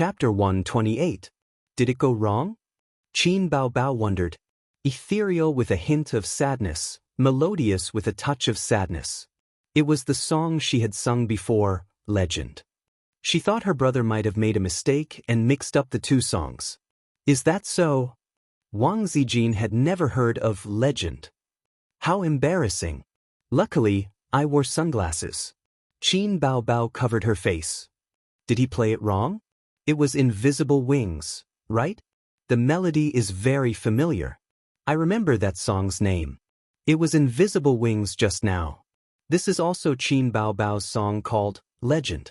Chapter 128. Did it go wrong? Qin Bao Bao wondered. Ethereal with a hint of sadness, melodious with a touch of sadness. It was the song she had sung before, Legend. She thought her brother might have made a mistake and mixed up the two songs. Is that so? Wang Zijin had never heard of Legend. How embarrassing. Luckily, I wore sunglasses. Qin Bao Bao covered her face. Did he play it wrong? It was Invisible Wings, right? The melody is very familiar. I remember that song's name. It was Invisible Wings just now. This is also Qin Bao Bao's song called Legend.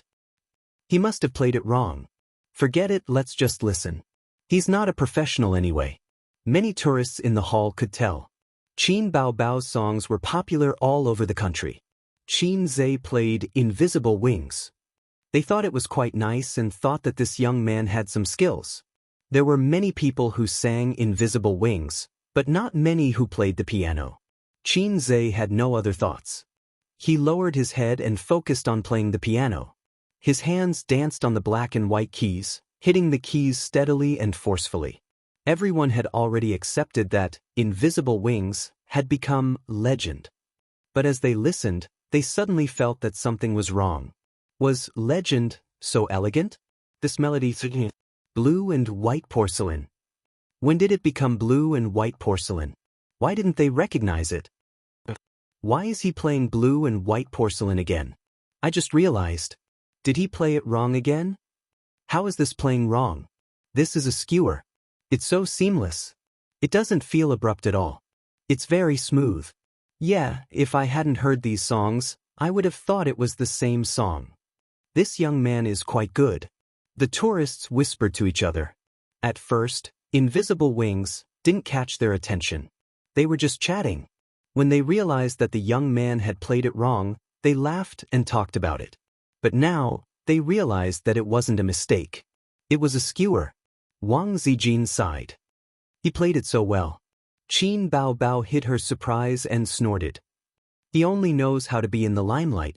He must have played it wrong. Forget it, let's just listen. He's not a professional anyway. Many tourists in the hall could tell. Qin Bao Bao's songs were popular all over the country. Qin Zhe played Invisible Wings. They thought it was quite nice and thought that this young man had some skills. There were many people who sang Invisible Wings, but not many who played the piano. Qin Zhe had no other thoughts. He lowered his head and focused on playing the piano. His hands danced on the black and white keys, hitting the keys steadily and forcefully. Everyone had already accepted that Invisible Wings had become Legend. But as they listened, they suddenly felt that something was wrong. Was Legend so elegant? This melody, blue and white porcelain. When did it become blue and white porcelain? Why didn't they recognize it? Why is he playing blue and white porcelain again? I just realized. Did he play it wrong again? How is this playing wrong? This is a skewer. It's so seamless. It doesn't feel abrupt at all. It's very smooth. Yeah, if I hadn't heard these songs, I would have thought it was the same song. This young man is quite good. The tourists whispered to each other. At first, Invisible Wings didn't catch their attention. They were just chatting. When they realized that the young man had played it wrong, they laughed and talked about it. But now, they realized that it wasn't a mistake. It was a skewer. Wang Zijin sighed. He played it so well. Qin Bao Bao hid her surprise and snorted. He only knows how to be in the limelight.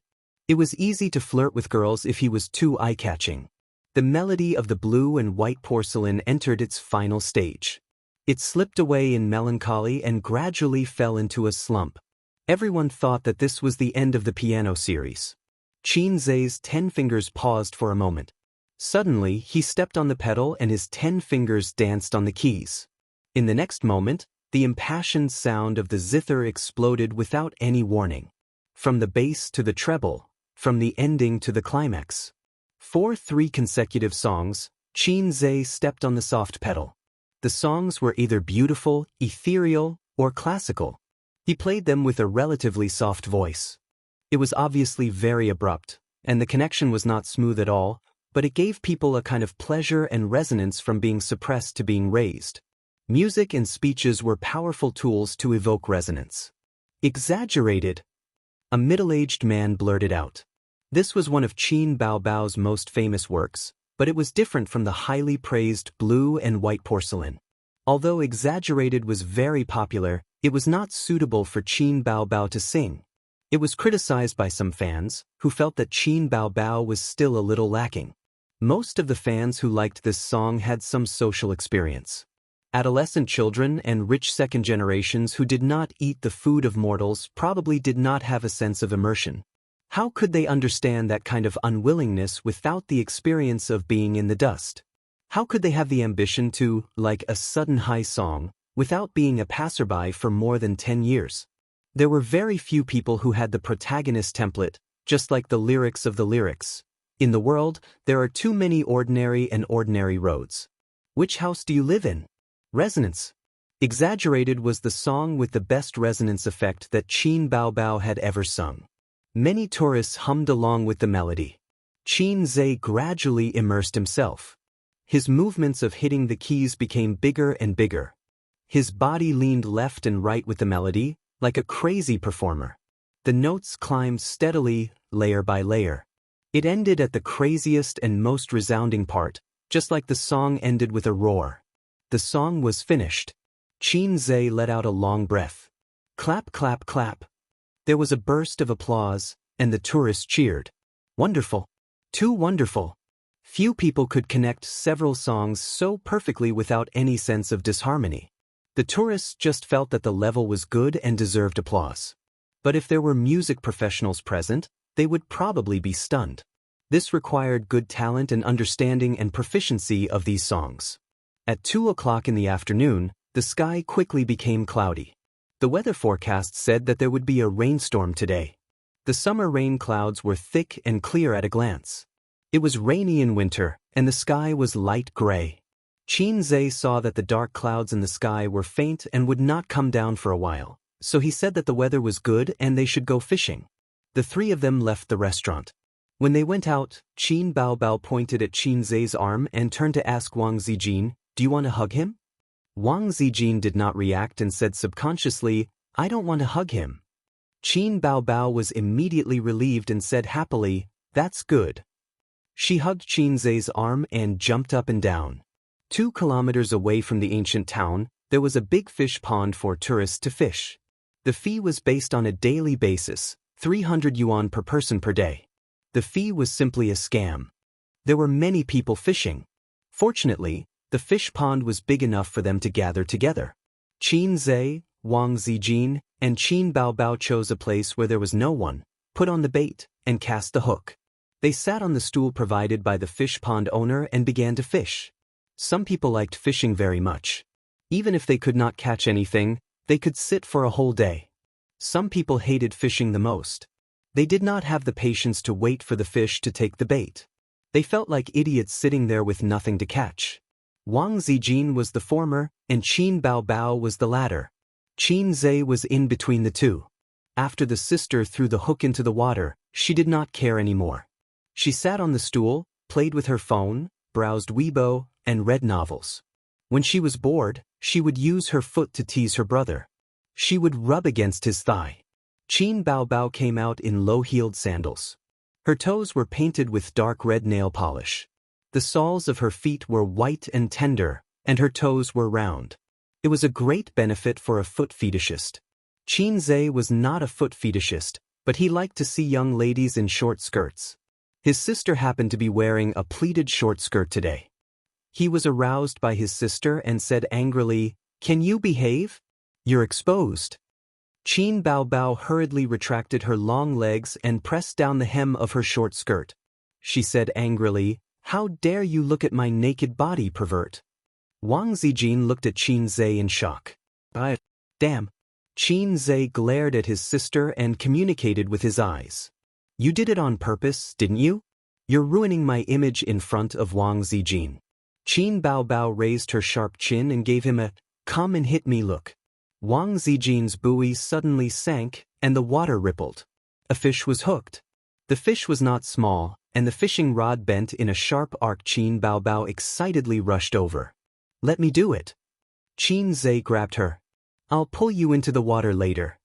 It was easy to flirt with girls if he was too eye-catching. The melody of the blue and white porcelain entered its final stage. It slipped away in melancholy and gradually fell into a slump. Everyone thought that this was the end of the piano series. Qin Zhe's 10 fingers paused for a moment. Suddenly, he stepped on the pedal and his 10 fingers danced on the keys. In the next moment, the impassioned sound of the zither exploded without any warning. From the bass to the treble, from the ending to the climax. For 3 consecutive songs, Qin Zhe stepped on the soft pedal. The songs were either beautiful, ethereal, or classical. He played them with a relatively soft voice. It was obviously very abrupt, and the connection was not smooth at all, but it gave people a kind of pleasure and resonance from being suppressed to being raised. Music and speeches were powerful tools to evoke resonance. Exaggerated, a middle-aged man blurted out. This was one of Qin Bao Bao's most famous works, but it was different from the highly praised blue and white porcelain. Although Exaggerated was very popular, it was not suitable for Qin Bao Bao to sing. It was criticized by some fans, who felt that Qin Bao Bao was still a little lacking. Most of the fans who liked this song had some social experience. Adolescent children and rich second generations who did not eat the food of mortals probably did not have a sense of immersion. How could they understand that kind of unwillingness without the experience of being in the dust? How could they have the ambition to, like a sudden high song, without being a passerby for more than 10 years? There were very few people who had the protagonist template, just like the lyrics of the lyrics. In the world, there are too many ordinary and ordinary roads. Which house do you live in? Resonance. Exaggerated was the song with the best resonance effect that Qin Bao Bao had ever sung. Many tourists hummed along with the melody. Qin Zhe gradually immersed himself. His movements of hitting the keys became bigger and bigger. His body leaned left and right with the melody, like a crazy performer. The notes climbed steadily, layer by layer. It ended at the craziest and most resounding part, just like the song ended with a roar. The song was finished. Qin Zhe let out a long breath. Clap, clap, clap. There was a burst of applause, and the tourists cheered. Wonderful. Too wonderful. Few people could connect several songs so perfectly without any sense of disharmony. The tourists just felt that the level was good and deserved applause. But if there were music professionals present, they would probably be stunned. This required good talent and understanding and proficiency of these songs. At 2 o'clock in the afternoon, the sky quickly became cloudy. The weather forecast said that there would be a rainstorm today. The summer rain clouds were thick and clear at a glance. It was rainy in winter, and the sky was light gray. Xianxia saw that the dark clouds in the sky were faint and would not come down for a while, so he said that the weather was good and they should go fishing. The three of them left the restaurant. When they went out, Qin Baobao pointed at Xianxia's arm and turned to ask Wang Zijin, "Do you want to hug him?" Wang Zijin did not react and said subconsciously, "I don't want to hug him." Qin Baobao was immediately relieved and said happily, "That's good." She hugged Xianxia's arm and jumped up and down. 2 kilometers away from the ancient town, there was a big fish pond for tourists to fish. The fee was based on a daily basis, 300 yuan per person per day. The fee was simply a scam. There were many people fishing. Fortunately, the fish pond was big enough for them to gather together. Xianxia, Wang Zijin, and Qin Baobao chose a place where there was no one, put on the bait, and cast the hook. They sat on the stool provided by the fish pond owner and began to fish. Some people liked fishing very much. Even if they could not catch anything, they could sit for a whole day. Some people hated fishing the most. They did not have the patience to wait for the fish to take the bait. They felt like idiots sitting there with nothing to catch. Wang Zijin was the former, and Qin Baobao was the latter. Xianxia was in between the two. After the sister threw the hook into the water, she did not care anymore. She sat on the stool, played with her phone, browsed Weibo, and read novels. When she was bored, she would use her foot to tease her brother. She would rub against his thigh. Qin Baobao came out in low-heeled sandals. Her toes were painted with dark red nail polish. The soles of her feet were white and tender, and her toes were round. It was a great benefit for a foot fetishist. Xianxia was not a foot fetishist, but he liked to see young ladies in short skirts. His sister happened to be wearing a pleated short skirt today. He was aroused by his sister and said angrily, "Can you behave? You're exposed." Qin Baobao hurriedly retracted her long legs and pressed down the hem of her short skirt. She said angrily, "How dare you look at my naked body, pervert?" Wang Zijin looked at Xianxia in shock. Damn. Xianxia glared at his sister and communicated with his eyes. "You did it on purpose, didn't you? You're ruining my image in front of Wang Zijin." Qin Baobao raised her sharp chin and gave him a "come and hit me" look. Wang Zijin's buoy suddenly sank, and the water rippled. A fish was hooked. The fish was not small, and the fishing rod bent in a sharp arc. Qin Baobao excitedly rushed over. "Let me do it." Xianxia grabbed her. "I'll pull you into the water later."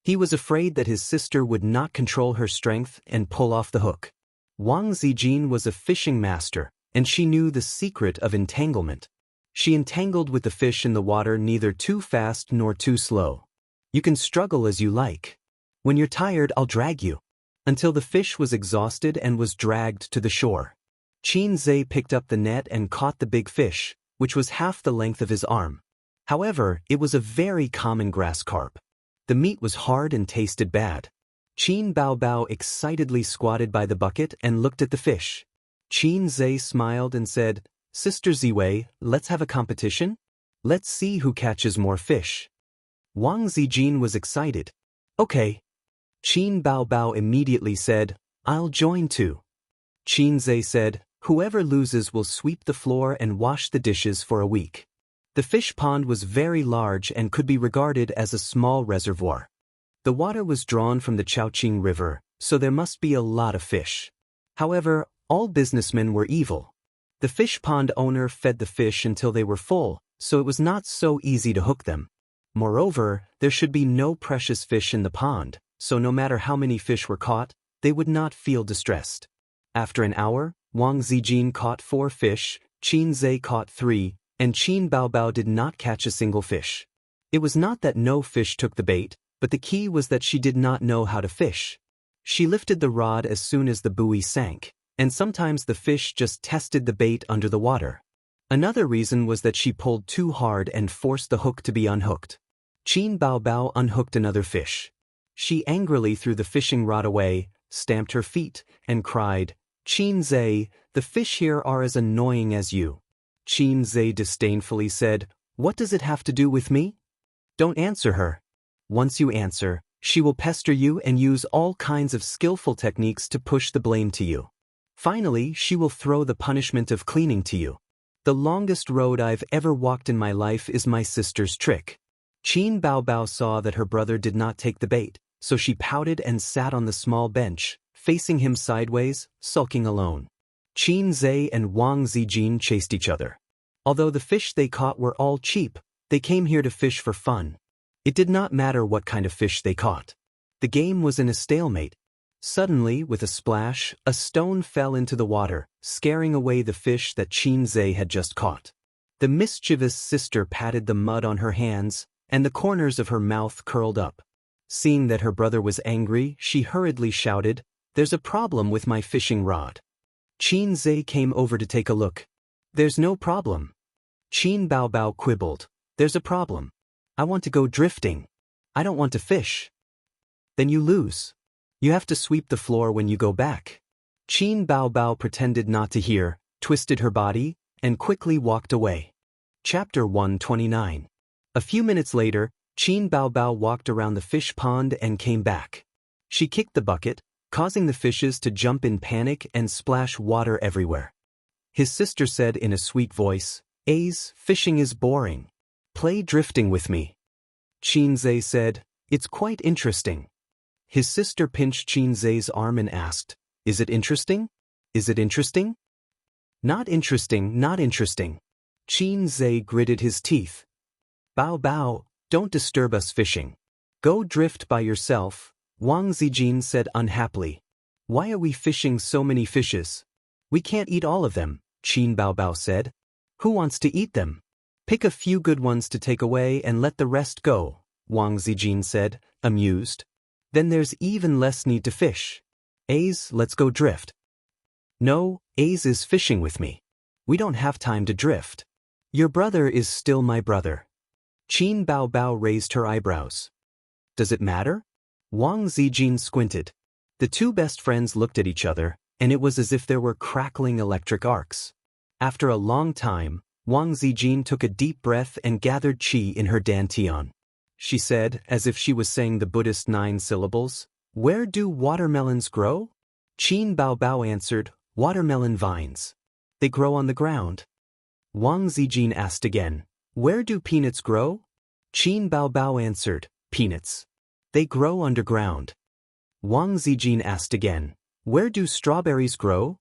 He was afraid that his sister would not control her strength and pull off the hook. Wang Zijin was a fishing master, and she knew the secret of entanglement. She entangled with the fish in the water, neither too fast nor too slow. "You can struggle as you like. When you're tired, I'll drag you." Until the fish was exhausted and was dragged to the shore. Xianxia picked up the net and caught the big fish, which was half the length of his arm. However, it was a very common grass carp. The meat was hard and tasted bad. Qin Baobao excitedly squatted by the bucket and looked at the fish. Xianxia smiled and said, "Sister Ziwei, let's have a competition? Let's see who catches more fish." Wang Zijin was excited. "Okay." Qin Baobao immediately said, "I'll join too." Xianxia said, "Whoever loses will sweep the floor and wash the dishes for a week." The fish pond was very large and could be regarded as a small reservoir. The water was drawn from the Chongqing River, so there must be a lot of fish. However, all businessmen were evil. The fish pond owner fed the fish until they were full, so it was not so easy to hook them. Moreover, there should be no precious fish in the pond, so no matter how many fish were caught, they would not feel distressed. After an hour, Wang Zijin caught 4 fish, Xianxia caught 3, and Qin Baobao did not catch a single fish. It was not that no fish took the bait, but the key was that she did not know how to fish. She lifted the rod as soon as the buoy sank, and sometimes the fish just tested the bait under the water. Another reason was that she pulled too hard and forced the hook to be unhooked. Qin Baobao unhooked another fish. She angrily threw the fishing rod away, stamped her feet, and cried, "Qin Zhe, the fish here are as annoying as you." Qin Zhe disdainfully said, "What does it have to do with me?" "Don't answer her. Once you answer, she will pester you and use all kinds of skillful techniques to push the blame to you. Finally, she will throw the punishment of cleaning to you. The longest road I've ever walked in my life is my sister's trick." Qin Baobao saw that her brother did not take the bait, so she pouted and sat on the small bench, facing him sideways, sulking alone. Qin Zhe and Wang Zijin chased each other. Although the fish they caught were all cheap, they came here to fish for fun. It did not matter what kind of fish they caught. The game was in a stalemate. Suddenly, with a splash, a stone fell into the water, scaring away the fish that Qin Zhe had just caught. The mischievous sister patted the mud on her hands, and the corners of her mouth curled up. Seeing that her brother was angry, she hurriedly shouted, "There's a problem with my fishing rod." Qin Zhe came over to take a look. "There's no problem." Qin Baobao quibbled, "There's a problem. I want to go drifting. I don't want to fish." "Then you lose. You have to sweep the floor when you go back." Qin Baobao pretended not to hear, twisted her body, and quickly walked away. Chapter 129. A few minutes later, Qin Baobao walked around the fish pond and came back. She kicked the bucket, causing the fishes to jump in panic and splash water everywhere. His sister said in a sweet voice, "Ace, fishing is boring. Play drifting with me." Qin Zhe said, "It's quite interesting." His sister pinched Qin Zhe's arm and asked, "Is it interesting? Is it interesting?" "Not interesting, not interesting." Qin Zhe gritted his teeth. "Bao Bao, don't disturb us fishing. Go drift by yourself," Wang Zijin said unhappily. "Why are we fishing so many fishes?" "We can't eat all of them," Qin Baobao said. "Who wants to eat them?" "Pick a few good ones to take away and let the rest go," Wang Zijin said, amused. "Then there's even less need to fish. Ace, let's go drift." "No, Ace is fishing with me. We don't have time to drift. Your brother is still my brother." Qin Baobao raised her eyebrows. "Does it matter?" Wang Zijin squinted. The two best friends looked at each other, and it was as if there were crackling electric arcs. After a long time, Wang Zijin took a deep breath and gathered qi in her dantian. She said, as if she was saying the Buddhist 9 syllables, "Where do watermelons grow?" Qin Baobao answered, "Watermelon vines. They grow on the ground." Wang Zijin asked again, "Where do peanuts grow?" Qin Baobao answered, "Peanuts. They grow underground." Wang Zijin asked again, "Where do strawberries grow?"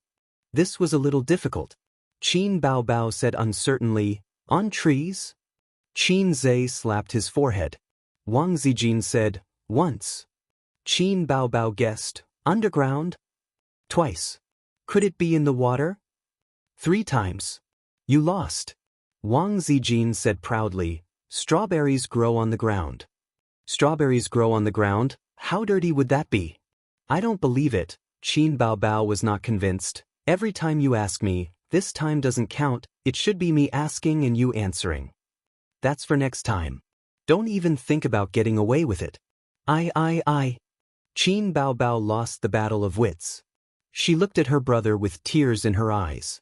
This was a little difficult. Qin Baobao said uncertainly, "On trees." Qin Zhe slapped his forehead. Wang Zijin said, "Once." Qin Baobao guessed, "Underground?" "Twice." "Could it be in the water?" "3 times." "You lost." Wang Zijin said proudly, "Strawberries grow on the ground." "Strawberries grow on the ground? How dirty would that be?" "I don't believe it." Qin Baobao was not convinced. "Every time you ask me, this time doesn't count, it should be me asking and you answering." "That's for next time. Don't even think about getting away with it." I. Qin Baobao lost the battle of wits. She looked at her brother with tears in her eyes.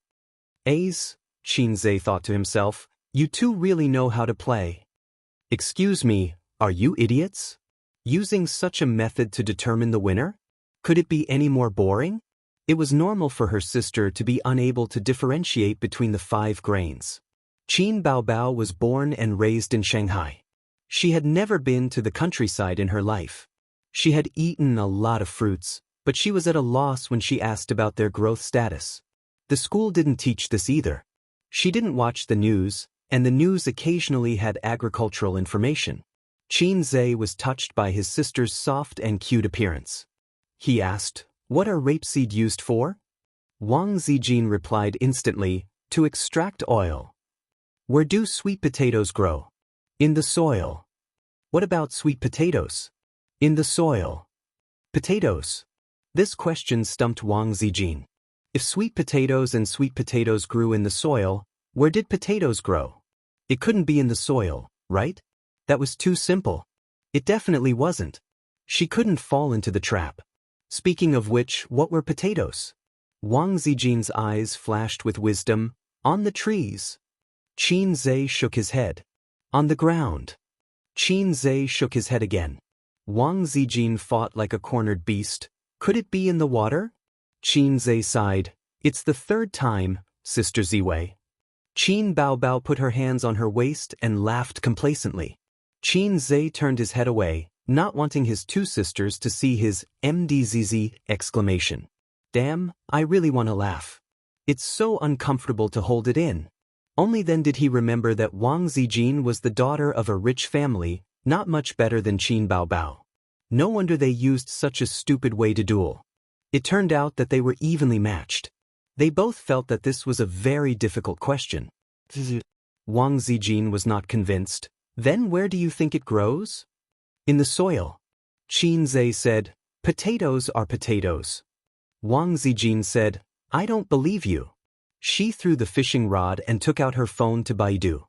"Ace," Qin Zhe thought to himself, "you two really know how to play." "Excuse me, are you idiots? Using such a method to determine the winner? Could it be any more boring?" It was normal for her sister to be unable to differentiate between the 5 grains. Qin Baobao was born and raised in Shanghai. She had never been to the countryside in her life. She had eaten a lot of fruits, but she was at a loss when she asked about their growth status. The school didn't teach this either. She didn't watch the news, and the news occasionally had agricultural information. Qin Zhe was touched by his sister's soft and cute appearance. He asked, "What are rapeseed used for?" Wang Zijin replied instantly, "To extract oil." "Where do sweet potatoes grow?" "In the soil." "What about sweet potatoes?" "In the soil." Potatoes. This question stumped Wang Zijin. If sweet potatoes and sweet potatoes grew in the soil, where did potatoes grow? It couldn't be in the soil, right? That was too simple. It definitely wasn't. She couldn't fall into the trap. Speaking of which, what were potatoes? Wang Zijin's eyes flashed with wisdom. On the trees. Qin Zhe shook his head. On the ground. Qin Zhe shook his head again. Wang Zijin fought like a cornered beast. Could it be in the water? Qin Zhe sighed. It's the third time, Sister Ziwei. Qin Baobao put her hands on her waist and laughed complacently. Qin Zhe turned his head away, not wanting his two sisters to see his MDZZ exclamation. Damn, I really want to laugh. It's so uncomfortable to hold it in. Only then did he remember that Wang Zijin was the daughter of a rich family, not much better than Qin Baobao. No wonder they used such a stupid way to duel. It turned out that they were evenly matched. They both felt that this was a very difficult question. Wang Zijin was not convinced. Then where do you think it grows? In the soil. Qin Zhe said, potatoes are potatoes. Wang Zijin said, I don't believe you. She threw the fishing rod and took out her phone to Baidu.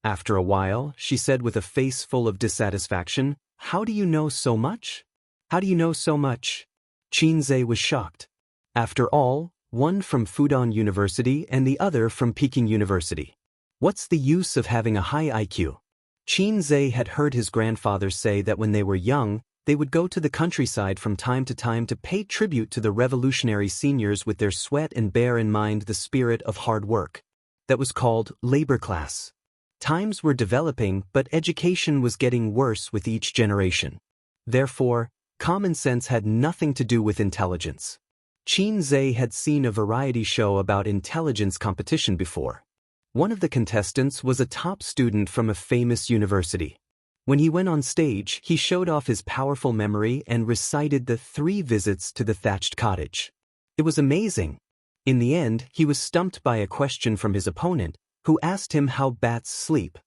After a while, she said with a face full of dissatisfaction, How do you know so much? How do you know so much? Qin Zhe was shocked. After all, one from Fudan University and the other from Peking University. What's the use of having a high IQ? Qin Zhe had heard his grandfather say that when they were young, they would go to the countryside from time to pay tribute to the revolutionary seniors with their sweat and bear in mind the spirit of hard work. That was called labor class. Times were developing, but education was getting worse with each generation. Therefore, common sense had nothing to do with intelligence. Qin Zhe had seen a variety show about intelligence competition before. One of the contestants was a top student from a famous university. When he went on stage, he showed off his powerful memory and recited the 3 visits to the thatched cottage. It was amazing. In the end, he was stumped by a question from his opponent, who asked him how bats sleep.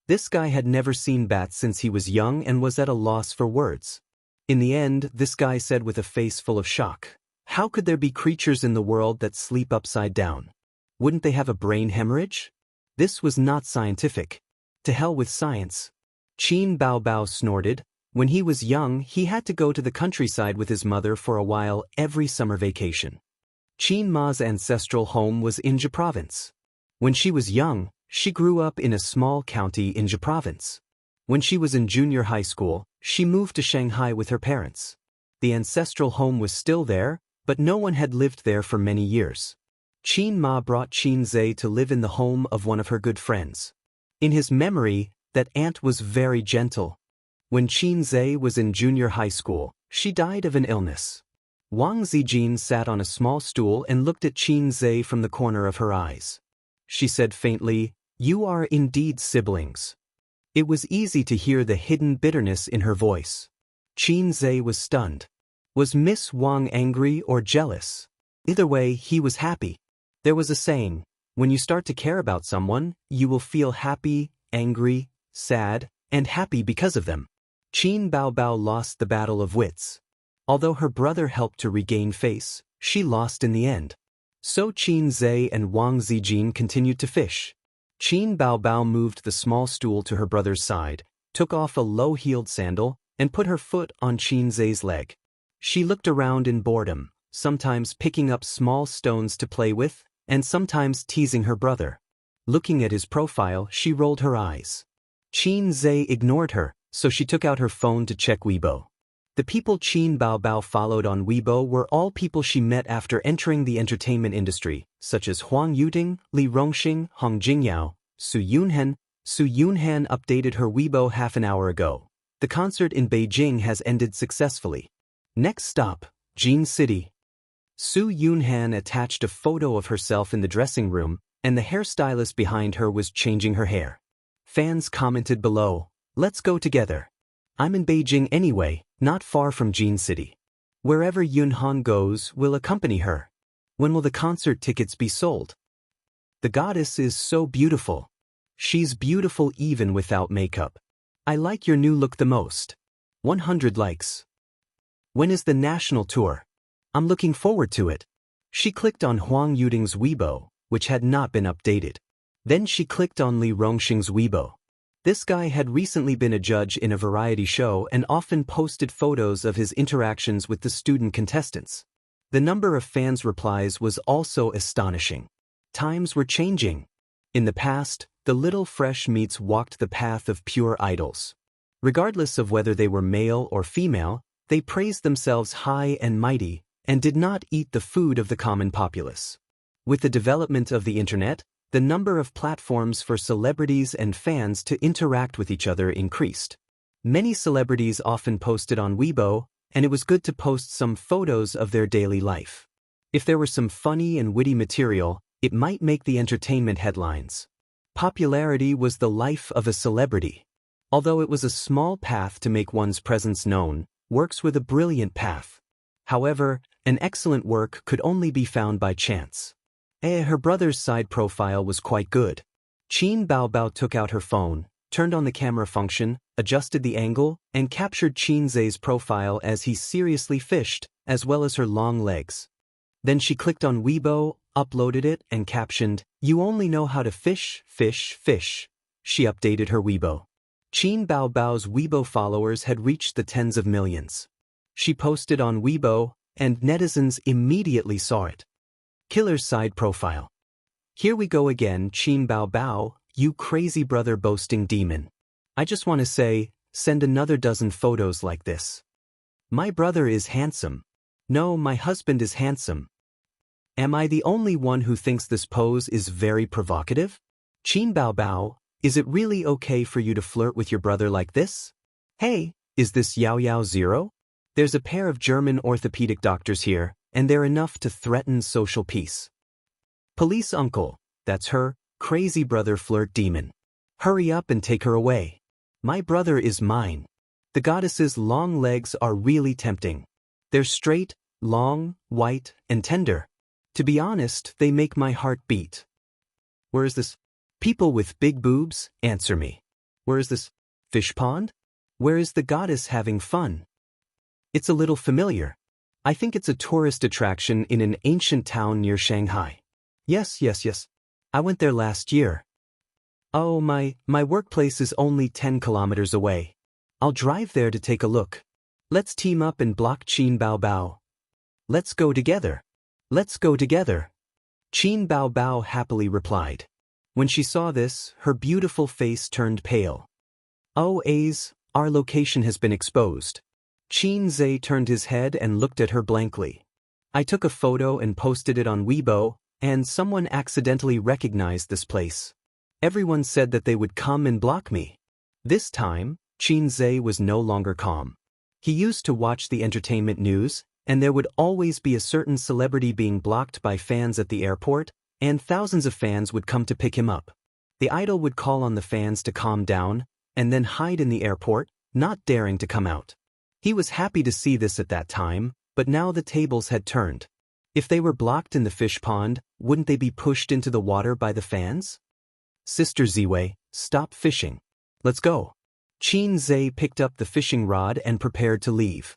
This guy had never seen bats since he was young and was at a loss for words. In the end, this guy said with a face full of shock, How could there be creatures in the world that sleep upside down? Wouldn't they have a brain hemorrhage? This was not scientific. To hell with science. Qin Baobao snorted. When he was young, he had to go to the countryside with his mother for a while every summer vacation. Qin Ma's ancestral home was in Jia province. When she was young, she grew up in a small county in Jia province. When she was in junior high school, she moved to Shanghai with her parents. The ancestral home was still there, but no one had lived there for many years. Qin Ma brought Qin Zhe to live in the home of one of her good friends. In his memory, that aunt was very gentle. When Qin Zhe was in junior high school, she died of an illness. Wang Zijin sat on a small stool and looked at Qin Zhe from the corner of her eyes. She said faintly, You are indeed siblings. It was easy to hear the hidden bitterness in her voice. Qin Zhe was stunned. Was Miss Wang angry or jealous? Either way, he was happy. There was a saying, when you start to care about someone, you will feel happy, angry, sad, and happy because of them. Qin Baobao lost the battle of wits. Although her brother helped to regain face, she lost in the end. So Qin Zhe and Wang Zijin continued to fish. Qin Baobao moved the small stool to her brother's side, took off a low-heeled sandal, and put her foot on Qin Zhe's leg. She looked around in boredom, sometimes picking up small stones to play with, and sometimes teasing her brother. Looking at his profile, she rolled her eyes. Qin Zhe ignored her, so she took out her phone to check Weibo. The people Qin Baobao followed on Weibo were all people she met after entering the entertainment industry, such as Huang Yuding, Li Rongxing, Hong Jingyao, Su Yunhan. Su Yunhan updated her Weibo half an hour ago. The concert in Beijing has ended successfully. Next stop, Jin City. Su Yunhan attached a photo of herself in the dressing room, and the hairstylist behind her was changing her hair. Fans commented below, Let's go together. I'm in Beijing anyway, not far from Jin City. Wherever Yunhan goes, we'll accompany her. When will the concert tickets be sold? The goddess is so beautiful. She's beautiful even without makeup. I like your new look the most. 100 likes. When is the national tour? I'm looking forward to it. She clicked on Huang Yuding's Weibo, which had not been updated. Then she clicked on Li Rongxing's Weibo. This guy had recently been a judge in a variety show and often posted photos of his interactions with the student contestants. The number of fans' replies was also astonishing. Times were changing. In the past, the little fresh meats walked the path of pure idols. Regardless of whether they were male or female, they praised themselves high and mighty and did not eat the food of the common populace. With the development of the internet, the number of platforms for celebrities and fans to interact with each other increased. Many celebrities often posted on Weibo, and it was good to post some photos of their daily life. If there were some funny and witty material, it might make the entertainment headlines. Popularity was the life of a celebrity. Although it was a small path to make one's presence known, works were the brilliant path. However, an excellent work could only be found by chance. Her brother's side profile was quite good. Qin Baobao took out her phone, turned on the camera function, adjusted the angle, and captured Qin Zhe's profile as he seriously fished, as well as her long legs. Then she clicked on Weibo, uploaded it, and captioned, "You only know how to fish, fish, fish." She updated her Weibo. Qin Baobao's Weibo followers had reached the tens of millions. She posted on Weibo, and netizens immediately saw it. Killer's side profile. "Here we go again, Qin Baobao, you crazy brother boasting demon. I just want to say, send another dozen photos like this. My brother is handsome. No, my husband is handsome. Am I the only one who thinks this pose is very provocative? Qin Baobao, is it really okay for you to flirt with your brother like this? Hey, is this Yao Yao Zero? There's a pair of German orthopedic doctors here, and they're enough to threaten social peace. Police uncle, that's her, crazy brother flirt demon. Hurry up and take her away. My brother is mine." The goddess's long legs are really tempting. They're straight, long, white, and tender. To be honest, they make my heart beat. Where is this? People with big boobs, answer me. Where is this? Fish pond? Where is the goddess having fun? It's a little familiar. I think it's a tourist attraction in an ancient town near Shanghai. Yes. I went there last year. Oh, my workplace is only 10 kilometers away. I'll drive there to take a look. Let's team up and block Qin Baobao. Let's go together. Let's go together. Qin Baobao happily replied. When she saw this, her beautiful face turned pale. Oh, our location has been exposed. Qin Zhe turned his head and looked at her blankly. I took a photo and posted it on Weibo, and someone accidentally recognized this place. Everyone said that they would come and block me. This time, Qin Zhe was no longer calm. He used to watch the entertainment news, and there would always be a certain celebrity being blocked by fans at the airport, and thousands of fans would come to pick him up. The idol would call on the fans to calm down, and then hide in the airport, not daring to come out. He was happy to see this at that time, but now the tables had turned. If they were blocked in the fish pond, wouldn't they be pushed into the water by the fans? Sister Ziwei, stop fishing. Let's go. Qin Zhe picked up the fishing rod and prepared to leave.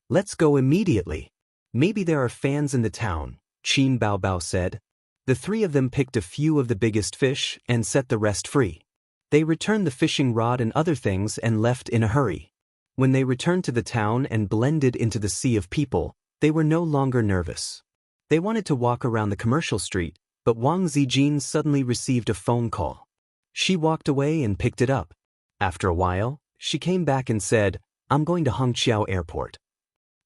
Let's go immediately. Maybe there are fans in the town, Qin Baobao said. The three of them picked a few of the biggest fish and set the rest free. They returned the fishing rod and other things and left in a hurry. When they returned to the town and blended into the sea of people, they were no longer nervous. They wanted to walk around the commercial street, but Wang Zijin suddenly received a phone call. She walked away and picked it up. After a while, she came back and said, "I'm going to Hongqiao Airport."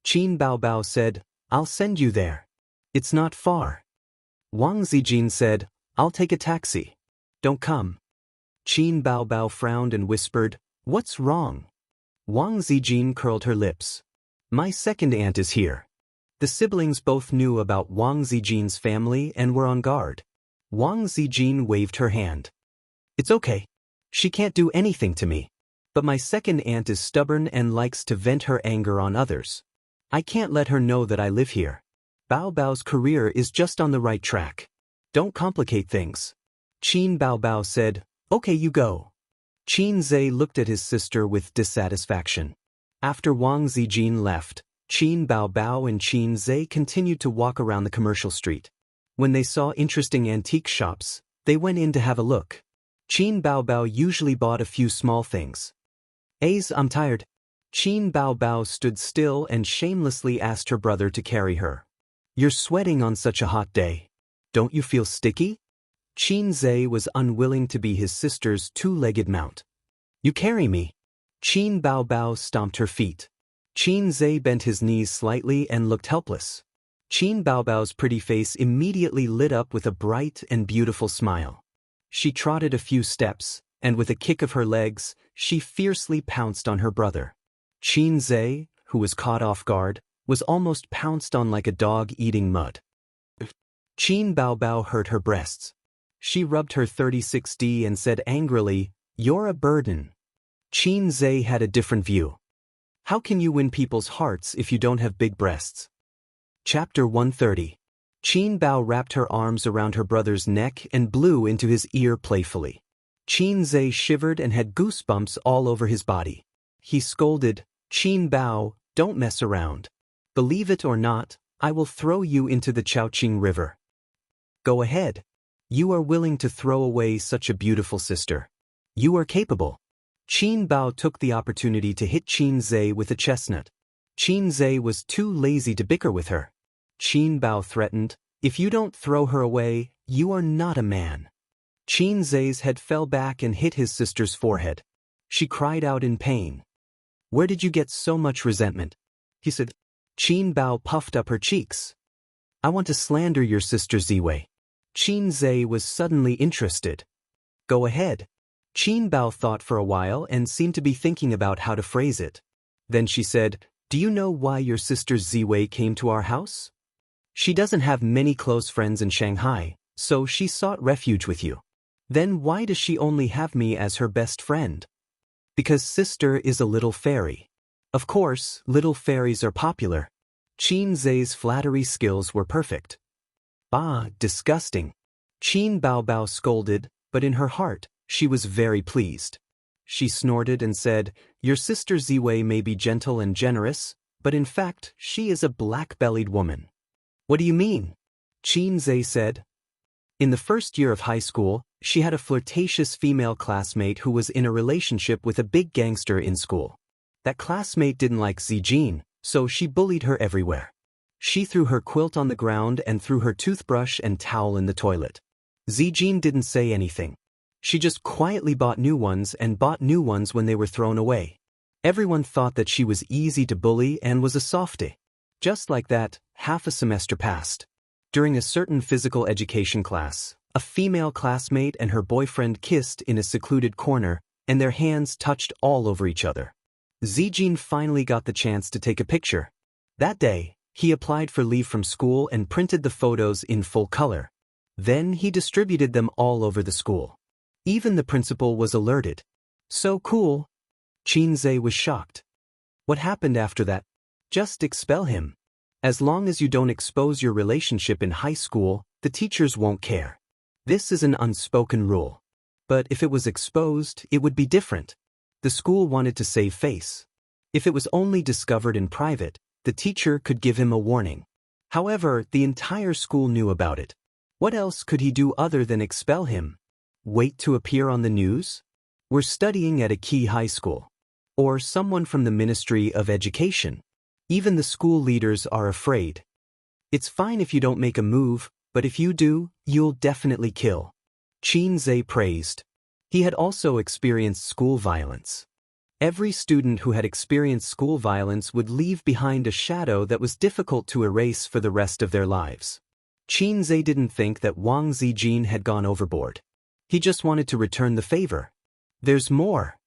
Qin Baobao said, "I'll send you there. It's not far." Wang Zijin said, "I'll take a taxi. Don't come." Qin Baobao frowned and whispered, "What's wrong?" Wang Zijin curled her lips. "My second aunt is here." The siblings both knew about Wang Zijin's family and were on guard. Wang Zijin waved her hand. "It's okay. She can't do anything to me. But my second aunt is stubborn and likes to vent her anger on others. I can't let her know that I live here. Baobao's career is just on the right track. Don't complicate things." Qin Baobao said, "Okay, you go." Qin Zhe looked at his sister with dissatisfaction. After Wang Zijin left, Qin Bao Bao and Qin Zhe continued to walk around the commercial street. When they saw interesting antique shops, they went in to have a look. Qin Bao Bao usually bought a few small things. I'm tired. Qin Bao Bao stood still and shamelessly asked her brother to carry her. You're sweating on such a hot day. Don't you feel sticky? Qin Zhe was unwilling to be his sister's two-legged mount. You carry me. Qin Bao Bao stomped her feet. Qin Zhe bent his knees slightly and looked helpless. Qin Bao Bao's pretty face immediately lit up with a bright and beautiful smile. She trotted a few steps, and with a kick of her legs, she fiercely pounced on her brother. Qin Zhe, who was caught off guard, was almost pounced on like a dog eating mud. Qin Bao Bao hurt her breasts. She rubbed her 36D and said angrily, "You're a burden." Qin Zhe had a different view. How can you win people's hearts if you don't have big breasts? Chapter 130. Qin Bao wrapped her arms around her brother's neck and blew into his ear playfully. Qin Zhe shivered and had goosebumps all over his body. He scolded, "Qin Bao, don't mess around. Believe it or not, I will throw you into the Chaoqing River." Go ahead. You are willing to throw away such a beautiful sister. You are capable. Qin Bao took the opportunity to hit Qin Zhe with a chestnut. Qin Zhe was too lazy to bicker with her. Qin Bao threatened, "If you don't throw her away, you are not a man." Qin Zhe's head fell back and hit his sister's forehead. She cried out in pain. "Where did you get so much resentment?" he said. Qin Bao puffed up her cheeks. "I want to slander your sister Ziwei." Qin Zhe was suddenly interested. Go ahead. Qin Bao thought for a while and seemed to be thinking about how to phrase it. Then she said, "Do you know why your sister Ziwei came to our house? She doesn't have many close friends in Shanghai, so she sought refuge with you. Then why does she only have me as her best friend? Because sister is a little fairy. Of course, little fairies are popular." Qin Zhe's flattery skills were perfect. "Ah, disgusting." Qin Bao Bao scolded, but in her heart, she was very pleased. She snorted and said, "Your sister Ziwei may be gentle and generous, but in fact, she is a black-bellied woman." "What do you mean?" Qin Zhe said. In the first year of high school, she had a flirtatious female classmate who was in a relationship with a big gangster in school. That classmate didn't like Zijin, so she bullied her everywhere. She threw her quilt on the ground and threw her toothbrush and towel in the toilet. Zijin didn't say anything. She just quietly bought new ones and bought new ones when they were thrown away. Everyone thought that she was easy to bully and was a softie. Just like that, half a semester passed. During a certain physical education class, a female classmate and her boyfriend kissed in a secluded corner, and their hands touched all over each other. Zijin finally got the chance to take a picture. That day, he applied for leave from school and printed the photos in full color. Then he distributed them all over the school. Even the principal was alerted. So cool. Qin Zhe was shocked. What happened after that? Just expel him. As long as you don't expose your relationship in high school, the teachers won't care. This is an unspoken rule. But if it was exposed, it would be different. The school wanted to save face. If it was only discovered in private, the teacher could give him a warning. However, the entire school knew about it. What else could he do other than expel him? Wait to appear on the news? We're studying at a key high school. Or someone from the Ministry of Education. Even the school leaders are afraid. It's fine if you don't make a move, but if you do, you'll definitely kill. Qin Zhe praised. He had also experienced school violence. Every student who had experienced school violence would leave behind a shadow that was difficult to erase for the rest of their lives. Qin Zhe didn't think that Wang Zijin had gone overboard. He just wanted to return the favor. There's more.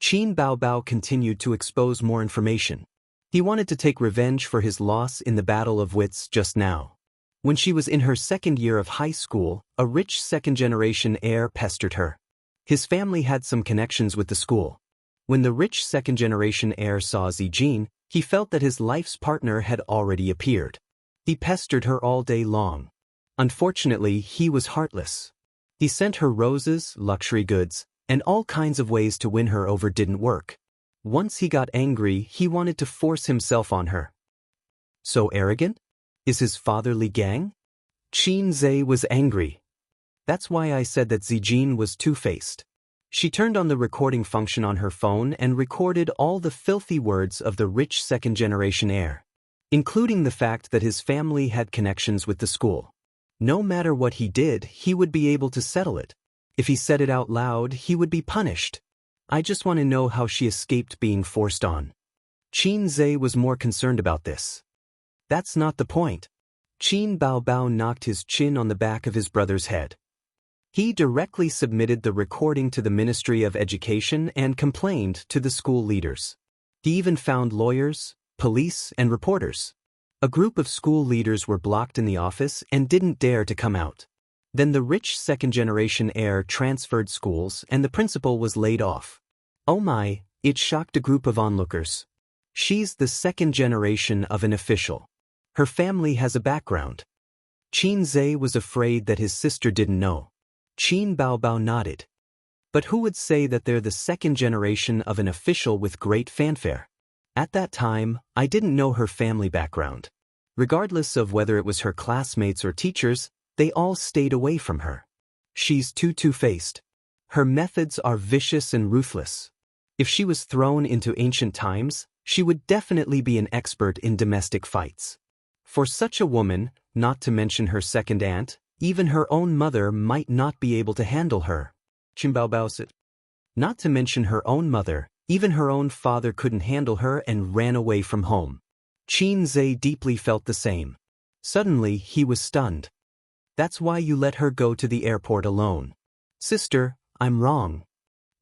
Qin Bao Bao continued to expose more information. He wanted to take revenge for his loss in the Battle of Wits just now. When she was in her second year of high school, a rich second-generation heir pestered her. His family had some connections with the school. When the rich second-generation heir saw Zijin, he felt that his life's partner had already appeared. He pestered her all day long. Unfortunately, he was heartless. He sent her roses, luxury goods, and all kinds of ways to win her over didn't work. Once he got angry, he wanted to force himself on her. So arrogant? Is his fatherly gang? Qin Zhe was angry. That's why I said that Zijin was two-faced. She turned on the recording function on her phone and recorded all the filthy words of the rich second-generation heir, including the fact that his family had connections with the school. No matter what he did, he would be able to settle it. If he said it out loud, he would be punished. I just want to know how she escaped being forced on. Qin Zhe was more concerned about this. That's not the point. Qin Baobao knocked his chin on the back of his brother's head. He directly submitted the recording to the Ministry of Education and complained to the school leaders. He even found lawyers, police, and reporters. A group of school leaders were blocked in the office and didn't dare to come out. Then the rich second-generation heir transferred schools and the principal was laid off. Oh my, it shocked a group of onlookers. She's the second generation of an official. Her family has a background. Qin Zhe was afraid that his sister didn't know. Qin Baobao nodded. But who would say that they're the second generation of an official with great fanfare? At that time, I didn't know her family background. Regardless of whether it was her classmates or teachers, they all stayed away from her. She's too two-faced. Her methods are vicious and ruthless. If she was thrown into ancient times, she would definitely be an expert in domestic fights. For such a woman, not to mention her second aunt, even her own mother might not be able to handle her. Qin Baobao said. Not to mention her own mother, even her own father couldn't handle her and ran away from home. Qin Zhe deeply felt the same. Suddenly, he was stunned. That's why you let her go to the airport alone. Sister, I'm wrong.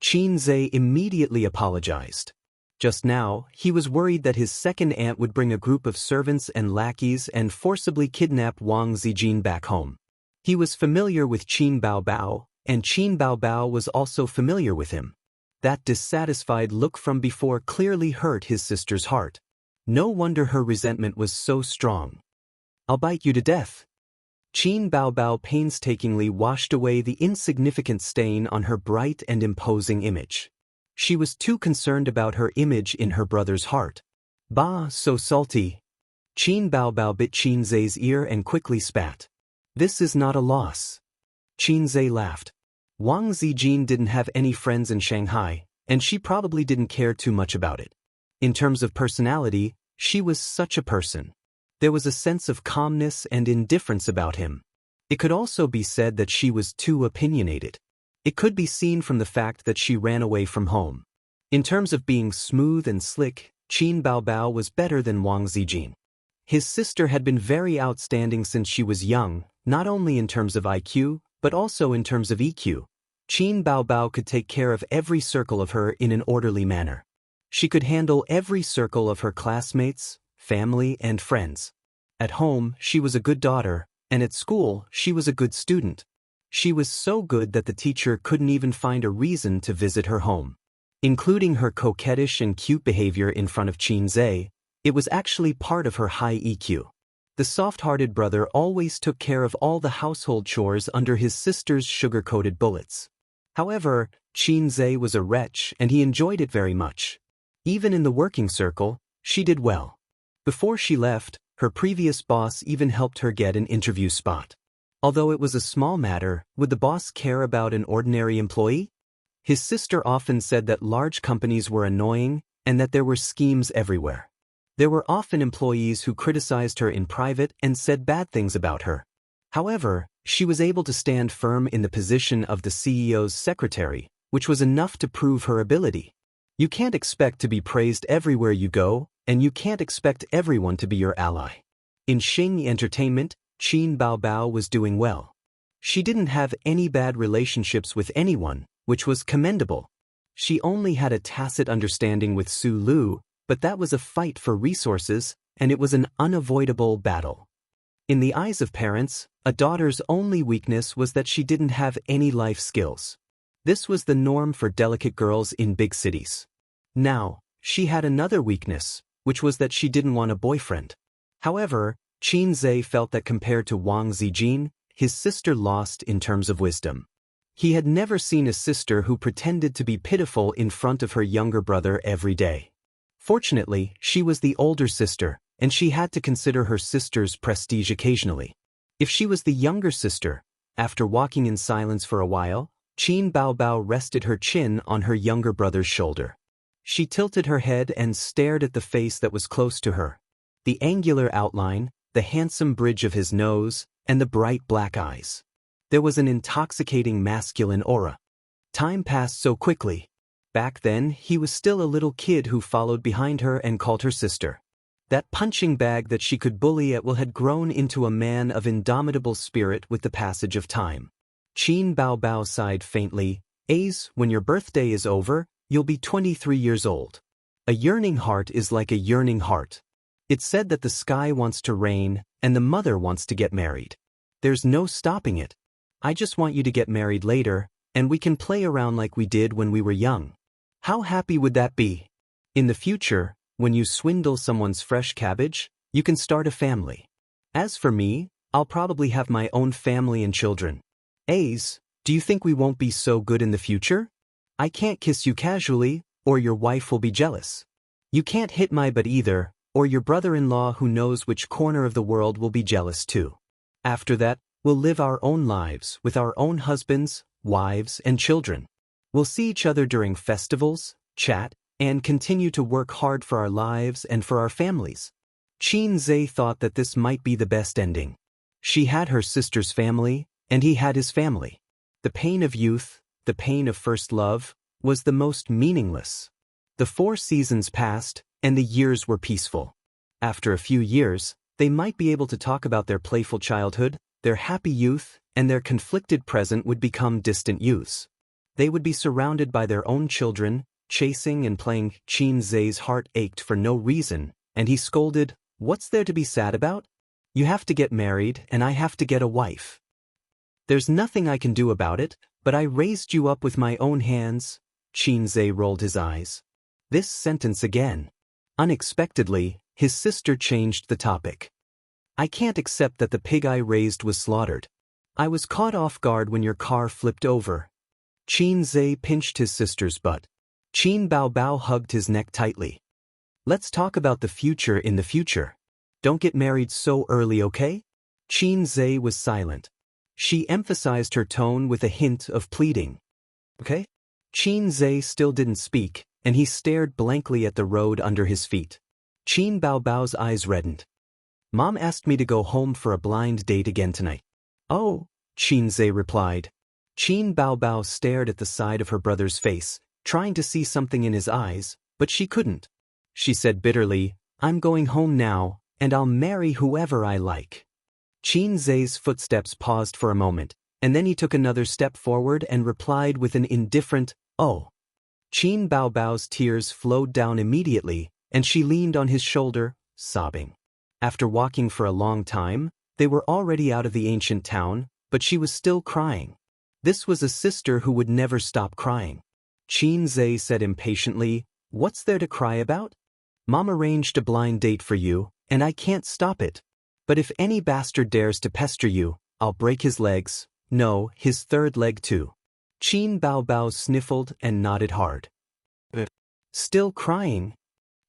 Qin Zhe immediately apologized. Just now, he was worried that his second aunt would bring a group of servants and lackeys and forcibly kidnap Wang Zijin back home. He was familiar with Qin Baobao, and Qin Baobao was also familiar with him. That dissatisfied look from before clearly hurt his sister's heart. No wonder her resentment was so strong. I'll bite you to death. Qin Baobao painstakingly washed away the insignificant stain on her bright and imposing image. She was too concerned about her image in her brother's heart. Bah, so salty. Qin Baobao bit Qin Zhe's ear and quickly spat. This is not a loss. Qin Zhe laughed. Wang Zijin didn't have any friends in Shanghai, and she probably didn't care too much about it. In terms of personality, she was such a person. There was a sense of calmness and indifference about him. It could also be said that she was too opinionated. It could be seen from the fact that she ran away from home. In terms of being smooth and slick, Qin Baobao was better than Wang Zijin. His sister had been very outstanding since she was young, not only in terms of IQ, but also in terms of EQ. Qin Baobao could take care of every circle of her in an orderly manner. She could handle every circle of her classmates, family, and friends. At home, she was a good daughter, and at school, she was a good student. She was so good that the teacher couldn't even find a reason to visit her home. Including her coquettish and cute behavior in front of Qin Zhe, it was actually part of her high EQ. The soft-hearted brother always took care of all the household chores under his sister's sugar-coated bullets. However, Qin Zhe was a wretch and he enjoyed it very much. Even in the working circle, she did well. Before she left, her previous boss even helped her get an interview spot. Although it was a small matter, would the boss care about an ordinary employee? His sister often said that large companies were annoying and that there were schemes everywhere. There were often employees who criticized her in private and said bad things about her. However, she was able to stand firm in the position of the CEO's secretary, which was enough to prove her ability. You can't expect to be praised everywhere you go, and you can't expect everyone to be your ally. In Xing Entertainment, Qin Baobao was doing well. She didn't have any bad relationships with anyone, which was commendable. She only had a tacit understanding with Su Lu, but that was a fight for resources, and it was an unavoidable battle. In the eyes of parents, a daughter's only weakness was that she didn't have any life skills. This was the norm for delicate girls in big cities. Now, she had another weakness, which was that she didn't want a boyfriend. However, Qin Zhe felt that compared to Wang Zijin, his sister lost in terms of wisdom. He had never seen a sister who pretended to be pitiful in front of her younger brother every day. Fortunately, she was the older sister, and she had to consider her sister's prestige occasionally. If she was the younger sister, after walking in silence for a while, Qin Baobao rested her chin on her younger brother's shoulder. She tilted her head and stared at the face that was close to her. The angular outline, the handsome bridge of his nose, and the bright black eyes. There was an intoxicating masculine aura. Time passed so quickly. Back then, he was still a little kid who followed behind her and called her sister. That punching bag that she could bully at will had grown into a man of indomitable spirit with the passage of time. Qin Baobao sighed faintly. When your birthday is over, you'll be 23 years old. A yearning heart is like a yearning heart. It's said that the sky wants to rain, and the mother wants to get married. There's no stopping it. I just want you to get married later, and we can play around like we did when we were young. How happy would that be? In the future, when you swindle someone's fresh cabbage, you can start a family. As for me, I'll probably have my own family and children. Do you think we won't be so good in the future? I can't kiss you casually, or your wife will be jealous. You can't hit my butt either, or your brother-in-law who knows which corner of the world will be jealous too. After that, we'll live our own lives with our own husbands, wives, and children. We'll see each other during festivals, chat, and continue to work hard for our lives and for our families. Qin Zhe thought that this might be the best ending. She had her sister's family, and he had his family. The pain of youth, the pain of first love, was the most meaningless. The 4 seasons passed, and the years were peaceful. After a few years, they might be able to talk about their playful childhood, their happy youth, and their conflicted present would become distant youths. They would be surrounded by their own children, chasing and playing. Qin Zhe's heart ached for no reason, and he scolded, "What's there to be sad about? You have to get married, and I have to get a wife. There's nothing I can do about it, but I raised you up with my own hands." Qin Zhe rolled his eyes. This sentence again. Unexpectedly, his sister changed the topic. "I can't accept that the pig I raised was slaughtered. I was caught off guard when your car flipped over." Qin Zhe pinched his sister's butt. Qin Baobao hugged his neck tightly. "Let's talk about the future in the future. Don't get married so early, okay?" Qin Zhe was silent. She emphasized her tone with a hint of pleading. "Okay?" Qin Zhe still didn't speak, and he stared blankly at the road under his feet. Qin Baobao's eyes reddened. "Mom asked me to go home for a blind date again tonight." "Oh," Qin Zhe replied. Qin Baobao stared at the side of her brother's face, trying to see something in his eyes, but she couldn't. She said bitterly, "I'm going home now, and I'll marry whoever I like." Qin Zhe's footsteps paused for a moment, and then he took another step forward and replied with an indifferent, "Oh." Qin Baobao's tears flowed down immediately, and she leaned on his shoulder, sobbing. After walking for a long time, they were already out of the ancient town, but she was still crying. This was a sister who would never stop crying. Qin Zhe said impatiently, "What's there to cry about? Mom arranged a blind date for you, and I can't stop it. But if any bastard dares to pester you, I'll break his legs, no, his third leg too." Qin Baobao sniffled and nodded hard. "Still crying?"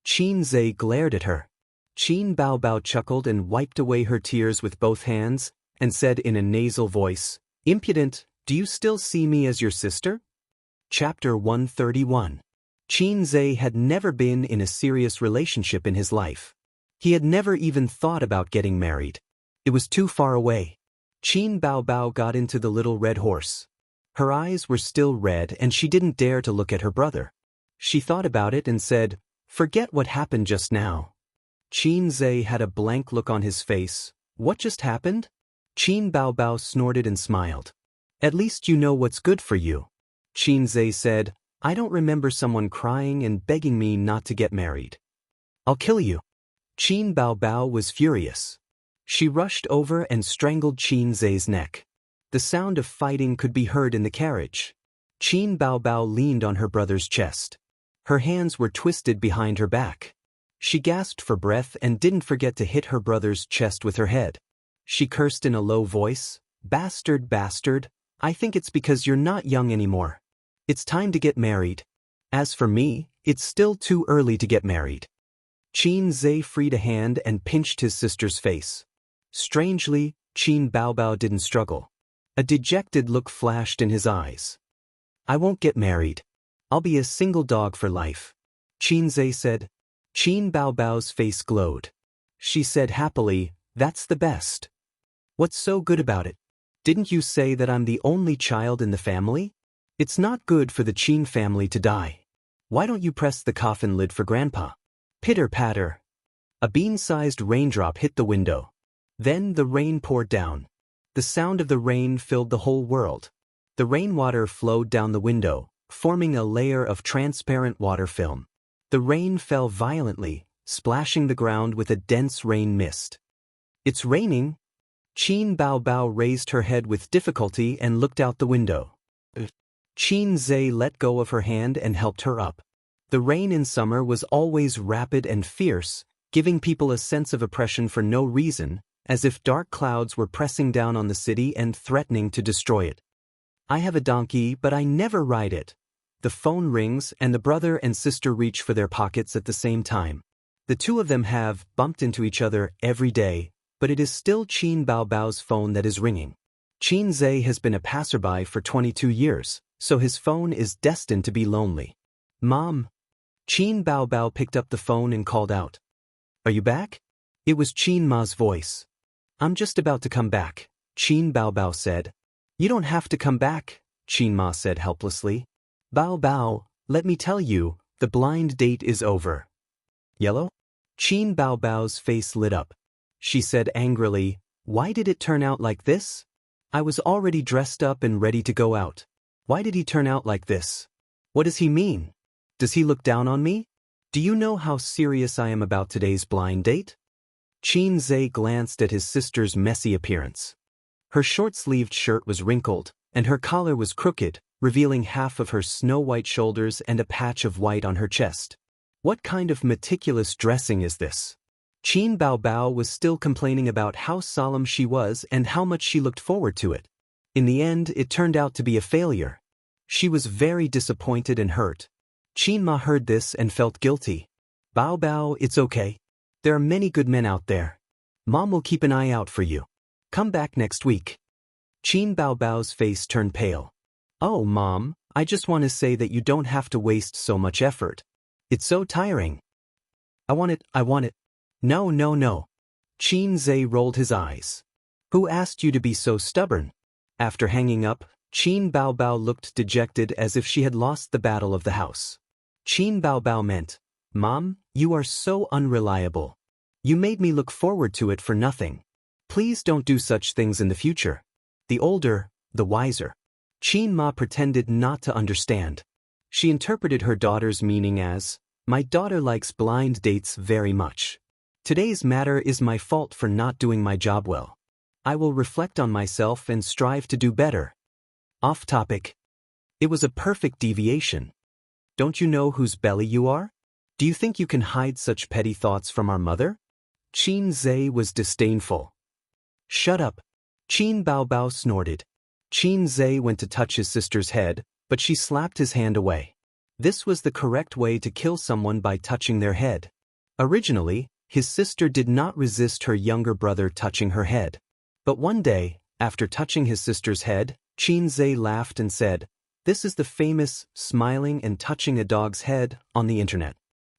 Qin Zhe glared at her. Qin Baobao chuckled and wiped away her tears with both hands, and said in a nasal voice, "Impudent, do you still see me as your sister?" Chapter 131. Qin Zhe had never been in a serious relationship in his life. He had never even thought about getting married. It was too far away. Qin Baobao got into the little red horse. Her eyes were still red and she didn't dare to look at her brother. She thought about it and said, "Forget what happened just now." Qin Zhe had a blank look on his face. "What just happened?" Qin Baobao snorted and smiled. "At least you know what's good for you." Qin Zhe said, "I don't remember someone crying and begging me not to get married. I'll kill you." Qin Baobao was furious. She rushed over and strangled Qin Zhe's neck. The sound of fighting could be heard in the carriage. Qin Baobao leaned on her brother's chest. Her hands were twisted behind her back. She gasped for breath and didn't forget to hit her brother's chest with her head. She cursed in a low voice, "Bastard, bastard, I think it's because you're not young anymore. It's time to get married. As for me, it's still too early to get married." Xianxia freed a hand and pinched his sister's face. Strangely, Qin Baobao didn't struggle. A dejected look flashed in his eyes. I won't get married. I'll be a single dog for life. Xianxia said. Qin Baobao's face glowed. She said happily, that's the best. What's so good about it? Didn't you say that I'm the only child in the family? It's not good for the Qin family to die. Why don't you press the coffin lid for Grandpa? Pitter-patter. A bean-sized raindrop hit the window. Then the rain poured down. The sound of the rain filled the whole world. The rainwater flowed down the window, forming a layer of transparent water film. The rain fell violently, splashing the ground with a dense rain mist. It's raining. Qin Baobao raised her head with difficulty and looked out the window. Xianxia let go of her hand and helped her up. The rain in summer was always rapid and fierce, giving people a sense of oppression for no reason, as if dark clouds were pressing down on the city and threatening to destroy it. I have a donkey, but I never ride it. The phone rings and the brother and sister reach for their pockets at the same time. The two of them have bumped into each other every day, but it is still Qin Baobao's phone that is ringing. Xianxia has been a passerby for 22 years, so his phone is destined to be lonely. Mom. Qin Baobao picked up the phone and called out. Are you back? It was Qin Ma's voice. I'm just about to come back, Qin Baobao said. You don't have to come back, Qin Ma said helplessly. Baobao, let me tell you, the blind date is over. Yellow? Qin Baobao's face lit up. She said angrily, why did it turn out like this? I was already dressed up and ready to go out. Why did he turn out like this? What does he mean? Does he look down on me? Do you know how serious I am about today's blind date? Xianxia glanced at his sister's messy appearance. Her short-sleeved shirt was wrinkled, and her collar was crooked, revealing half of her snow-white shoulders and a patch of white on her chest. What kind of meticulous dressing is this? Qin Baobao was still complaining about how solemn she was and how much she looked forward to it. In the end, it turned out to be a failure. She was very disappointed and hurt. Qin Ma heard this and felt guilty. Baobao, it's okay. There are many good men out there. Mom will keep an eye out for you. Come back next week. Qin Baobao's face turned pale. Oh, Mom, I just want to say that you don't have to waste so much effort. It's so tiring. I want it. No. Xianxia rolled his eyes. Who asked you to be so stubborn? After hanging up, Qin Baobao looked dejected as if she had lost the battle of the house. Qin Baobao meant, Mom, you are so unreliable. You made me look forward to it for nothing. Please don't do such things in the future. The older, the wiser. Qin Ma pretended not to understand. She interpreted her daughter's meaning as, my daughter likes blind dates very much. Today's matter is my fault for not doing my job well. I will reflect on myself and strive to do better. Off topic. It was a perfect deviation. Don't you know whose belly you are? Do you think you can hide such petty thoughts from our mother? Xianxia was disdainful. Shut up. Qin Baobao snorted. Xianxia went to touch his sister's head, but she slapped his hand away. This was the correct way to kill someone, by touching their head. Originally, his sister did not resist her younger brother touching her head. But one day, after touching his sister's head, Xianxia laughed and said, this is the famous smiling and touching a dog's head on the internet.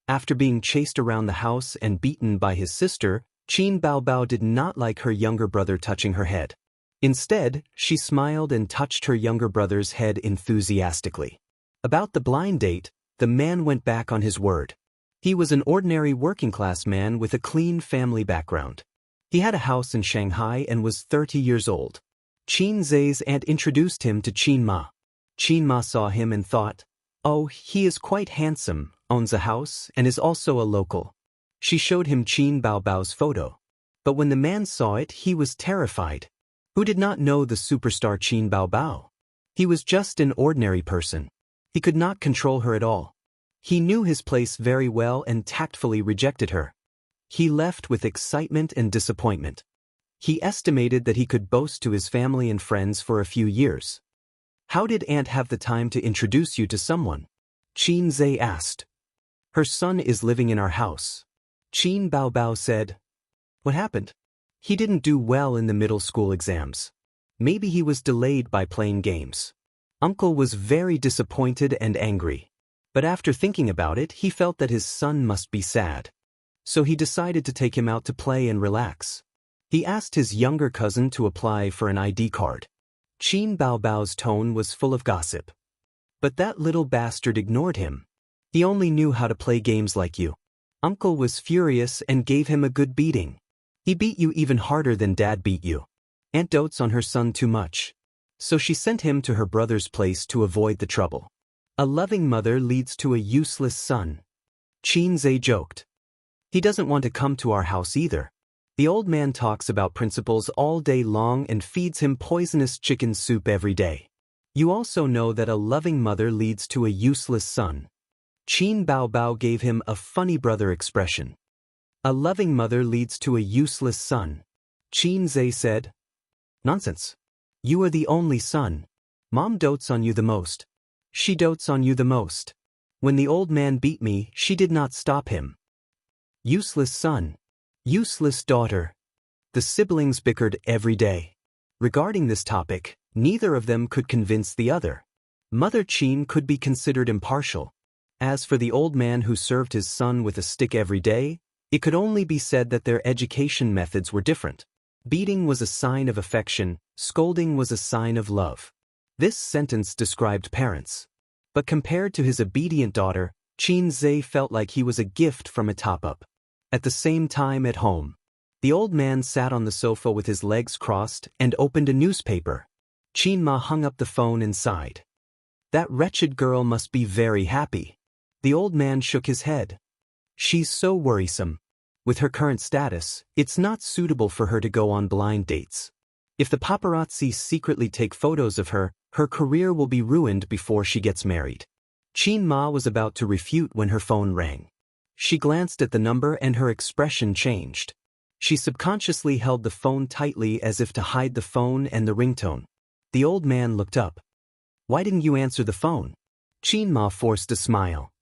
After being chased around the house and beaten by his sister, Qin Baobao did not like her younger brother touching her head. Instead, she smiled and touched her younger brother's head enthusiastically. About the blind date, the man went back on his word. He was an ordinary working-class man with a clean family background. He had a house in Shanghai and was 30 years old. Xianxia's aunt introduced him to Qin Ma. Qin Ma saw him and thought, oh, he is quite handsome, owns a house, and is also a local. She showed him Qin Baobao's photo. But when the man saw it, he was terrified. Who did not know the superstar Qin Baobao? He was just an ordinary person. He could not control her at all. He knew his place very well and tactfully rejected her. He left with excitement and disappointment. He estimated that he could boast to his family and friends for a few years. How did Aunt have the time to introduce you to someone? Xianxia asked. Her son is living in our house. Qin Bao Bao said. What happened? He didn't do well in the middle school exams. Maybe he was delayed by playing games. Uncle was very disappointed and angry. But after thinking about it, he felt that his son must be sad. So he decided to take him out to play and relax. He asked his younger cousin to apply for an ID card. Qin Bao Bao's tone was full of gossip. But that little bastard ignored him. He only knew how to play games like you. Uncle was furious and gave him a good beating. He beat you even harder than Dad beat you. Aunt dotes on her son too much. So she sent him to her brother's place to avoid the trouble. A loving mother leads to a useless son. Qin Zhe joked. He doesn't want to come to our house either. The old man talks about principles all day long and feeds him poisonous chicken soup every day. You also know that a loving mother leads to a useless son. Qin Bao Bao gave him a funny brother expression. A loving mother leads to a useless son. Qin Zhe said. Nonsense. You are the only son. Mom dotes on you the most. She dotes on you the most. When the old man beat me, she did not stop him. Useless son. Useless daughter. The siblings bickered every day. Regarding this topic, neither of them could convince the other. Mother Qin could be considered impartial. As for the old man who served his son with a stick every day, it could only be said that their education methods were different. Beating was a sign of affection, scolding was a sign of love. This sentence described parents. But compared to his obedient daughter, Qin Zhe felt like he was a gift from a top-up. At the same time at home, the old man sat on the sofa with his legs crossed and opened a newspaper. Qin Ma hung up the phone and sighed. That wretched girl must be very happy. The old man shook his head. She's so worrisome. With her current status, it's not suitable for her to go on blind dates. If the paparazzi secretly take photos of her, her career will be ruined before she gets married. Qin Ma was about to refute when her phone rang. She glanced at the number and her expression changed. She subconsciously held the phone tightly as if to hide the phone and the ringtone. The old man looked up. Why didn't you answer the phone? Qin Ma forced a smile.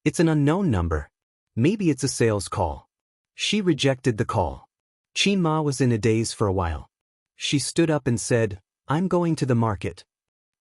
It's an unknown number. Maybe it's a sales call. She rejected the call. Qin Ma was in a daze for a while. She stood up and said, I'm going to the market.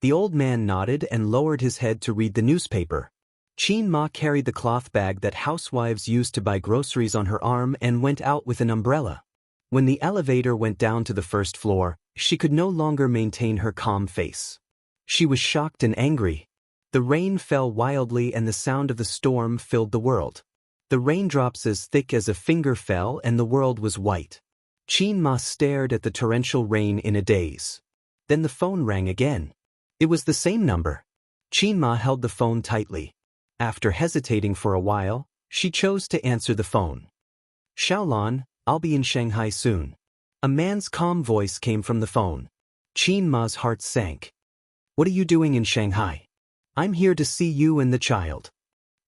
The old man nodded and lowered his head to read the newspaper. Qin Ma carried the cloth bag that housewives used to buy groceries on her arm and went out with an umbrella. When the elevator went down to the first floor, she could no longer maintain her calm face. She was shocked and angry. The rain fell wildly and the sound of the storm filled the world. The raindrops as thick as a finger fell and the world was white. Qin Ma stared at the torrential rain in a daze. Then the phone rang again. It was the same number. Qin Ma held the phone tightly. After hesitating for a while, she chose to answer the phone. Xiaolan, I'll be in Shanghai soon. A man's calm voice came from the phone. Qin Ma's heart sank. What are you doing in Shanghai? I'm here to see you and the child.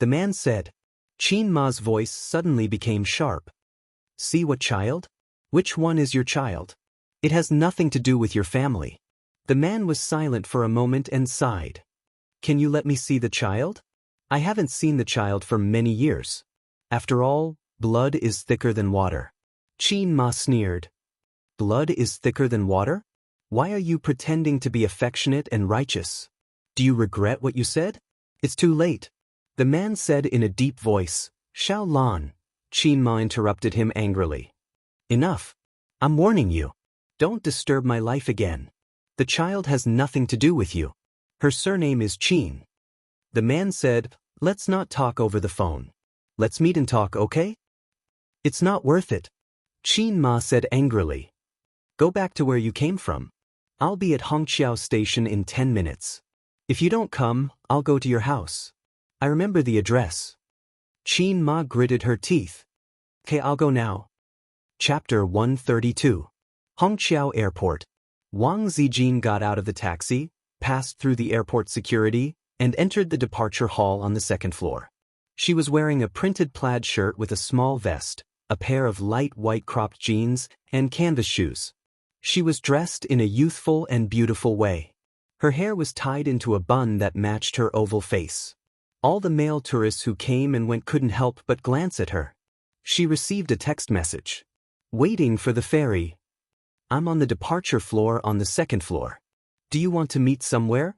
The man said. Qin Ma's voice suddenly became sharp. See what child? Which one is your child? It has nothing to do with your family. The man was silent for a moment and sighed. Can you let me see the child? I haven't seen the child for many years. After all, blood is thicker than water. Qin Ma sneered. Blood is thicker than water? Why are you pretending to be affectionate and righteous? Do you regret what you said? It's too late. The man said in a deep voice. Xiaolan. Qin Ma interrupted him angrily. Enough. I'm warning you. Don't disturb my life again. The child has nothing to do with you. Her surname is Qin. The man said, let's not talk over the phone. Let's meet and talk, okay? It's not worth it. Qin Ma said angrily. Go back to where you came from. I'll be at Hongqiao Station in 10 minutes. If you don't come, I'll go to your house. I remember the address. Qin Ma gritted her teeth. Okay, I'll go now. Chapter 132. Hongqiao Airport. Wang Zijin got out of the taxi, passed through the airport security, and entered the departure hall on the second floor. She was wearing a printed plaid shirt with a small vest, a pair of light white cropped jeans, and canvas shoes. She was dressed in a youthful and beautiful way. Her hair was tied into a bun that matched her oval face. All the male tourists who came and went couldn't help but glance at her. She received a text message. Waiting for the ferry. I'm on the departure floor on the second floor. Do you want to meet somewhere?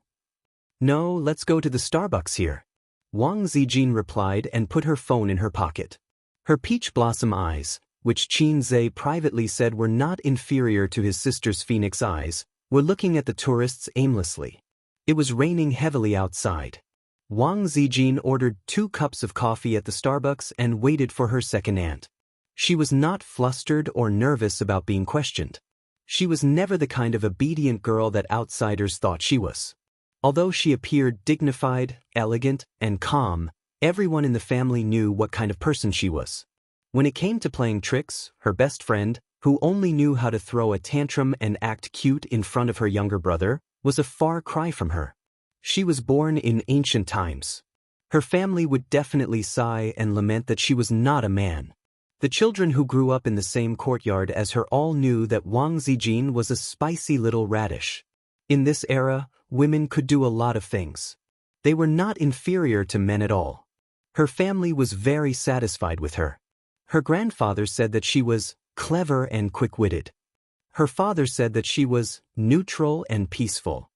No, let's go to the Starbucks here. Wang Zijin replied and put her phone in her pocket. Her peach blossom eyes, which Qin Zhe privately said were not inferior to his sister's phoenix eyes, were looking at the tourists aimlessly. It was raining heavily outside. Wang Zijin ordered 2 cups of coffee at the Starbucks and waited for her second aunt. She was not flustered or nervous about being questioned. She was never the kind of obedient girl that outsiders thought she was. Although she appeared dignified, elegant, and calm, everyone in the family knew what kind of person she was. When it came to playing tricks, her best friend, who only knew how to throw a tantrum and act cute in front of her younger brother, was a far cry from her. She was born in ancient times. Her family would definitely sigh and lament that she was not a man. The children who grew up in the same courtyard as her all knew that Wang Zijin was a spicy little radish. In this era, women could do a lot of things. They were not inferior to men at all. Her family was very satisfied with her. Her grandfather said that she was clever and quick-witted. Her father said that she was neutral and peaceful.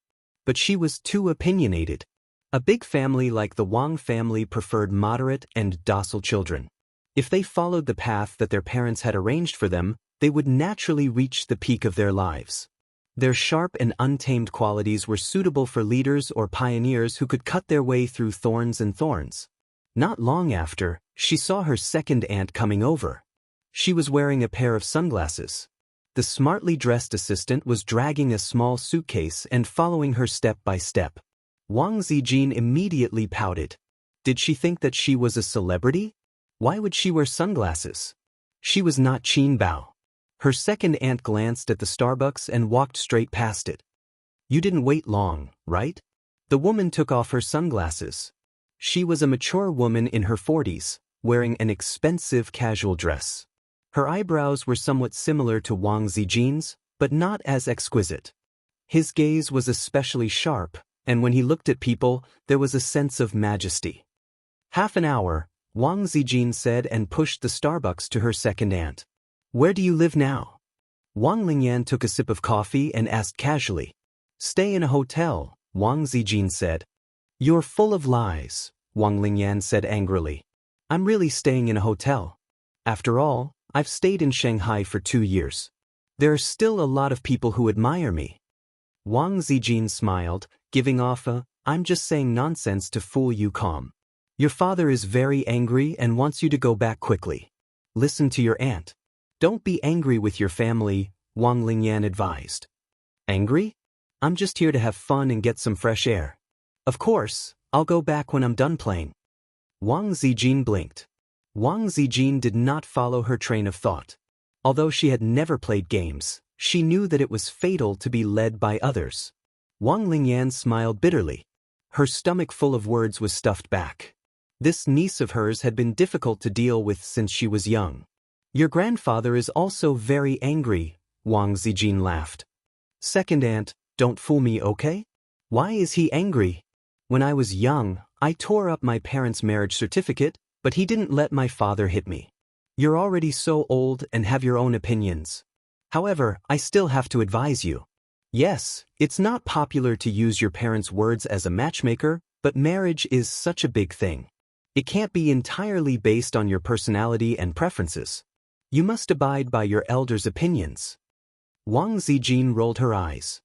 But she was too opinionated. A big family like the Wang family preferred moderate and docile children. If they followed the path that their parents had arranged for them, they would naturally reach the peak of their lives. Their sharp and untamed qualities were suitable for leaders or pioneers who could cut their way through thorns and thorns. Not long after, she saw her second aunt coming over. She was wearing a pair of sunglasses. The smartly dressed assistant was dragging a small suitcase and following her step by step. Wang Zijin immediately pouted. Did she think that she was a celebrity? Why would she wear sunglasses? She was not Qin Bao. Her second aunt glanced at the Starbucks and walked straight past it. You didn't wait long, right? The woman took off her sunglasses. She was a mature woman in her 40s, wearing an expensive casual dress. Her eyebrows were somewhat similar to Wang Zijin's, but not as exquisite. His gaze was especially sharp, and when he looked at people, there was a sense of majesty. Half an hour, Wang Zijin said and pushed the Starbucks to her second aunt. Where do you live now? Wang Lingyan took a sip of coffee and asked casually. Stay in a hotel, Wang Zijin said. You're full of lies, Wang Lingyan said angrily. I'm really staying in a hotel. After all, I've stayed in Shanghai for 2 years. There are still a lot of people who admire me. Wang Zijin smiled, giving off a, I'm just saying nonsense to fool you calm. Your father is very angry and wants you to go back quickly. Listen to your aunt. Don't be angry with your family, Wang Lingyan advised. Angry? I'm just here to have fun and get some fresh air. Of course, I'll go back when I'm done playing. Wang Zijin blinked. Wang Zijin did not follow her train of thought. Although she had never played games, she knew that it was fatal to be led by others. Wang Lingyan smiled bitterly. Her stomach full of words was stuffed back. This niece of hers had been difficult to deal with since she was young. Your grandfather is also very angry, Wang Zijin laughed. Second aunt, don't fool me, okay? Why is he angry? When I was young, I tore up my parents' marriage certificate, but he didn't let my father hit me. You're already so old and have your own opinions. However, I still have to advise you. Yes, it's not popular to use your parents' words as a matchmaker, but marriage is such a big thing. It can't be entirely based on your personality and preferences. You must abide by your elders' opinions. Wang Zijin rolled her eyes.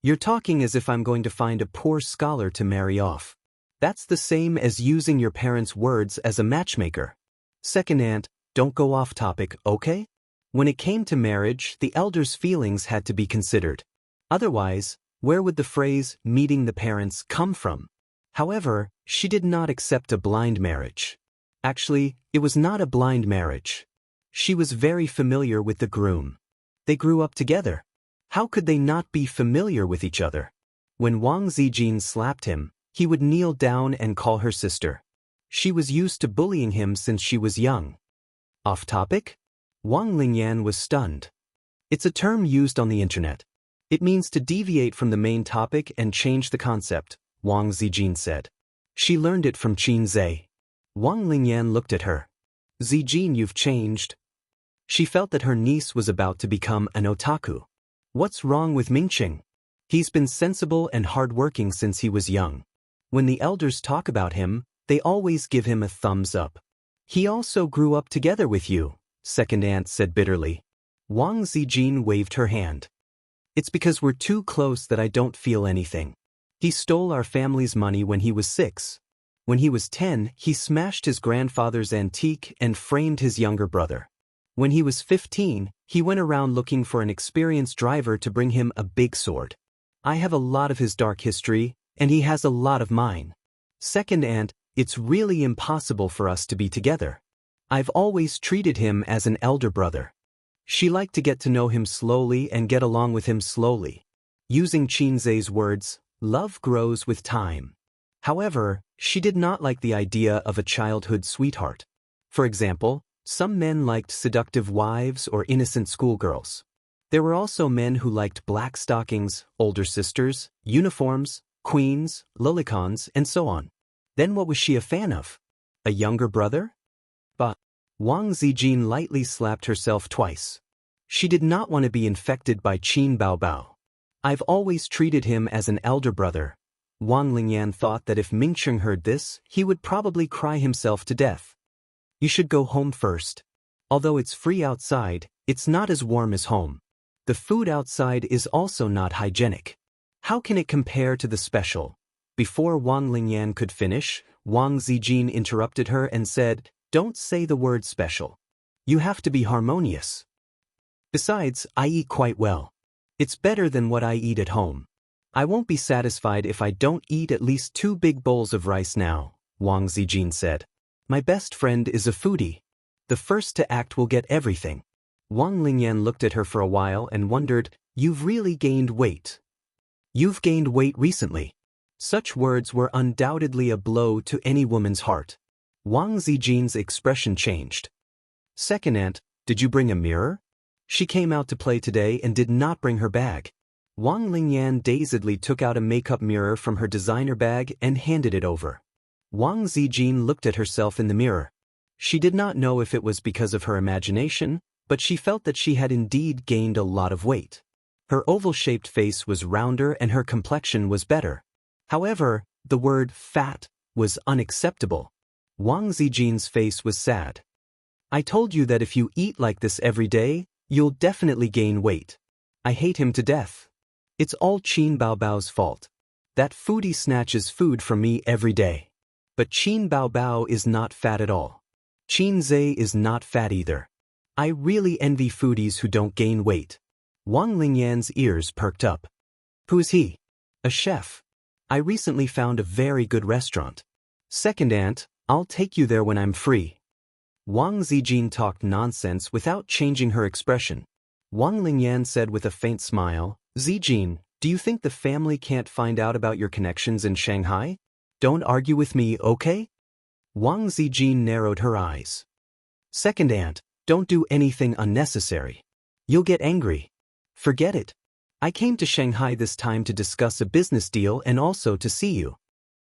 You're talking as if I'm going to find a poor scholar to marry off. That's the same as using your parents' words as a matchmaker. Second aunt, don't go off topic, okay? When it came to marriage, the elders' feelings had to be considered. Otherwise, where would the phrase, meeting the parents, come from? However, she did not accept a blind marriage. Actually, it was not a blind marriage. She was very familiar with the groom. They grew up together. How could they not be familiar with each other? When Wang Zijin slapped him, he would kneel down and call her sister. She was used to bullying him since she was young. Off topic? Wang Lingyan was stunned. It's a term used on the internet. It means to deviate from the main topic and change the concept, Wang Zijin said. She learned it from Qin Zhe. Wang Lingyan looked at her. Zijin, you've changed. She felt that her niece was about to become an otaku. What's wrong with Mingqing? He's been sensible and hardworking since he was young. When the elders talk about him, they always give him a thumbs up. He also grew up together with you, second aunt said bitterly. Wang Zijin waved her hand. It's because we're too close that I don't feel anything. He stole our family's money when he was 6. When he was 10, he smashed his grandfather's antique and framed his younger brother. When he was 15, he went around looking for an experienced driver to bring him a big sword. I have a lot of his dark history, and he has a lot of mine. Second aunt, it's really impossible for us to be together. I've always treated him as an elder brother. She liked to get to know him slowly and get along with him slowly. Using Qinzhe's words, love grows with time. However, she did not like the idea of a childhood sweetheart. For example, some men liked seductive wives or innocent schoolgirls. There were also men who liked black stockings, older sisters, uniforms, queens, lolicons, and so on. Then what was she a fan of? A younger brother? But Wang Zijin lightly slapped herself twice. She did not want to be infected by Qin Baobao. I've always treated him as an elder brother. Wang Lingyan thought that if Mingqing heard this, he would probably cry himself to death. You should go home first. Although it's free outside, it's not as warm as home. The food outside is also not hygienic. How can it compare to the special? Before Wang Lingyan could finish, Wang Zijin interrupted her and said, don't say the word special. You have to be harmonious. Besides, I eat quite well. It's better than what I eat at home. I won't be satisfied if I don't eat at least 2 big bowls of rice now, Wang Zijin said. My best friend is a foodie. The first to act will get everything. Wang Lingyan looked at her for a while and wondered, you've really gained weight. You've gained weight recently. Such words were undoubtedly a blow to any woman's heart. Wang Zijin's expression changed. Second aunt, did you bring a mirror? She came out to play today and did not bring her bag. Wang Lingyan dazedly took out a makeup mirror from her designer bag and handed it over. Wang Zijin looked at herself in the mirror. She did not know if it was because of her imagination, but she felt that she had indeed gained a lot of weight. Her oval-shaped face was rounder and her complexion was better. However, the word fat was unacceptable. Wang Zijin's face was sad. I told you that if you eat like this every day, you'll definitely gain weight. I hate him to death. It's all Qin Baobao's fault. That foodie snatches food from me every day. But Qin Baobao is not fat at all. Qinzhe is not fat either. I really envy foodies who don't gain weight. Wang Lingyan's ears perked up. Who is he? A chef. I recently found a very good restaurant. Second aunt, I'll take you there when I'm free. Wang Zijin talked nonsense without changing her expression. Wang Lingyan said with a faint smile, Zijin, do you think the family can't find out about your connections in Shanghai? Don't argue with me, okay? Wang Zijin narrowed her eyes. Second aunt, don't do anything unnecessary. You'll get angry. Forget it. I came to Shanghai this time to discuss a business deal and also to see you.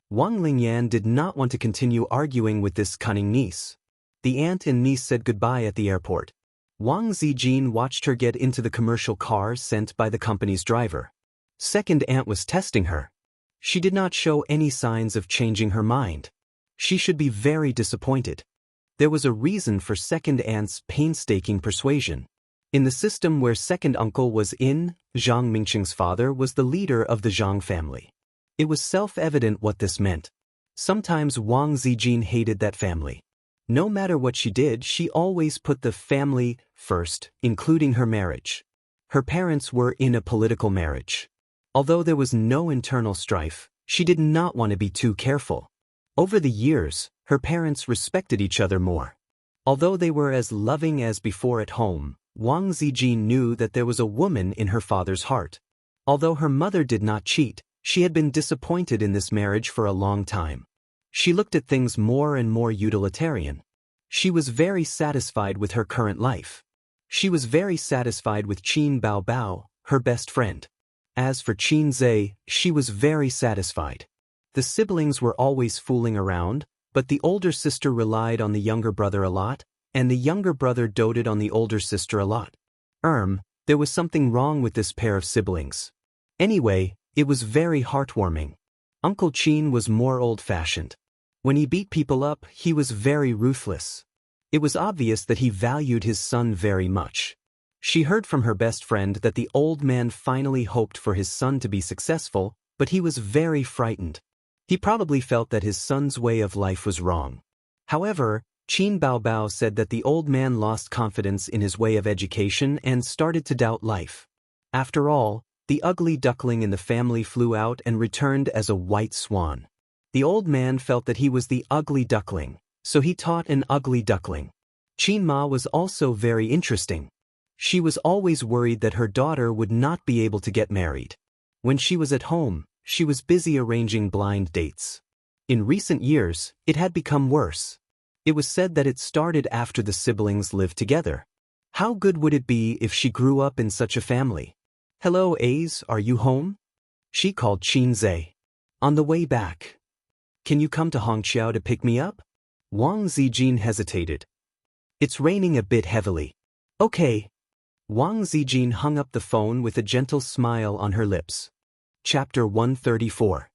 Wang Lingyan did not want to continue arguing with this cunning niece. The aunt and niece said goodbye at the airport. Wang Zijin watched her get into the commercial car sent by the company's driver. Second aunt was testing her. She did not show any signs of changing her mind. She should be very disappointed. There was a reason for second aunt's painstaking persuasion. In the system where second uncle was in, Zhang Mingqing's father was the leader of the Zhang family. It was self-evident what this meant. Sometimes Wang Zijin hated that family. No matter what she did, she always put the family first, including her marriage. Her parents were in a political marriage. Although there was no internal strife, she did not want to be too careful. Over the years, her parents respected each other more. Although they were as loving as before at home, Wang Zijin knew that there was a woman in her father's heart. Although her mother did not cheat, she had been disappointed in this marriage for a long time. She looked at things more and more utilitarian. She was very satisfied with her current life. She was very satisfied with Qin Baobao, her best friend. As for Qinzhe, she was very satisfied. The siblings were always fooling around, but the older sister relied on the younger brother a lot, and the younger brother doted on the older sister a lot. There was something wrong with this pair of siblings. Anyway, it was very heartwarming. Uncle Qin was more old-fashioned. When he beat people up, he was very ruthless. It was obvious that he valued his son very much. She heard from her best friend that the old man finally hoped for his son to be successful, but he was very frightened. He probably felt that his son's way of life was wrong. However, Qin Baobao said that the old man lost confidence in his way of education and started to doubt life. After all, the ugly duckling in the family flew out and returned as a white swan. The old man felt that he was the ugly duckling, so he taught an ugly duckling. Qin Ma was also very interesting. She was always worried that her daughter would not be able to get married. When she was at home, she was busy arranging blind dates. In recent years, it had become worse. It was said that it started after the siblings lived together. How good would it be if she grew up in such a family? "Hello, Ace, are you home?" She called Qin Zhe. "On the way back. Can you come to Hongqiao to pick me up?" Wang Zijin hesitated. "It's raining a bit heavily." "Okay." Wang Zijin hung up the phone with a gentle smile on her lips. Chapter 134.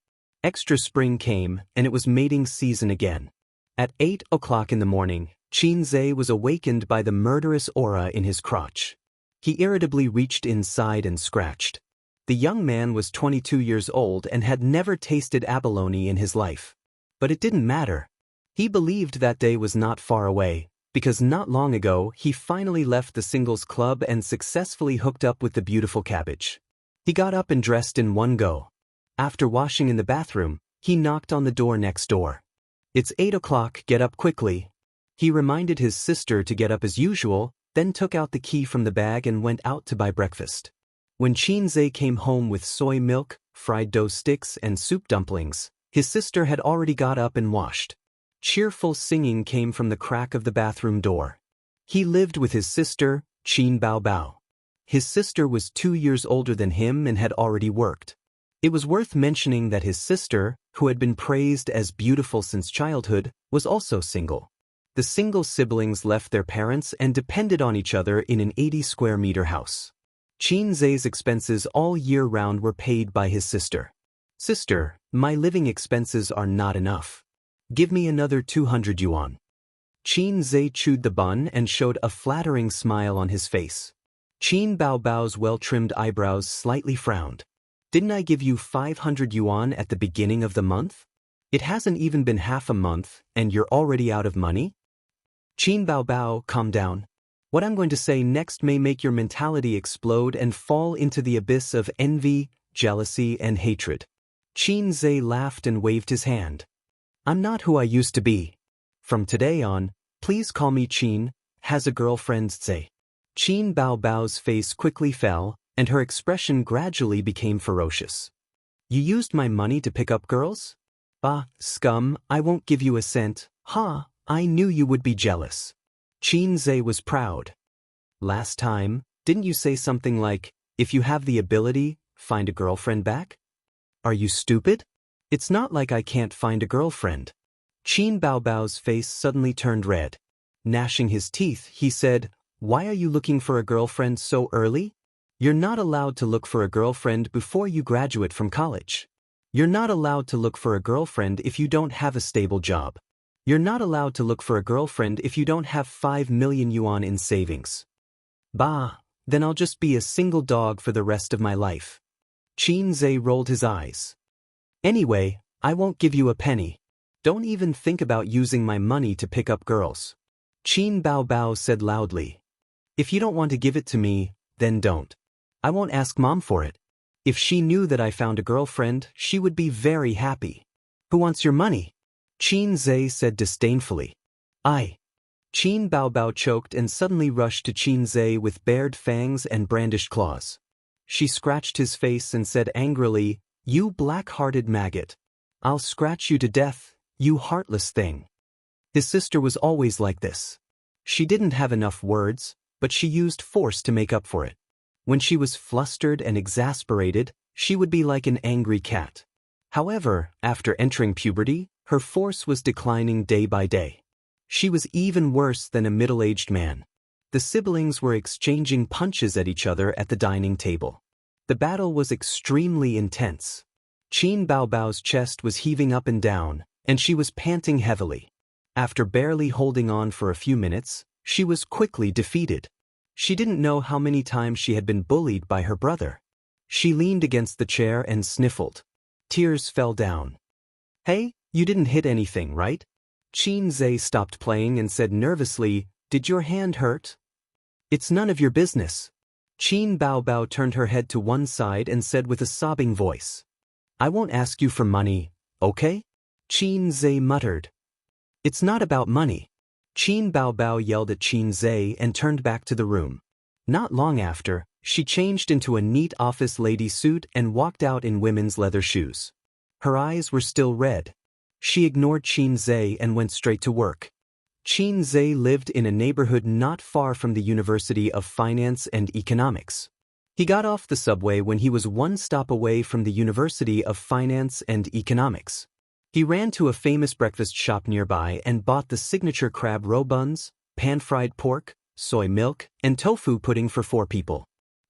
Extra spring came, and it was mating season again. At 8 o'clock in the morning, Qin Zhe was awakened by the murderous aura in his crotch. He irritably reached inside and scratched. The young man was 22 years old and had never tasted abalone in his life. But it didn't matter. He believed that day was not far away, because not long ago he finally left the singles club and successfully hooked up with the beautiful cabbage. He got up and dressed in one go. After washing in the bathroom, he knocked on the door next door. "It's 8 o'clock, get up quickly." He reminded his sister to get up as usual, then took out the key from the bag and went out to buy breakfast. When Qin Zhe came home with soy milk, fried dough sticks, and soup dumplings, his sister had already got up and washed. Cheerful singing came from the crack of the bathroom door. He lived with his sister, Qin Baobao. His sister was 2 years older than him and had already worked. It was worth mentioning that his sister, who had been praised as beautiful since childhood, was also single. The single siblings left their parents and depended on each other in an 80-square-meter house. Qin Zhe's expenses all year round were paid by his sister. "Sister, my living expenses are not enough. Give me another 200 yuan. Qin Zhe chewed the bun and showed a flattering smile on his face. Qin Baobao's well-trimmed eyebrows slightly frowned. "Didn't I give you 500 yuan at the beginning of the month? It hasn't even been half a month, and you're already out of money?" "Qin Baobao, calm down. What I'm going to say next may make your mentality explode and fall into the abyss of envy, jealousy, and hatred." Qin Zhe laughed and waved his hand. "I'm not who I used to be. From today on, please call me Qin. Has a girlfriend, Zhe?" Qin Baobao's face quickly fell, and her expression gradually became ferocious. "You used my money to pick up girls? Ah, scum, I won't give you a cent. Ha, I knew you would be jealous." Qin Zhe was proud. "Last time, didn't you say something like, if you have the ability, find a girlfriend back? Are you stupid? It's not like I can't find a girlfriend." Qin Baobao's face suddenly turned red. Gnashing his teeth, he said, "Why are you looking for a girlfriend so early? You're not allowed to look for a girlfriend before you graduate from college. You're not allowed to look for a girlfriend if you don't have a stable job. You're not allowed to look for a girlfriend if you don't have 5 million yuan in savings. Bah, then I'll just be a single dog for the rest of my life." Qin Zhe rolled his eyes. "Anyway, I won't give you a penny. Don't even think about using my money to pick up girls." Qin Baobao said loudly. "If you don't want to give it to me, then don't. I won't ask Mom for it. If she knew that I found a girlfriend, she would be very happy." "Who wants your money?" Qin Zhe said disdainfully. "I." Qin Baobao choked and suddenly rushed to Qin Zhe with bared fangs and brandished claws. She scratched his face and said angrily, "You black-hearted maggot. I'll scratch you to death, you heartless thing." His sister was always like this. She didn't have enough words, but she used force to make up for it. When she was flustered and exasperated, she would be like an angry cat. However, after entering puberty, her force was declining day by day. She was even worse than a middle-aged man. The siblings were exchanging punches at each other at the dining table. The battle was extremely intense. Qin Baobao's chest was heaving up and down, and she was panting heavily. After barely holding on for a few minutes, she was quickly defeated. She didn't know how many times she had been bullied by her brother. She leaned against the chair and sniffled. Tears fell down. "Hey, you didn't hit anything, right?" Qin Zhe stopped playing and said nervously, "Did your hand hurt?" "It's none of your business." Qin Baobao turned her head to one side and said with a sobbing voice, "I won't ask you for money, okay?" Qin Zhe muttered, "It's not about money." Qin Baobao yelled at Qin Zhe and turned back to the room. Not long after, she changed into a neat office lady suit and walked out in women's leather shoes. Her eyes were still red. She ignored Qin Zhe and went straight to work. Qin Zhe lived in a neighborhood not far from the University of Finance and Economics. He got off the subway when he was one stop away from the University of Finance and Economics. He ran to a famous breakfast shop nearby and bought the signature crab roe buns, pan-fried pork, soy milk, and tofu pudding for 4 people.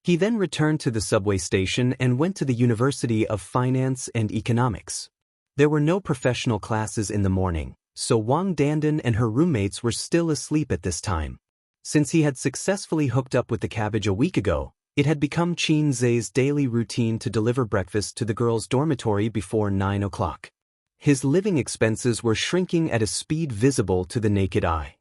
He then returned to the subway station and went to the University of Finance and Economics. There were no professional classes in the morning, so Wang Dandan and her roommates were still asleep at this time. Since he had successfully hooked up with the cabbage a week ago, it had become Qin Zhe's daily routine to deliver breakfast to the girls' dormitory before 9 o'clock. His living expenses were shrinking at a speed visible to the naked eye.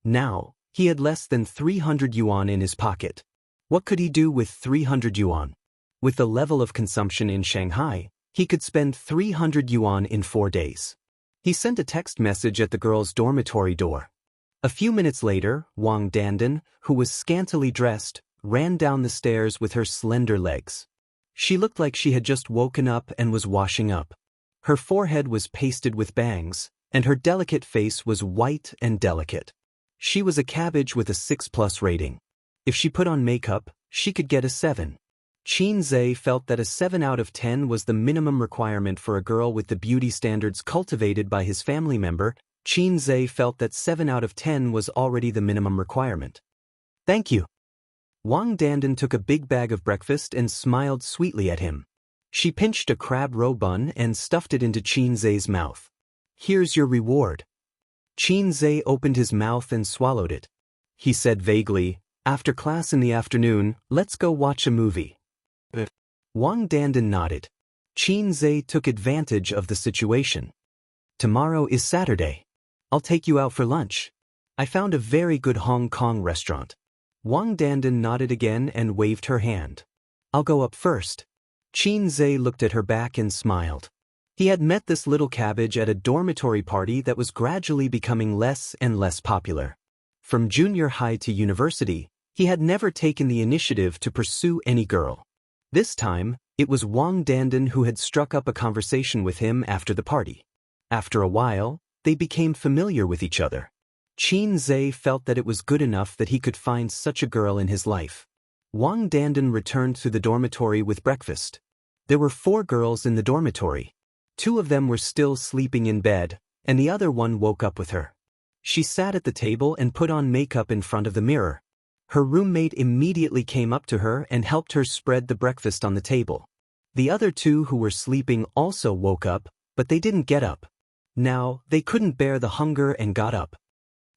Now, he had less than 300 yuan in his pocket. What could he do with 300 yuan? With the level of consumption in Shanghai, he could spend 300 yuan in 4 days. He sent a text message at the girls' dormitory door. A few minutes later, Wang Dandan, who was scantily dressed, ran down the stairs with her slender legs. She looked like she had just woken up and was washing up. Her forehead was pasted with bangs, and her delicate face was white and delicate. She was a cabbage with a 6+ rating. If she put on makeup, she could get a 7. Qin Zhe felt that a 7 out of 10 was the minimum requirement for a girl with the beauty standards cultivated by his family member. Qin Zhe felt that 7 out of 10 was already the minimum requirement. "Thank you." Wang Dandan took a big bag of breakfast and smiled sweetly at him. She pinched a crab roe bun and stuffed it into Qin Zhe's mouth. "Here's your reward." Qin Zhe opened his mouth and swallowed it. He said vaguely, "After class in the afternoon, let's go watch a movie." Wang Dandan nodded. Qin Zhe took advantage of the situation. "Tomorrow is Saturday. I'll take you out for lunch. I found a very good Hong Kong restaurant." Wang Dandan nodded again and waved her hand. "I'll go up first." Qin Zhe looked at her back and smiled. He had met this little cabbage at a dormitory party that was gradually becoming less and less popular. From junior high to university, he had never taken the initiative to pursue any girl. This time, it was Wang Dandan who had struck up a conversation with him after the party. After a while, they became familiar with each other. Qin Zhe felt that it was good enough that he could find such a girl in his life. Wang Dandan returned to the dormitory with breakfast. There were 4 girls in the dormitory. 2 of them were still sleeping in bed, and the other one woke up with her. She sat at the table and put on makeup in front of the mirror. Her roommate immediately came up to her and helped her spread the breakfast on the table. The other 2 who were sleeping also woke up, but they didn't get up. Now, they couldn't bear the hunger and got up.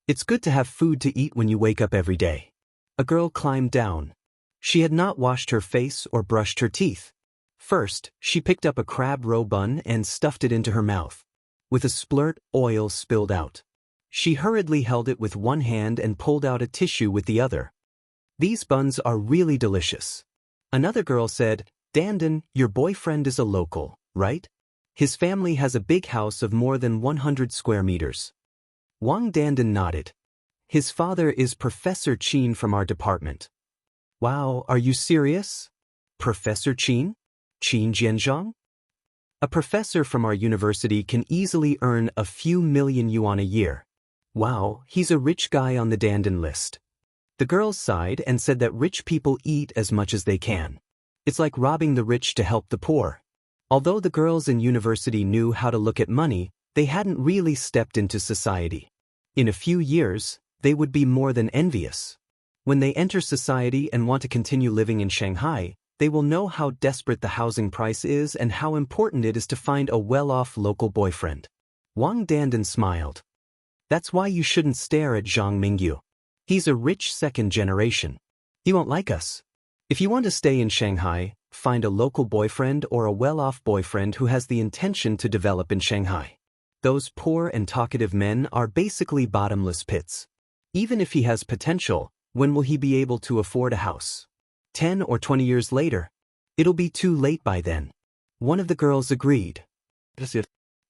"It's good to have food to eat when you wake up every day." A girl climbed down. She had not washed her face or brushed her teeth. First, she picked up a crab roe bun and stuffed it into her mouth. With a splurt, oil spilled out. She hurriedly held it with one hand and pulled out a tissue with the other. "These buns are really delicious." Another girl said, "Dandan, your boyfriend is a local, right? His family has a big house of more than 100 square meters." Wang Dandan nodded. "His father is Professor Qin from our department." "Wow, are you serious? Professor Qin? Qin Jianzhang? A professor from our university can easily earn a few million yuan a year. Wow, he's a rich guy on the Dandan list." The girls sighed and said that rich people eat as much as they can. It's like robbing the rich to help the poor. Although the girls in university knew how to look at money, they hadn't really stepped into society. In a few years, they would be more than envious. When they enter society and want to continue living in Shanghai, they will know how desperate the housing price is and how important it is to find a well-off local boyfriend. Wang Dandan smiled. That's why you shouldn't stare at Zhang Mingyu. He's a rich second generation. He won't like us. If you want to stay in Shanghai, find a local boyfriend or a well-off boyfriend who has the intention to develop in Shanghai. Those poor and talkative men are basically bottomless pits. Even if he has potential, when will he be able to afford a house? 10 or 20 years later. It'll be too late by then. One of the girls agreed.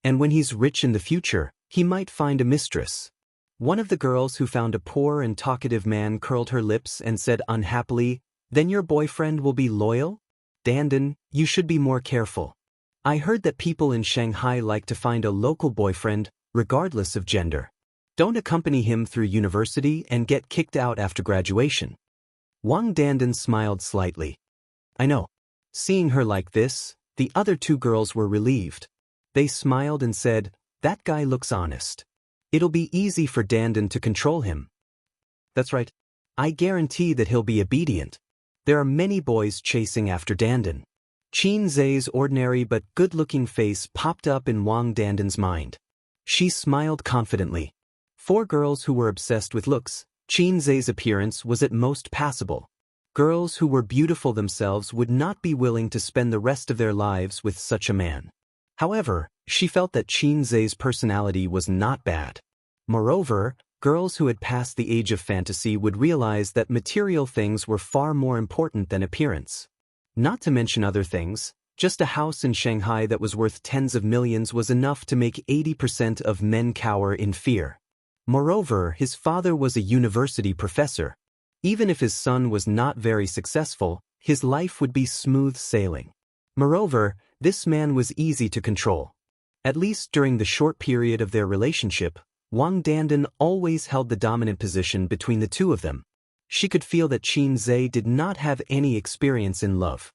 And when he's rich in the future, he might find a mistress. One of the girls who found a poor and talkative man curled her lips and said unhappily, "Then your boyfriend will be loyal? Dandan, you should be more careful. I heard that people in Shanghai like to find a local boyfriend, regardless of gender. Don't accompany him through university and get kicked out after graduation." Wang Dandan smiled slightly. I know. Seeing her like this, the other two girls were relieved. They smiled and said, "That guy looks honest. It'll be easy for Dandan to control him." That's right. I guarantee that he'll be obedient. There are many boys chasing after Dandan. Qin Zhe's ordinary but good-looking face popped up in Wang Dandan's mind. She smiled confidently. For girls who were obsessed with looks, Qin Zhe's appearance was at most passable. Girls who were beautiful themselves would not be willing to spend the rest of their lives with such a man. However, she felt that Qin Zhe's personality was not bad. Moreover, girls who had passed the age of fantasy would realize that material things were far more important than appearance. Not to mention other things, just a house in Shanghai that was worth tens of millions was enough to make 80% of men cower in fear. Moreover, his father was a university professor. Even if his son was not very successful, his life would be smooth sailing. Moreover, this man was easy to control. At least during the short period of their relationship, Wang Dandan always held the dominant position between the two of them. She could feel that Qin Zhe did not have any experience in love.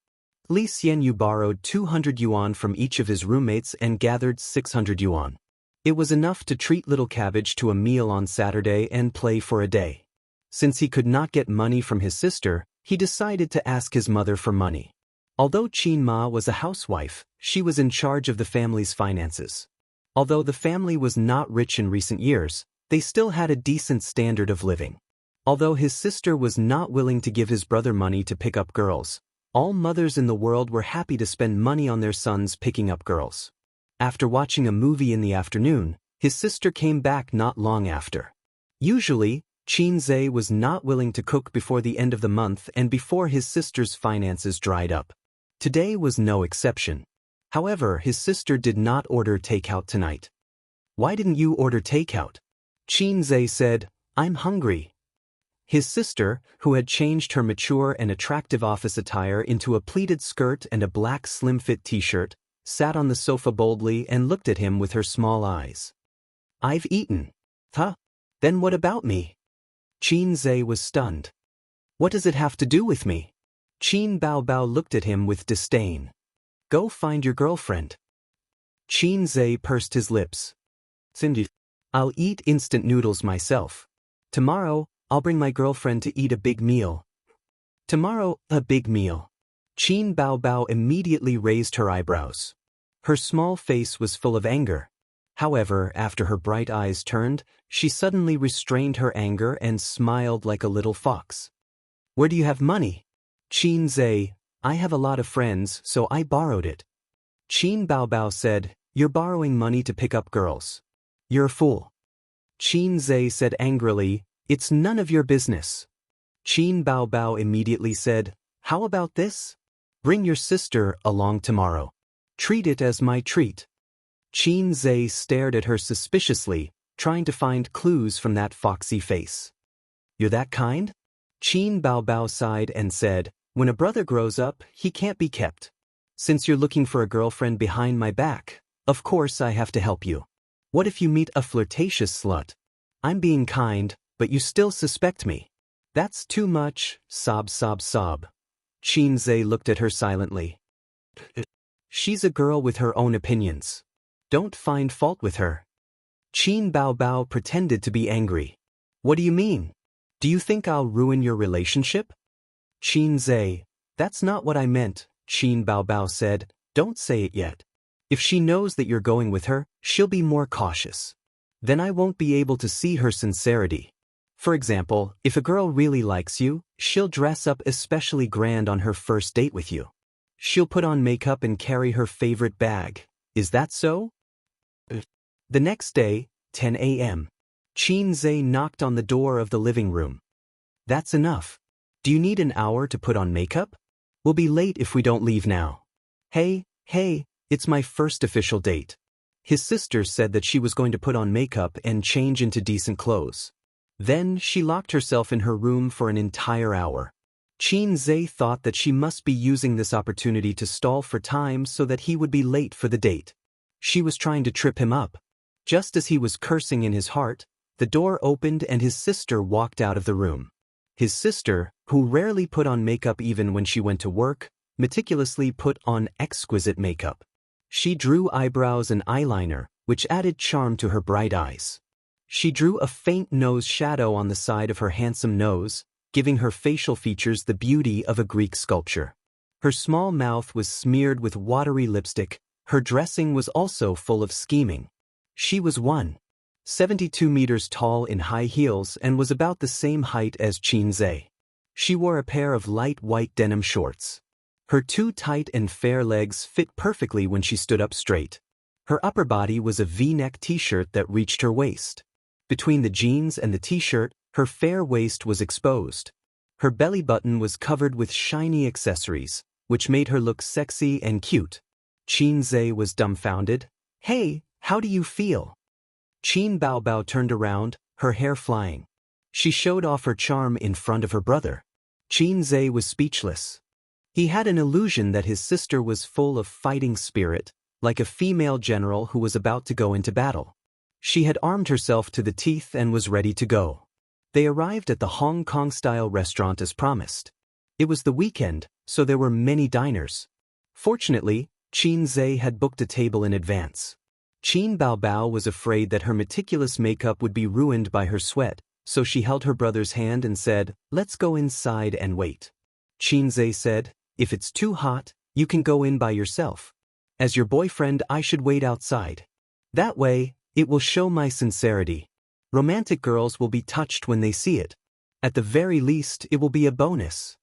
Li Xianyu borrowed 200 yuan from each of his roommates and gathered 600 yuan. It was enough to treat little Cabbage to a meal on Saturday and play for a day. Since he could not get money from his sister, he decided to ask his mother for money. Although Qin Ma was a housewife, she was in charge of the family's finances. Although the family was not rich in recent years, they still had a decent standard of living. Although his sister was not willing to give his brother money to pick up girls, all mothers in the world were happy to spend money on their sons picking up girls. After watching a movie in the afternoon, his sister came back not long after. Usually, Qin Zhe was not willing to cook before the end of the month and before his sister's finances dried up. Today was no exception. However, his sister did not order takeout tonight. "Why didn't you order takeout?" Qin Zhe said, "I'm hungry." His sister, who had changed her mature and attractive office attire into a pleated skirt and a black slim-fit t-shirt, sat on the sofa boldly and looked at him with her small eyes. "I've eaten." "Huh? Then what about me?" Qin Zhe was stunned. "What does it have to do with me?" Qin Bao looked at him with disdain. "Go find your girlfriend." Qin Zhe pursed his lips. "Cindy, I'll eat instant noodles myself. Tomorrow, I'll bring my girlfriend to eat a big meal." "Tomorrow, a big meal." Qin Bao immediately raised her eyebrows. Her small face was full of anger. However, after her bright eyes turned, she suddenly restrained her anger and smiled like a little fox. "Where do you have money?" Qin Zhe, "I have a lot of friends, so I borrowed it." Qin Bao said, "You're borrowing money to pick up girls. You're a fool." Qin Zhe said angrily, "It's none of your business." Qin Bao immediately said, "How about this? Bring your sister along tomorrow. Treat it as my treat." Qin Zhe stared at her suspiciously, trying to find clues from that foxy face. "You're that kind?" Qin Bao sighed and said, "When a brother grows up, he can't be kept. Since you're looking for a girlfriend behind my back, of course I have to help you. What if you meet a flirtatious slut? I'm being kind, but you still suspect me. That's too much, sob sob sob." Qin Zhe looked at her silently. "She's a girl with her own opinions. Don't find fault with her." Qin Bao Bao pretended to be angry. What do you mean? Do you think I'll ruin your relationship? Qin Zhe, that's not what I meant, Qin Bao Bao said. Don't say it yet. If she knows that you're going with her, she'll be more cautious. Then I won't be able to see her sincerity. For example, if a girl really likes you, she'll dress up especially grand on her first date with you. She'll put on makeup and carry her favorite bag. Is that so? The next day, 10 a.m. Qin Zhe knocked on the door of the living room. That's enough. Do you need an hour to put on makeup? We'll be late if we don't leave now. Hey, it's my first official date. His sister said that she was going to put on makeup and change into decent clothes. Then she locked herself in her room for an entire hour. Qin Zhe thought that she must be using this opportunity to stall for time so that he would be late for the date. She was trying to trip him up. Just as he was cursing in his heart, the door opened and his sister walked out of the room. His sister, who rarely put on makeup even when she went to work, meticulously put on exquisite makeup. She drew eyebrows and eyeliner, which added charm to her bright eyes. She drew a faint nose shadow on the side of her handsome nose, giving her facial features the beauty of a Greek sculpture. Her small mouth was smeared with watery lipstick. Her dressing was also full of scheming. She was 1.72 meters tall in high heels and was about the same height as Qin Zhe. She wore a pair of light white denim shorts. Her two tight and fair legs fit perfectly when she stood up straight. Her upper body was a V-neck t-shirt that reached her waist. Between the jeans and the t-shirt, her fair waist was exposed. Her belly button was covered with shiny accessories, which made her look sexy and cute. Qin Zhe was dumbfounded. Hey, how do you feel? Qin Bao Bao turned around, her hair flying. She showed off her charm in front of her brother. Qin Zhe was speechless. He had an illusion that his sister was full of fighting spirit, like a female general who was about to go into battle. She had armed herself to the teeth and was ready to go. They arrived at the Hong Kong-style restaurant as promised. It was the weekend, so there were many diners. Fortunately, Qin Zhe had booked a table in advance. Qin Bao Bao was afraid that her meticulous makeup would be ruined by her sweat, so she held her brother's hand and said, "Let's go inside and wait." Qin Zhe said, "If it's too hot, you can go in by yourself. As your boyfriend, I should wait outside. That way, it will show my sincerity. Romantic girls will be touched when they see it. At the very least, it will be a bonus."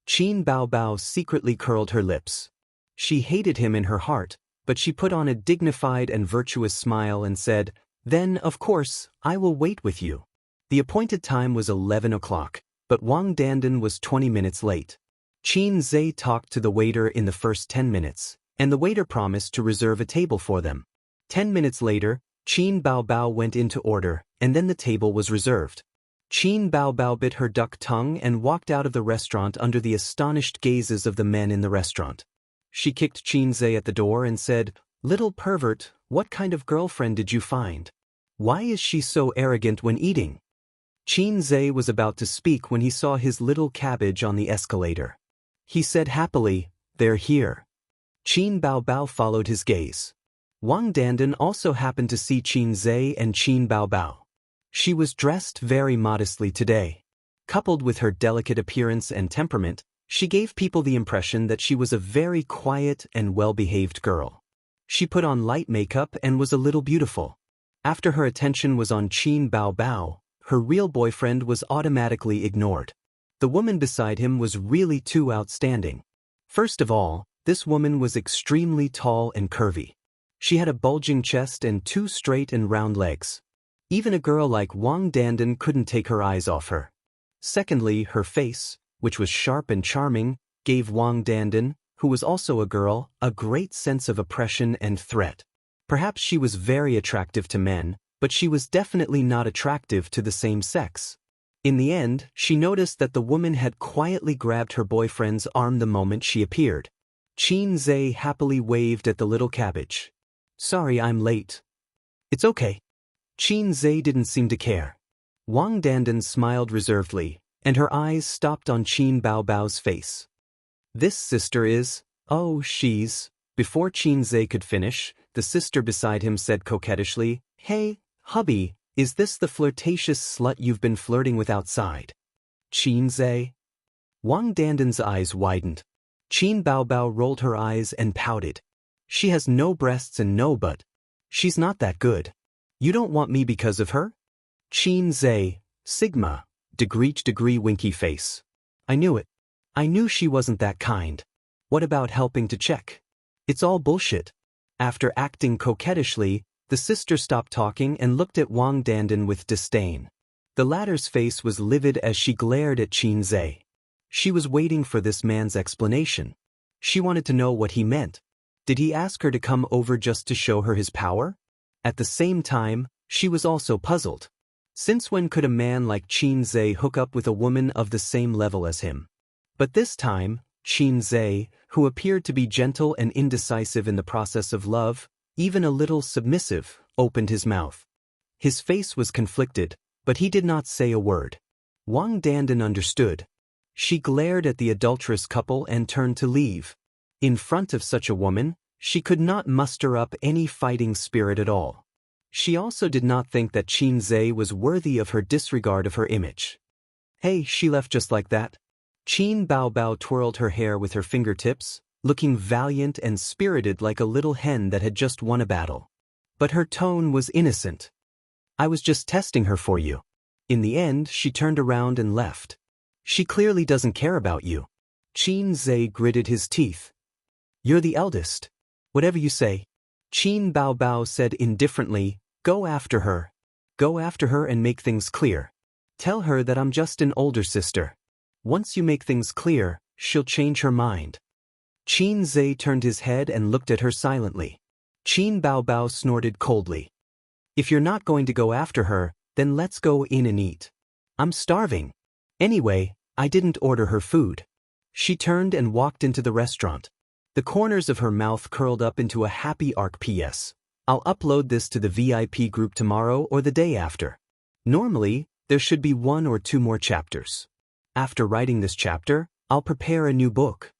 Qin Bao Bao secretly curled her lips. She hated him in her heart, but she put on a dignified and virtuous smile and said, "Then, of course, I will wait with you." The appointed time was 11 o'clock, but Wang Dandan was 20 minutes late. Qin Zhe talked to the waiter in the first 10 minutes, and the waiter promised to reserve a table for them. 10 minutes later, Qin Bao Bao went in to order, and then the table was reserved. Qin Bao Bao bit her duck tongue and walked out of the restaurant under the astonished gazes of the men in the restaurant. She kicked Qin Zhe at the door and said, "Little pervert, what kind of girlfriend did you find? Why is she so arrogant when eating?" Qin Zhe was about to speak when he saw his little cabbage on the escalator. He said happily, "They're here." Qin Bao Bao followed his gaze. Wang Dandan also happened to see Qin Zhe and Qin Bao Bao. She was dressed very modestly today. Coupled with her delicate appearance and temperament, she gave people the impression that she was a very quiet and well-behaved girl. She put on light makeup and was a little beautiful. After her attention was on Qin Bao Bao, her real boyfriend was automatically ignored. The woman beside him was really too outstanding. First of all, this woman was extremely tall and curvy. She had a bulging chest and two straight and round legs. Even a girl like Wang Dandan couldn't take her eyes off her. Secondly, her face, which was sharp and charming, gave Wang Dandan, who was also a girl, a great sense of oppression and threat. Perhaps she was very attractive to men, but she was definitely not attractive to the same sex. In the end, she noticed that the woman had quietly grabbed her boyfriend's arm the moment she appeared. Qin Zhe happily waved at the little cabbage. "Sorry I'm late." "It's okay." Qin Zhe didn't seem to care. Wang Dandan smiled reservedly, and her eyes stopped on Qin Bao Bao's face. "This sister is, she's..." Before Qin Zhe could finish, the sister beside him said coquettishly, "Hey, Hubby, is this the flirtatious slut you've been flirting with outside? Xianxia? Wang Dandan's eyes widened. Qin Baobao rolled her eyes and pouted. She has no breasts and no butt. She's not that good. You don't want me because of her? Xianxia, Sigma, degree winky face. I knew it. I knew she wasn't that kind. What about helping to check? It's all bullshit. After acting coquettishly, the sister stopped talking and looked at Wang Dandan with disdain. The latter's face was livid as she glared at Xianxia. She was waiting for this man's explanation. She wanted to know what he meant. Did he ask her to come over just to show her his power? At the same time, she was also puzzled. Since when could a man like Xianxia hook up with a woman of the same level as him? But this time, Xianxia, who appeared to be gentle and indecisive in the process of love, even a little submissive, opened his mouth. His face was conflicted, but he did not say a word. Wang Dandan understood. She glared at the adulterous couple and turned to leave. In front of such a woman, she could not muster up any fighting spirit at all. She also did not think that Xianxia was worthy of her disregard of her image. Hey, she left just like that. Qin Baobao twirled her hair with her fingertips, looking valiant and spirited like a little hen that had just won a battle. But her tone was innocent. I was just testing her for you. In the end, she turned around and left. She clearly doesn't care about you. Xianxia gritted his teeth. You're the eldest. Whatever you say. Qin Baobao said indifferently, go after her. Go after her and make things clear. Tell her that I'm just an older sister. Once you make things clear, she'll change her mind. Xianxia turned his head and looked at her silently. Qin Baobao snorted coldly. If you're not going to go after her, then let's go in and eat. I'm starving. Anyway, I didn't order her food. She turned and walked into the restaurant. The corners of her mouth curled up into a happy arc. PS. I'll upload this to the VIP group tomorrow or the day after. Normally, there should be 1 or 2 more chapters. After writing this chapter, I'll prepare a new book.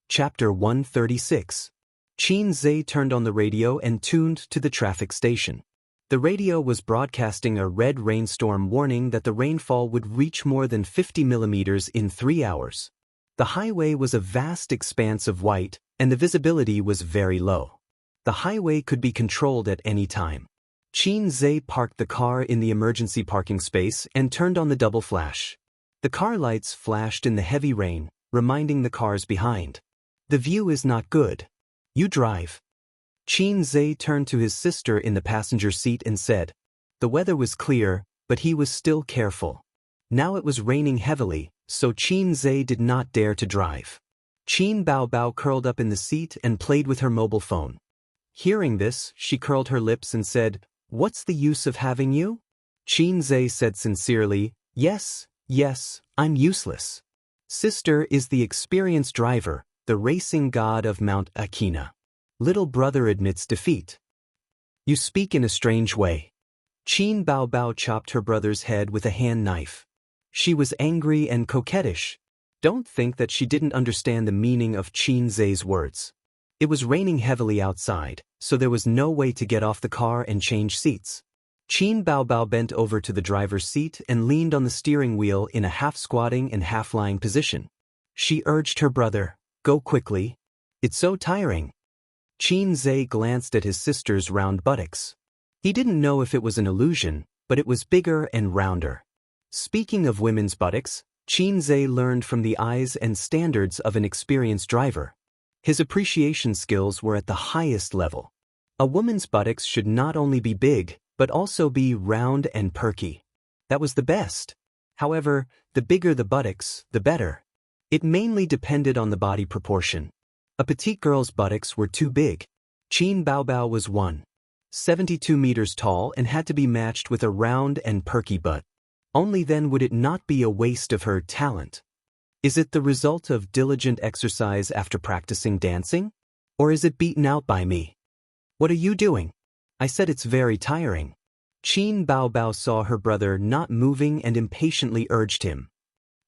Chapter 136. Xianxia turned on the radio and tuned to the traffic station. The radio was broadcasting a red rainstorm warning that the rainfall would reach more than 50 millimeters in 3 hours. The highway was a vast expanse of white, and the visibility was very low. The highway could be controlled at any time. Xianxia parked the car in the emergency parking space and turned on the double flash. The car lights flashed in the heavy rain, reminding the cars behind. The view is not good. You drive. Xianxia turned to his sister in the passenger seat and said. The weather was clear, but he was still careful. Now it was raining heavily, so Xianxia did not dare to drive. Qin Baobao curled up in the seat and played with her mobile phone. Hearing this, she curled her lips and said, What's the use of having you? Xianxia said sincerely, Yes, I'm useless. Sister is the experienced driver, the racing god of Mount Akina. Little brother admits defeat. You speak in a strange way. Qin Baobao chopped her brother's head with a hand knife. She was angry and coquettish. Don't think that she didn't understand the meaning of Xianxia's words. It was raining heavily outside, so there was no way to get off the car and change seats. Qin Baobao bent over to the driver's seat and leaned on the steering wheel in a half-squatting and half-lying position. She urged her brother, Go quickly. It's so tiring. Xianxia glanced at his sister's round buttocks. He didn't know if it was an illusion, but it was bigger and rounder. Speaking of women's buttocks, Xianxia learned from the eyes and standards of an experienced driver. His appreciation skills were at the highest level. A woman's buttocks should not only be big, but also be round and perky. That was the best. However, the bigger the buttocks, the better. It mainly depended on the body proportion. A petite girl's buttocks were too big. Qin Baobao was 1.72 meters tall and had to be matched with a round and perky butt. Only then would it not be a waste of her talent. Is it the result of diligent exercise after practicing dancing? Or is it beaten out by me? What are you doing? I said it's very tiring. Qin Baobao saw her brother not moving and impatiently urged him.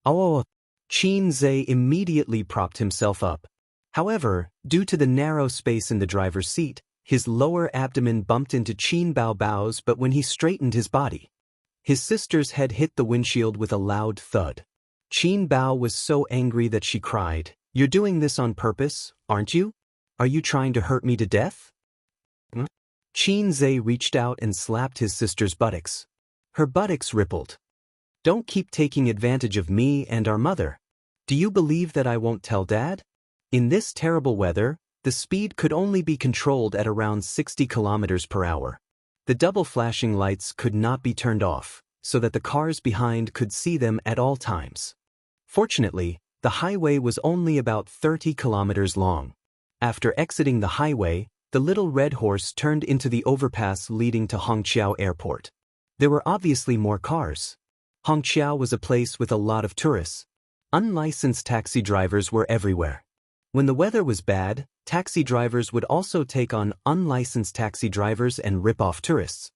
Oh! Xianxia immediately propped himself up. However, due to the narrow space in the driver's seat, His lower abdomen bumped into Qin Baobao's, but when he straightened his body, his sister's head hit the windshield with a loud thud. Qin Bao was so angry that she cried, "You're doing this on purpose, aren't you? Are you trying to hurt me to death?" Qin Zhe reached out and slapped his sister's buttocks. Her buttocks rippled. "Don't keep taking advantage of me and our mother. Do you believe that I won't tell Dad?" In this terrible weather, the speed could only be controlled at around 60 kilometers per hour. The double flashing lights could not be turned off, so that the cars behind could see them at all times. Fortunately, the highway was only about 30 kilometers long. After exiting the highway, the little red horse turned into the overpass leading to Hongqiao Airport. There were obviously more cars. Hongqiao was a place with a lot of tourists. Unlicensed taxi drivers were everywhere. When the weather was bad, taxi drivers would also take on unlicensed taxi drivers and rip off tourists.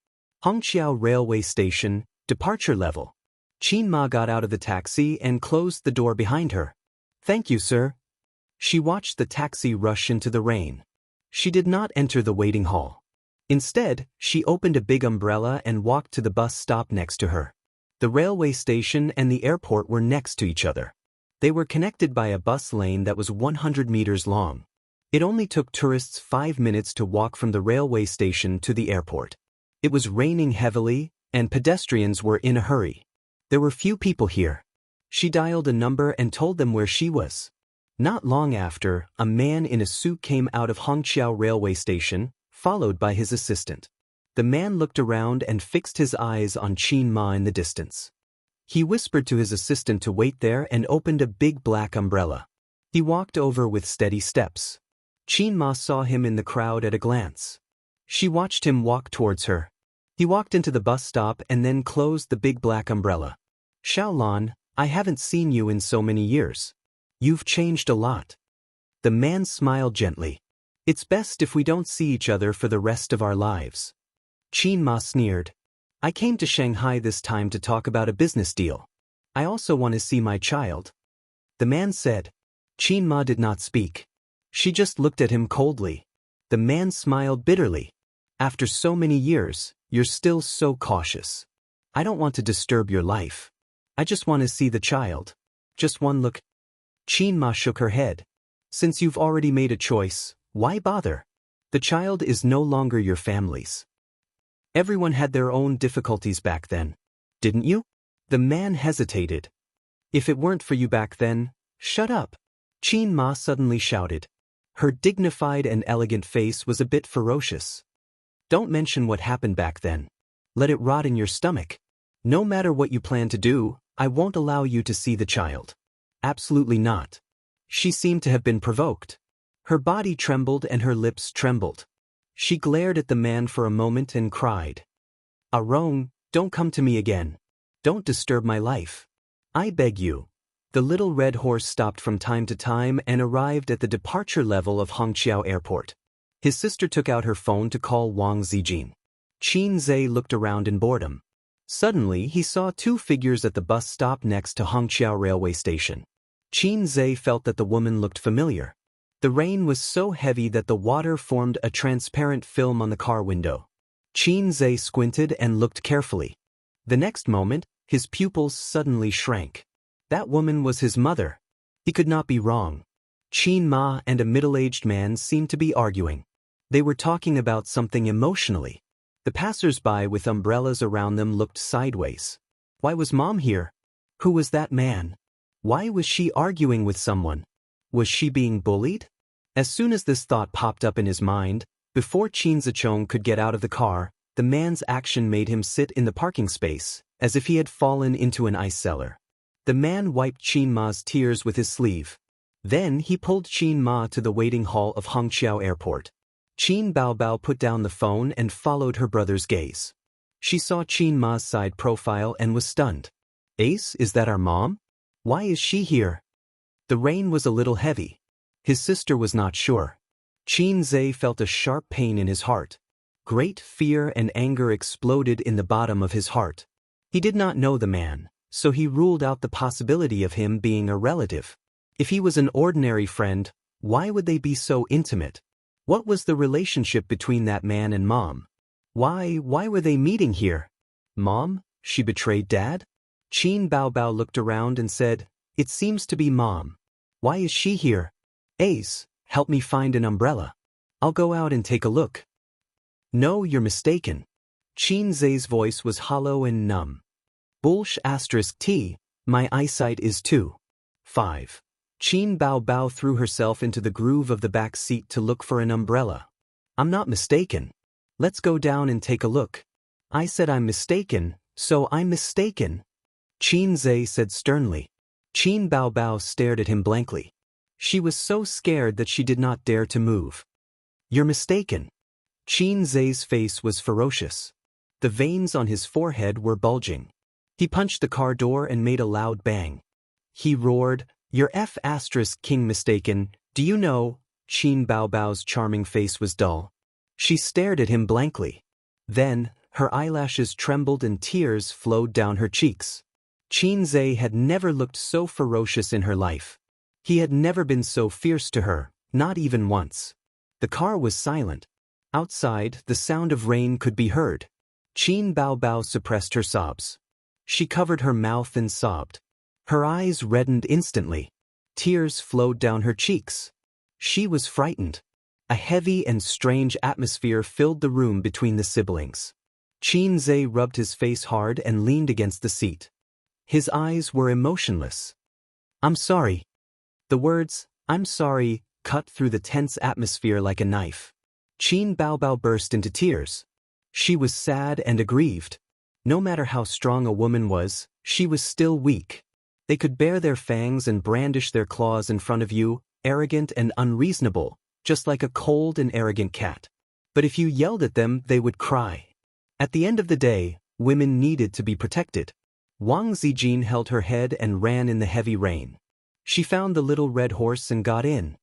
Hongqiao Railway Station, departure level. Qin Ma got out of the taxi and closed the door behind her. "Thank you, sir." She watched the taxi rush into the rain. She did not enter the waiting hall. Instead, she opened a big umbrella and walked to the bus stop next to her. The railway station and the airport were next to each other. They were connected by a bus lane that was 100 meters long. It only took tourists 5 minutes to walk from the railway station to the airport. It was raining heavily, and pedestrians were in a hurry. There were few people here. She dialed a number and told them where she was. Not long after, a man in a suit came out of Hongqiao Railway Station, followed by his assistant. The man looked around and fixed his eyes on Qin Ma in the distance. He whispered to his assistant to wait there and opened a big black umbrella. He walked over with steady steps. Qin Ma saw him in the crowd at a glance. She watched him walk towards her. He walked into the bus stop and then closed the big black umbrella. "Xiaolan, I haven't seen you in so many years. You've changed a lot." The man smiled gently. "It's best if we don't see each other for the rest of our lives." Qin Ma sneered. "I came to Shanghai this time to talk about a business deal. I also want to see my child." The man said. Qin Ma did not speak. She just looked at him coldly. The man smiled bitterly. "After so many years, you're still so cautious. I don't want to disturb your life. I just want to see the child. Just one look." Qin Ma shook her head. "Since you've already made a choice, why bother? The child is no longer your family's. Everyone had their own difficulties back then, didn't you?" The man hesitated. "If it weren't for you back then, shut up," Qin Ma suddenly shouted. Her dignified and elegant face was a bit ferocious. "Don't mention what happened back then. Let it rot in your stomach. No matter what you plan to do, I won't allow you to see the child. Absolutely not." She seemed to have been provoked. Her body trembled and her lips trembled. She glared at the man for a moment and cried, "Arong, don't come to me again. Don't disturb my life. I beg you." The little red horse stopped from time to time and arrived at the departure level of Hongqiao Airport. His sister took out her phone to call Wang Zijin. Qin Zhe looked around in boredom. Suddenly, he saw two figures at the bus stop next to Hongqiao Railway Station. Qin Zhe felt that the woman looked familiar. The rain was so heavy that the water formed a transparent film on the car window. Qin Zhe squinted and looked carefully. The next moment, his pupils suddenly shrank. That woman was his mother. He could not be wrong. Qin Ma and a middle-aged man seemed to be arguing. They were talking about something emotionally. The passers-by with umbrellas around them looked sideways. Why was Mom here? Who was that man? Why was she arguing with someone? Was she being bullied? As soon as this thought popped up in his mind, before Qin Zichong could get out of the car, the man's action made him sit in the parking space, as if he had fallen into an ice cellar. The man wiped Qin Ma's tears with his sleeve. Then he pulled Qin Ma to the waiting hall of Hongqiao Airport. Qin Baobao put down the phone and followed her brother's gaze. She saw Qin Ma's side profile and was stunned. "Ace, is that our mom? Why is she here?" The rain was a little heavy. His sister was not sure. Qin Zhe felt a sharp pain in his heart. Great fear and anger exploded in the bottom of his heart. He did not know the man, so he ruled out the possibility of him being a relative. If he was an ordinary friend, why would they be so intimate? What was the relationship between that man and Mom? Why were they meeting here? Mom? She betrayed Dad? Qin Baobao looked around and said, "It seems to be Mom. Why is she here? Ace, help me find an umbrella. I'll go out and take a look." "No, you're mistaken." Qin Zhe's voice was hollow and numb. T, my eyesight is too. 5. Qin Baobao threw herself into the groove of the back seat to look for an umbrella. "I'm not mistaken. Let's go down and take a look." "I said I'm mistaken, so I'm mistaken," Qin Zhe said sternly. Qin Baobao stared at him blankly. She was so scared that she did not dare to move. "You're mistaken." Qin Zhe's face was ferocious. The veins on his forehead were bulging. He punched the car door and made a loud bang. He roared, "You're King mistaken, do you know?" Qin Baobao's charming face was dull. She stared at him blankly. Then, her eyelashes trembled and tears flowed down her cheeks. Qin Zhe had never looked so ferocious in her life. He had never been so fierce to her, not even once. The car was silent. Outside, the sound of rain could be heard. Qin Baobao suppressed her sobs. She covered her mouth and sobbed. Her eyes reddened instantly. Tears flowed down her cheeks. She was frightened. A heavy and strange atmosphere filled the room between the siblings. Qin Zhe rubbed his face hard and leaned against the seat. His eyes were emotionless. "I'm sorry." The words, "I'm sorry," cut through the tense atmosphere like a knife. Qin Baobao burst into tears. She was sad and aggrieved. No matter how strong a woman was, she was still weak. They could bare their fangs and brandish their claws in front of you, arrogant and unreasonable, just like a cold and arrogant cat. But if you yelled at them, they would cry. At the end of the day, women needed to be protected. Wang Zijin held her head and ran in the heavy rain. She found the little red horse and got in.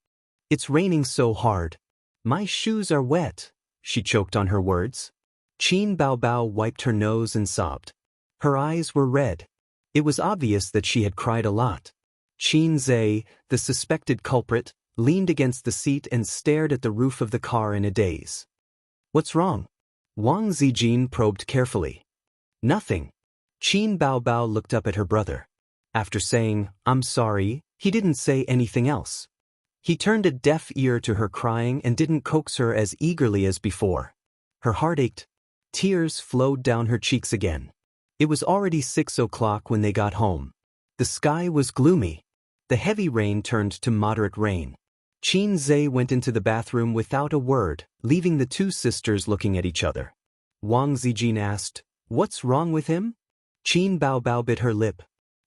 "It's raining so hard. My shoes are wet," she choked on her words. Qin Baobao wiped her nose and sobbed. Her eyes were red. It was obvious that she had cried a lot. Qin Zhe, the suspected culprit, leaned against the seat and stared at the roof of the car in a daze. "What's wrong?" Wang Zijin probed carefully. "Nothing." Qin Baobao looked up at her brother. After saying, "I'm sorry," he didn't say anything else. He turned a deaf ear to her crying and didn't coax her as eagerly as before. Her heart ached. Tears flowed down her cheeks again. It was already 6 o'clock when they got home. The sky was gloomy. The heavy rain turned to moderate rain. Qin Zhe went into the bathroom without a word, leaving the two sisters looking at each other. Wang Zijin asked, "What's wrong with him?" Qin Baobao bit her lip.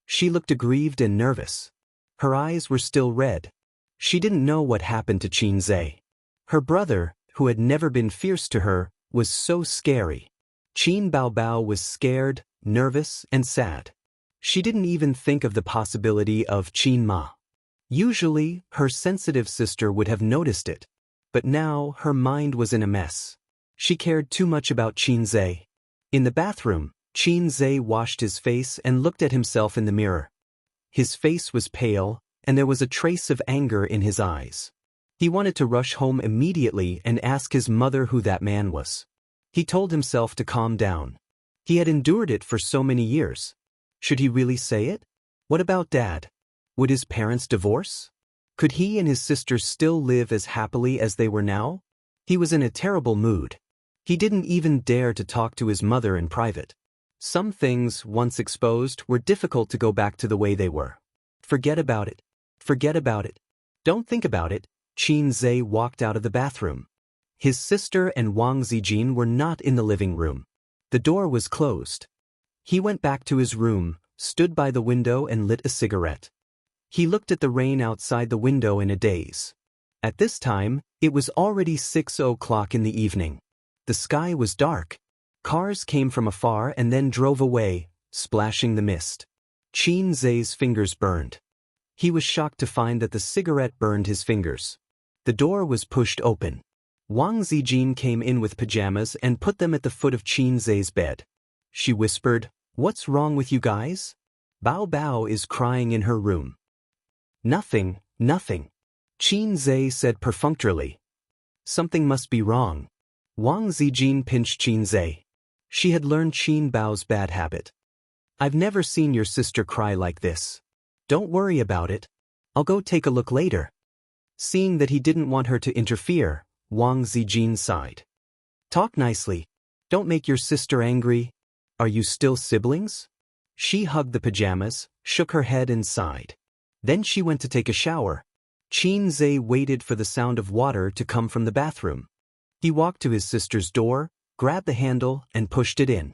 She looked aggrieved and nervous. Her eyes were still red. She didn't know what happened to Qin Zhe. Her brother, who had never been fierce to her, was so scary. Qin Baobao was scared, nervous, and sad. She didn't even think of the possibility of Qin Ma. Usually, her sensitive sister would have noticed it. But now, her mind was in a mess. She cared too much about Qin Zhe. In the bathroom, Qin Zhe washed his face and looked at himself in the mirror. His face was pale, and there was a trace of anger in his eyes. He wanted to rush home immediately and ask his mother who that man was. He told himself to calm down. He had endured it for so many years. Should he really say it? What about Dad? Would his parents divorce? Could he and his sisters still live as happily as they were now? He was in a terrible mood. He didn't even dare to talk to his mother in private. Some things, once exposed, were difficult to go back to the way they were. Forget about it. Forget about it. Don't think about it. Qin Zhe walked out of the bathroom. His sister and Wang Zijin were not in the living room. The door was closed. He went back to his room, stood by the window and lit a cigarette. He looked at the rain outside the window in a daze. At this time, it was already 6 o'clock in the evening. The sky was dark. Cars came from afar and then drove away, splashing the mist. Qin Zhe's fingers burned. He was shocked to find that the cigarette burned his fingers. The door was pushed open. Wang Zijin came in with pajamas and put them at the foot of Qin Zhe's bed. She whispered, "What's wrong with you guys?" "Bao Bao is crying in her room." "Nothing, nothing," Qin Zhe said perfunctorily. Something must be wrong. Wang Zijin pinched Qin Zhe. She had learned Qin Bao's bad habit. I've never seen your sister cry like this. Don't worry about it. I'll go take a look later. Seeing that he didn't want her to interfere, Wang Zijin sighed. Talk nicely. Don't make your sister angry. Are you still siblings? She hugged the pajamas, shook her head and sighed. Then she went to take a shower. Qin Zhe waited for the sound of water to come from the bathroom. He walked to his sister's door, grabbed the handle and pushed it in.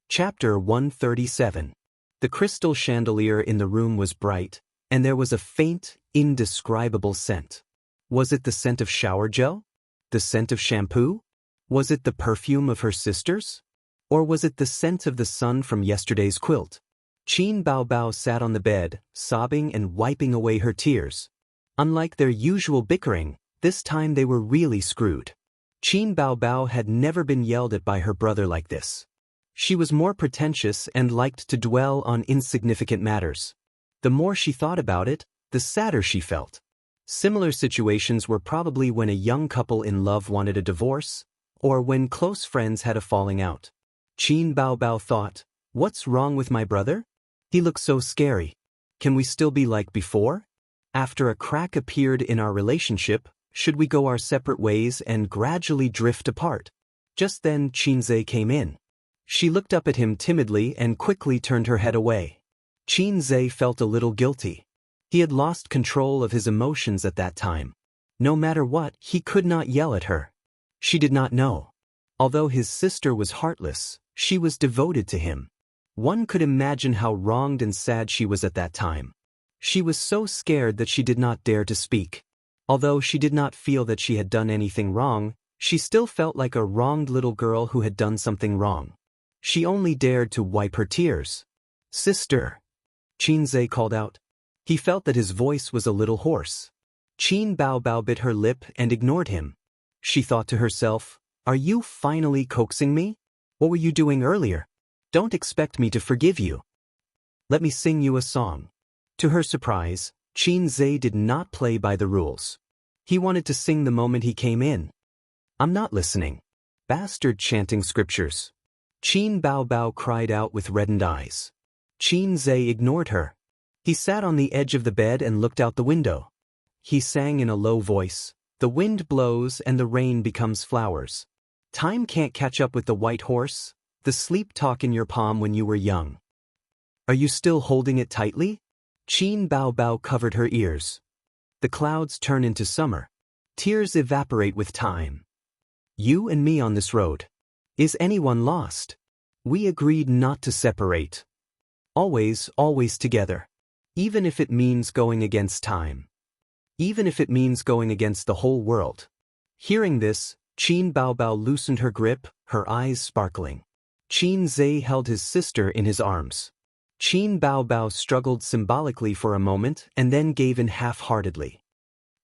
Chapter 137. The crystal chandelier in the room was bright, and there was a faint, indescribable scent. Was it the scent of shower gel? The scent of shampoo? Was it the perfume of her sisters? Or was it the scent of the sun from yesterday's quilt? Qin Baobao sat on the bed, sobbing and wiping away her tears. Unlike their usual bickering, this time they were really screwed. Qin Baobao had never been yelled at by her brother like this. She was more pretentious and liked to dwell on insignificant matters. The more she thought about it, the sadder she felt. Similar situations were probably when a young couple in love wanted a divorce, or when close friends had a falling out. Qin Baobao thought, what's wrong with my brother? He looks so scary. Can we still be like before? After a crack appeared in our relationship, should we go our separate ways and gradually drift apart? Just then Qin Zhe came in. She looked up at him timidly and quickly turned her head away. Qin Zhe felt a little guilty. He had lost control of his emotions at that time. No matter what, he could not yell at her. She did not know. Although his sister was heartless, she was devoted to him. One could imagine how wronged and sad she was at that time. She was so scared that she did not dare to speak. Although she did not feel that she had done anything wrong, she still felt like a wronged little girl who had done something wrong. She only dared to wipe her tears. Sister! Qin Zhe called out. He felt that his voice was a little hoarse. Qin Baobao bit her lip and ignored him. She thought to herself, are you finally coaxing me? What were you doing earlier? Don't expect me to forgive you. Let me sing you a song. To her surprise, Qin Zhe did not play by the rules. He wanted to sing the moment he came in. I'm not listening. Bastard chanting scriptures. Qin Baobao cried out with reddened eyes. Qin Zhe ignored her. He sat on the edge of the bed and looked out the window. He sang in a low voice, the wind blows and the rain becomes flowers. Time can't catch up with the white horse, the sleep talk in your palm when you were young. Are you still holding it tightly? Qin Baobao covered her ears. The clouds turn into summer. Tears evaporate with time. You and me on this road. Is anyone lost? We agreed not to separate. Always, always together. Even if it means going against time. Even if it means going against the whole world. Hearing this, Qin Baobao loosened her grip, her eyes sparkling. Qin Zhe held his sister in his arms. Qin Baobao struggled symbolically for a moment and then gave in half-heartedly.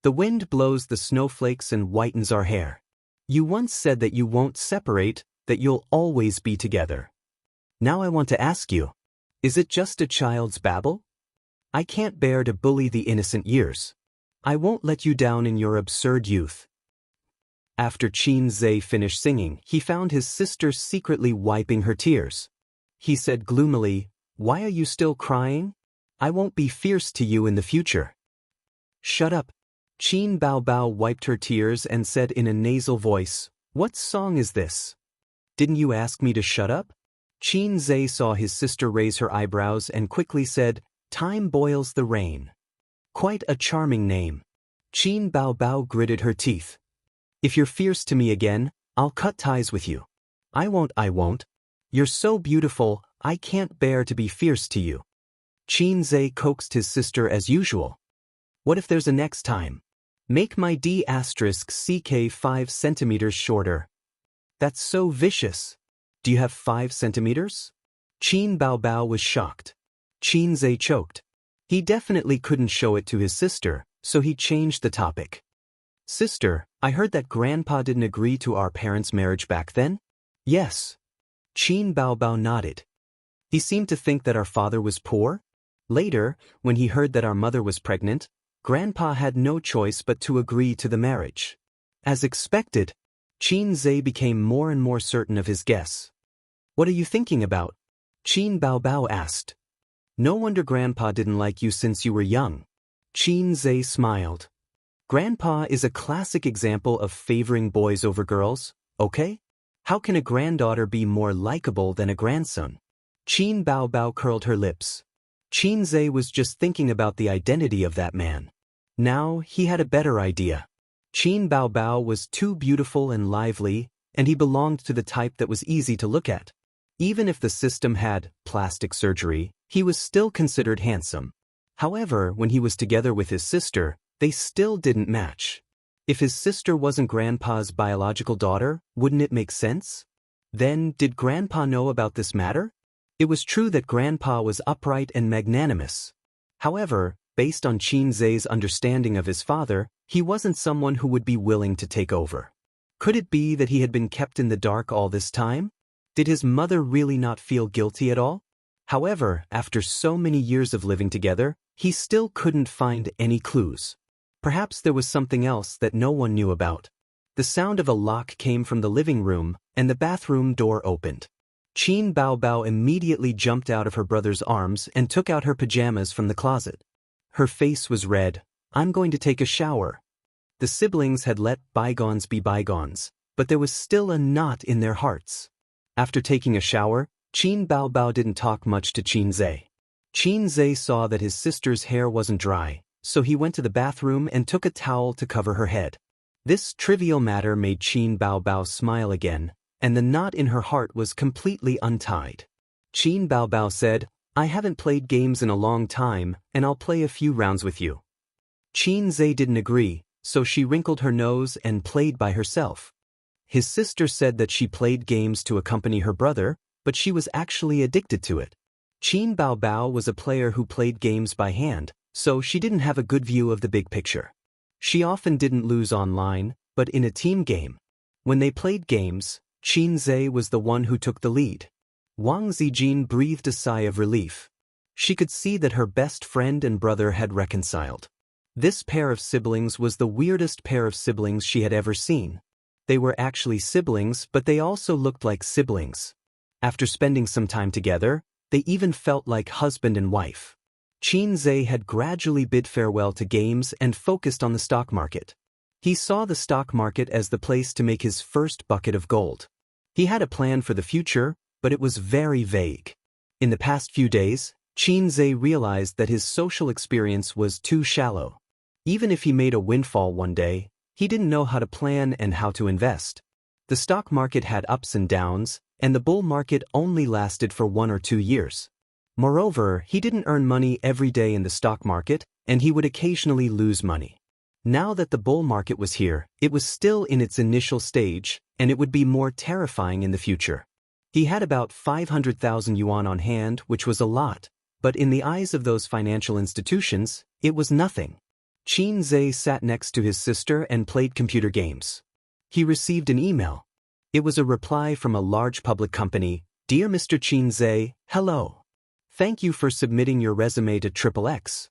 The wind blows the snowflakes and whitens our hair. You once said that you won't separate, that you'll always be together. Now I want to ask you, is it just a child's babble? I can't bear to bully the innocent years. I won't let you down in your absurd youth. After Qin Zhe finished singing, he found his sister secretly wiping her tears. He said gloomily, why are you still crying? I won't be fierce to you in the future. Shut up. Qin Baobao wiped her tears and said in a nasal voice, what song is this? Didn't you ask me to shut up? Qin Zhe saw his sister raise her eyebrows and quickly said, Time boils the rain. Quite a charming name. Qin Baobao gritted her teeth. If you're fierce to me again, I'll cut ties with you. I won't. You're so beautiful, I can't bear to be fierce to you. Qin Zhe coaxed his sister as usual. What if there's a next time? Make my D*ck 5 centimeters shorter. That's so vicious. Do you have 5 centimeters? Qin Baobao was shocked. Qin Zhe choked. He definitely couldn't show it to his sister, so he changed the topic. Sister, I heard that Grandpa didn't agree to our parents' marriage back then? Yes. Qin Baobao nodded. He seemed to think that our father was poor. Later, when he heard that our mother was pregnant, Grandpa had no choice but to agree to the marriage. As expected, Qin Zhe became more and more certain of his guess. What are you thinking about? Qin Baobao asked. No wonder Grandpa didn't like you since you were young. Qin Zhe smiled. Grandpa is a classic example of favoring boys over girls, okay? How can a granddaughter be more likable than a grandson? Qin Baobao curled her lips. Qin Zhe was just thinking about the identity of that man. Now he had a better idea. Qin Baobao was too beautiful and lively, and he belonged to the type that was easy to look at. Even if the system had plastic surgery, he was still considered handsome. However, when he was together with his sister, they still didn't match. If his sister wasn't Grandpa's biological daughter, wouldn't it make sense? Then, did Grandpa know about this matter? It was true that Grandpa was upright and magnanimous. However, based on Qin Zhe's understanding of his father, he wasn't someone who would be willing to take over. Could it be that he had been kept in the dark all this time? Did his mother really not feel guilty at all? However, after so many years of living together, he still couldn't find any clues. Perhaps there was something else that no one knew about. The sound of a lock came from the living room, and the bathroom door opened. Qin Baobao immediately jumped out of her brother's arms and took out her pajamas from the closet. Her face was red. I'm going to take a shower. The siblings had let bygones be bygones, but there was still a knot in their hearts. After taking a shower, Qin Baobao didn't talk much to Qin Zhe. Qin Zhe saw that his sister's hair wasn't dry, so he went to the bathroom and took a towel to cover her head. This trivial matter made Qin Baobao smile again, and the knot in her heart was completely untied. Qin Baobao said, I haven't played games in a long time, and I'll play a few rounds with you. Qin Zhe didn't agree, so she wrinkled her nose and played by herself. His sister said that she played games to accompany her brother, but she was actually addicted to it. Qin Baobao was a player who played games by hand, so she didn't have a good view of the big picture. She often didn't lose online, but in a team game. When they played games, Qin Zhe was the one who took the lead. Wang Zijin breathed a sigh of relief. She could see that her best friend and brother had reconciled. This pair of siblings was the weirdest pair of siblings she had ever seen. They were actually siblings, but they also looked like siblings. After spending some time together, they even felt like husband and wife. Qin Zhe had gradually bid farewell to games and focused on the stock market. He saw the stock market as the place to make his first bucket of gold. He had a plan for the future, but it was very vague. In the past few days, Qin Zhe realized that his social experience was too shallow. Even if he made a windfall one day, he didn't know how to plan and how to invest. The stock market had ups and downs, and the bull market only lasted for 1 or 2 years. Moreover, he didn't earn money every day in the stock market, and he would occasionally lose money. Now that the bull market was here, it was still in its initial stage, and it would be more terrifying in the future. He had about 500,000 yuan on hand, which was a lot, but in the eyes of those financial institutions, it was nothing. Qin Zhe sat next to his sister and played computer games. He received an email. It was a reply from a large public company. Dear Mr. Qin Zhe, hello. Thank you for submitting your resume to XXX.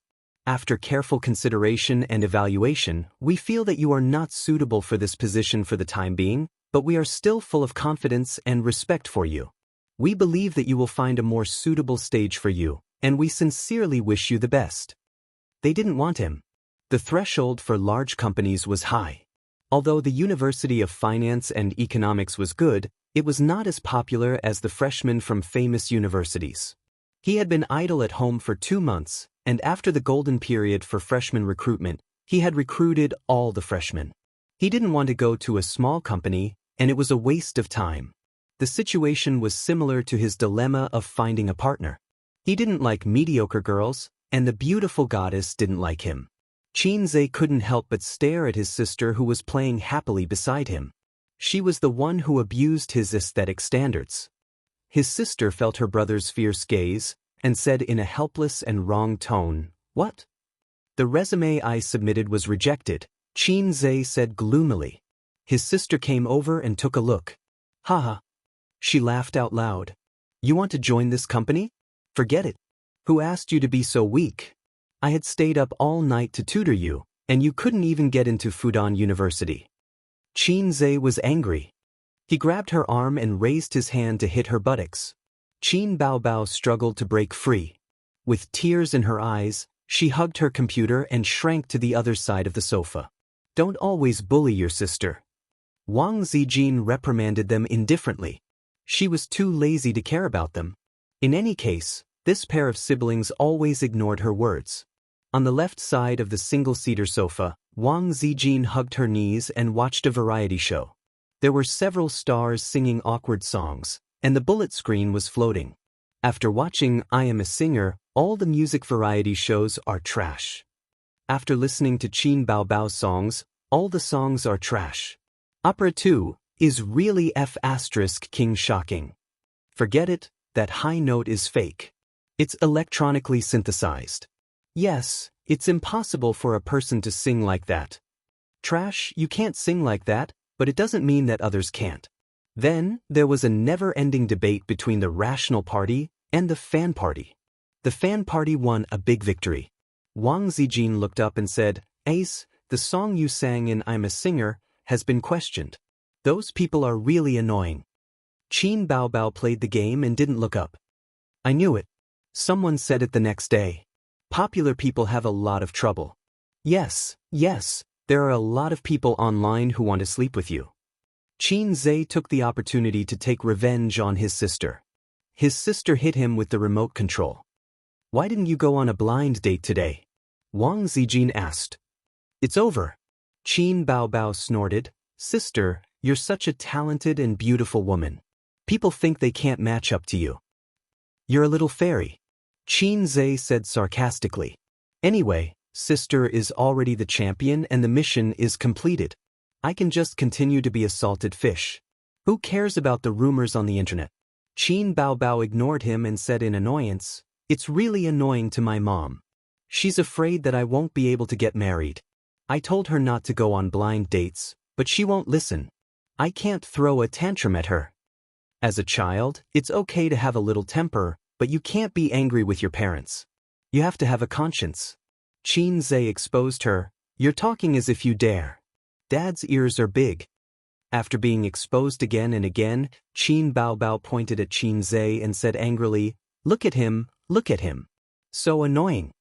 After careful consideration and evaluation, we feel that you are not suitable for this position for the time being, but we are still full of confidence and respect for you. We believe that you will find a more suitable stage for you, and we sincerely wish you the best. They didn't want him. The threshold for large companies was high. Although the University of Finance and Economics was good, it was not as popular as the freshmen from famous universities. He had been idle at home for 2 months, and after the golden period for freshman recruitment, he had recruited all the freshmen. He didn't want to go to a small company, and it was a waste of time. The situation was similar to his dilemma of finding a partner. He didn't like mediocre girls, and the beautiful goddess didn't like him. Qin Zhe couldn't help but stare at his sister who was playing happily beside him. She was the one who abused his aesthetic standards. His sister felt her brother's fierce gaze, and said in a helpless and wrong tone, "What?" "The resume I submitted was rejected," Qin Zhe said gloomily. His sister came over and took a look. "Haha." She laughed out loud. "You want to join this company? Forget it. Who asked you to be so weak? I had stayed up all night to tutor you, and you couldn't even get into Fudan University." Qin Zhe was angry. He grabbed her arm and raised his hand to hit her buttocks. Qin Baobao struggled to break free. With tears in her eyes, she hugged her computer and shrank to the other side of the sofa. Don't always bully your sister. Wang Zijin reprimanded them indifferently. She was too lazy to care about them. In any case, this pair of siblings always ignored her words. On the left side of the single-seater sofa, Wang Zijin hugged her knees and watched a variety show. There were several stars singing awkward songs, and the bullet screen was floating. After watching I Am a Singer, all the music variety shows are trash. After listening to Qin Baobao's songs, all the songs are trash. Opera 2 is really King shocking. Forget it, that high note is fake. It's electronically synthesized. Yes, it's impossible for a person to sing like that. Trash, you can't sing like that, but it doesn't mean that others can't. Then, there was a never-ending debate between the Rational Party and the Fan Party. The Fan Party won a big victory. Wang Zijin looked up and said, "Ace, the song you sang in I'm a Singer has been questioned. Those people are really annoying." Qin Baobao played the game and didn't look up. "I knew it. Someone said it the next day. Popular people have a lot of trouble. Yes, there are a lot of people online who want to sleep with you." Qin Zhe took the opportunity to take revenge on his sister. His sister hit him with the remote control. "Why didn't you go on a blind date today?" Wang Zijin asked. "It's over." Qin Baobao snorted, "Sister, you're such a talented and beautiful woman. People think they can't match up to you. You're a little fairy." Qin Zhe said sarcastically. "Anyway, sister is already the champion and the mission is completed. I can just continue to be a salted fish. Who cares about the rumors on the internet?" Qin Baobao ignored him and said in annoyance, "It's really annoying to my mom. She's afraid that I won't be able to get married. I told her not to go on blind dates, but she won't listen. I can't throw a tantrum at her. As a child, it's okay to have a little temper, but you can't be angry with your parents. You have to have a conscience." Qin Zhe exposed her. "You're talking as if you dare. Dad's ears are big." After being exposed again and again, Qin Baobao pointed at Qin Zhe and said angrily, look at him. So annoying."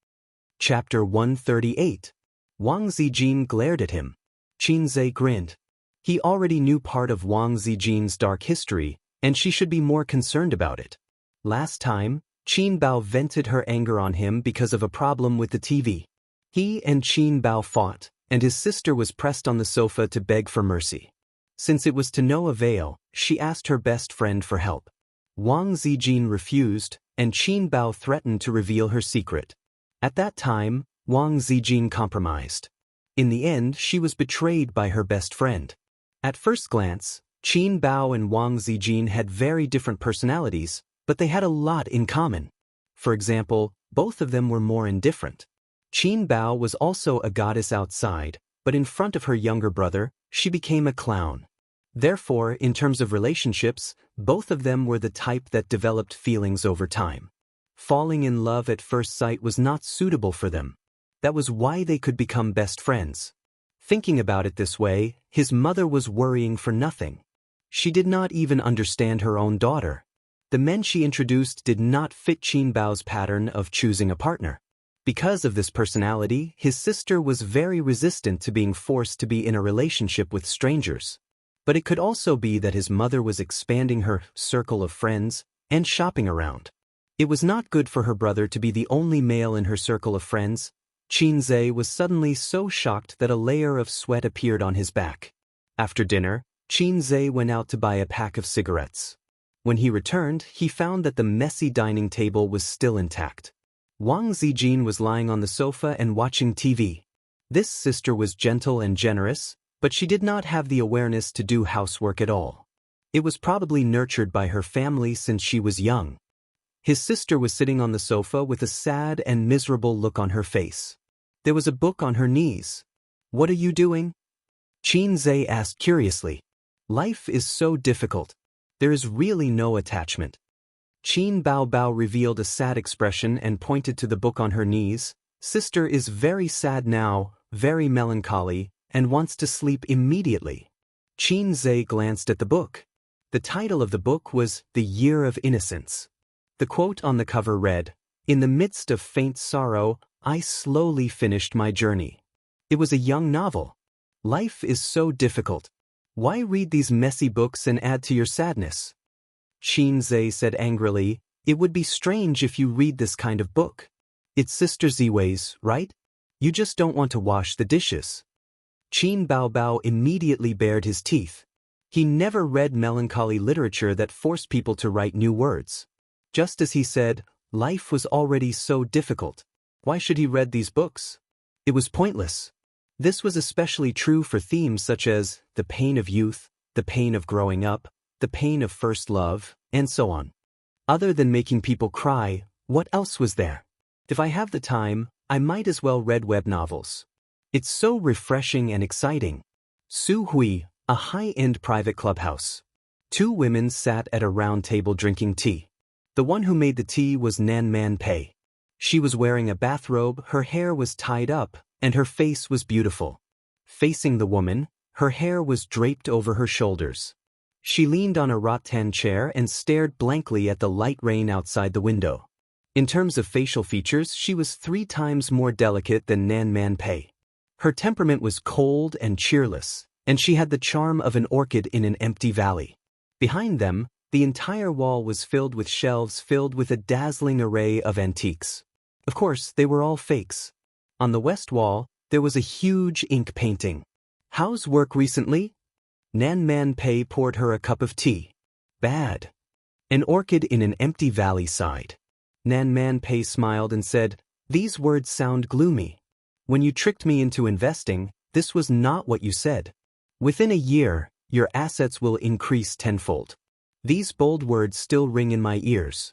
Chapter 138. Wang Zijin glared at him. Qin Zhe grinned. He already knew part of Wang Zijin's dark history, and she should be more concerned about it. Last time, Qin Bao vented her anger on him because of a problem with the TV. He and Qin Bao fought, and his sister was pressed on the sofa to beg for mercy. Since it was to no avail, she asked her best friend for help. Wang Zijin refused, and Qin Bao threatened to reveal her secret. At that time, Wang Zijin compromised. In the end, she was betrayed by her best friend. At first glance, Qin Bao and Wang Zijin had very different personalities, but they had a lot in common. For example, both of them were more indifferent. Qin Bao was also a goddess outside, but in front of her younger brother, she became a clown. Therefore, in terms of relationships, both of them were the type that developed feelings over time. Falling in love at first sight was not suitable for them. That was why they could become best friends. Thinking about it this way, his mother was worrying for nothing. She did not even understand her own daughter. The men she introduced did not fit Qin Bao's pattern of choosing a partner. Because of this personality, his sister was very resistant to being forced to be in a relationship with strangers. But it could also be that his mother was expanding her circle of friends and shopping around. It was not good for her brother to be the only male in her circle of friends. Qin Zhe was suddenly so shocked that a layer of sweat appeared on his back. After dinner, Qin Zhe went out to buy a pack of cigarettes. When he returned, he found that the messy dining table was still intact. Wang Zijin was lying on the sofa and watching TV. This sister was gentle and generous, but she did not have the awareness to do housework at all. It was probably nurtured by her family since she was young. His sister was sitting on the sofa with a sad and miserable look on her face. There was a book on her knees. "What are you doing?" Qin Zhe asked curiously. "Life is so difficult. There is really no attachment." Qin Baobao revealed a sad expression and pointed to the book on her knees. "Sister is very sad now, very melancholy, and wants to sleep immediately." Xianxia glanced at the book. The title of the book was The Year of Innocence. The quote on the cover read, "In the midst of faint sorrow, I slowly finished my journey." It was a young novel. Life is so difficult. Why read these messy books and add to your sadness? Xianxia said angrily, "It would be strange if you read this kind of book. It's Sister Ziwei's, right? You just don't want to wash the dishes." Qin Baobao immediately bared his teeth. He never read melancholy literature that forced people to write new words. Just as he said, life was already so difficult. Why should he read these books? It was pointless. This was especially true for themes such as the pain of youth, the pain of growing up, the pain of first love, and so on. Other than making people cry, what else was there? If I have the time, I might as well read web novels. It's so refreshing and exciting. Su Hui, a high-end private clubhouse. Two women sat at a round table drinking tea. The one who made the tea was Nan Man Pei. She was wearing a bathrobe, her hair was tied up, and her face was beautiful. Facing the woman, her hair was draped over her shoulders. She leaned on a rattan chair and stared blankly at the light rain outside the window. In terms of facial features, she was 3 times more delicate than Nan Man Pei. Her temperament was cold and cheerless, and she had the charm of an orchid in an empty valley. Behind them, the entire wall was filled with shelves filled with a dazzling array of antiques. Of course, they were all fakes. On the west wall, there was a huge ink painting. "How's work recently?" Nan Man Pei poured her a cup of tea. "Bad." An orchid in an empty valley sighed. Nan Man Pei smiled and said, "These words sound gloomy. When you tricked me into investing, this was not what you said. Within a year, your assets will increase tenfold." These bold words still ring in my ears.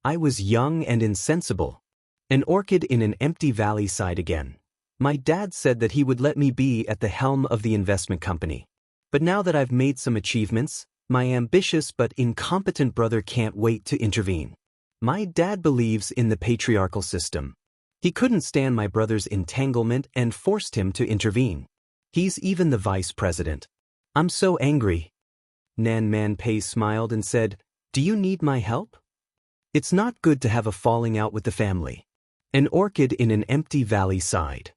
I was young and insensible. An orchid in an empty valley sighed again. My dad said that he would let me be at the helm of the investment company. But now that I've made some achievements, my ambitious but incompetent brother can't wait to intervene. My dad believes in the patriarchal system. He couldn't stand my brother's entanglement and forced him to intervene. He's even the vice president. I'm so angry. Nan Man Pei smiled and said, "Do you need my help?" It's not good to have a falling out with the family. An orchid in an empty valley sighed.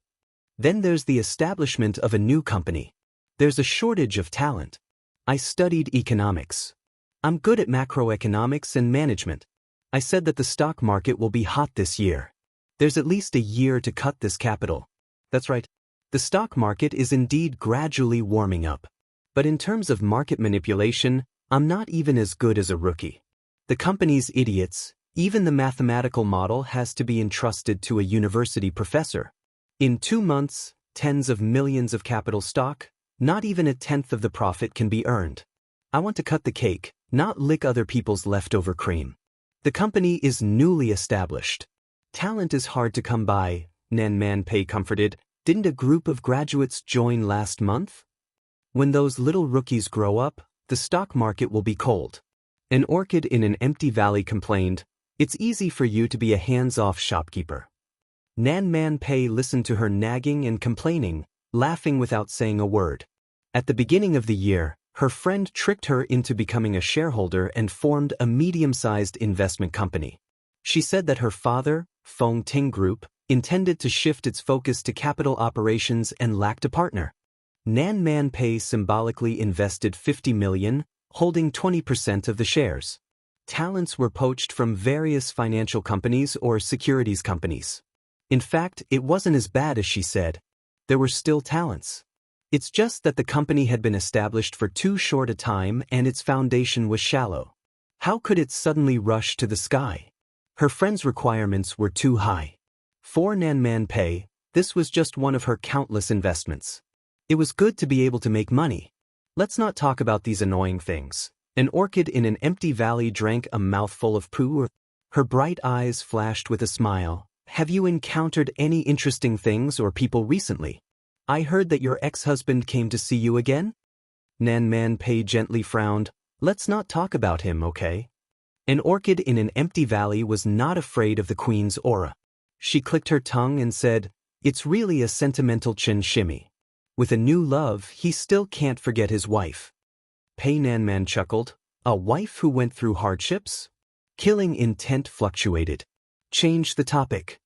Then there's the establishment of a new company. There's a shortage of talent. I studied economics. I'm good at macroeconomics and management. I said that the stock market will be hot this year. There's at least a year to cut this capital. That's right. The stock market is indeed gradually warming up. But in terms of market manipulation, I'm not even as good as a rookie. The company's idiots. Even the mathematical model has to be entrusted to a university professor. In 2 months, tens of millions of capital stock, not even a tenth of the profit can be earned. I want to cut the cake, not lick other people's leftover cream. The company is newly established. Talent is hard to come by, Nan Man Pei comforted. Didn't a group of graduates join last month? When those little rookies grow up, the stock market will be cold. An orchid in an empty valley complained, "It's easy for you to be a hands-off shopkeeper." Nan Man Pei listened to her nagging and complaining, laughing without saying a word. At the beginning of the year, her friend tricked her into becoming a shareholder and formed a medium-sized investment company. She said that her father, Feng Ting Group, intended to shift its focus to capital operations and lacked a partner. Nan Man Pei symbolically invested 50 million, holding 20% of the shares. Talents were poached from various financial companies or securities companies. In fact, it wasn't as bad as she said. There were still talents. It's just that the company had been established for too short a time and its foundation was shallow. How could it suddenly rush to the sky? Her friend's requirements were too high. For Nan Man Pei, this was just one of her countless investments. It was good to be able to make money. Let's not talk about these annoying things. An orchid in an empty valley drank a mouthful of poo. Her bright eyes flashed with a smile. Have you encountered any interesting things or people recently? I heard that your ex-husband came to see you again? Nan Man Pei gently frowned. Let's not talk about him, okay? An orchid in an empty valley was not afraid of the queen's aura. She clicked her tongue and said, "It's really a sentimental chin shimmy." With a new love, he still can't forget his wife. Pei Nanman chuckled. A wife who went through hardships? Killing intent fluctuated. Change the topic.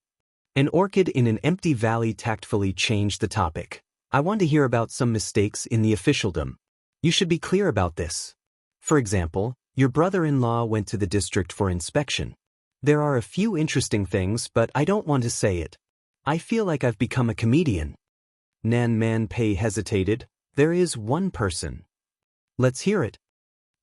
An orchid in an empty valley tactfully changed the topic. I want to hear about some mistakes in the officialdom. You should be clear about this. For example, your brother-in-law went to the district for inspection. There are a few interesting things, but I don't want to say it. I feel like I've become a comedian. Nan Man Pei hesitated. There is one person. Let's hear it.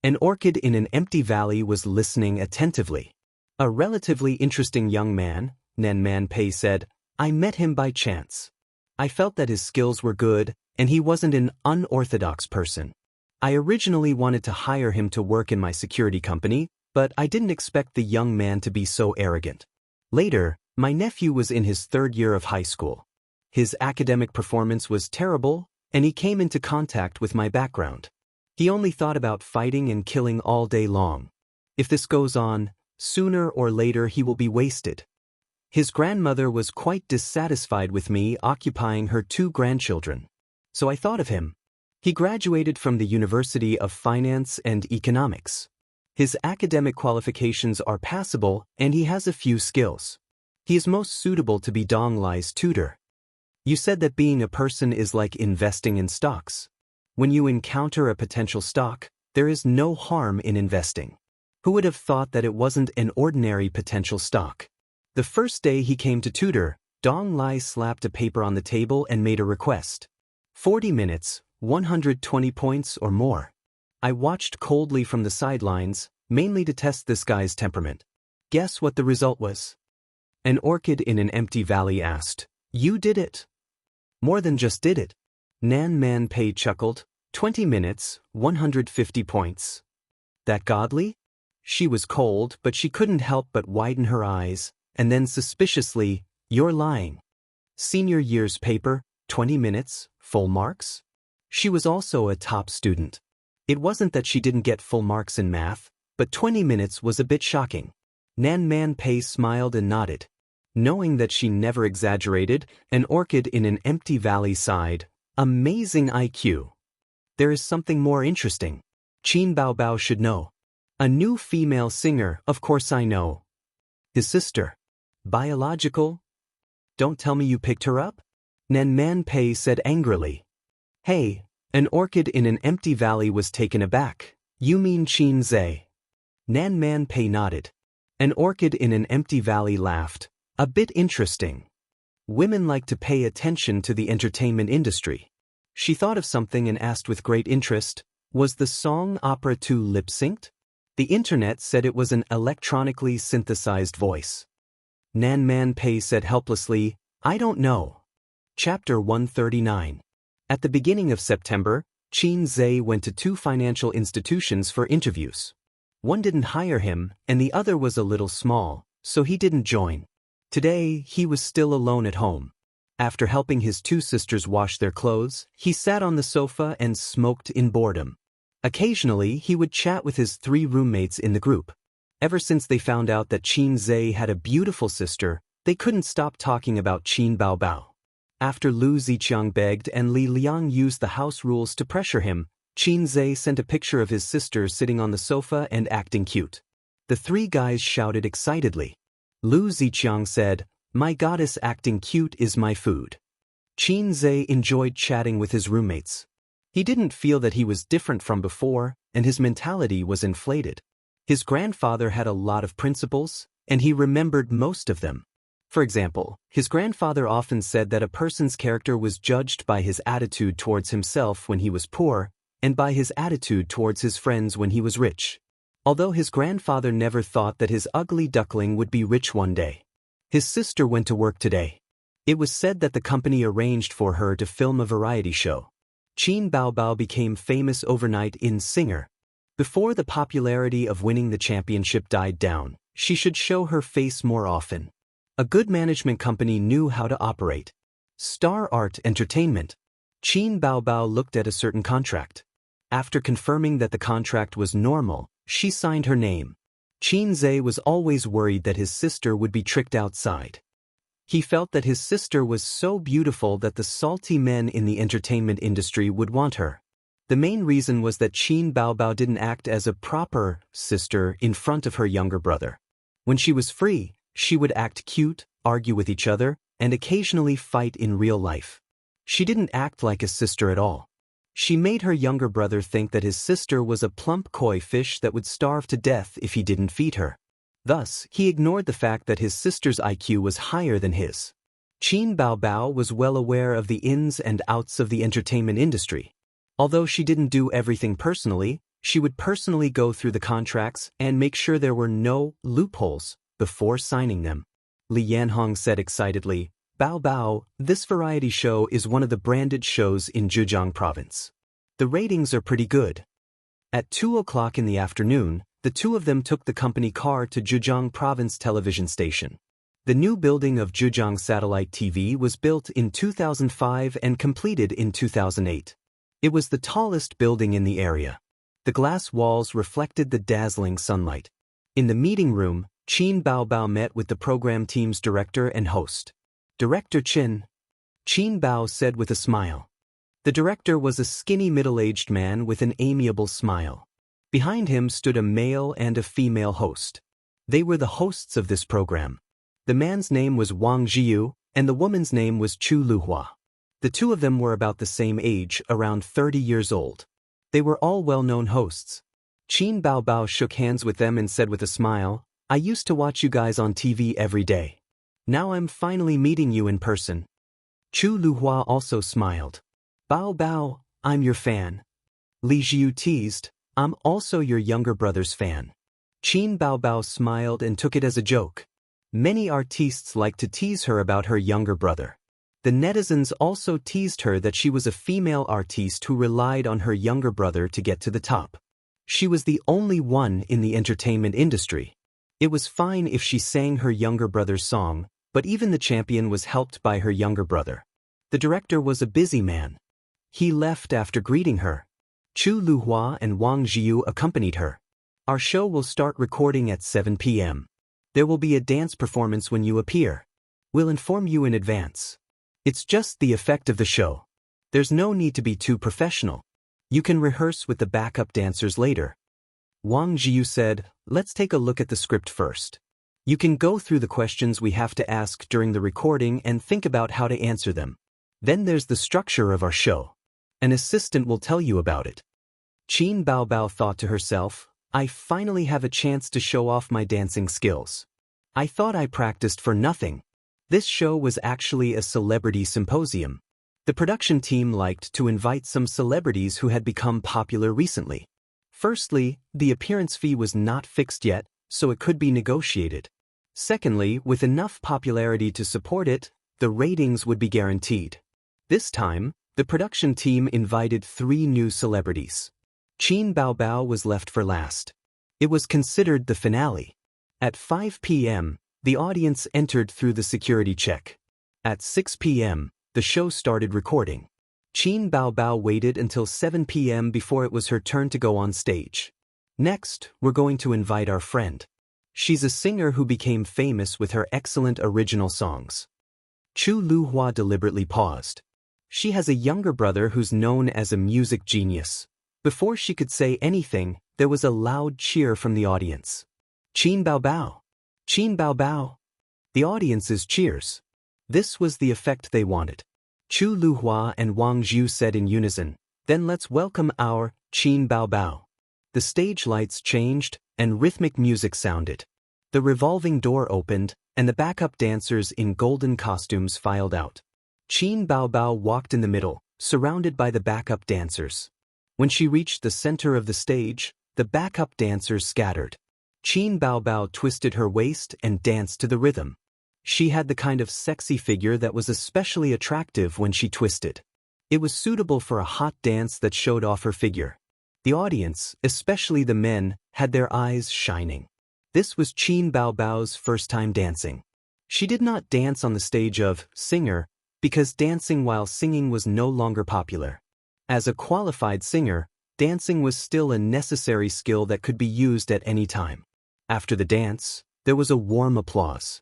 An orchid in an empty valley was listening attentively. A relatively interesting young man, Nan Man Pei said. I met him by chance. I felt that his skills were good, and he wasn't an unorthodox person. I originally wanted to hire him to work in my security company, but I didn't expect the young man to be so arrogant. Later, my nephew was in his 3rd year of high school. His academic performance was terrible, and he came into contact with my background. He only thought about fighting and killing all day long. If this goes on, sooner or later he will be wasted. His grandmother was quite dissatisfied with me occupying her 2 grandchildren. So I thought of him. He graduated from the University of Finance and Economics. His academic qualifications are passable, and he has a few skills. He is most suitable to be Dong Lai's tutor. You said that being a person is like investing in stocks. When you encounter a potential stock, there is no harm in investing. Who would have thought that it wasn't an ordinary potential stock? The first day he came to tutor, Dong Lai slapped a paper on the table and made a request. 40 minutes, 120 points or more. I watched coldly from the sidelines, mainly to test this guy's temperament. Guess what the result was? An orchid in an empty valley asked. You did it. More than just did it. Nan Man Pei chuckled. 20 minutes, 150 points. That godly? She was cold, but she couldn't help but widen her eyes, and then suspiciously, you're lying. Senior year's paper, 20 minutes, full marks? She was also a top student. It wasn't that she didn't get full marks in math, but 20 minutes was a bit shocking. Nan Man Pei smiled and nodded. Knowing that she never exaggerated, an orchid in an empty valley sighed. Amazing IQ. There is something more interesting. Qin Baobao should know. A new female singer, of course I know. His sister. Biological? Don't tell me you picked her up? Nan Man Pei said angrily. Hey, an orchid in an empty valley was taken aback. You mean Qin Zhe? Nan Man Pei nodded. An orchid in an empty valley laughed. A bit interesting. Women like to pay attention to the entertainment industry. She thought of something and asked with great interest, was the song opera 2 lip-synced? The internet said it was an electronically synthesized voice. Nan Man Pei said helplessly, I don't know. Chapter 139. At the beginning of September, Qin Zhe went to 2 financial institutions for interviews. One didn't hire him, and the other was a little small, so he didn't join. Today, he was still alone at home. After helping his 2 sisters wash their clothes, he sat on the sofa and smoked in boredom. Occasionally, he would chat with his 3 roommates in the group. Ever since they found out that Qin Zhe had a beautiful sister, they couldn't stop talking about Qin Baobao. After Lu Ziqiang begged and Li Liang used the house rules to pressure him, Qin Zhe sent a picture of his sister sitting on the sofa and acting cute. The 3 guys shouted excitedly. Lu Ziqiang said, My goddess acting cute is my food. Qin Zhe enjoyed chatting with his roommates. He didn't feel that he was different from before, and his mentality was inflated. His grandfather had a lot of principles, and he remembered most of them. For example, his grandfather often said that a person's character was judged by his attitude towards himself when he was poor, and by his attitude towards his friends when he was rich. Although his grandfather never thought that his ugly duckling would be rich one day. His sister went to work today. It was said that the company arranged for her to film a variety show. Qin Baobao became famous overnight in Singer. Before the popularity of winning the championship died down, she should show her face more often. A good management company knew how to operate. Star Art Entertainment. Qin Baobao looked at a certain contract. After confirming that the contract was normal, she signed her name. Qin Zhe was always worried that his sister would be tricked outside. He felt that his sister was so beautiful that the salty men in the entertainment industry would want her. The main reason was that Qin Baobao didn't act as a proper sister in front of her younger brother. When she was free, she would act cute, argue with each other, and occasionally fight in real life. She didn't act like a sister at all. She made her younger brother think that his sister was a plump koi fish that would starve to death if he didn't feed her. Thus, he ignored the fact that his sister's IQ was higher than his. Qin Baobao was well aware of the ins and outs of the entertainment industry. Although she didn't do everything personally, she would personally go through the contracts and make sure there were no loopholes before signing them. Li Yanhong said excitedly, "Bao Bao, this variety show is one of the branded shows in Zhejiang province. The ratings are pretty good." At 2 o'clock in the afternoon, the two of them took the company car to Zhejiang Province television station. The new building of Zhejiang Satellite TV was built in 2005 and completed in 2008. It was the tallest building in the area. The glass walls reflected the dazzling sunlight. In the meeting room, Qin Baobao met with the program team's director and host. "Director Qin," Qin Bao said with a smile. The director was a skinny middle-aged man with an amiable smile. Behind him stood a male and a female host. They were the hosts of this program. The man's name was Wang Jiu, and the woman's name was Chu Luhua. The two of them were about the same age, around 30 years old. They were all well-known hosts. Qin Baobao shook hands with them and said with a smile, "I used to watch you guys on TV every day. Now I'm finally meeting you in person." Chu Luhua also smiled. "Bao Bao, I'm your fan." Li Jiu teased, "I'm also your younger brother's fan." Qin Baobao smiled and took it as a joke. Many artistes liked to tease her about her younger brother. The netizens also teased her that she was a female artiste who relied on her younger brother to get to the top. She was the only one in the entertainment industry. It was fine if she sang her younger brother's song, but even the champion was helped by her younger brother. The director was a busy man. He left after greeting her. Chu Luhua and Wang Jiu accompanied her. "Our show will start recording at 7 p.m. There will be a dance performance when you appear. We'll inform you in advance. It's just the effect of the show. There's no need to be too professional. You can rehearse with the backup dancers later." Wang Jiu said, "Let's take a look at the script first. You can go through the questions we have to ask during the recording and think about how to answer them. Then there's the structure of our show. An assistant will tell you about it." Qin Baobao thought to herself, "I finally have a chance to show off my dancing skills. I thought I practiced for nothing." This show was actually a celebrity symposium. The production team liked to invite some celebrities who had become popular recently. Firstly, the appearance fee was not fixed yet, so it could be negotiated. Secondly, with enough popularity to support it, the ratings would be guaranteed. This time, the production team invited 3 new celebrities. Qin Baobao was left for last. It was considered the finale. At 5 p.m., the audience entered through the security check. At 6 p.m., the show started recording. Qin Baobao waited until 7 p.m. before it was her turn to go on stage. "Next, we're going to invite our friend. She's a singer who became famous with her excellent original songs." Chu Luhua deliberately paused. She has a younger brother who's known as a music genius. Before she could say anything, there was a loud cheer from the audience. "Qin Baobao! Qin Baobao!" The audience's cheers. This was the effect they wanted. Chu Luhua and Wang Jiu said in unison, "Then let's welcome our Qin Baobao." The stage lights changed, and rhythmic music sounded. The revolving door opened, and the backup dancers in golden costumes filed out. Qin Baobao walked in the middle, surrounded by the backup dancers. When she reached the center of the stage, the backup dancers scattered. Qin Baobao twisted her waist and danced to the rhythm. She had the kind of sexy figure that was especially attractive when she twisted. It was suitable for a hot dance that showed off her figure. The audience, especially the men, had their eyes shining. This was Qin Baobao's first time dancing. She did not dance on the stage of singer because dancing while singing was no longer popular. As a qualified singer, dancing was still a necessary skill that could be used at any time. After the dance, there was a warm applause.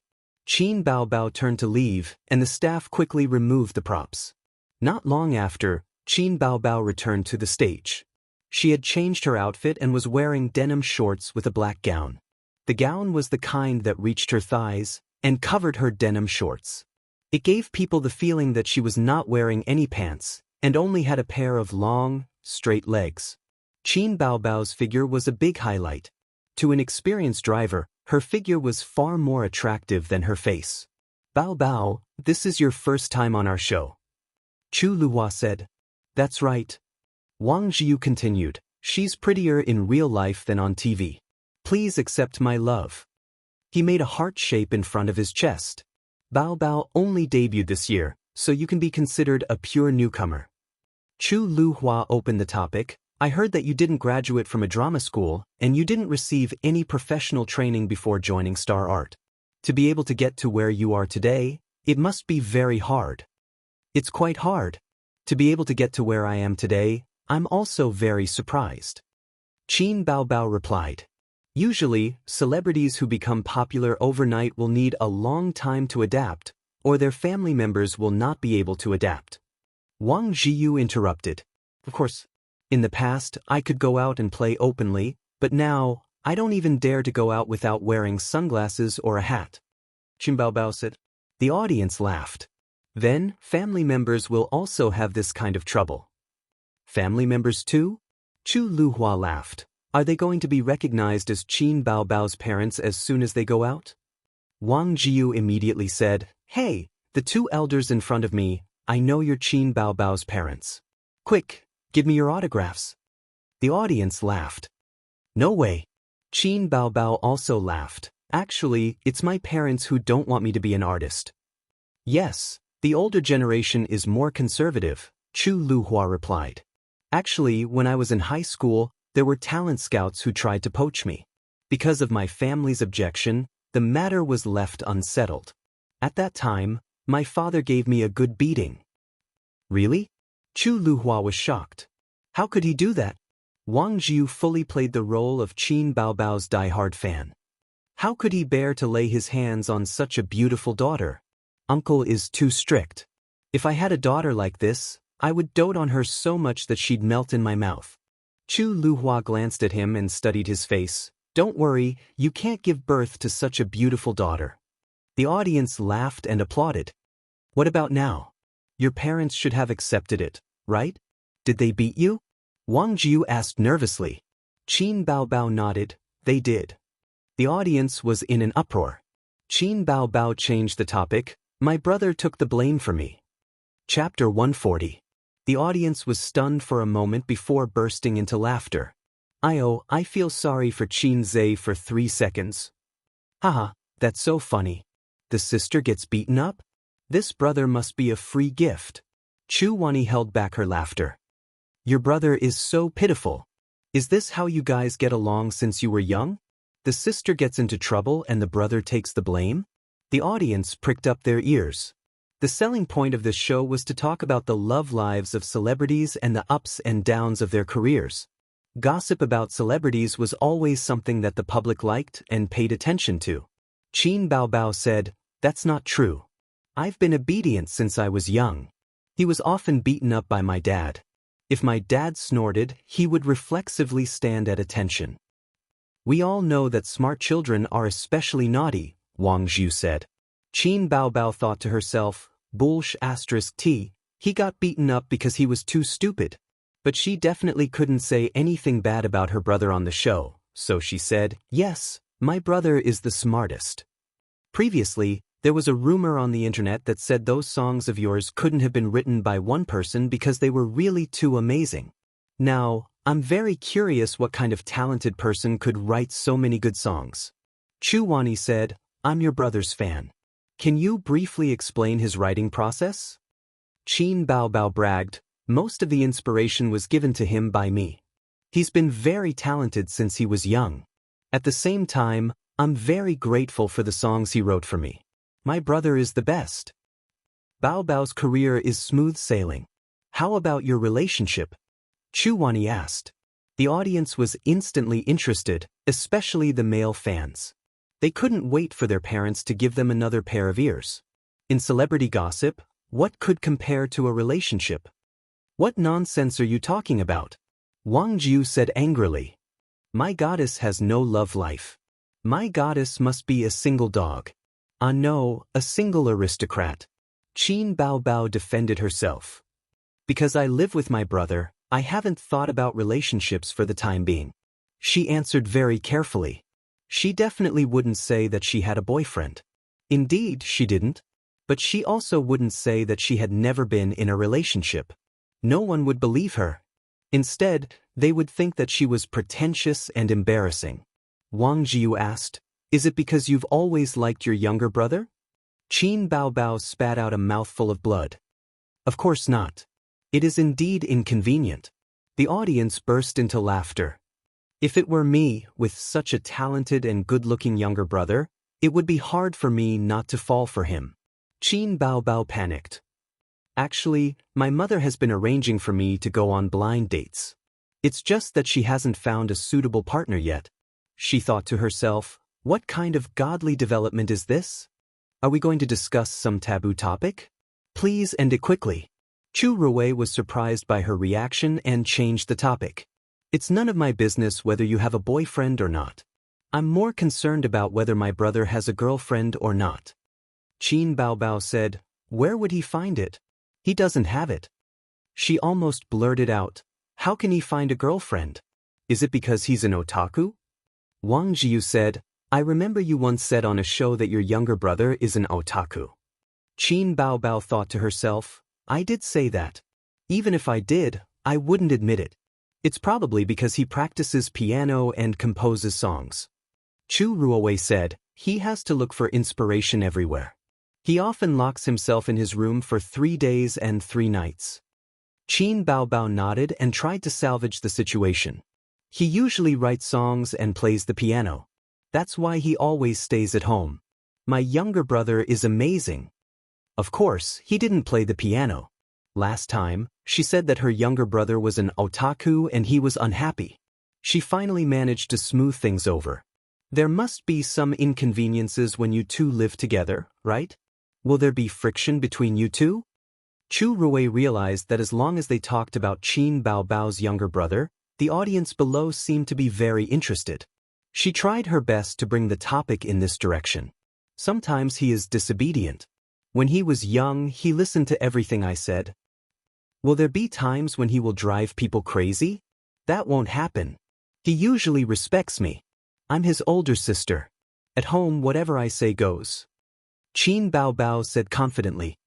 Qin Bao Bao turned to leave, and the staff quickly removed the props. Not long after, Qin Bao Bao returned to the stage. She had changed her outfit and was wearing denim shorts with a black gown. The gown was the kind that reached her thighs and covered her denim shorts. It gave people the feeling that she was not wearing any pants and only had a pair of long, straight legs. Qin Bao Bao's figure was a big highlight. To an experienced driver, her figure was far more attractive than her face. "Bao Bao, this is your first time on our show," Chu Luhua said. "That's right." Wang Jiu continued, "She's prettier in real life than on TV. Please accept my love." He made a heart shape in front of his chest. "Bao Bao only debuted this year, so you can be considered a pure newcomer." Chu Luhua opened the topic. "I heard that you didn't graduate from a drama school, and you didn't receive any professional training before joining Star Art. To be able to get to where you are today, it must be very hard." "It's quite hard. To be able to get to where I am today, I'm also very surprised," Qin Bao Bao replied. "Usually, celebrities who become popular overnight will need a long time to adapt, or their family members will not be able to adapt." Wang Jiu interrupted. "Of course, in the past, I could go out and play openly, but now, I don't even dare to go out without wearing sunglasses or a hat," Qin Bao Bao said. The audience laughed. "Then, family members will also have this kind of trouble." "Family members too?" Chu Luhua laughed. "Are they going to be recognized as Qin Bao Bao's parents as soon as they go out?" Wang Jiu immediately said, "Hey, the two elders in front of me, I know you're Qin Bao Bao's parents. Quick, give me your autographs." The audience laughed. "No way." Qin Bao Bao also laughed. "Actually, it's my parents who don't want me to be an artist." "Yes, the older generation is more conservative," Chu Luhua replied. "Actually, when I was in high school, there were talent scouts who tried to poach me. Because of my family's objection, the matter was left unsettled. At that time, my father gave me a good beating." "Really?" Chu Luhua was shocked. "How could he do that?" Wang Jiu fully played the role of Qin Bao Bao's diehard fan. "How could he bear to lay his hands on such a beautiful daughter? Uncle is too strict. If I had a daughter like this, I would dote on her so much that she'd melt in my mouth." Chu Luhua glanced at him and studied his face. "Don't worry, you can't give birth to such a beautiful daughter." The audience laughed and applauded. "What about now? Your parents should have accepted it, right? Did they beat you?" Wang Jiu asked nervously. Qin Bao Bao nodded. "They did." The audience was in an uproar. Qin Bao Bao changed the topic. "My brother took the blame for me." Chapter 140. The audience was stunned for a moment before bursting into laughter. I feel sorry for Qin Zhe for 3 seconds. Haha, that's so funny. The sister gets beaten up? This brother must be a free gift. Chu Wani held back her laughter. "Your brother is so pitiful. Is this how you guys get along since you were young? The sister gets into trouble and the brother takes the blame?" The audience pricked up their ears. The selling point of this show was to talk about the love lives of celebrities and the ups and downs of their careers. Gossip about celebrities was always something that the public liked and paid attention to. Qin Bao Bao said, "That's not true. I've been obedient since I was young. He was often beaten up by my dad. If my dad snorted, he would reflexively stand at attention." "We all know that smart children are especially naughty," Wang Jiu said. Qin Bao Bao thought to herself, "T, he got beaten up because he was too stupid." But she definitely couldn't say anything bad about her brother on the show, so she said, "Yes, my brother is the smartest." Previously, there was a rumor on the internet that said those songs of yours couldn't have been written by one person because they were really too amazing. Now, I'm very curious what kind of talented person could write so many good songs. Chu Wani said, "I'm your brother's fan. Can you briefly explain his writing process?" Qin Bao Bao bragged, "Most of the inspiration was given to him by me. He's been very talented since he was young. At the same time, I'm very grateful for the songs he wrote for me. My brother is the best." Bao Bao's career is smooth sailing. "How about your relationship?" Chu Wani asked. The audience was instantly interested, especially the male fans. They couldn't wait for their parents to give them another pair of ears. In celebrity gossip, what could compare to a relationship? What nonsense are you talking about? Wang Jiu said angrily. My goddess has no love life. My goddess must be a single dog. Ah no, a single aristocrat. Qin Bao Bao defended herself. Because I live with my brother, I haven't thought about relationships for the time being. She answered very carefully. She definitely wouldn't say that she had a boyfriend. Indeed, she didn't. But she also wouldn't say that she had never been in a relationship. No one would believe her. Instead, they would think that she was pretentious and embarrassing. Wang Jiu asked, Is it because you've always liked your younger brother? Qin Bao Bao spat out a mouthful of blood. Of course not. It is indeed inconvenient. The audience burst into laughter. If it were me, with such a talented and good-looking younger brother, it would be hard for me not to fall for him. Qin Bao Bao panicked. Actually, my mother has been arranging for me to go on blind dates. It's just that she hasn't found a suitable partner yet. She thought to herself, what kind of godly development is this? Are we going to discuss some taboo topic? Please end it quickly. Chu Ruwei was surprised by her reaction and changed the topic. It's none of my business whether you have a boyfriend or not. I'm more concerned about whether my brother has a girlfriend or not. Qin Bao Bao said, Where would he find it? He doesn't have it. She almost blurted out, How can he find a girlfriend? Is it because he's an otaku? Wang Jiu said, I remember you once said on a show that your younger brother is an otaku. Qin Bao Bao thought to herself, I did say that. Even if I did, I wouldn't admit it. It's probably because he practices piano and composes songs. Chu Ruowei said, He has to look for inspiration everywhere. He often locks himself in his room for 3 days and 3 nights. Qin Bao Bao nodded and tried to salvage the situation. He usually writes songs and plays the piano. That's why he always stays at home. My younger brother is amazing. Of course, he didn't play the piano. Last time, she said that her younger brother was an otaku and he was unhappy. She finally managed to smooth things over. There must be some inconveniences when you two live together, right? Will there be friction between you two? Chu Ruwei realized that as long as they talked about Qin Bao Bao's younger brother, the audience below seemed to be very interested. She tried her best to bring the topic in this direction. Sometimes he is disobedient. When he was young, he listened to everything I said. Will there be times when he will drive people crazy? That won't happen. He usually respects me. I'm his older sister. At home, whatever I say goes. Qin Bao Bao said confidently.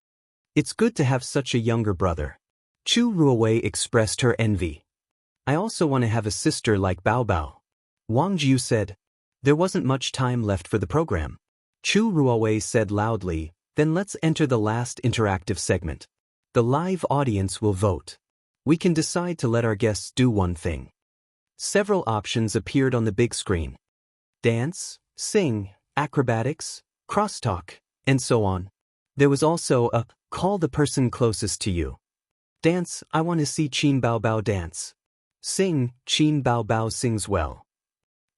It's good to have such a younger brother. Chu Ruowei expressed her envy. I also want to have a sister like Bao Bao. Wang Jiu said. There wasn't much time left for the program. Chu Ruowei said loudly, Then let's enter the last interactive segment. The live audience will vote. We can decide to let our guests do one thing. Several options appeared on the big screen. Dance, sing, acrobatics, crosstalk, and so on. There was also a call the person closest to you. Dance, I want to see Qin Bao Bao dance. Sing, Qin Bao Bao sings well.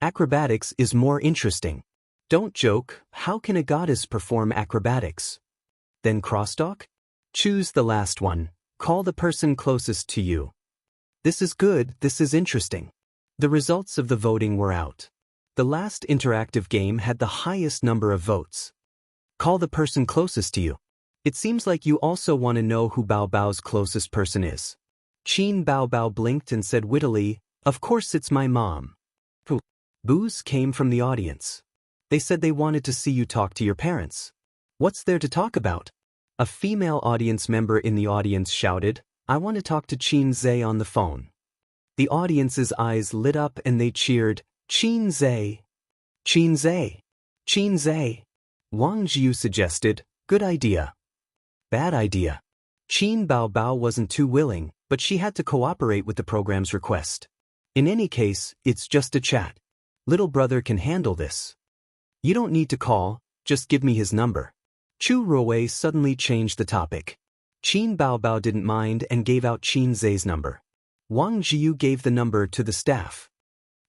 Acrobatics is more interesting. Don't joke, how can a goddess perform acrobatics? Then crosstalk? Choose the last one, call the person closest to you. This is good, this is interesting. The results of the voting were out. The last interactive game had the highest number of votes. Call the person closest to you. It seems like you also want to know who Bao Bao's closest person is. Qin Bao Bao blinked and said wittily, Of course it's my mom. Who? Boos came from the audience. They said they wanted to see you talk to your parents. What's there to talk about? A female audience member in the audience shouted, I want to talk to Qin Zhe on the phone. The audience's eyes lit up and they cheered, Qin Zhe. Qin Zhe. Qin Zhe. Wang Jiu suggested, Good idea. Bad idea. Qin Bao Bao wasn't too willing, but she had to cooperate with the program's request. In any case, it's just a chat. Little brother can handle this. You don't need to call, just give me his number. Chu Ruowei suddenly changed the topic. Qin Bao Bao didn't mind and gave out Qin Zhe's number. Wang Jiu gave the number to the staff.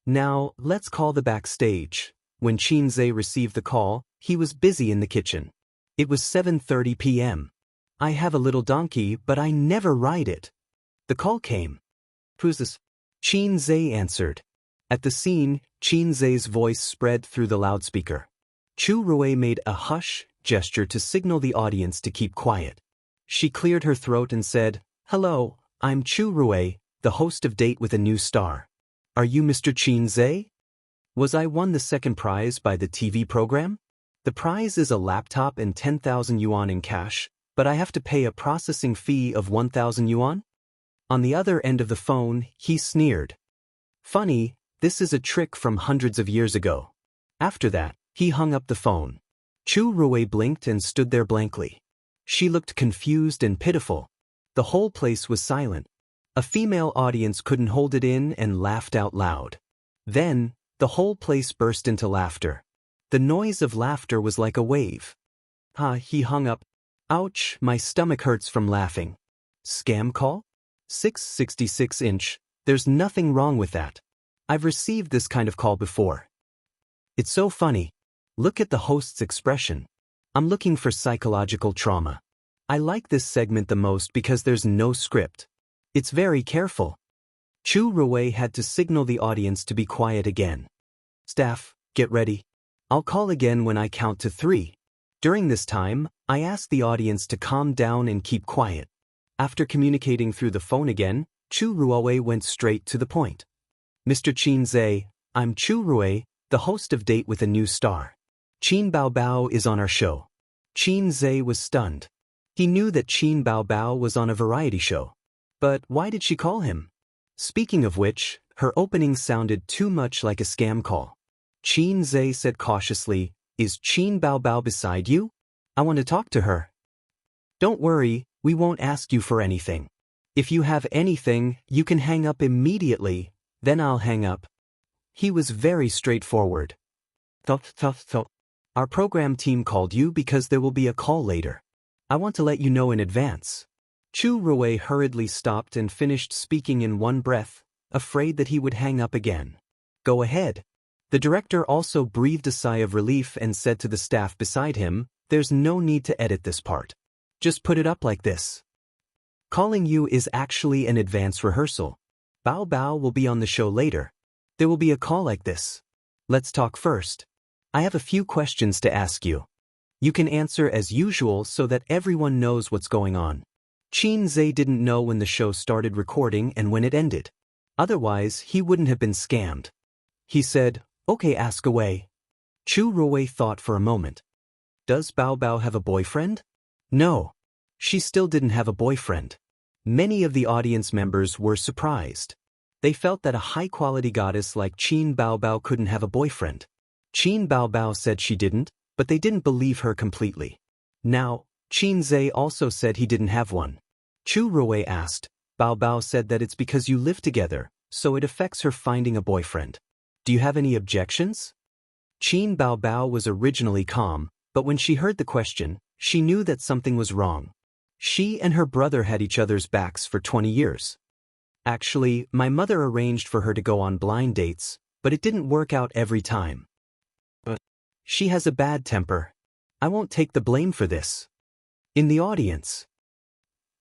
Now, let's call the backstage. When Xianxia received the call, he was busy in the kitchen. It was 7:30 p.m. I have a little donkey, but I never ride it. The call came. Who's this? Xianxia answered. At the scene, Xianxia's voice spread through the loudspeaker. Chu Rui made a hush gesture to signal the audience to keep quiet. She cleared her throat and said, "Hello, I'm Chu Rui, the host of Date with a New Star. Are you Mr. Xianxia? Was I won the second prize by the TV program? The prize is a laptop and 10,000 yuan in cash, but I have to pay a processing fee of 1,000 yuan?" On the other end of the phone, he sneered. Funny, this is a trick from hundreds of years ago. After that, he hung up the phone. Chu Rui blinked and stood there blankly. She looked confused and pitiful. The whole place was silent. A female audience couldn't hold it in and laughed out loud. Then, the whole place burst into laughter. The noise of laughter was like a wave. He hung up. Ouch, my stomach hurts from laughing. Scam call? 666-inch, there's nothing wrong with that. I've received this kind of call before. It's so funny. Look at the host's expression. I'm looking for psychological trauma. I like this segment the most because there's no script. It's very careful. Chu Rui had to signal the audience to be quiet again. Staff, get ready. I'll call again when I count to 3. During this time, I asked the audience to calm down and keep quiet. After communicating through the phone again, Chu Rui went straight to the point. Mr. Xianxia, I'm Chu Rui, the host of Date with a New Star. Qin Bao Bao is on our show. Xianxia was stunned. He knew that Qin Bao Bao was on a variety show. But why did she call him? Speaking of which, her opening sounded too much like a scam call. Xianxia said cautiously, "Is Qin Bao Bao beside you? I want to talk to her." "Don't worry, we won't ask you for anything. If you have anything, you can hang up immediately, then I'll hang up." He was very straightforward. Our program team called you because there will be a call later. I want to let you know in advance." Chu Rui hurriedly stopped and finished speaking in one breath, afraid that he would hang up again. "Go ahead." The director also breathed a sigh of relief and said to the staff beside him, "There's no need to edit this part. Just put it up like this. Calling you is actually an advance rehearsal. Bao Bao will be on the show later. There will be a call like this. Let's talk first. I have a few questions to ask you. You can answer as usual so that everyone knows what's going on." Xianxia didn't know when the show started recording and when it ended. Otherwise, he wouldn't have been scammed. He said, "Okay, ask away." Chu Rui thought for a moment. "Does Bao Bao have a boyfriend?" No. She still didn't have a boyfriend. Many of the audience members were surprised. They felt that a high-quality goddess like Qin Bao Bao couldn't have a boyfriend. Qin Bao Bao said she didn't, but they didn't believe her completely. Now, Xianxia also said he didn't have one. Chu Rui asked. Bao Bao said that it's because you live together, so it affects her finding a boyfriend. Do you have any objections? Qin Bao Bao was originally calm, but when she heard the question, she knew that something was wrong. She and her brother had each other's backs for 20 years. Actually, my mother arranged for her to go on blind dates, but it didn't work out every time. But she has a bad temper. I won't take the blame for this. In the audience,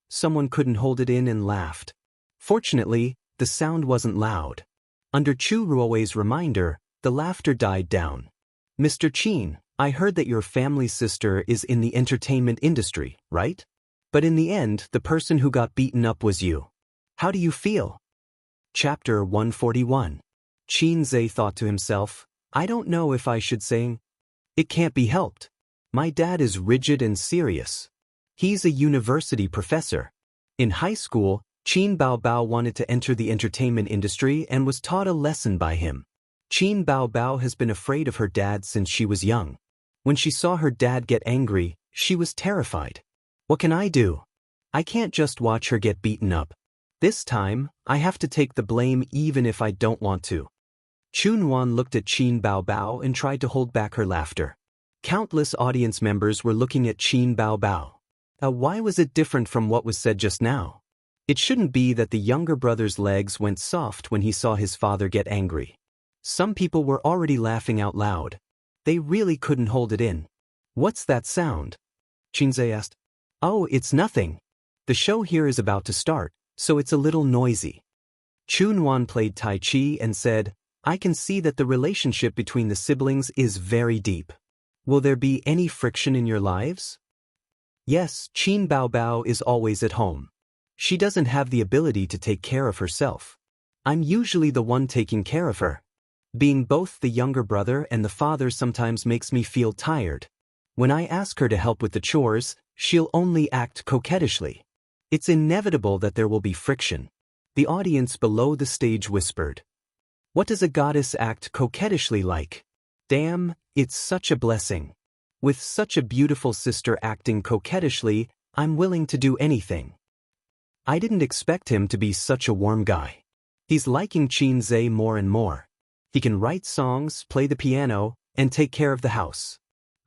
someone couldn't hold it in and laughed. Fortunately, the sound wasn't loud. Under Chu Ruo's reminder, the laughter died down. Mr. Qin, I heard that your family sister is in the entertainment industry, right? But in the end, the person who got beaten up was you. How do you feel? Chapter 141. Xianxia thought to himself, I don't know if I should say. It can't be helped. My dad is rigid and serious. He's a university professor. In high school, Qin Bao Bao wanted to enter the entertainment industry and was taught a lesson by him. Qin Bao Bao has been afraid of her dad since she was young. When she saw her dad get angry, she was terrified. What can I do? I can't just watch her get beaten up. This time, I have to take the blame even if I don't want to. Chunwan looked at Qin Bao Bao and tried to hold back her laughter. Countless audience members were looking at Qin Bao Bao. Why was it different from what was said just now? It shouldn't be that the younger brother's legs went soft when he saw his father get angry. Some people were already laughing out loud. They really couldn't hold it in. What's that sound? Xianxia asked. Oh, it's nothing. The show here is about to start, so it's a little noisy. Chunwan played Tai Chi and said, I can see that the relationship between the siblings is very deep. Will there be any friction in your lives? Yes, Qin Baobao is always at home. She doesn't have the ability to take care of herself. I'm usually the one taking care of her. Being both the younger brother and the father sometimes makes me feel tired. When I ask her to help with the chores, she'll only act coquettishly. It's inevitable that there will be friction. The audience below the stage whispered. What does a goddess act coquettishly like? Damn, it's such a blessing. With such a beautiful sister acting coquettishly, I'm willing to do anything. I didn't expect him to be such a warm guy. He's liking Xianxia more and more. He can write songs, play the piano, and take care of the house.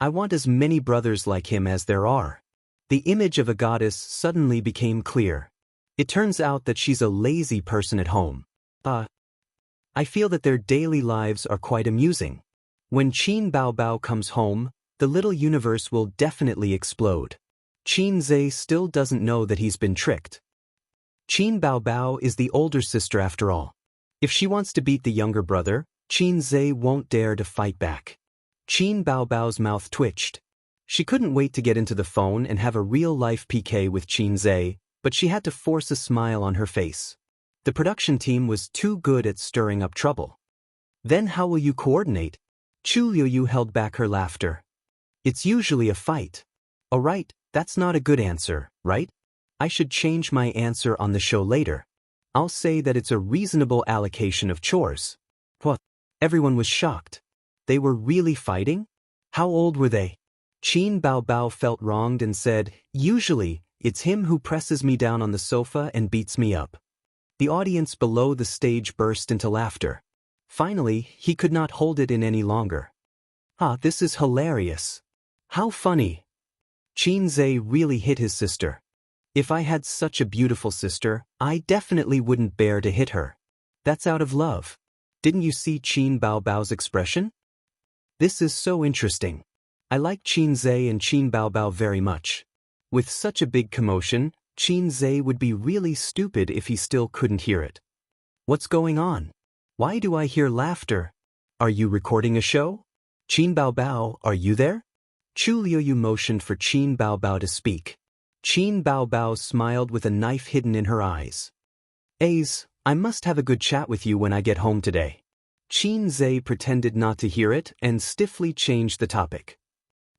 I want as many brothers like him as there are. The image of a goddess suddenly became clear. It turns out that she's a lazy person at home. I feel that their daily lives are quite amusing. When Qin Baobao comes home, the little universe will definitely explode. Xianxia still doesn't know that he's been tricked. Qin Baobao is the older sister after all. If she wants to beat the younger brother, Xianxia won't dare to fight back. Qin Baobao's mouth twitched. She couldn't wait to get into the phone and have a real-life PK with Xianxia, but she had to force a smile on her face. The production team was too good at stirring up trouble. Then how will you coordinate? Chu Liuyu held back her laughter. It's usually a fight. Oh right, that's not a good answer, right? I should change my answer on the show later. I'll say that it's a reasonable allocation of chores. What? Everyone was shocked. They were really fighting? How old were they? Qin Baobao felt wronged and said, usually, it's him who presses me down on the sofa and beats me up. The audience below the stage burst into laughter. Finally, he could not hold it in any longer. This is hilarious. How funny. Xianxia really hit his sister. If I had such a beautiful sister, I definitely wouldn't bear to hit her. That's out of love. Didn't you see Qin Baobao's expression? This is so interesting. I like Xianxia and Qin Baobao very much. With such a big commotion, Xianxia would be really stupid if he still couldn't hear it. What's going on? Why do I hear laughter? Are you recording a show? Qin Baobao, are you there? Chu Liuyu motioned for Qin Baobao to speak. Qin Baobao smiled with a knife hidden in her eyes. I must have a good chat with you when I get home today. Xianxia pretended not to hear it and stiffly changed the topic.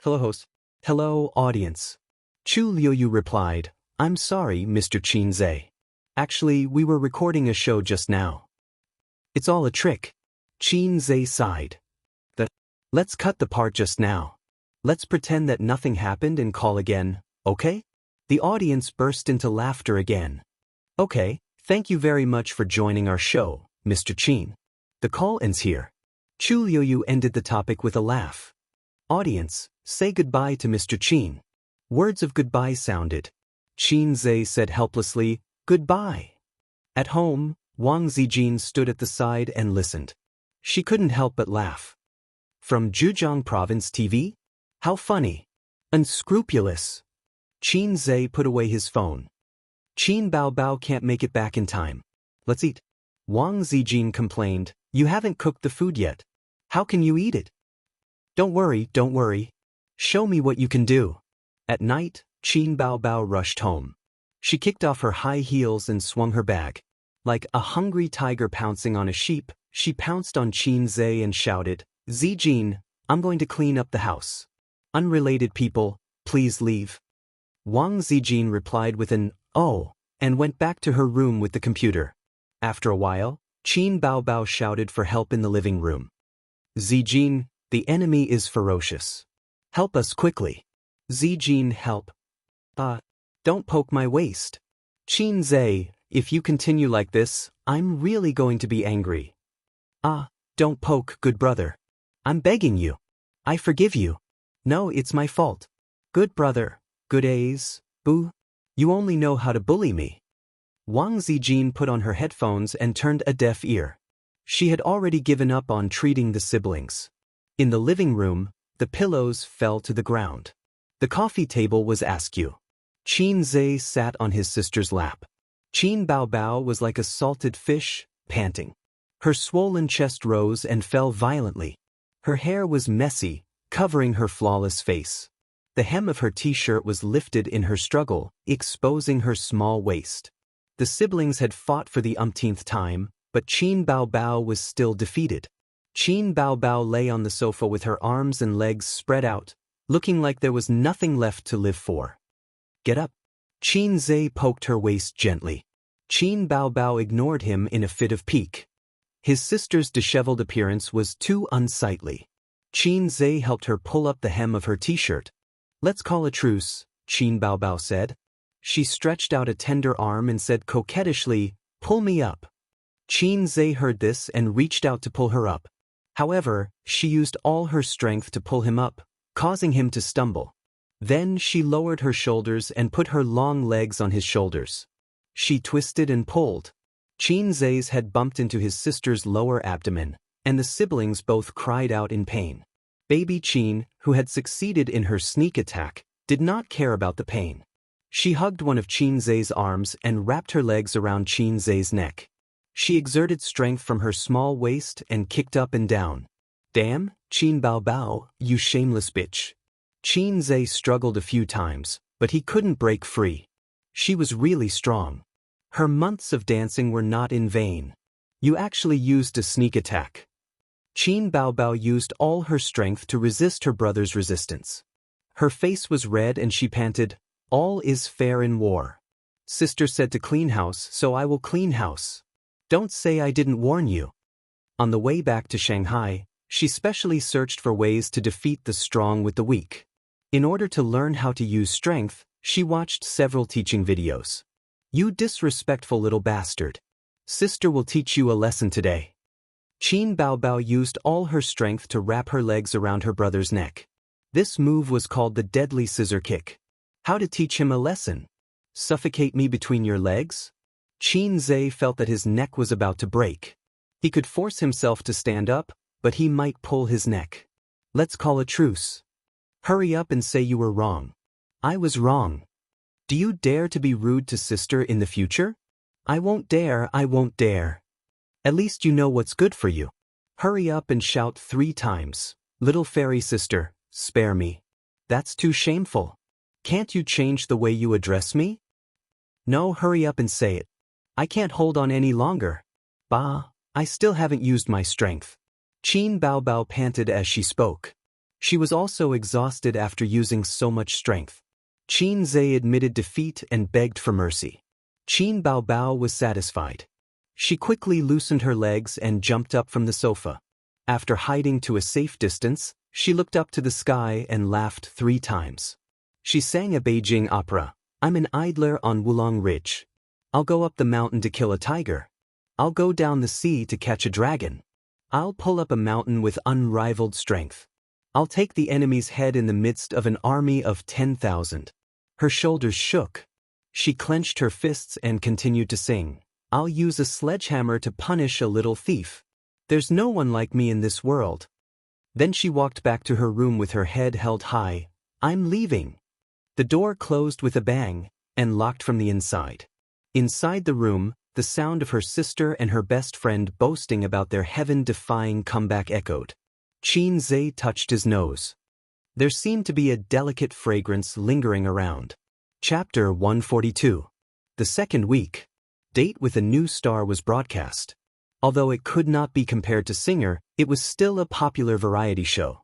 Hello, host. Hello, audience. Chu Liuyu replied, I'm sorry, Mr. Xianxia. Actually, we were recording a show just now. It's all a trick. Xianxia sighed. Let's cut the part just now. Let's pretend that nothing happened and call again, okay? The audience burst into laughter again. Okay, thank you very much for joining our show, Mr. Qin. The call ends here. Chu Liuyu ended the topic with a laugh. Audience, say goodbye to Mr. Qin. Words of goodbye sounded. Xianxia said helplessly, goodbye. At home, Wang Zijin stood at the side and listened. She couldn't help but laugh. From Zhejiang Province TV? How funny. Unscrupulous. Xianxia put away his phone. Qin Baobao can't make it back in time. Let's eat. Wang Zijin complained, you haven't cooked the food yet. How can you eat it? Don't worry. Show me what you can do. At night, Qin Baobao rushed home. She kicked off her high heels and swung her bag. Like a hungry tiger pouncing on a sheep, she pounced on Xianxia and shouted, Zijin, I'm going to clean up the house. Unrelated people, please leave. Wang Zijin replied with an, oh, and went back to her room with the computer. After a while, Qin Baobao shouted for help in the living room. Zijin, the enemy is ferocious. Help us quickly. Zijin, help. Don't poke my waist. Xianxia, if you continue like this, I'm really going to be angry. Don't poke, good brother. I'm begging you. I forgive you. No, it's my fault. Good brother, good A's, boo. You only know how to bully me. Wang Zijin put on her headphones and turned a deaf ear. She had already given up on treating the siblings. In the living room, the pillows fell to the ground. The coffee table was askew. Qin Zhe sat on his sister's lap. Qin Bao Bao was like a salted fish, panting. Her swollen chest rose and fell violently. Her hair was messy, covering her flawless face. The hem of her t-shirt was lifted in her struggle, exposing her small waist. The siblings had fought for the umpteenth time, but Qin Bao Bao was still defeated. Qin Bao Bao lay on the sofa with her arms and legs spread out, looking like there was nothing left to live for. Get up. Qin Zhe poked her waist gently. Qin Bao Bao ignored him in a fit of pique. His sister's disheveled appearance was too unsightly. Qin Zhe helped her pull up the hem of her t-shirt. Let's call a truce, Qin Bao Bao said. She stretched out a tender arm and said coquettishly, pull me up. Qin Zhe heard this and reached out to pull her up. However, she used all her strength to pull him up, causing him to stumble. Then she lowered her shoulders and put her long legs on his shoulders. She twisted and pulled. Qin Zhe's head bumped into his sister's lower abdomen, and the siblings both cried out in pain. Baby Qin, who had succeeded in her sneak attack, did not care about the pain. She hugged one of Qin Zhe's arms and wrapped her legs around Qin Zhe's neck. She exerted strength from her small waist and kicked up and down. Damn, Qin Bao Bao, you shameless bitch. Qin Zhe struggled a few times, but he couldn't break free. She was really strong. Her months of dancing were not in vain. You actually used a sneak attack. Qin Bao Bao used all her strength to resist her brother's resistance. Her face was red and she panted, all is fair in war. Sister said to clean house, so I will clean house. Don't say I didn't warn you. On the way back to Shanghai, she specially searched for ways to defeat the strong with the weak. In order to learn how to use strength, she watched several teaching videos. You disrespectful little bastard. Sister will teach you a lesson today. Qin Bao Bao used all her strength to wrap her legs around her brother's neck. This move was called the deadly scissor kick. How to teach him a lesson? Suffocate me between your legs? Qin Zhe felt that his neck was about to break. He could force himself to stand up, but he might pull his neck. Let's call a truce. Hurry up and say you were wrong. I was wrong. Do you dare to be rude to sister in the future? I won't dare, I won't dare. At least you know what's good for you. Hurry up and shout 3 times. Little fairy sister, spare me. That's too shameful. Can't you change the way you address me? No, hurry up and say it. I can't hold on any longer. Bah, I still haven't used my strength. Qin Bao Bao panted as she spoke. She was also exhausted after using so much strength. Qin Zhe admitted defeat and begged for mercy. Qin Bao Bao was satisfied. She quickly loosened her legs and jumped up from the sofa. After hiding to a safe distance, she looked up to the sky and laughed 3 times. She sang a Beijing opera. I'm an idler on Wulong Ridge. I'll go up the mountain to kill a tiger. I'll go down the sea to catch a dragon. I'll pull up a mountain with unrivaled strength. I'll take the enemy's head in the midst of an army of 10,000. Her shoulders shook. She clenched her fists and continued to sing. I'll use a sledgehammer to punish a little thief. There's no one like me in this world. Then she walked back to her room with her head held high. I'm leaving. The door closed with a bang and locked from the inside. Inside the room, the sound of her sister and her best friend boasting about their heaven-defying comeback echoed. Qin Zhe touched his nose. There seemed to be a delicate fragrance lingering around. Chapter 142. The second week. Date with a New Star was broadcast. Although it could not be compared to Singer, it was still a popular variety show.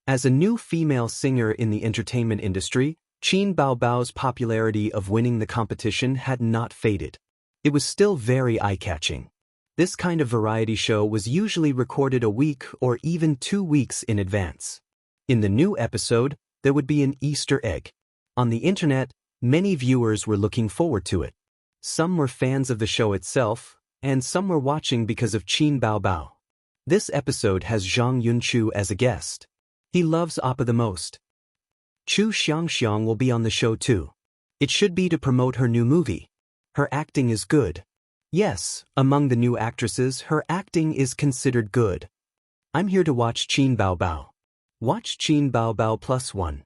As a new female singer in the entertainment industry, Qin Bao Bao's popularity of winning the competition had not faded. It was still very eye-catching. This kind of variety show was usually recorded a week or even 2 weeks in advance. In the new episode, there would be an Easter egg. On the internet, many viewers were looking forward to it. Some were fans of the show itself, and some were watching because of Qin Bao Bao. This episode has Zhang Yunchu as a guest. He loves Appa the most. Chu Xianxia will be on the show too. It should be to promote her new movie. Her acting is good. Yes, among the new actresses, her acting is considered good. I'm here to watch Qin Bao Bao. Watch Qin Bao Bao +1.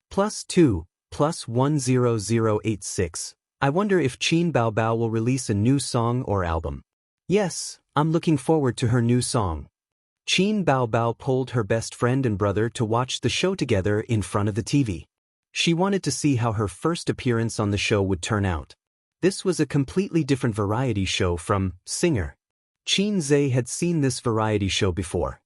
+2, +10086. I wonder if Qin Bao Bao will release a new song or album. Yes, I'm looking forward to her new song. Qin Bao Bao pulled her best friend and brother to watch the show together in front of the TV. She wanted to see how her first appearance on the show would turn out. This was a completely different variety show from Singer. Qin Zhe had seen this variety show before.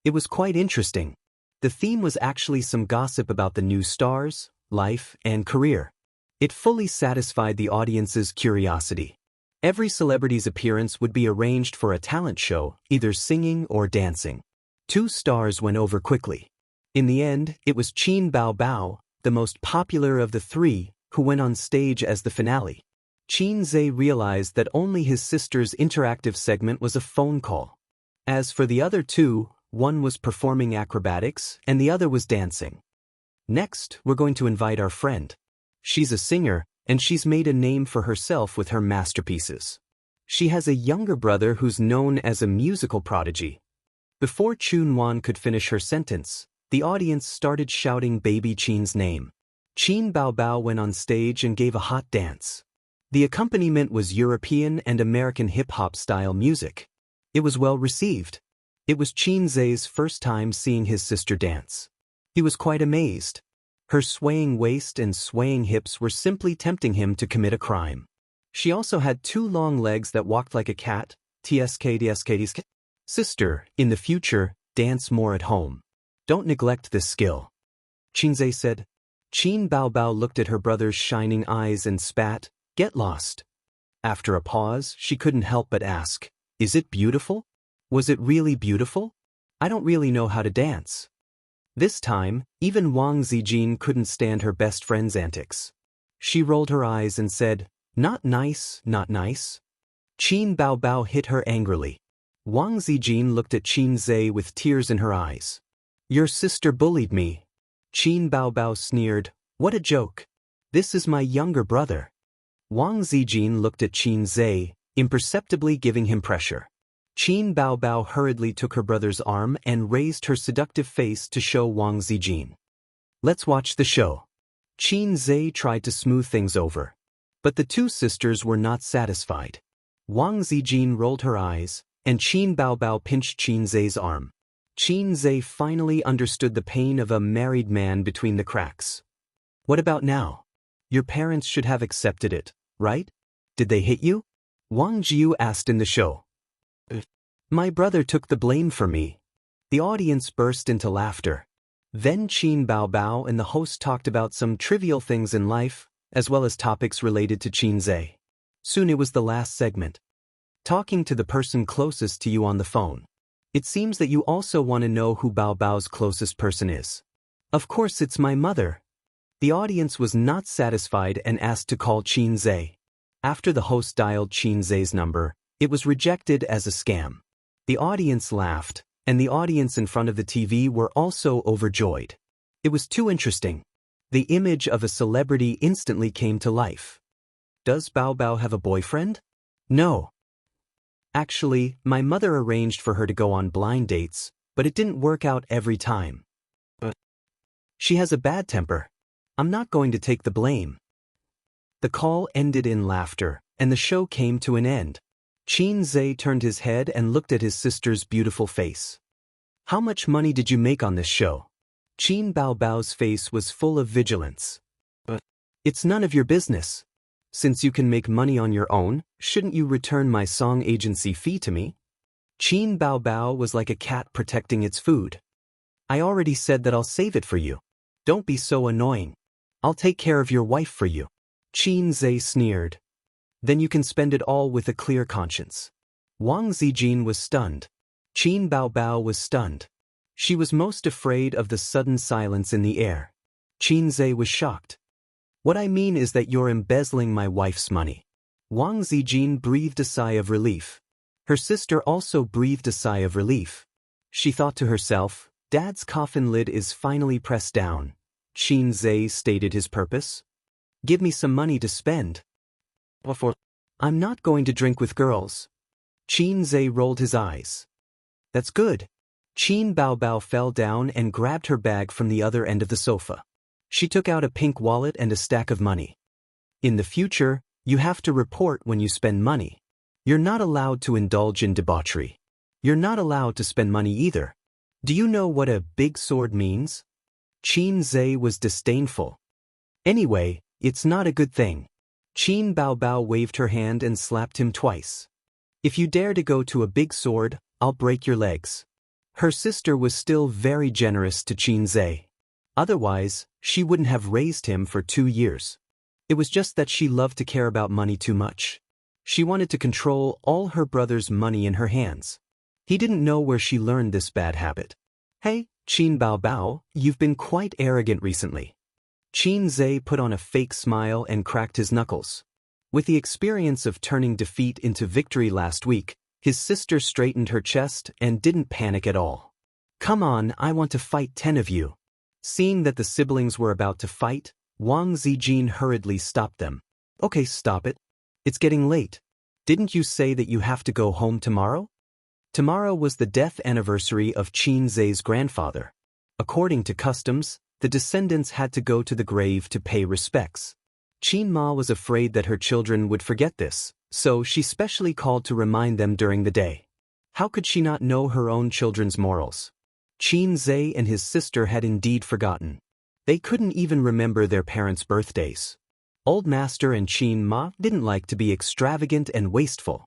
It was quite interesting. The theme was actually some gossip about the new stars, life, and career. It fully satisfied the audience's curiosity. Every celebrity's appearance would be arranged for a talent show, either singing or dancing. 2 stars went over quickly. In the end, it was Qin Bao Bao, the most popular of the 3, who went on stage as the finale. Qin Zhe realized that only his sister's interactive segment was a phone call. As for the other 2, one was performing acrobatics and the other was dancing. Next, we're going to invite our friend. She's a singer, and she's made a name for herself with her masterpieces. She has a younger brother who's known as a musical prodigy. Before Chun Wan could finish her sentence, the audience started shouting baby Qin's name. Qin Bao Bao went on stage and gave a hot dance. The accompaniment was European and American hip-hop style music. It was well received. It was Qin Zhe's first time seeing his sister dance. He was quite amazed. Her swaying waist and swaying hips were simply tempting him to commit a crime. She also had 2 long legs that walked like a cat. TSK. Sister, in the future, dance more at home. Don't neglect this skill. Qin Zhe said. Qin Bao Bao looked at her brother's shining eyes and spat, "Get lost." After a pause, she couldn't help but ask, "Is it beautiful? Was it really beautiful? I don't really know how to dance." This time, even Wang Zijin couldn't stand her best friend's antics. She rolled her eyes and said, "Not nice, not nice." Qin Bao Bao hit her angrily. Wang Zijin looked at Qin Zhe with tears in her eyes. "Your sister bullied me." Qin Bao Bao sneered, "What a joke. This is my younger brother." Wang Zijin looked at Qin Zhe, imperceptibly giving him pressure. Qin Bao Bao hurriedly took her brother's arm and raised her seductive face to show Wang Zijin. "Let's watch the show." Qin Zhe tried to smooth things over. But the 2 sisters were not satisfied. Wang Zijin rolled her eyes, and Qin Bao Bao pinched Qin Zhe's arm. Qin Zhe finally understood the pain of a married man between the cracks. "What about now? Your parents should have accepted it, right? Did they hit you?" Wang Jiu asked in the show. "My brother took the blame for me." The audience burst into laughter. Then Qin Bao Bao and the host talked about some trivial things in life, as well as topics related to Qin Zhe. Soon it was the last segment. Talking to the person closest to you on the phone. It seems that you also want to know who Bao Bao's closest person is. "Of course it's my mother." The audience was not satisfied and asked to call Qin Zhe. After the host dialed Qin Zhe's number, it was rejected as a scam. The audience laughed, and the audience in front of the TV were also overjoyed. It was too interesting. The image of a celebrity instantly came to life. "Does Bao Bao have a boyfriend?" "No. Actually, my mother arranged for her to go on blind dates, but it didn't work out every time. She has a bad temper. I'm not going to take the blame." The call ended in laughter, and the show came to an end. Qin Zhe turned his head and looked at his sister's beautiful face. "How much money did you make on this show?" Qin Bao Bao's face was full of vigilance. "It's none of your business. Since you can make money on your own, shouldn't you return my song agency fee to me?" Qin Bao Bao was like a cat protecting its food. "I already said that I'll save it for you. Don't be so annoying. I'll take care of your wife for you." Qin Zhe sneered. "Then you can spend it all with a clear conscience." Wang Zijin was stunned. Qin Bao Bao was stunned. She was most afraid of the sudden silence in the air. Qin Zhe was shocked. "What I mean is that you're embezzling my wife's money." Wang Zijin breathed a sigh of relief. Her sister also breathed a sigh of relief. She thought to herself, "Dad's coffin lid is finally pressed down." Qin Zhe stated his purpose. "Give me some money to spend." "I'm not going to drink with girls." Qin Zhe rolled his eyes. "That's good. Qin Baobao fell down and grabbed her bag from the other end of the sofa. She took out a pink wallet and a stack of money. In the future, you have to report when you spend money. You're not allowed to indulge in debauchery. You're not allowed to spend money either. Do you know what a big sword means? Qin Zhe was disdainful. Anyway, it's not a good thing. Qin Baobao waved her hand and slapped him twice. If you dare to go to a big sword, I'll break your legs. Her sister was still very generous to Qin Zhe. Otherwise, she wouldn't have raised him for 2 years. It was just that she loved to care about money too much. She wanted to control all her brother's money in her hands. He didn't know where she learned this bad habit. Hey, Qin Baobao, you've been quite arrogant recently. Qin Zhe put on a fake smile and cracked his knuckles. With the experience of turning defeat into victory last week, his sister straightened her chest and didn't panic at all. Come on, I want to fight 10 of you. Seeing that the siblings were about to fight, Wang Zijin hurriedly stopped them. Okay, stop it. It's getting late. Didn't you say that you have to go home tomorrow? Tomorrow was the death anniversary of Qin Zhe's grandfather. According to customs, the descendants had to go to the grave to pay respects. Qin Ma was afraid that her children would forget this, so she specially called to remind them during the day. How could she not know her own children's morals? Qin Zhe and his sister had indeed forgotten. They couldn't even remember their parents' birthdays. Old Master and Qin Ma didn't like to be extravagant and wasteful.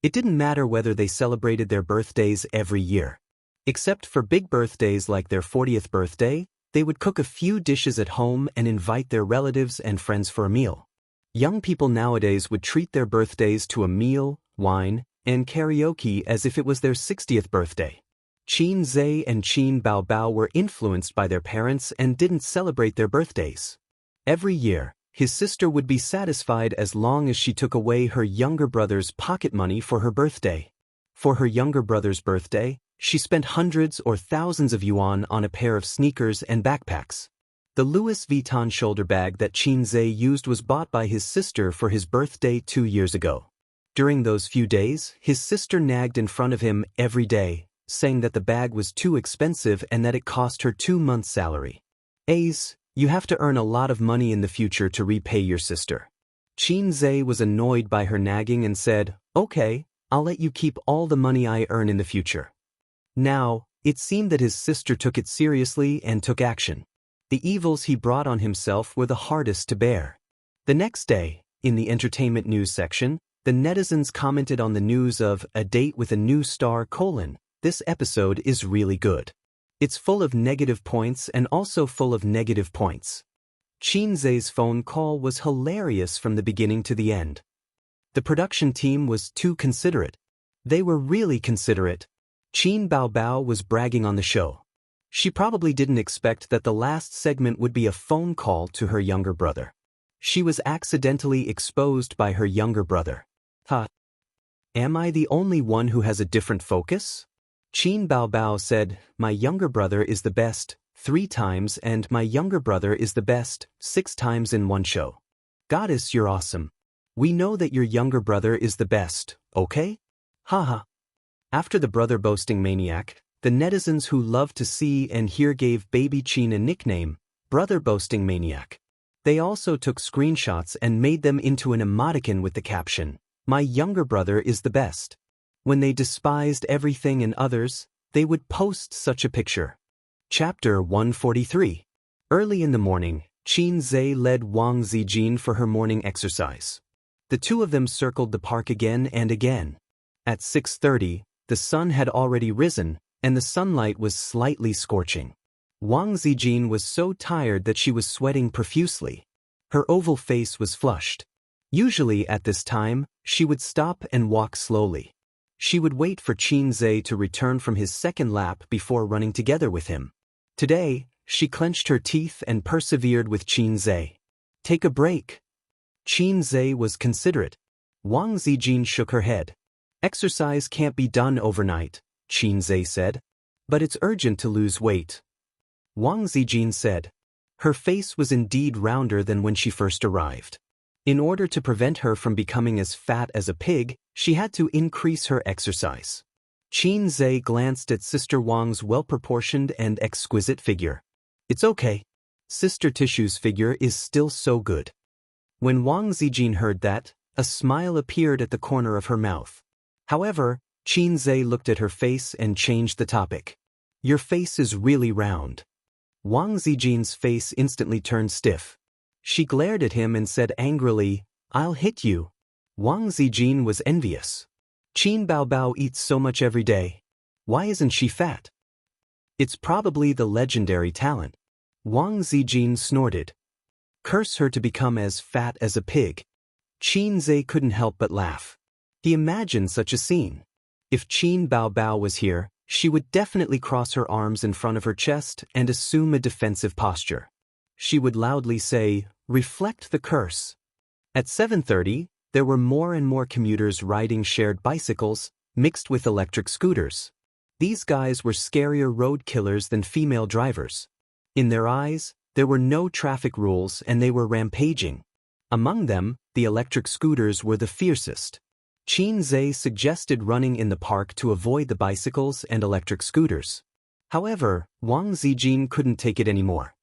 It didn't matter whether they celebrated their birthdays every year. Except for big birthdays like their 40th birthday, they would cook a few dishes at home and invite their relatives and friends for a meal. Young people nowadays would treat their birthdays to a meal, wine, and karaoke as if it was their 60th birthday. Qin Zhe and Qin Baobao were influenced by their parents and didn't celebrate their birthdays. Every year, his sister would be satisfied as long as she took away her younger brother's pocket money for her birthday. For her younger brother's birthday, she spent hundreds or thousands of yuan on a pair of sneakers and backpacks. The Louis Vuitton shoulder bag that Qin Zhe used was bought by his sister for his birthday 2 years ago. During those few days, his sister nagged in front of him every day, saying that the bag was too expensive and that it cost her 2 months' salary. Ace, you have to earn a lot of money in the future to repay your sister. Qin Zhe was annoyed by her nagging and said, okay, I'll let you keep all the money I earn in the future. Now, it seemed that his sister took it seriously and took action. The evils he brought on himself were the hardest to bear. The next day, in the entertainment news section, the netizens commented on the news of a date with a new star : this episode is really good. It's full of negative points and also full of negative points. Qin Zhe's phone call was hilarious from the beginning to the end. The production team was too considerate. They were really considerate. Qin Baobao was bragging on the show. She probably didn't expect that the last segment would be a phone call to her younger brother. She was accidentally exposed by her younger brother. Huh. Am I the only one who has a different focus? Qin Baobao said, my younger brother is the best 3 times and my younger brother is the best 6 times in one show. Goddess, you're awesome. We know that your younger brother is the best, okay? Haha. After the brother boasting maniac, the netizens who loved to see and hear gave baby Qin a nickname, brother boasting maniac. They also took screenshots and made them into an emoticon with the caption, my younger brother is the best. When they despised everything and others, they would post such a picture. Chapter 143. Early in the morning, Qin Zhe led Wang Zijin for her morning exercise. The two of them circled the park again and again. At 6:30, the sun had already risen, and the sunlight was slightly scorching. Wang Zijin was so tired that she was sweating profusely. Her oval face was flushed. Usually at this time, she would stop and walk slowly. She would wait for Qin Zhe to return from his second lap before running together with him. Today, she clenched her teeth and persevered with Qin Zhe. Take a break. Qin Zhe was considerate. Wang Zijin shook her head. Exercise can't be done overnight, Qin Zhe said. But it's urgent to lose weight. Wang Zijin said. Her face was indeed rounder than when she first arrived. In order to prevent her from becoming as fat as a pig, she had to increase her exercise. Qin Zhe glanced at Sister Wang's well-proportioned and exquisite figure. It's okay. Sister Tishu's figure is still so good. When Wang Zijin heard that, a smile appeared at the corner of her mouth. However, Qin Zhe looked at her face and changed the topic. Your face is really round. Wang Zijin's face instantly turned stiff. She glared at him and said angrily, I'll hit you. Wang Zijin was envious. Qin Baobao eats so much every day. Why isn't she fat? It's probably the legendary talent. Wang Zijin snorted. Curse her to become as fat as a pig. Qin Zhe couldn't help but laugh. He imagined such a scene. If Qin Baobao was here, she would definitely cross her arms in front of her chest and assume a defensive posture. She would loudly say, reflect the curse. At 7:30, there were more and more commuters riding shared bicycles, mixed with electric scooters. These guys were scarier road killers than female drivers. In their eyes, there were no traffic rules and they were rampaging. Among them, the electric scooters were the fiercest. Qin Zhe suggested running in the park to avoid the bicycles and electric scooters. However, Wang Zijin couldn't take it anymore.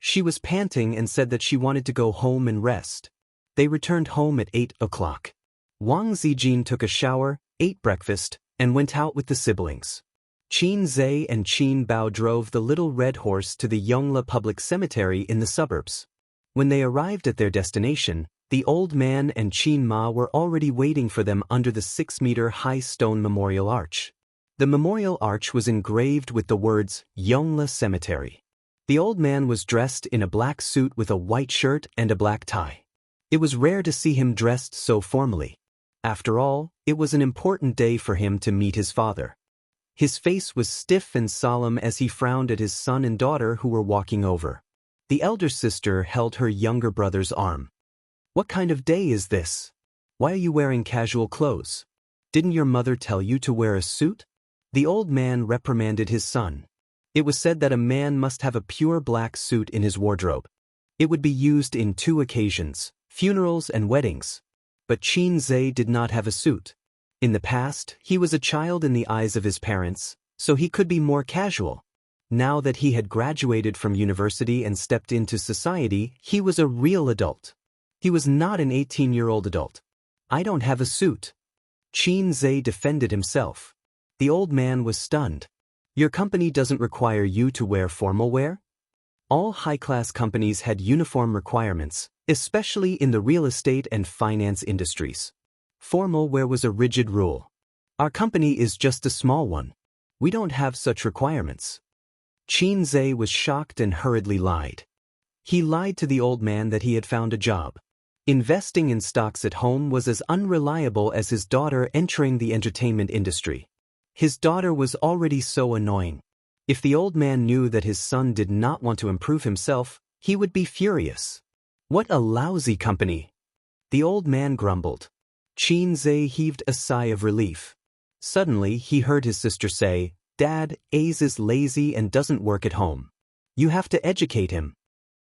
She was panting and said that she wanted to go home and rest. They returned home at 8 o'clock. Wang Zijin took a shower, ate breakfast, and went out with the siblings. Qin Zhe and Qin Bao drove the little red horse to the Yongla Public Cemetery in the suburbs. When they arrived at their destination, the old man and Qin Ma were already waiting for them under the 6-meter-high stone memorial arch. The memorial arch was engraved with the words, Yongla Cemetery. The old man was dressed in a black suit with a white shirt and a black tie. It was rare to see him dressed so formally. After all, it was an important day for him to meet his father. His face was stiff and solemn as he frowned at his son and daughter who were walking over. The elder sister held her younger brother's arm. What kind of day is this? Why are you wearing casual clothes? Didn't your mother tell you to wear a suit? The old man reprimanded his son. It was said that a man must have a pure black suit in his wardrobe. It would be used in 2 occasions, funerals and weddings. But Qin Zhe did not have a suit. In the past, he was a child in the eyes of his parents, so he could be more casual. Now that he had graduated from university and stepped into society, he was a real adult. He was not an 18-year-old adult. I don't have a suit. Qin Zhe defended himself. The old man was stunned. Your company doesn't require you to wear formal wear? All high-class companies had uniform requirements, especially in the real estate and finance industries. Formal wear was a rigid rule. Our company is just a small one. We don't have such requirements. Qin Zhe was shocked and hurriedly lied. He lied to the old man that he had found a job. Investing in stocks at home was as unreliable as his daughter entering the entertainment industry. His daughter was already so annoying. If the old man knew that his son did not want to improve himself, he would be furious. What a lousy company! The old man grumbled. Qin Zhe heaved a sigh of relief. Suddenly, he heard his sister say, Dad, Ace is lazy and doesn't work at home. You have to educate him.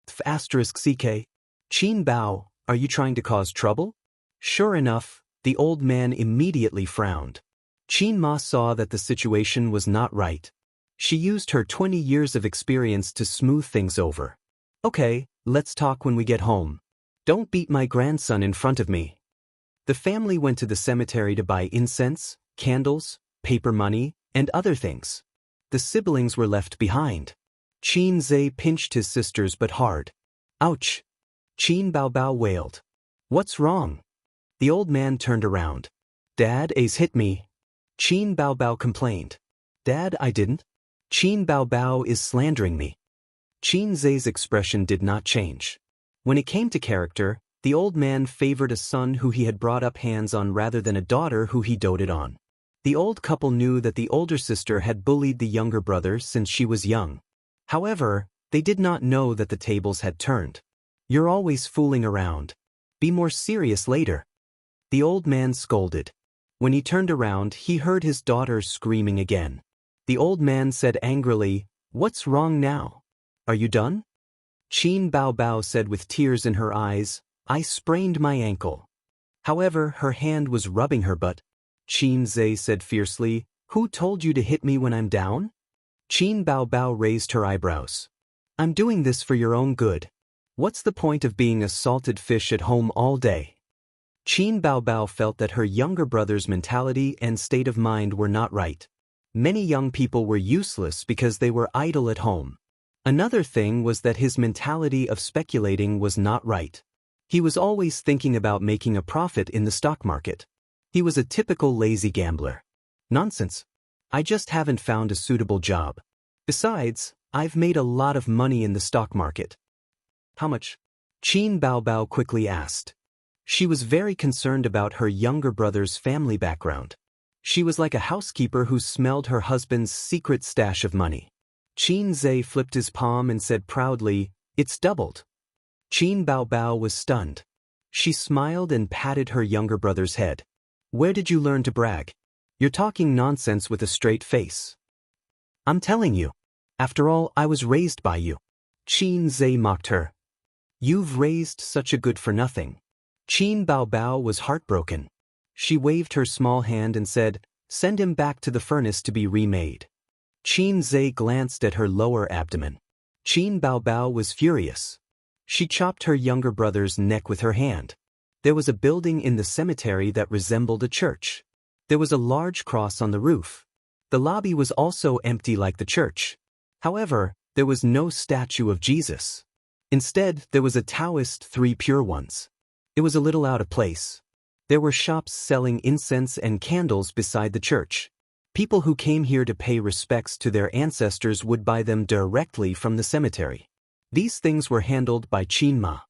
*CK. Qin Bao, are you trying to cause trouble? Sure enough, the old man immediately frowned. Qin Ma saw that the situation was not right. She used her 20 years of experience to smooth things over. Okay, let's talk when we get home. Don't beat my grandson in front of me. The family went to the cemetery to buy incense, candles, paper money, and other things. The siblings were left behind. Qin Zhe pinched his sisters but hard. Ouch! Qin Baobao wailed. What's wrong? The old man turned around. Dad, Ace hit me. Qin Baobao complained. Dad, I didn't. Qin Baobao is slandering me. Qin Zhe's expression did not change. When it came to character, the old man favored a son who he had brought up hands on rather than a daughter who he doted on. The old couple knew that the older sister had bullied the younger brother since she was young. However, they did not know that the tables had turned. You're always fooling around. Be more serious later. The old man scolded. When he turned around, he heard his daughter screaming again. The old man said angrily, What's wrong now? Are you done? Qin Baobao said with tears in her eyes, I sprained my ankle. However, her hand was rubbing her butt. Qin Zhe said fiercely, Who told you to hit me when I'm down? Qin Baobao raised her eyebrows. I'm doing this for your own good. What's the point of being a salted fish at home all day? Qin Baobao felt that her younger brother's mentality and state of mind were not right. Many young people were useless because they were idle at home. Another thing was that his mentality of speculating was not right. He was always thinking about making a profit in the stock market. He was a typical lazy gambler. Nonsense. I just haven't found a suitable job. Besides, I've made a lot of money in the stock market. How much? Qin Baobao quickly asked. She was very concerned about her younger brother's family background. She was like a housekeeper who smelled her husband's secret stash of money. Qin Zhe flipped his palm and said proudly, "It's doubled." Qin Baobao was stunned. She smiled and patted her younger brother's head. Where did you learn to brag? You're talking nonsense with a straight face. I'm telling you. After all, I was raised by you. Qin Zhe mocked her. You've raised such a good-for-nothing. Qin Baobao was heartbroken. She waved her small hand and said, "Send him back to the furnace to be remade." Qin Zhe glanced at her lower abdomen. Qin Baobao was furious. She chopped her younger brother's neck with her hand. There was a building in the cemetery that resembled a church. There was a large cross on the roof. The lobby was also empty like the church. However, there was no statue of Jesus. Instead, there was a Taoist Three Pure Ones. It was a little out of place. There were shops selling incense and candles beside the church. People who came here to pay respects to their ancestors would buy them directly from the cemetery. These things were handled by Qin Ma.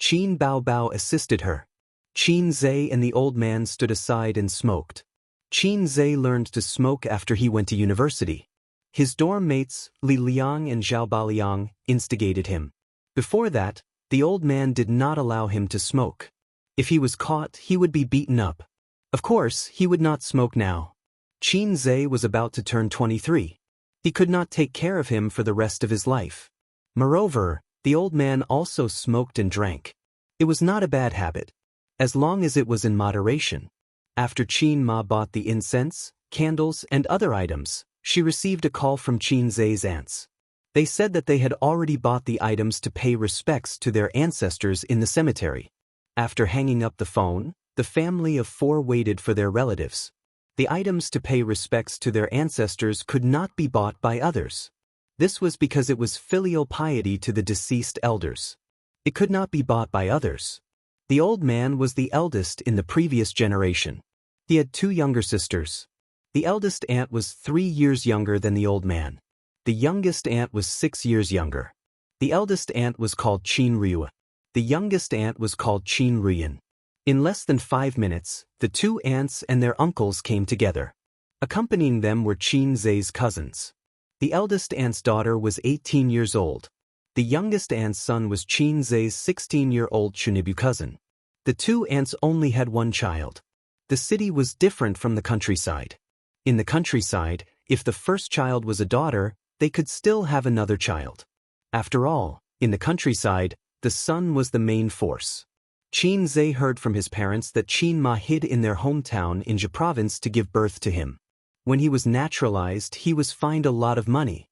Qin Baobao assisted her. Qin Zhe and the old man stood aside and smoked. Qin Zhe learned to smoke after he went to university. His dorm mates, Li Liang and Zhao Baliang, instigated him. Before that, the old man did not allow him to smoke. If he was caught, he would be beaten up. Of course, he would not smoke now. Qin Zhe was about to turn 23. He could not take care of him for the rest of his life. Moreover, the old man also smoked and drank. It was not a bad habit, as long as it was in moderation. After Qin Ma bought the incense, candles, and other items, she received a call from Qin Zhe's aunts. They said that they had already bought the items to pay respects to their ancestors in the cemetery. After hanging up the phone, the family of 4 waited for their relatives. The items to pay respects to their ancestors could not be bought by others. This was because it was filial piety to the deceased elders. It could not be bought by others. The old man was the eldest in the previous generation. He had 2 younger sisters. The eldest aunt was 3 years younger than the old man. The youngest aunt was 6 years younger. The eldest aunt was called Qin Ryu. The youngest aunt was called Qin Ruyan. In less than 5 minutes, the 2 aunts and their uncles came together. Accompanying them were Qin Zhe's cousins. The eldest aunt's daughter was 18 years old. The youngest aunt's son was Qin Zhe's 16-year-old Chunibu cousin. The 2 aunts only had 1 child. The city was different from the countryside. In the countryside, if the first child was a daughter, they could still have another child. After all, in the countryside, the son was the main force. Qin Zhe heard from his parents that Qin Ma hid in their hometown in Jia province to give birth to him. When he was naturalized, he was fined a lot of money.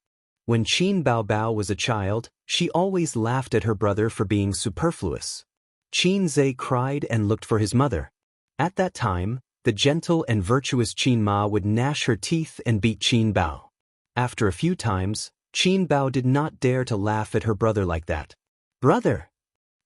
When Qin Baobao was a child, she always laughed at her brother for being superfluous. Qin Zhe cried and looked for his mother. At that time, the gentle and virtuous Qin Ma would gnash her teeth and beat Qin Bao. After a few times, Qin Bao did not dare to laugh at her brother like that. Brother!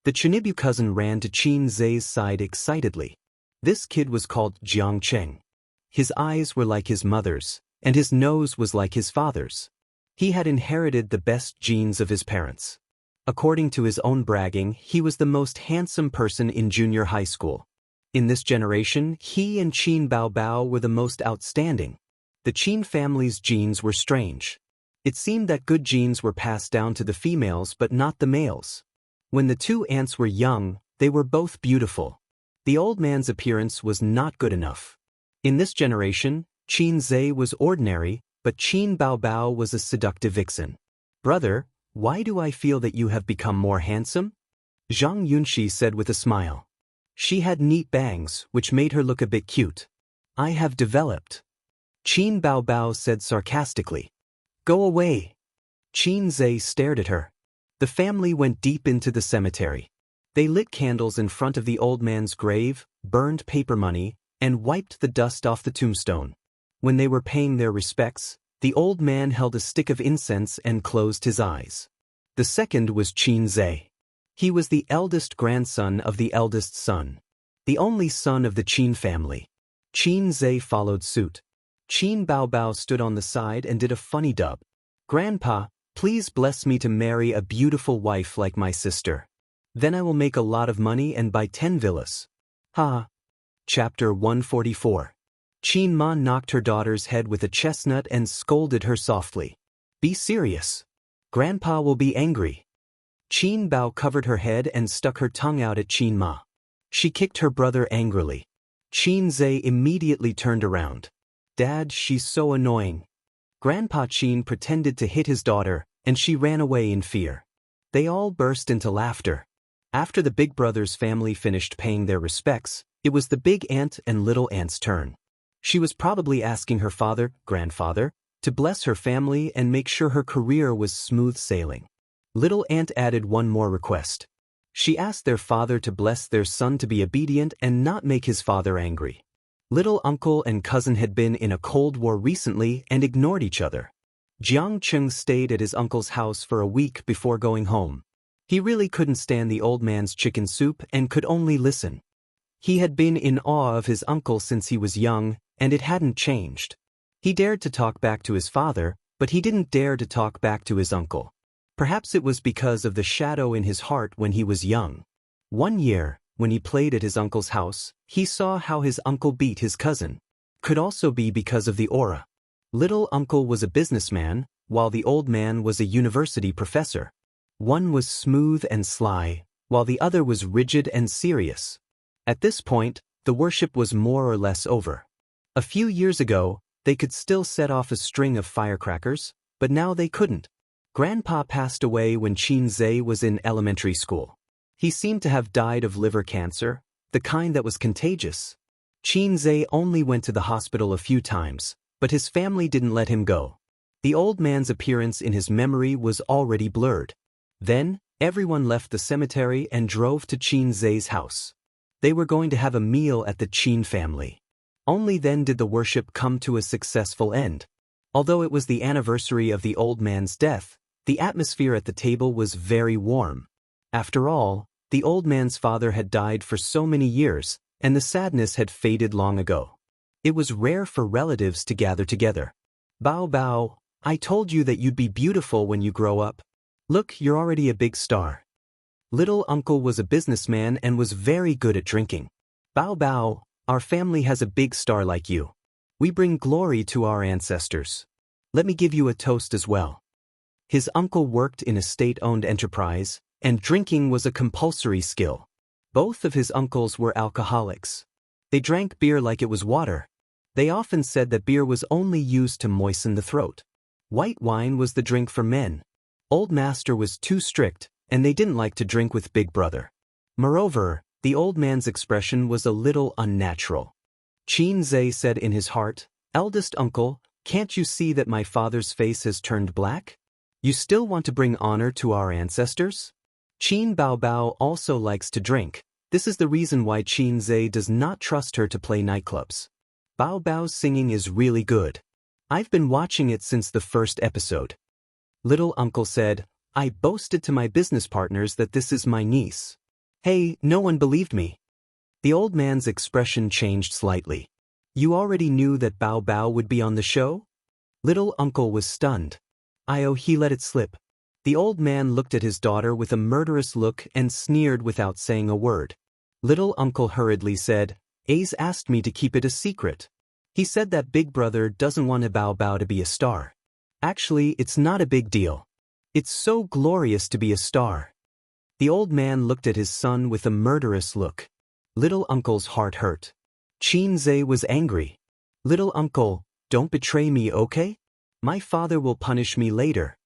The Chunibu cousin ran to Qin Zhe's side excitedly. This kid was called Jiang Cheng. His eyes were like his mother's, and his nose was like his father's. He had inherited the best genes of his parents. According to his own bragging, he was the most handsome person in junior high school. In this generation, he and Qin Baobao were the most outstanding. The Qin family's genes were strange. It seemed that good genes were passed down to the females but not the males. When the 2 aunts were young, they were both beautiful. The old man's appearance was not good enough. In this generation, Qin Zhe was ordinary, but Qin Baobao was a seductive vixen. Brother, why do I feel that you have become more handsome? Zhang Yunxi said with a smile. She had neat bangs, which made her look a bit cute. I have developed. Qin Bao Bao said sarcastically. Go away. Qin Zhe stared at her. The family went deep into the cemetery. They lit candles in front of the old man's grave, burned paper money, and wiped the dust off the tombstone. When they were paying their respects, the old man held a stick of incense and closed his eyes. The second was Qin Zhe. He was the eldest grandson of the eldest son. The only son of the Qin family. Qin Zhe followed suit. Qin Bao Bao stood on the side and did a funny dub. Grandpa, please bless me to marry a beautiful wife like my sister. Then I will make a lot of money and buy 10 villas. Ha! Chapter 144. Qin Ma knocked her daughter's head with a chestnut and scolded her softly. Be serious. Grandpa will be angry. Qin Bao covered her head and stuck her tongue out at Qin Ma. She kicked her brother angrily. Qin Zhe immediately turned around. Dad, she's so annoying. Grandpa Qin pretended to hit his daughter, and she ran away in fear. They all burst into laughter. After the big brother's family finished paying their respects, it was the big aunt and little aunt's turn. She was probably asking her father, grandfather, to bless her family and make sure her career was smooth sailing. Little aunt added one more request. She asked their father to bless their son to be obedient and not make his father angry. Little uncle and cousin had been in a cold war recently and ignored each other. Jiang Cheng stayed at his uncle's house for a week before going home. He really couldn't stand the old man's chicken soup and could only listen. He had been in awe of his uncle since he was young, and it hadn't changed. He dared to talk back to his father, but he didn't dare to talk back to his uncle. Perhaps it was because of the shadow in his heart when he was young. One year, when he played at his uncle's house, he saw how his uncle beat his cousin. Could also be because of the aura. Little uncle was a businessman, while the old man was a university professor. One was smooth and sly, while the other was rigid and serious. At this point, the worship was more or less over. A few years ago, they could still set off a string of firecrackers, but now they couldn't. Grandpa passed away when Qin Zhe was in elementary school. He seemed to have died of liver cancer, the kind that was contagious. Qin Zhe only went to the hospital a few times, but his family didn't let him go. The old man's appearance in his memory was already blurred. Then, everyone left the cemetery and drove to Qin Zhe's house. They were going to have a meal at the Qin family. Only then did the worship come to a successful end. Although it was the anniversary of the old man's death, the atmosphere at the table was very warm. After all, the old man's father had died for so many years, and the sadness had faded long ago. It was rare for relatives to gather together. Bao Bao, I told you that you'd be beautiful when you grow up. Look, you're already a big star. Little uncle was a businessman and was very good at drinking. Bao Bao, our family has a big star like you. We bring glory to our ancestors. Let me give you a toast as well. His uncle worked in a state-owned enterprise, and drinking was a compulsory skill. Both of his uncles were alcoholics. They drank beer like it was water. They often said that beer was only used to moisten the throat. White wine was the drink for men. Old Master was too strict, and they didn't like to drink with Big Brother. Moreover, the old man's expression was a little unnatural. Qin Zhe said in his heart, Eldest uncle, can't you see that my father's face has turned black? You still want to bring honor to our ancestors? Qin Bao Bao also likes to drink. This is the reason why Qin Zhe does not trust her to play nightclubs. Bao Bao's singing is really good. I've been watching it since the first episode. Little uncle said, I boasted to my business partners that this is my niece. Hey, no one believed me. The old man's expression changed slightly. You already knew that Bao Bao would be on the show? Little uncle was stunned. He let it slip. The old man looked at his daughter with a murderous look and sneered without saying a word. Little uncle hurriedly said, A's asked me to keep it a secret. He said that Big Brother doesn't want Bao Bao to be a star. Actually, it's not a big deal. It's so glorious to be a star. The old man looked at his son with a murderous look. Little uncle's heart hurt. Qin Zhe was angry. Little uncle, don't betray me, okay? My father will punish me later.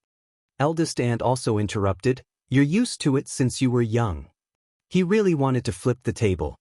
Eldest aunt also interrupted, You're used to it since you were young. He really wanted to flip the table.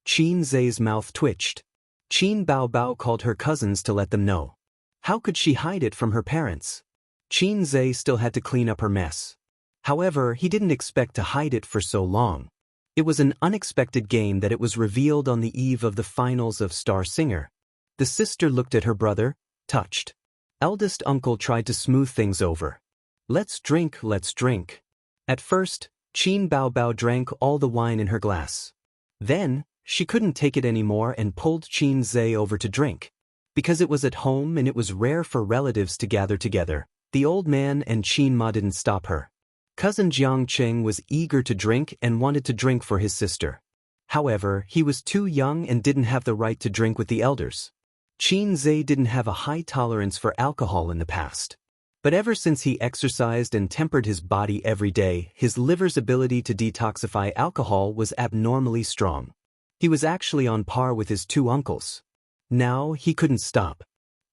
Qin Zhe's mouth twitched. Qin Bao Bao called her cousins to let them know. How could she hide it from her parents? Qin Zhe still had to clean up her mess. However, he didn't expect to hide it for so long. It was an unexpected gain that it was revealed on the eve of the finals of Star Singer. The sister looked at her brother, touched. Eldest uncle tried to smooth things over. Let's drink, let's drink. At first, Qin Baobao drank all the wine in her glass. Then, she couldn't take it anymore and pulled Qin Zhe over to drink. Because it was at home and it was rare for relatives to gather together, the old man and Qin Ma didn't stop her. Cousin Jiang Cheng was eager to drink and wanted to drink for his sister. However, he was too young and didn't have the right to drink with the elders. Qin Zhe didn't have a high tolerance for alcohol in the past. But ever since he exercised and tempered his body every day, his liver's ability to detoxify alcohol was abnormally strong. He was actually on par with his two uncles. Now he couldn't stop.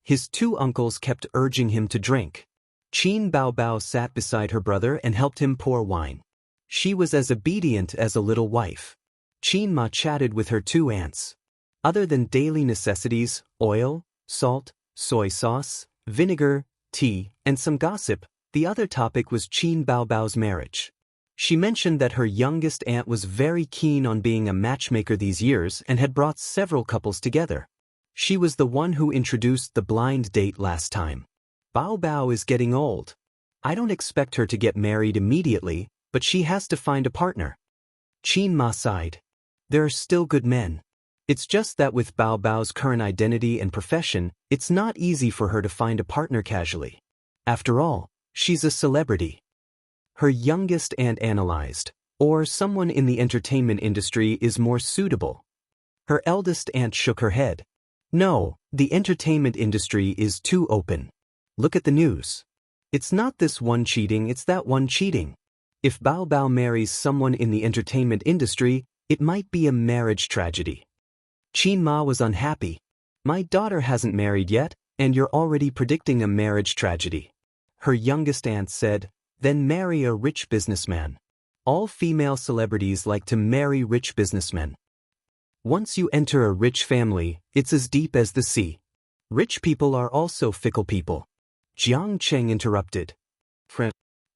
His two uncles kept urging him to drink. Qin Baobao sat beside her brother and helped him pour wine. She was as obedient as a little wife. Qin Ma chatted with her two aunts. Other than daily necessities, oil, salt, soy sauce, vinegar, tea, and some gossip, the other topic was Qin Baobao's marriage. She mentioned that her youngest aunt was very keen on being a matchmaker these years and had brought several couples together. She was the one who introduced the blind date last time. Baobao is getting old. I don't expect her to get married immediately, but she has to find a partner. Qin Ma sighed. There are still good men. It's just that with Baobao's current identity and profession, it's not easy for her to find a partner casually. After all, she's a celebrity. Her youngest aunt analyzed, or someone in the entertainment industry is more suitable. Her eldest aunt shook her head. No, the entertainment industry is too open. Look at the news. It's not this one cheating, it's that one cheating. If Baobao marries someone in the entertainment industry, it might be a marriage tragedy. Qin Ma was unhappy. My daughter hasn't married yet, and you're already predicting a marriage tragedy. Her youngest aunt said, then marry a rich businessman. All female celebrities like to marry rich businessmen. Once you enter a rich family, it's as deep as the sea. Rich people are also fickle people. Jiang Cheng interrupted.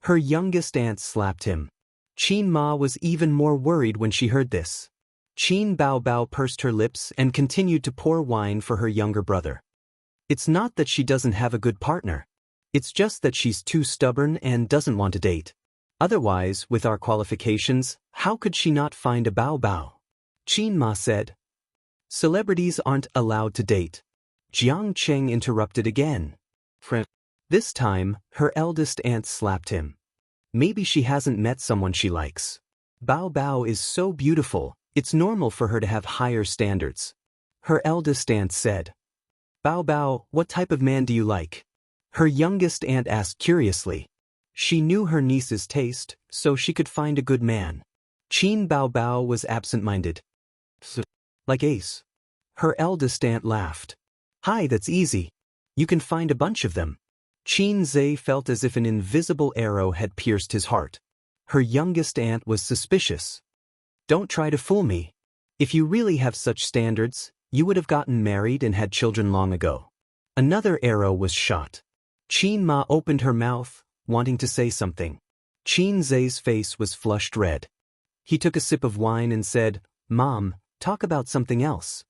Her youngest aunt slapped him. Qin Ma was even more worried when she heard this. Qin Baobao pursed her lips and continued to pour wine for her younger brother. It's not that she doesn't have a good partner. It's just that she's too stubborn and doesn't want to date. Otherwise, with our qualifications, how could she not find a Baobao? Qin Ma said. Celebrities aren't allowed to date. Jiang Cheng interrupted again. This time, her eldest aunt slapped him. Maybe she hasn't met someone she likes. Baobao is so beautiful, it's normal for her to have higher standards. Her eldest aunt said. Baobao, what type of man do you like? Her youngest aunt asked curiously. She knew her niece's taste, so she could find a good man. Qin Baobao was absent-minded. Like Ace. Her eldest aunt laughed. Hi, that's easy. You can find a bunch of them. Qin Zhe felt as if an invisible arrow had pierced his heart. Her youngest aunt was suspicious. Don't try to fool me. If you really have such standards, you would have gotten married and had children long ago. Another arrow was shot. Qin Ma opened her mouth, wanting to say something. Qin Zhe's face was flushed red. He took a sip of wine and said, Mom, talk about something else.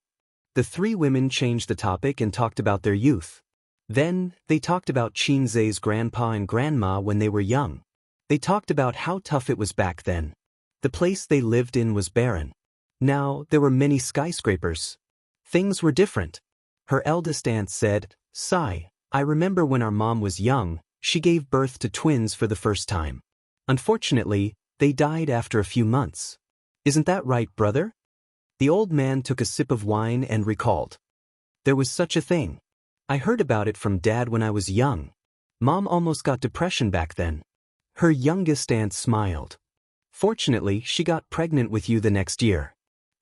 The three women changed the topic and talked about their youth. Then, they talked about Qin Zhe's grandpa and grandma when they were young. They talked about how tough it was back then. The place they lived in was barren. Now, there were many skyscrapers. Things were different. Her eldest aunt said, Sigh, I remember when our mom was young, she gave birth to twins for the first time. Unfortunately, they died after a few months. Isn't that right, brother? The old man took a sip of wine and recalled. There was such a thing. I heard about it from Dad when I was young. Mom almost got depression back then. Her youngest aunt smiled. Fortunately, she got pregnant with you the next year.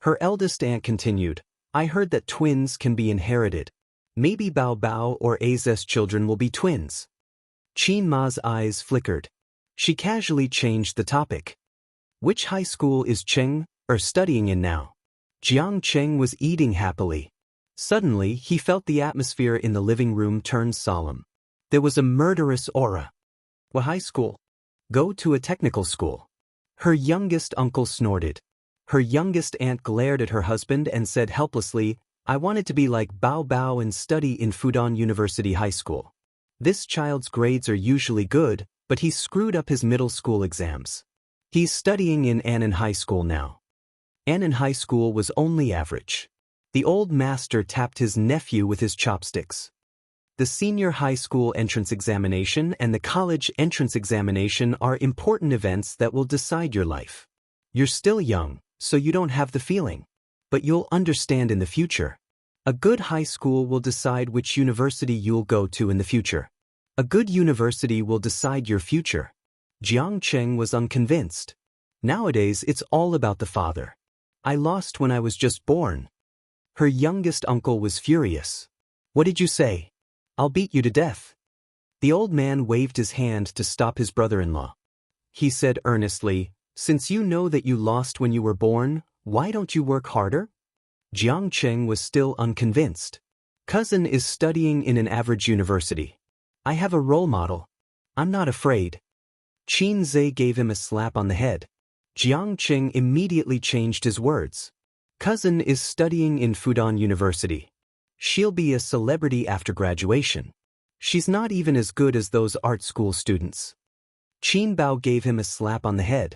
Her eldest aunt continued, I heard that twins can be inherited. Maybe Baobao or Aze's children will be twins. Qin Ma's eyes flickered. She casually changed the topic. Which high school is Cheng studying in now? Jiang Cheng was eating happily. Suddenly, he felt the atmosphere in the living room turn solemn. There was a murderous aura. What high school? Go to a technical school. Her youngest uncle snorted. Her youngest aunt glared at her husband and said helplessly, I wanted to be like Bao Bao and study in Fudan University High School. This child's grades are usually good, but he screwed up his middle school exams. He's studying in Annan High School now. Annan High School was only average. The old master tapped his nephew with his chopsticks. The senior high school entrance examination and the college entrance examination are important events that will decide your life. You're still young, so you don't have the feeling. But you'll understand in the future. A good high school will decide which university you'll go to in the future. A good university will decide your future. Jiang Cheng was unconvinced. Nowadays, it's all about the father. I lost when I was just born. Her youngest uncle was furious. What did you say? I'll beat you to death. The old man waved his hand to stop his brother-in-law. He said earnestly, since you know that you lost when you were born, why don't you work harder? Jiang Cheng was still unconvinced. Cousin is studying in an average university. I have a role model. I'm not afraid. Qin Zhe gave him a slap on the head. Jiang Cheng immediately changed his words. Cousin is studying in Fudan University. She'll be a celebrity after graduation. She's not even as good as those art school students. Qin Bao gave him a slap on the head.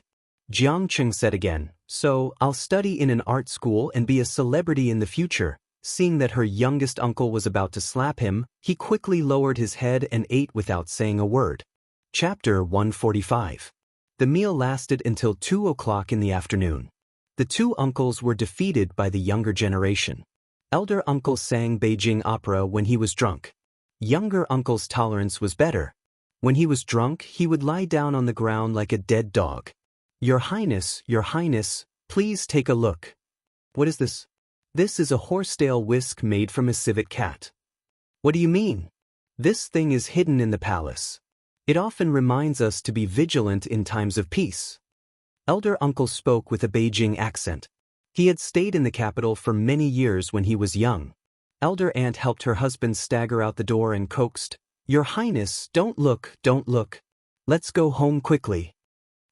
Jiang Cheng said again, so I'll study in an art school and be a celebrity in the future. Seeing that her youngest uncle was about to slap him, he quickly lowered his head and ate without saying a word. Chapter 145. The meal lasted until 2 o'clock in the afternoon. The two uncles were defeated by the younger generation. Elder uncle sang Beijing opera when he was drunk. Younger uncle's tolerance was better. When he was drunk, he would lie down on the ground like a dead dog. Your Highness, please take a look. What is this? This is a horsetail whisk made from a civet cat. What do you mean? This thing is hidden in the palace. It often reminds us to be vigilant in times of peace. Elder uncle spoke with a Beijing accent. He had stayed in the capital for many years when he was young. Elder aunt helped her husband stagger out the door and coaxed, Your Highness, don't look. Let's go home quickly.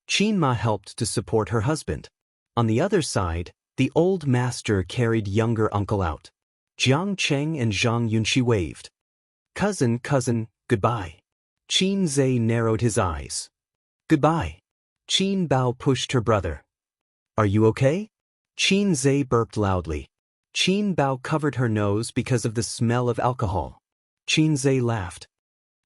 Qin Ma helped to support her husband. On the other side, the old master carried younger uncle out. Jiang Cheng and Zhang Yunxi waved. Cousin, goodbye. Qin Zhe narrowed his eyes. Goodbye. Qin Bao pushed her brother. Are you okay? Qin Zhe burped loudly. Qin Bao covered her nose because of the smell of alcohol. Qin Zhe laughed.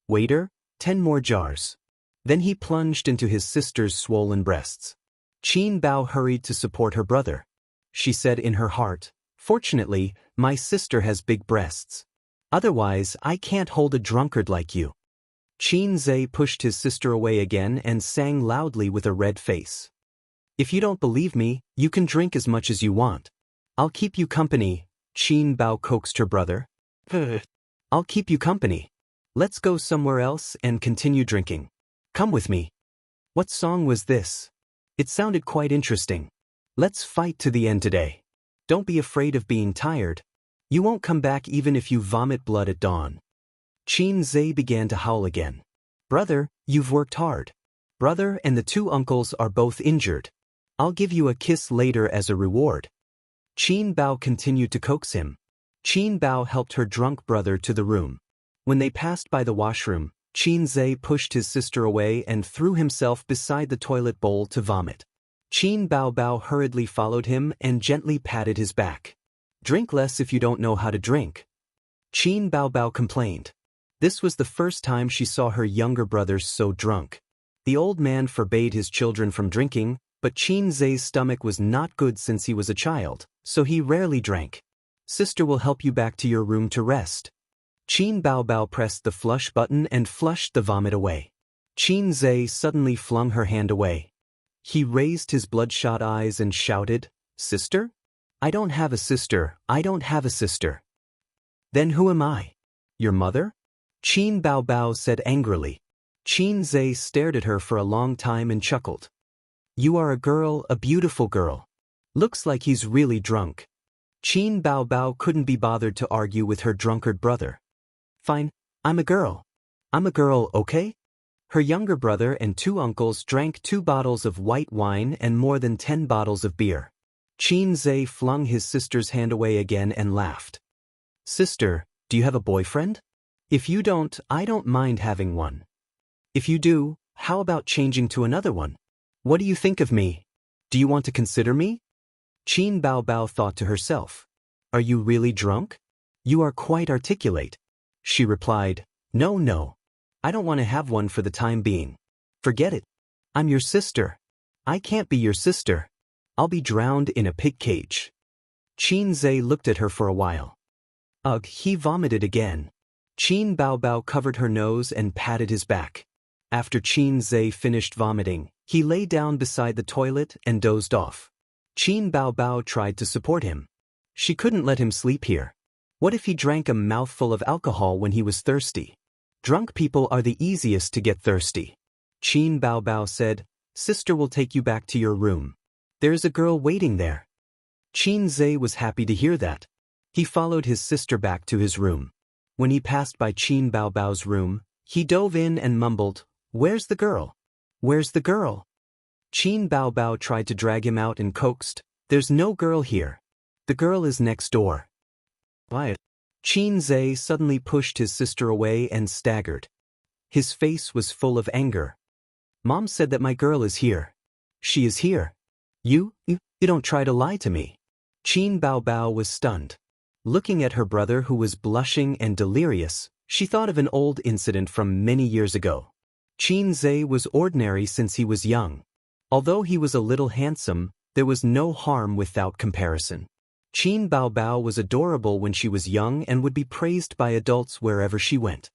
Waiter, 10 more jars. Then he plunged into his sister's swollen breasts. Qin Bao hurried to support her brother. She said in her heart, Fortunately, my sister has big breasts. Otherwise, I can't hold a drunkard like you. Qin Zhe pushed his sister away again and sang loudly with a red face. If you don't believe me, you can drink as much as you want. I'll keep you company, Qin Bao coaxed her brother. I'll keep you company. Let's go somewhere else and continue drinking. Come with me. What song was this? It sounded quite interesting. Let's fight to the end today. Don't be afraid of being tired. You won't come back even if you vomit blood at dawn. Qin Zhe began to howl again. Brother, you've worked hard. Brother and the two uncles are both injured. I'll give you a kiss later as a reward. Qin Bao continued to coax him. Qin Bao helped her drunk brother to the room. When they passed by the washroom, Qin Zhe pushed his sister away and threw himself beside the toilet bowl to vomit. Qin Bao hurriedly followed him and gently patted his back. Drink less if you don't know how to drink. Qin Bao complained. This was the first time she saw her younger brothers so drunk. The old man forbade his children from drinking, but Qin Zhe's stomach was not good since he was a child, so he rarely drank. Sister will help you back to your room to rest. Qin Bao pressed the flush button and flushed the vomit away. Qin Zhe suddenly flung her hand away. He raised his bloodshot eyes and shouted, Sister? I don't have a sister. Then who am I? Your mother? Qin Bao said angrily. Qin Zhe stared at her for a long time and chuckled. You are a girl, a beautiful girl. Looks like he's really drunk. Qin Bao Bao couldn't be bothered to argue with her drunkard brother. Fine, I'm a girl. I'm a girl, okay? Her younger brother and 2 uncles drank 2 bottles of white wine and more than 10 bottles of beer. Qin Zhe flung his sister's hand away again and laughed. Sister, do you have a boyfriend? If you don't, I don't mind having one. If you do, how about changing to another one? What do you think of me? Do you want to consider me? Qin Bao Bao thought to herself. Are you really drunk? You are quite articulate. She replied, No. I don't want to have one for the time being. Forget it. I'm your sister. I can't be your sister. I'll be drowned in a pig cage. Qin Zhe looked at her for a while. Ugh, he vomited again. Qin Bao Bao covered her nose and patted his back. After Qin Zhe finished vomiting, he lay down beside the toilet and dozed off. Qin Bao Bao tried to support him. She couldn't let him sleep here. What if he drank a mouthful of alcohol when he was thirsty? Drunk people are the easiest to get thirsty. Qin Bao Bao said, Sister will take you back to your room. There's a girl waiting there. Qin Zhe was happy to hear that. He followed his sister back to his room. When he passed by Qin Bao Bao's room, he dove in and mumbled, Where's the girl? Where's the girl? Qin Bao Bao tried to drag him out and coaxed, There's no girl here. The girl is next door. Quiet. Qin Zhe suddenly pushed his sister away and staggered. His face was full of anger. Mom said that my girl is here. She is here. You don't try to lie to me. Qin Bao Bao was stunned. Looking at her brother who was blushing and delirious, she thought of an old incident from many years ago. Qin Zhe was ordinary since he was young. Although he was a little handsome, there was no harm without comparison. Qin Bao Bao was adorable when she was young and would be praised by adults wherever she went.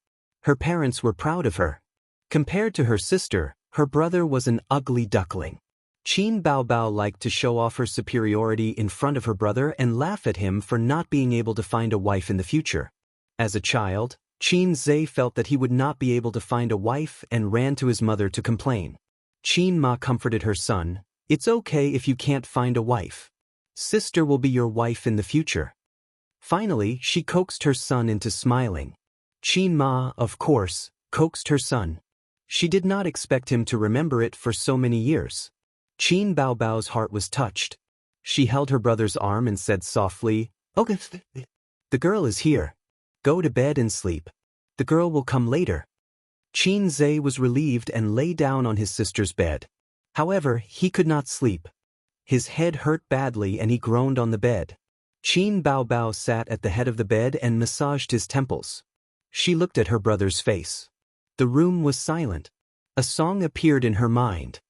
Her parents were proud of her. Compared to her sister, her brother was an ugly duckling. Qin Bao Bao liked to show off her superiority in front of her brother and laugh at him for not being able to find a wife in the future. As a child, Qin Zhe felt that he would not be able to find a wife and ran to his mother to complain. Qin Ma comforted her son, It's okay if you can't find a wife. Sister will be your wife in the future. Finally, she coaxed her son into smiling. Qin Ma, of course, coaxed her son. She did not expect him to remember it for so many years. Qin Bao Bao's heart was touched. She held her brother's arm and said softly, Okay, the girl is here. Go to bed and sleep. The girl will come later. Qin Zhe was relieved and lay down on his sister's bed. However, he could not sleep. His head hurt badly and he groaned on the bed. Qin Bao Bao sat at the head of the bed and massaged his temples. She looked at her brother's face. The room was silent. A song appeared in her mind.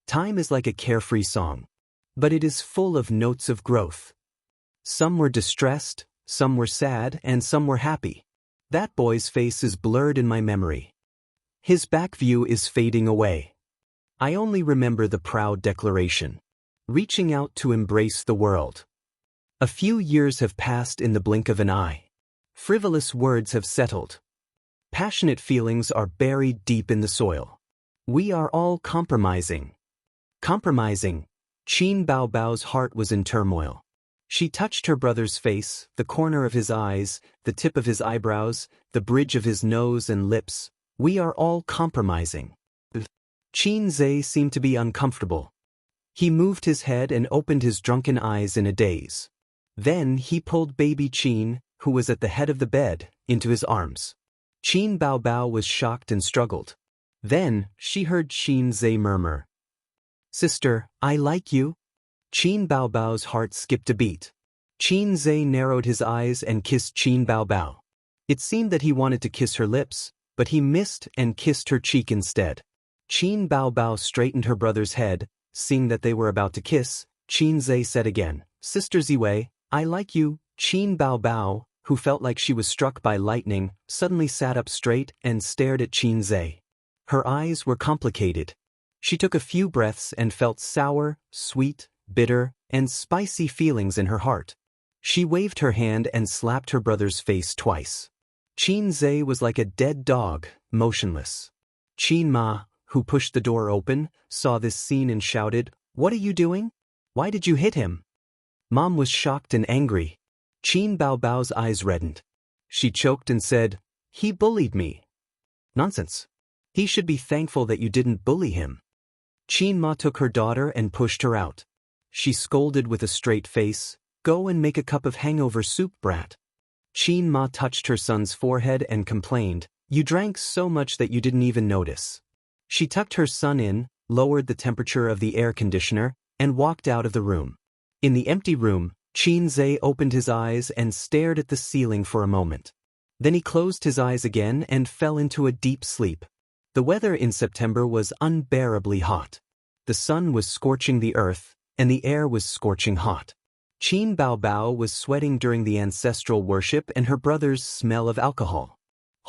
Time is like a carefree song, but it is full of notes of growth. Some were distressed, some were sad, and some were happy. That boy's face is blurred in my memory. His back view is fading away. I only remember the proud declaration. Reaching out to embrace the world. A few years have passed in the blink of an eye. Frivolous words have settled. Passionate feelings are buried deep in the soil. We are all compromising. Compromising. Qin Bao Bao's heart was in turmoil. She touched her brother's face, the corner of his eyes, the tip of his eyebrows, the bridge of his nose and lips. We are all compromising. Qin Zhe seemed to be uncomfortable. He moved his head and opened his drunken eyes in a daze. Then he pulled baby Qin, who was at the head of the bed, into his arms. Qin Bao Bao was shocked and struggled. Then she heard Qin Zhe murmur, Sister, I like you. Qin Bao Bao's heart skipped a beat. Qin Zhe narrowed his eyes and kissed Qin Bao Bao. It seemed that he wanted to kiss her lips, but he missed and kissed her cheek instead. Qin Bao Bao straightened her brother's head. Seeing that they were about to kiss, Qin Zhe said again, Sister Ziwei, I like you. Qin Bao Bao, who felt like she was struck by lightning, suddenly sat up straight and stared at Qin Zhe. Her eyes were complicated. She took a few breaths and felt sour, sweet, bitter, and spicy feelings in her heart. She waved her hand and slapped her brother's face twice. Qin Zhe was like a dead dog, motionless. Qin Ma, who pushed the door open, saw this scene and shouted, What are you doing? Why did you hit him? Mom was shocked and angry. Qin Baobao's eyes reddened. She choked and said, "He bullied me." "Nonsense. He should be thankful that you didn't bully him." Qin Ma took her daughter and pushed her out. She scolded with a straight face, "Go and make a cup of hangover soup, brat." Qin Ma touched her son's forehead and complained, "You drank so much that you didn't even notice." She tucked her son in, lowered the temperature of the air conditioner, and walked out of the room. In the empty room, Qin Zhe opened his eyes and stared at the ceiling for a moment. Then he closed his eyes again and fell into a deep sleep. The weather in September was unbearably hot. The sun was scorching the earth, and the air was scorching hot. Qin Baobao was sweating during the ancestral worship and her brother's smell of alcohol.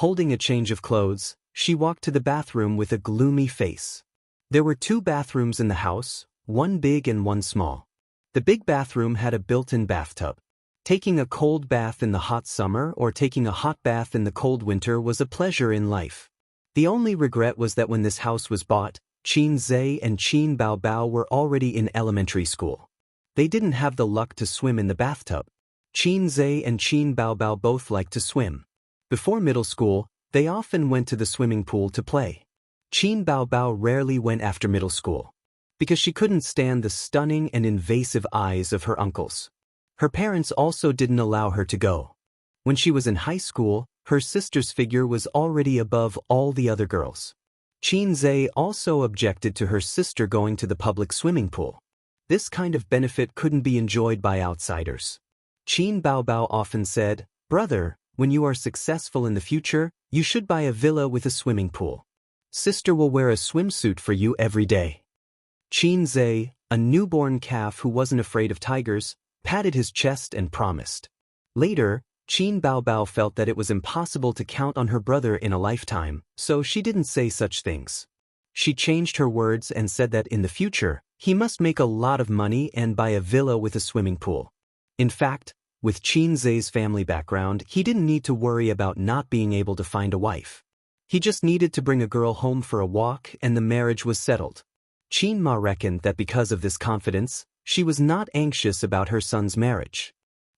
Holding a change of clothes, she walked to the bathroom with a gloomy face. There were 2 bathrooms in the house, one big and one small. The big bathroom had a built-in bathtub. Taking a cold bath in the hot summer or taking a hot bath in the cold winter was a pleasure in life. The only regret was that when this house was bought, Qin Zhe and Qin Baobao were already in elementary school. They didn't have the luck to swim in the bathtub. Qin Zhe and Qin Baobao both liked to swim. Before middle school, they often went to the swimming pool to play. Qin Baobao rarely went after middle school, because she couldn't stand the stunning and invasive eyes of her uncles. Her parents also didn't allow her to go. When she was in high school, her sister's figure was already above all the other girls. Qin Zhe also objected to her sister going to the public swimming pool. This kind of benefit couldn't be enjoyed by outsiders. Qin Baobao often said, "Brother, when you are successful in the future, you should buy a villa with a swimming pool. Sister will wear a swimsuit for you every day." Qin Zhe, a newborn calf who wasn't afraid of tigers, patted his chest and promised. Later, Qin Baobao felt that it was impossible to count on her brother in a lifetime, so she didn't say such things. She changed her words and said that in the future, he must make a lot of money and buy a villa with a swimming pool. In fact, with Qin Zhe's family background, he didn't need to worry about not being able to find a wife. He just needed to bring a girl home for a walk and the marriage was settled. Qin Ma reckoned that because of this confidence, she was not anxious about her son's marriage.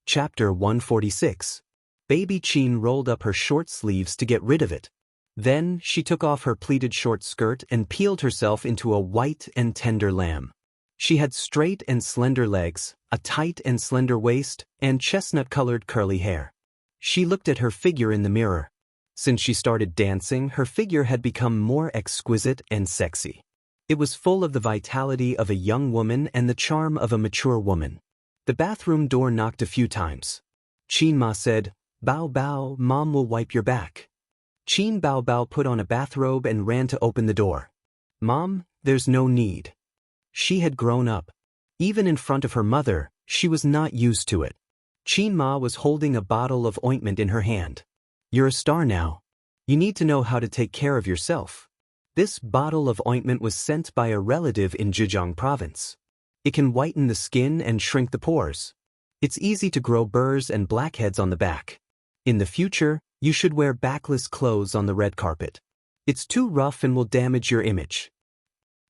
Chapter 146. Baby Qin rolled up her short sleeves to get rid of it. Then, she took off her pleated short skirt and peeled herself into a white and tender lamb. She had straight and slender legs, a tight and slender waist, and chestnut-colored curly hair. She looked at her figure in the mirror. Since she started dancing, her figure had become more exquisite and sexy. It was full of the vitality of a young woman and the charm of a mature woman. The bathroom door knocked a few times. Qin Ma said, "Bao Bao, Mom will wipe your back." Qin Baobao put on a bathrobe and ran to open the door. "Mom, there's no need." She had grown up. Even in front of her mother, she was not used to it. Qin Ma was holding a bottle of ointment in her hand. "You're a star now. You need to know how to take care of yourself." This bottle of ointment was sent by a relative in Zhejiang province. It can whiten the skin and shrink the pores. It's easy to grow burrs and blackheads on the back. In the future, you should wear backless clothes on the red carpet. It's too rough and will damage your image.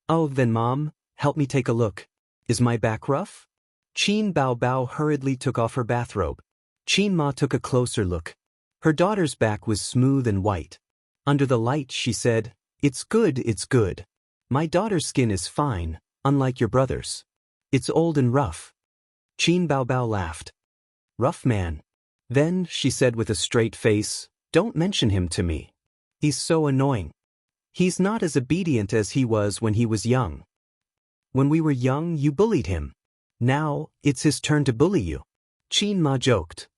"Oh, then Mom, help me take a look. Is my back rough?" Qin Baobao hurriedly took off her bathrobe. Qin Ma took a closer look. Her daughter's back was smooth and white. Under the light, she said, it's good. My daughter's skin is fine, unlike your brother's. It's old and rough." Qin Baobao laughed. "Rough man." Then, she said with a straight face, "Don't mention him to me. He's so annoying. He's not as obedient as he was when he was young. When we were young, you bullied him. Now, it's his turn to bully you." Qin Ma joked.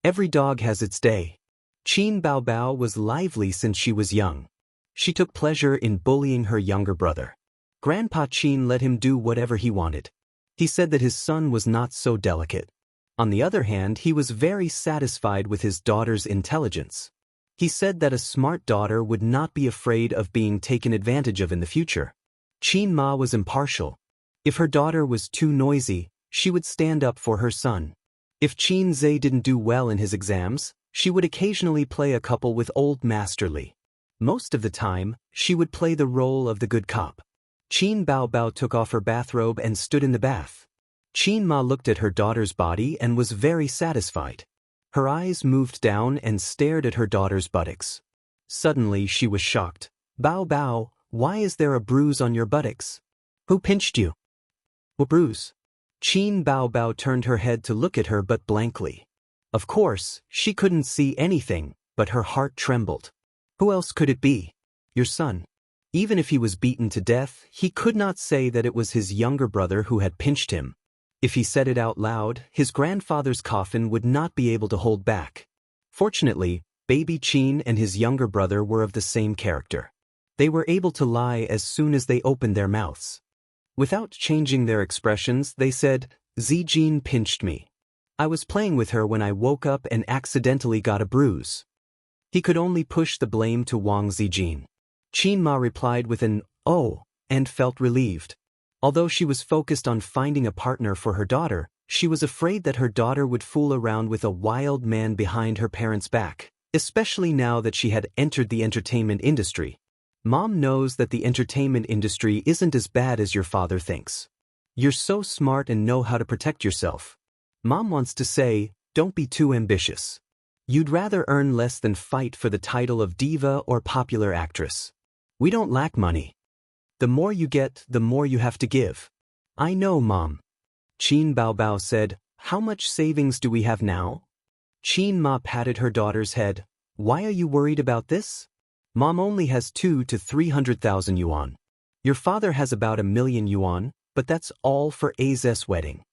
Every dog has its day. Qin Baobao was lively since she was young. She took pleasure in bullying her younger brother. Grandpa Qin let him do whatever he wanted. He said that his son was not so delicate. On the other hand, he was very satisfied with his daughter's intelligence. He said that a smart daughter would not be afraid of being taken advantage of in the future. Qin Ma was impartial. If her daughter was too noisy, she would stand up for her son. If Qin Zhe didn't do well in his exams, she would occasionally play a couple with old Master Li. Most of the time, she would play the role of the good cop. Qin Baobao took off her bathrobe and stood in the bath. Qin Ma looked at her daughter's body and was very satisfied. Her eyes moved down and stared at her daughter's buttocks. Suddenly she was shocked. Bao Bao, why is there a bruise on your buttocks? Who pinched you? What bruise? Qin Bao Bao turned her head to look at her but blankly. Of course, she couldn't see anything, but her heart trembled. Who else could it be? Your son. Even if he was beaten to death, he could not say that it was his younger brother who had pinched him. If he said it out loud, his grandfather's coffin would not be able to hold back. Fortunately, baby Qin and his younger brother were of the same character. They were able to lie as soon as they opened their mouths. Without changing their expressions, they said, Zijin pinched me. I was playing with her when I woke up and accidentally got a bruise. He could only push the blame to Wang Zijin. Qin Ma replied with an, oh, and felt relieved. Although she was focused on finding a partner for her daughter, she was afraid that her daughter would fool around with a wild man behind her parents' back, especially now that she had entered the entertainment industry. Mom knows that the entertainment industry isn't as bad as your father thinks. You're so smart and know how to protect yourself. Mom wants to say, don't be too ambitious. You'd rather earn less than fight for the title of diva or popular actress. We don't lack money. The more you get, the more you have to give. I know, Mom. Qin Bao Bao said, how much savings do we have now? Qin Ma patted her daughter's head. Why are you worried about this? Mom only has 200,000 to 300,000 yuan. Your father has about 1,000,000 yuan, but that's all for A's wedding.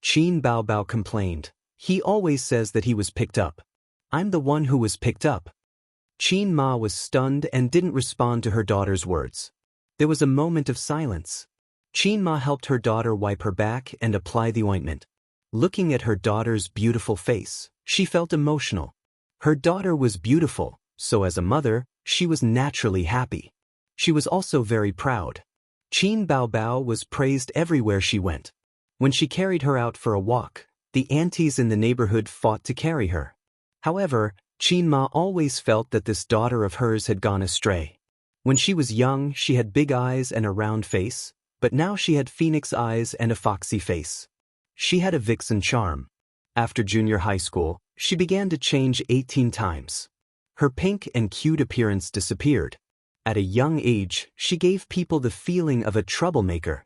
Qin Bao Bao complained. He always says that he was picked up. I'm the one who was picked up. Qin Ma was stunned and didn't respond to her daughter's words. There was a moment of silence. Qin Ma helped her daughter wipe her back and apply the ointment. Looking at her daughter's beautiful face, she felt emotional. Her daughter was beautiful, so as a mother, she was naturally happy. She was also very proud. Qin Bao Bao was praised everywhere she went. When she carried her out for a walk, the aunties in the neighborhood fought to carry her. However, Qin Ma always felt that this daughter of hers had gone astray. When she was young, she had big eyes and a round face, but now she had phoenix eyes and a foxy face. She had a vixen charm. After junior high school, she began to change 18 times. Her pink and cute appearance disappeared. At a young age, she gave people the feeling of a troublemaker.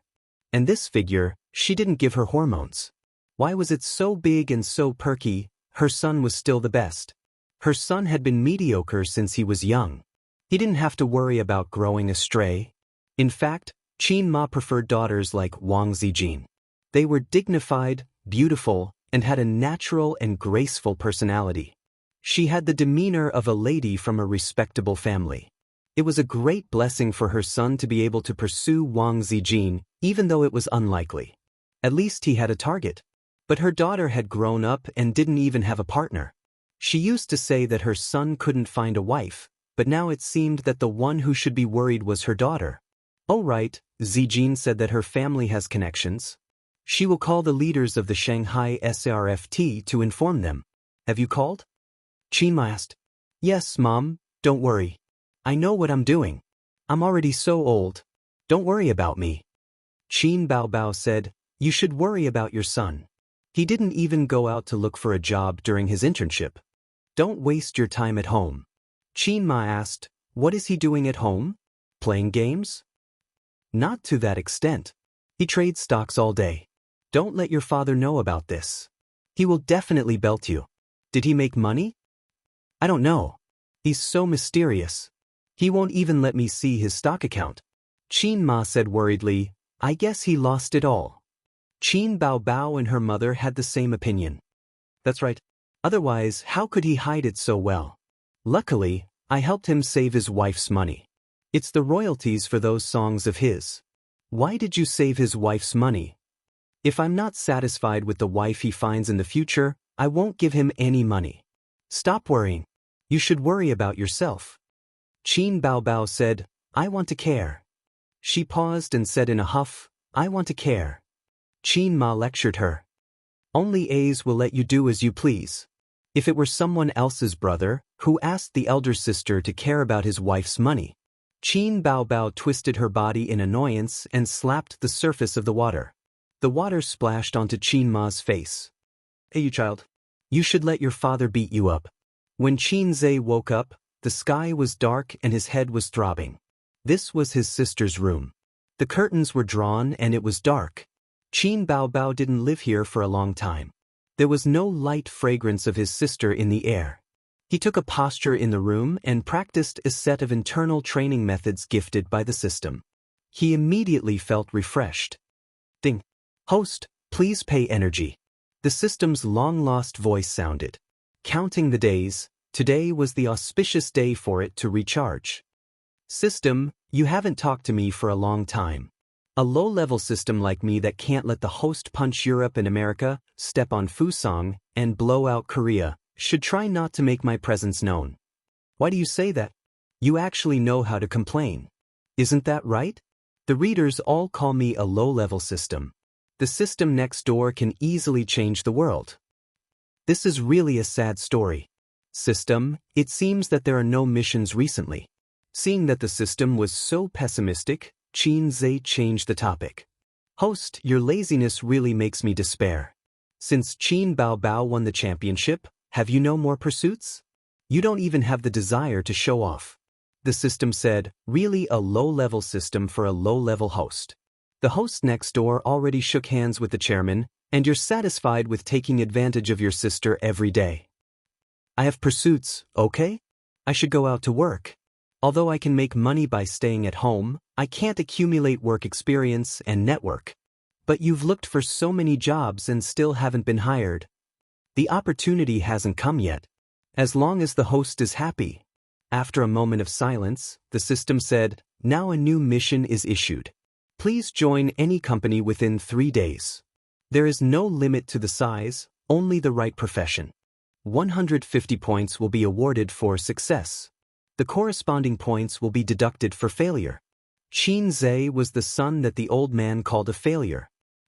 And this figure, she didn't give her hormones. Why was it so big and so perky? Her son was still the best. Her son had been mediocre since he was young. He didn't have to worry about growing astray. In fact, Qin Ma preferred daughters like Wang Zijin. They were dignified, beautiful, and had a natural and graceful personality. She had the demeanor of a lady from a respectable family. It was a great blessing for her son to be able to pursue Wang Zijin, even though it was unlikely. At least he had a target. But her daughter had grown up and didn't even have a partner. She used to say that her son couldn't find a wife, but now it seemed that the one who should be worried was her daughter. Oh right, Zijin said that her family has connections. She will call the leaders of the Shanghai SRFT to inform them. Have you called? Qin Ma asked. Yes, Mom, don't worry. I know what I'm doing. I'm already so old. Don't worry about me. Qin Bao Bao said, you should worry about your son. He didn't even go out to look for a job during his internship. Don't waste your time at home. Qin Ma asked, what is he doing at home? Playing games? Not to that extent. He trades stocks all day. Don't let your father know about this. He will definitely belt you. Did he make money? I don't know. He's so mysterious. He won't even let me see his stock account. Qin Ma said worriedly, I guess he lost it all. Qin Bao Bao and her mother had the same opinion. That's right. Otherwise, how could he hide it so well? Luckily, I helped him save his wife's money. It's the royalties for those songs of his. Why did you save his wife's money? If I'm not satisfied with the wife he finds in the future, I won't give him any money. Stop worrying. You should worry about yourself. Qin Bao Bao said, I want to care. She paused and said in a huff, I want to care. Qin Ma lectured her. Only A's will let you do as you please. If it were someone else's brother, who asked the elder sister to care about his wife's money. Qin Bao Bao twisted her body in annoyance and slapped the surface of the water. The water splashed onto Qin Ma's face. Hey, you child. You should let your father beat you up. When Qin Zhe woke up, the sky was dark and his head was throbbing. This was his sister's room. The curtains were drawn and it was dark. Qin Baobao didn't live here for a long time. There was no light fragrance of his sister in the air. He took a posture in the room and practiced a set of internal training methods gifted by the system. He immediately felt refreshed. Ding. Host, please pay energy. The system's long-lost voice sounded. Counting the days, today was the auspicious day for it to recharge. System, you haven't talked to me for a long time. A low-level system like me that can't let the host punch Europe and America, step on Fusang, and blow out Korea, should try not to make my presence known. Why do you say that? You actually know how to complain. Isn't that right? The readers all call me a low-level system. The system next door can easily change the world. This is really a sad story. System, it seems that there are no missions recently. Seeing that the system was so pessimistic, Qin Zhe changed the topic. Host, your laziness really makes me despair. Since Qin Baobao won the championship, have you no more pursuits? You don't even have the desire to show off. The system said, really a low-level system for a low-level host. The host next door already shook hands with the chairman, and you're satisfied with taking advantage of your sister every day. I have pursuits, okay? I should go out to work. Although I can make money by staying at home, I can't accumulate work experience and network. But you've looked for so many jobs and still haven't been hired. The opportunity hasn't come yet. As long as the host is happy. After a moment of silence, the system said, now a new mission is issued. Please join any company within 3 days. There is no limit to the size, only the right profession. 150 points will be awarded for success. The corresponding points will be deducted for failure. Qin Zhe was the son that the old man called a failure.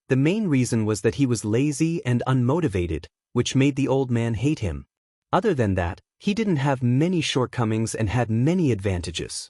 The main reason was that he was lazy and unmotivated, which made the old man hate him. Other than that, he didn't have many shortcomings and had many advantages.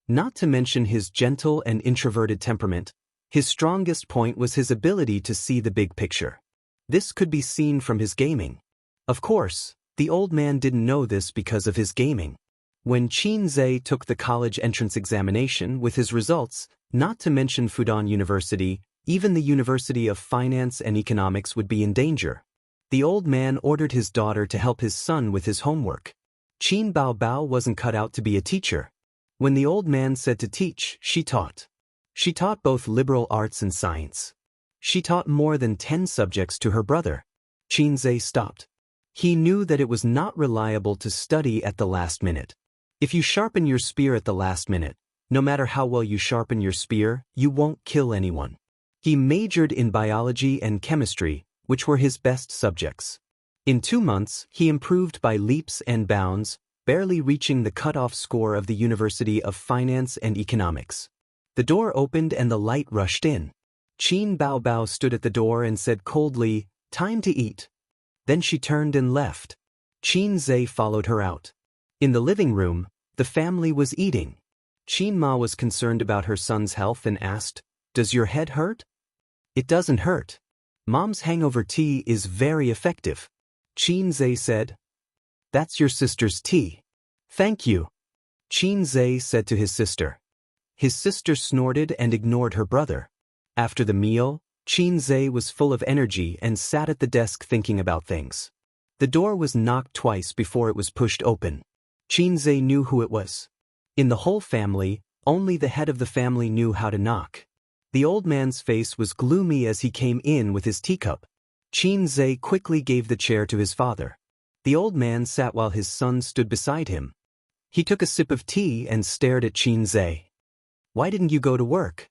Not to mention his gentle and introverted temperament, his strongest point was his ability to see the big picture. This could be seen from his gaming. Of course, the old man didn't know this because of his gaming. When Qin Zhe took the college entrance examination with his results, not to mention Fudan University, even the University of Finance and Economics would be in danger. The old man ordered his daughter to help his son with his homework. Qin Baobao wasn't cut out to be a teacher. When the old man said to teach, she taught. She taught both liberal arts and science. She taught more than 10 subjects to her brother. Qin Zhe stopped. He knew that it was not reliable to study at the last minute. If you sharpen your spear at the last minute, no matter how well you sharpen your spear, you won't kill anyone. He majored in biology and chemistry, which were his best subjects. In 2 months, he improved by leaps and bounds, barely reaching the cutoff score of the University of Finance and Economics. The door opened and the light rushed in. Qin Baobao stood at the door and said coldly, "Time to eat." Then she turned and left. Qin Zhe followed her out. In the living room, the family was eating. Qin Ma was concerned about her son's health and asked, "Does your head hurt?" "It doesn't hurt. Mom's hangover tea is very effective." Qin Zhe said, "That's your sister's tea." "Thank you," Qin Zhe said to his sister. His sister snorted and ignored her brother. After the meal, Qin Zhe was full of energy and sat at the desk thinking about things. The door was knocked twice before it was pushed open. Qin Zhe knew who it was. In the whole family, only the head of the family knew how to knock. The old man's face was gloomy as he came in with his teacup. Qin Zhe quickly gave the chair to his father. The old man sat while his son stood beside him. He took a sip of tea and stared at Qin Zhe. "Why didn't you go to work?"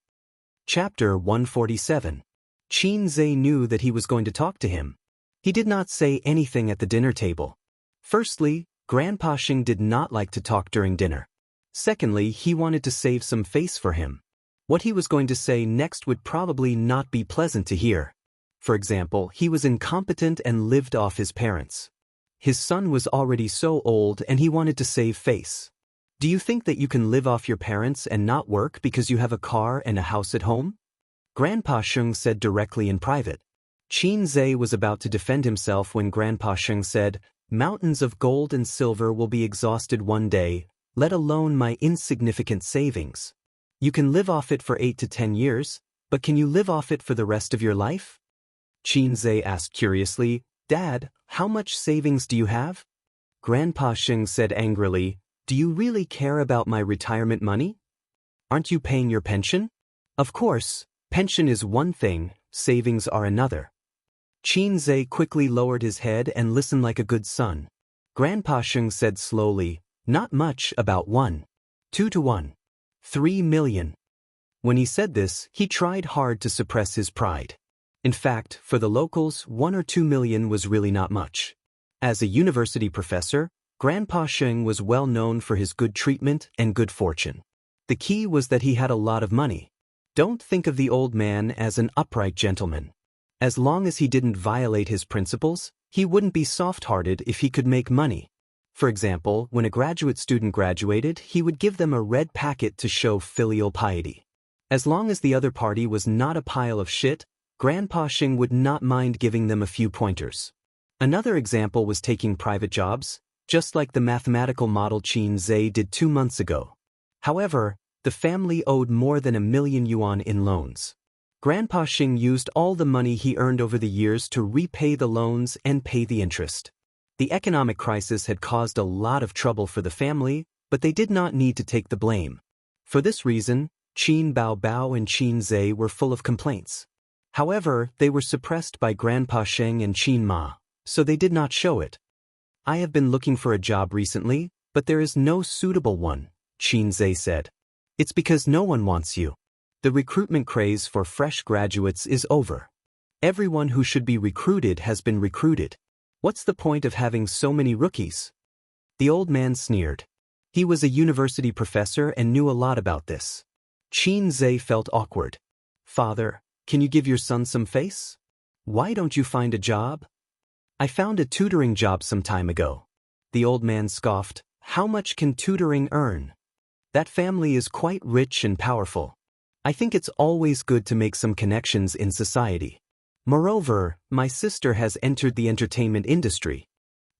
Chapter 147. Qin Zhe knew that he was going to talk to him. He did not say anything at the dinner table. Firstly, Grandpa Xing did not like to talk during dinner. Secondly, he wanted to save some face for him. What he was going to say next would probably not be pleasant to hear. For example, he was incompetent and lived off his parents. His son was already so old and he wanted to save face. Do you think that you can live off your parents and not work because you have a car and a house at home? Grandpa Sheng said directly in private. Qin Zhe was about to defend himself when Grandpa Sheng said, "Mountains of gold and silver will be exhausted one day, let alone my insignificant savings. You can live off it for 8 to 10 years, but can you live off it for the rest of your life?" Qin Zhe asked curiously, "Dad, how much savings do you have?" Grandpa Sheng said angrily, "Do you really care about my retirement money? Aren't you paying your pension?" "Of course, pension is one thing, savings are another." Qin Zhe quickly lowered his head and listened like a good son. Grandpa Sheng said slowly, "Not much, about 1.2 to 1.3 million. When he said this, he tried hard to suppress his pride. In fact, for the locals, 1 or 2 million was really not much. As a university professor, Grandpa Sheng was well known for his good treatment and good fortune. The key was that he had a lot of money. Don't think of the old man as an upright gentleman. As long as he didn't violate his principles, he wouldn't be soft-hearted if he could make money. For example, when a graduate student graduated, he would give them a red packet to show filial piety. As long as the other party was not a pile of shit, Grandpa Sheng would not mind giving them a few pointers. Another example was taking private jobs, just like the mathematical model Qin Zhe did 2 months ago. However, the family owed more than 1 million yuan in loans. Grandpa Sheng used all the money he earned over the years to repay the loans and pay the interest. The economic crisis had caused a lot of trouble for the family, but they did not need to take the blame. For this reason, Qin Baobao and Qin Zhe were full of complaints. However, they were suppressed by Grandpa Sheng and Qin Ma, so they did not show it. "I have been looking for a job recently, but there is no suitable one," Qin Zhe said. "It's because no one wants you. The recruitment craze for fresh graduates is over. Everyone who should be recruited has been recruited. What's the point of having so many rookies?" The old man sneered. He was a university professor and knew a lot about this. Qin Zhe felt awkward. "Father, can you give your son some face? Why don't you find a job?" "I found a tutoring job some time ago." The old man scoffed. "How much can tutoring earn? That family is quite rich and powerful. I think it's always good to make some connections in society. Moreover, my sister has entered the entertainment industry.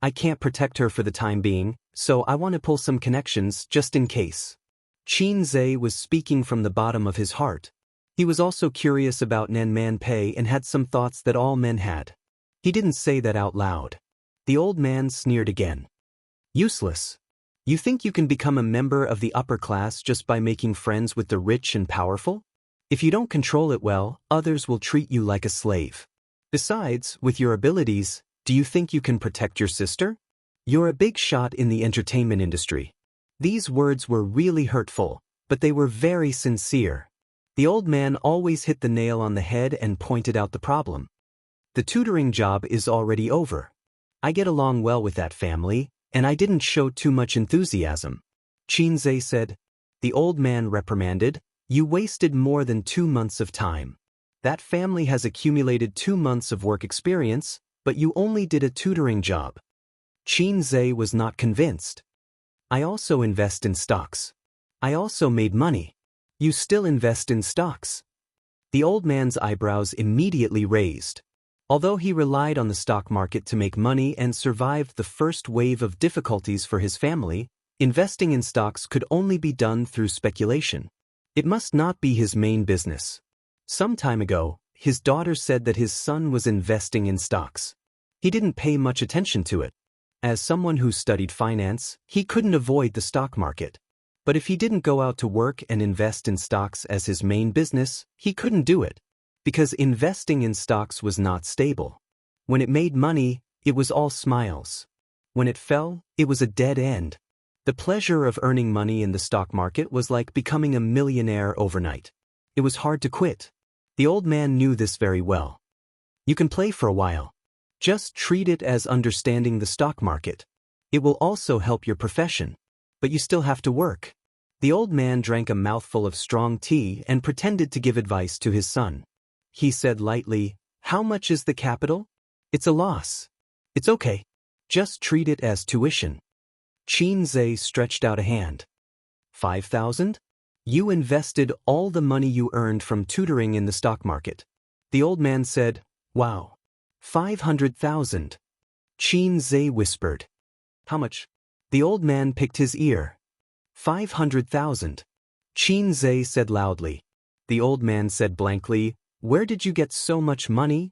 I can't protect her for the time being, so I want to pull some connections just in case." Qin Zhe was speaking from the bottom of his heart. He was also curious about Nen Man Pei and had some thoughts that all men had. He didn't say that out loud. The old man sneered again. "Useless. You think you can become a member of the upper class just by making friends with the rich and powerful? If you don't control it well, others will treat you like a slave. Besides, with your abilities, do you think you can protect your sister? You're a big shot in the entertainment industry." These words were really hurtful, but they were very sincere. The old man always hit the nail on the head and pointed out the problem. "The tutoring job is already over. I get along well with that family, and I didn't show too much enthusiasm," Qin Zhe said. The old man reprimanded, "You wasted more than 2 months of time. That family has accumulated 2 months of work experience, but you only did a tutoring job." Qin Zhe was not convinced. "I also invest in stocks. I also made money. You still invest in stocks?" The old man's eyebrows immediately raised. Although he relied on the stock market to make money and survived the first wave of difficulties for his family, investing in stocks could only be done through speculation. It must not be his main business. Some time ago, his daughter said that his son was investing in stocks. He didn't pay much attention to it. As someone who studied finance, he couldn't avoid the stock market. But if he didn't go out to work and invest in stocks as his main business, he couldn't do it. Because investing in stocks was not stable. When it made money, it was all smiles. When it fell, it was a dead end. The pleasure of earning money in the stock market was like becoming a millionaire overnight. It was hard to quit. The old man knew this very well. You can play for a while. Just treat it as understanding the stock market. It will also help your profession. But you still have to work. The old man drank a mouthful of strong tea and pretended to give advice to his son. He said lightly, "How much is the capital?" "It's a loss." "It's okay. Just treat it as tuition." Qin Zhe stretched out a hand. 5,000? You invested all the money you earned from tutoring in the stock market. The old man said, Wow. 500,000. Xianxia whispered. How much? The old man picked his ear. 500,000. Xianxia said loudly. The old man said blankly, Where did you get so much money?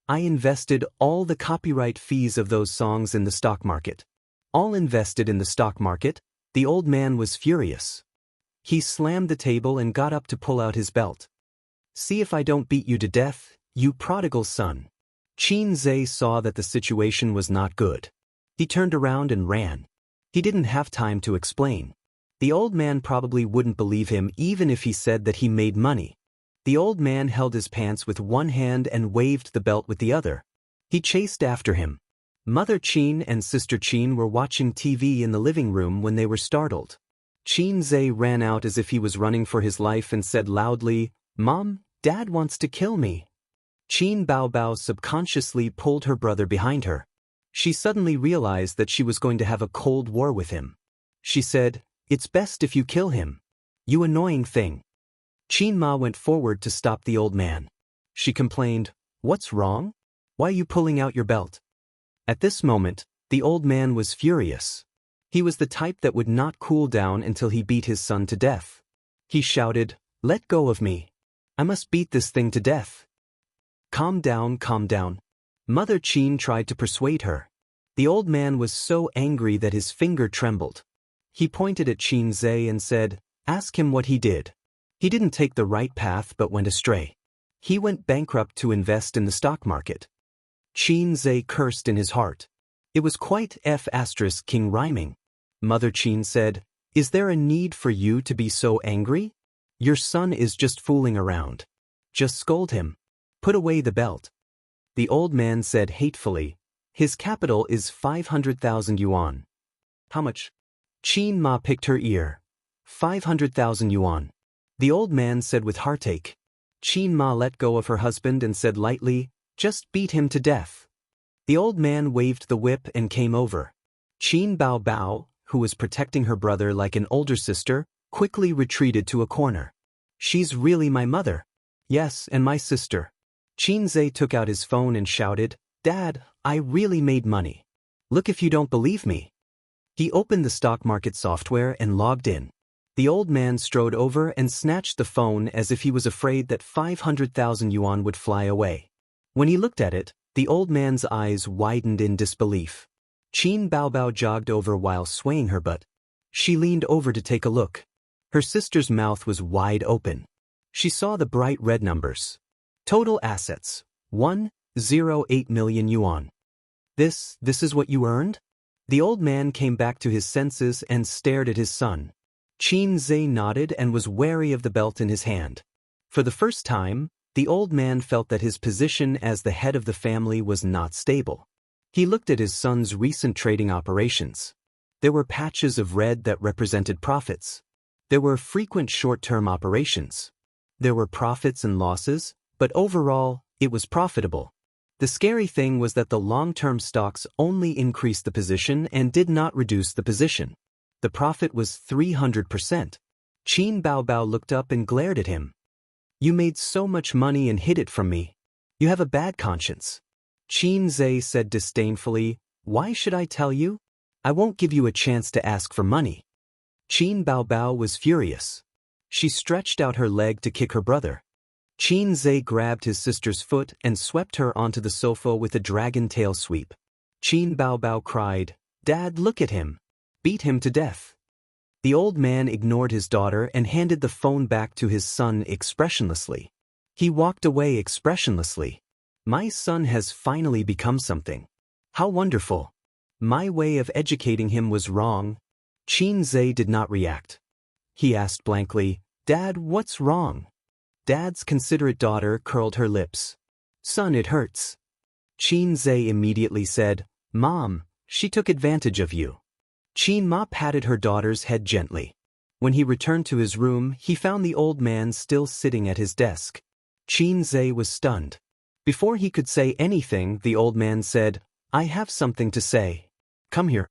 I invested all the copyright fees of those songs in the stock market. All invested in the stock market? The old man was furious. He slammed the table and got up to pull out his belt. See if I don't beat you to death, you prodigal son. Xianxia saw that the situation was not good. He turned around and ran. He didn't have time to explain. The old man probably wouldn't believe him even if he said that he made money. The old man held his pants with one hand and waved the belt with the other. He chased after him. Mother Qin and Sister Qin were watching TV in the living room when they were startled. Xianxia ran out as if he was running for his life and said loudly, Mom, Dad wants to kill me. Qin Baobao subconsciously pulled her brother behind her. She suddenly realized that she was going to have a cold war with him. She said, It's best if you kill him. You annoying thing. Qin Ma went forward to stop the old man. She complained, What's wrong? Why are you pulling out your belt? At this moment, the old man was furious. He was the type that would not cool down until he beat his son to death. He shouted, Let go of me. I must beat this thing to death. Calm down, calm down. Mother Qin tried to persuade her. The old man was so angry that his finger trembled. He pointed at Xianxia and said, Ask him what he did. He didn't take the right path but went astray. He went bankrupt to invest in the stock market. Xianxia cursed in his heart. It was quite King rhyming. Mother Qin said, Is there a need for you to be so angry? Your son is just fooling around. Just scold him. Put away the belt. The old man said hatefully, His capital is 500,000 yuan. How much? Qin Ma picked her ear. 500,000 yuan. The old man said with heartache. Qin Ma let go of her husband and said lightly, Just beat him to death. The old man waved the whip and came over. Qin Baobao, who was protecting her brother like an older sister, quickly retreated to a corner. She's really my mother. Yes, and my sister. Xianxia took out his phone and shouted, Dad, I really made money. Look if you don't believe me. He opened the stock market software and logged in. The old man strode over and snatched the phone as if he was afraid that 500,000 yuan would fly away. When he looked at it, the old man's eyes widened in disbelief. Qin Baobao jogged over while swaying her butt. She leaned over to take a look. Her sister's mouth was wide open. She saw the bright red numbers. Total assets, 108 million yuan. This is what you earned? The old man came back to his senses and stared at his son. Xianxia nodded and was wary of the belt in his hand. For the first time, the old man felt that his position as the head of the family was not stable. He looked at his son's recent trading operations. There were patches of red that represented profits. There were frequent short-term operations. There were profits and losses, but overall, it was profitable. The scary thing was that the long-term stocks only increased the position and did not reduce the position. The profit was 300%. Qin Baobao looked up and glared at him. You made so much money and hid it from me. You have a bad conscience. Xianxia said disdainfully, Why should I tell you? I won't give you a chance to ask for money. Qin Baobao was furious. She stretched out her leg to kick her brother. Xianxia grabbed his sister's foot and swept her onto the sofa with a dragon tail sweep. Qin Baobao cried, Dad, look at him. Beat him to death. The old man ignored his daughter and handed the phone back to his son expressionlessly. He walked away expressionlessly. My son has finally become something. How wonderful. My way of educating him was wrong. Xianxia did not react. He asked blankly, Dad, what's wrong? Dad's considerate daughter curled her lips. Son, it hurts. Xianxia immediately said, Mom, she took advantage of you. Qin Ma patted her daughter's head gently. When he returned to his room, he found the old man still sitting at his desk. Xianxia was stunned. Before he could say anything, the old man said, I have something to say. Come here.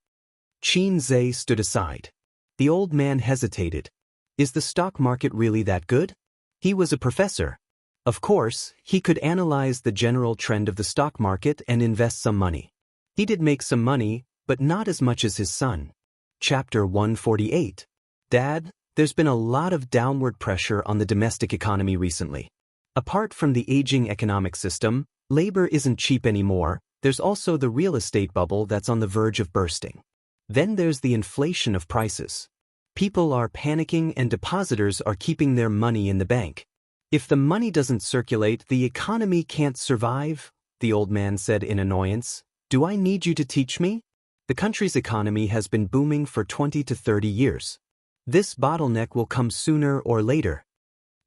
Xianxia stood aside. The old man hesitated. Is the stock market really that good? He was a professor. Of course, he could analyze the general trend of the stock market and invest some money. He did make some money, but not as much as his son. Chapter 148. Dad, there's been a lot of downward pressure on the domestic economy recently. Apart from the aging economic system, labor isn't cheap anymore. There's also the real estate bubble that's on the verge of bursting. Then there's the inflation of prices. People are panicking and depositors are keeping their money in the bank. If the money doesn't circulate, the economy can't survive, the old man said in annoyance. Do I need you to teach me? The country's economy has been booming for 20 to 30 years. This bottleneck will come sooner or later.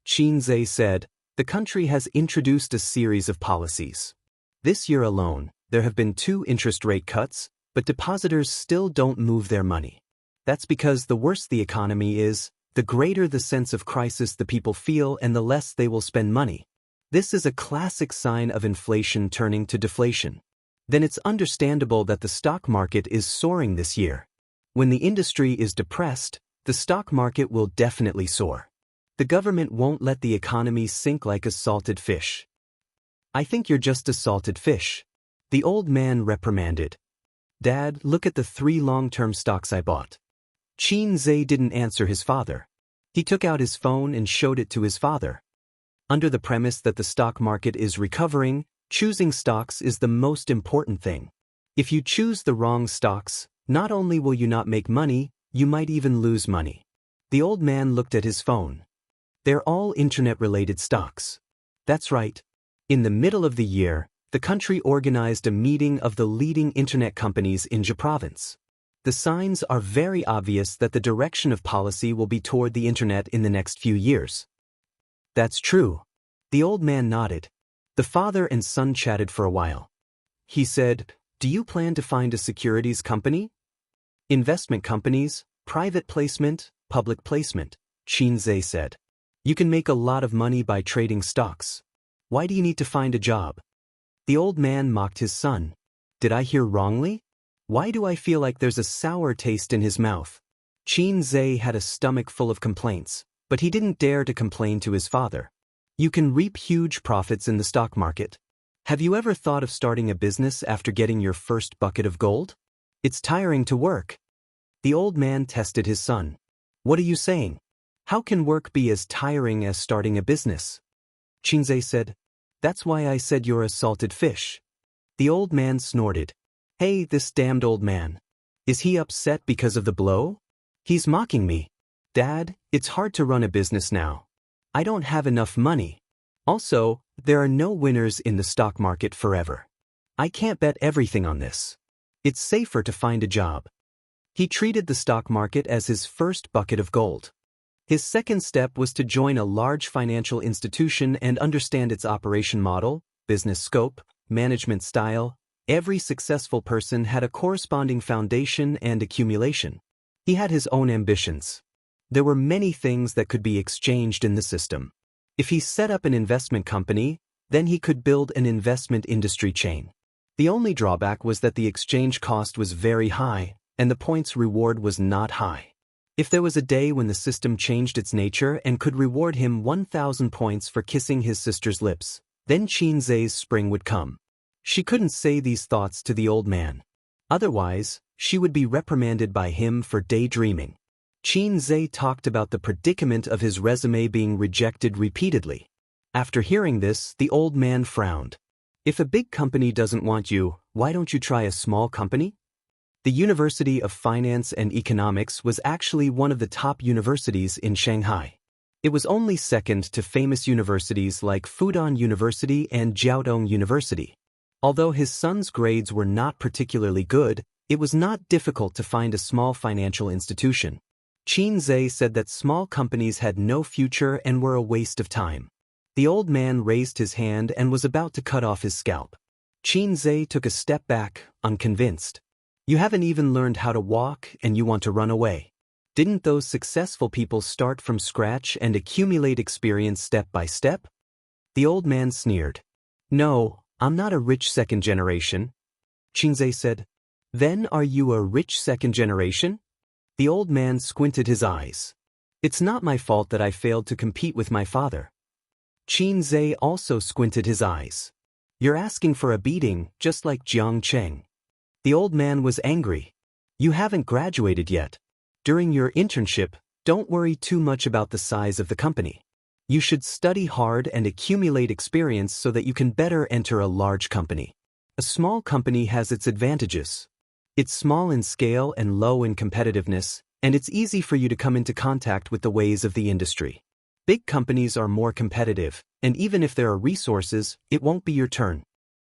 Xianxia said, the country has introduced a series of policies. This year alone, there have been 2 interest rate cuts, but depositors still don't move their money. That's because the worse the economy is, the greater the sense of crisis the people feel and the less they will spend money. This is a classic sign of inflation turning to deflation. Then it's understandable that the stock market is soaring this year. When the industry is depressed, the stock market will definitely soar. The government won't let the economy sink like a salted fish. I think you're just a salted fish, the old man reprimanded. Dad, look at the 3 long-term stocks I bought. Xianxia didn't answer his father. He took out his phone and showed it to his father. Under the premise that the stock market is recovering, choosing stocks is the most important thing. If you choose the wrong stocks, not only will you not make money, you might even lose money. The old man looked at his phone. They're all internet-related stocks. That's right. In the middle of the year, the country organized a meeting of the leading internet companies in Jia province. The signs are very obvious that the direction of policy will be toward the internet in the next few years. That's true. The old man nodded. The father and son chatted for a while. He said, do you plan to find a securities company? Investment companies, private placement, public placement, Xianxia said. You can make a lot of money by trading stocks. Why do you need to find a job? The old man mocked his son. Did I hear wrongly? Why do I feel like there's a sour taste in his mouth? Xianxia had a stomach full of complaints, but he didn't dare to complain to his father. You can reap huge profits in the stock market. Have you ever thought of starting a business after getting your first bucket of gold? It's tiring to work. The old man tested his son. What are you saying? How can work be as tiring as starting a business? Xianxia said, that's why I said you're a salted fish. The old man snorted. Hey, this damned old man. Is he upset because of the blow? He's mocking me. Dad, it's hard to run a business now. I don't have enough money. Also, there are no winners in the stock market forever. I can't bet everything on this. It's safer to find a job. He treated the stock market as his first bucket of gold. His second step was to join a large financial institution and understand its operation model, business scope, management style. Every successful person had a corresponding foundation and accumulation. He had his own ambitions. There were many things that could be exchanged in the system. If he set up an investment company, then he could build an investment industry chain. The only drawback was that the exchange cost was very high, and the points reward was not high. If there was a day when the system changed its nature and could reward him 1,000 points for kissing his sister's lips, then Xianxia's spring would come. She couldn't say these thoughts to the old man. Otherwise, she would be reprimanded by him for daydreaming. Xianxia talked about the predicament of his resume being rejected repeatedly. After hearing this, the old man frowned. If a big company doesn't want you, why don't you try a small company? The University of Finance and Economics was actually one of the top universities in Shanghai. It was only second to famous universities like Fudan University and Jiaodong University. Although his son's grades were not particularly good, it was not difficult to find a small financial institution. Xianxia said that small companies had no future and were a waste of time. The old man raised his hand and was about to cut off his scalp. Xianxia took a step back, unconvinced. You haven't even learned how to walk and you want to run away. Didn't those successful people start from scratch and accumulate experience step by step? The old man sneered. No, I'm not a rich second generation. Xianxia said. Then are you a rich second generation? The old man squinted his eyes. It's not my fault that I failed to compete with my father. Qin Zhe also squinted his eyes. You're asking for a beating, just like Jiang Cheng. The old man was angry. You haven't graduated yet. During your internship, don't worry too much about the size of the company. You should study hard and accumulate experience so that you can better enter a large company. A small company has its advantages. It's small in scale and low in competitiveness, and it's easy for you to come into contact with the ways of the industry. Big companies are more competitive, and even if there are resources, it won't be your turn.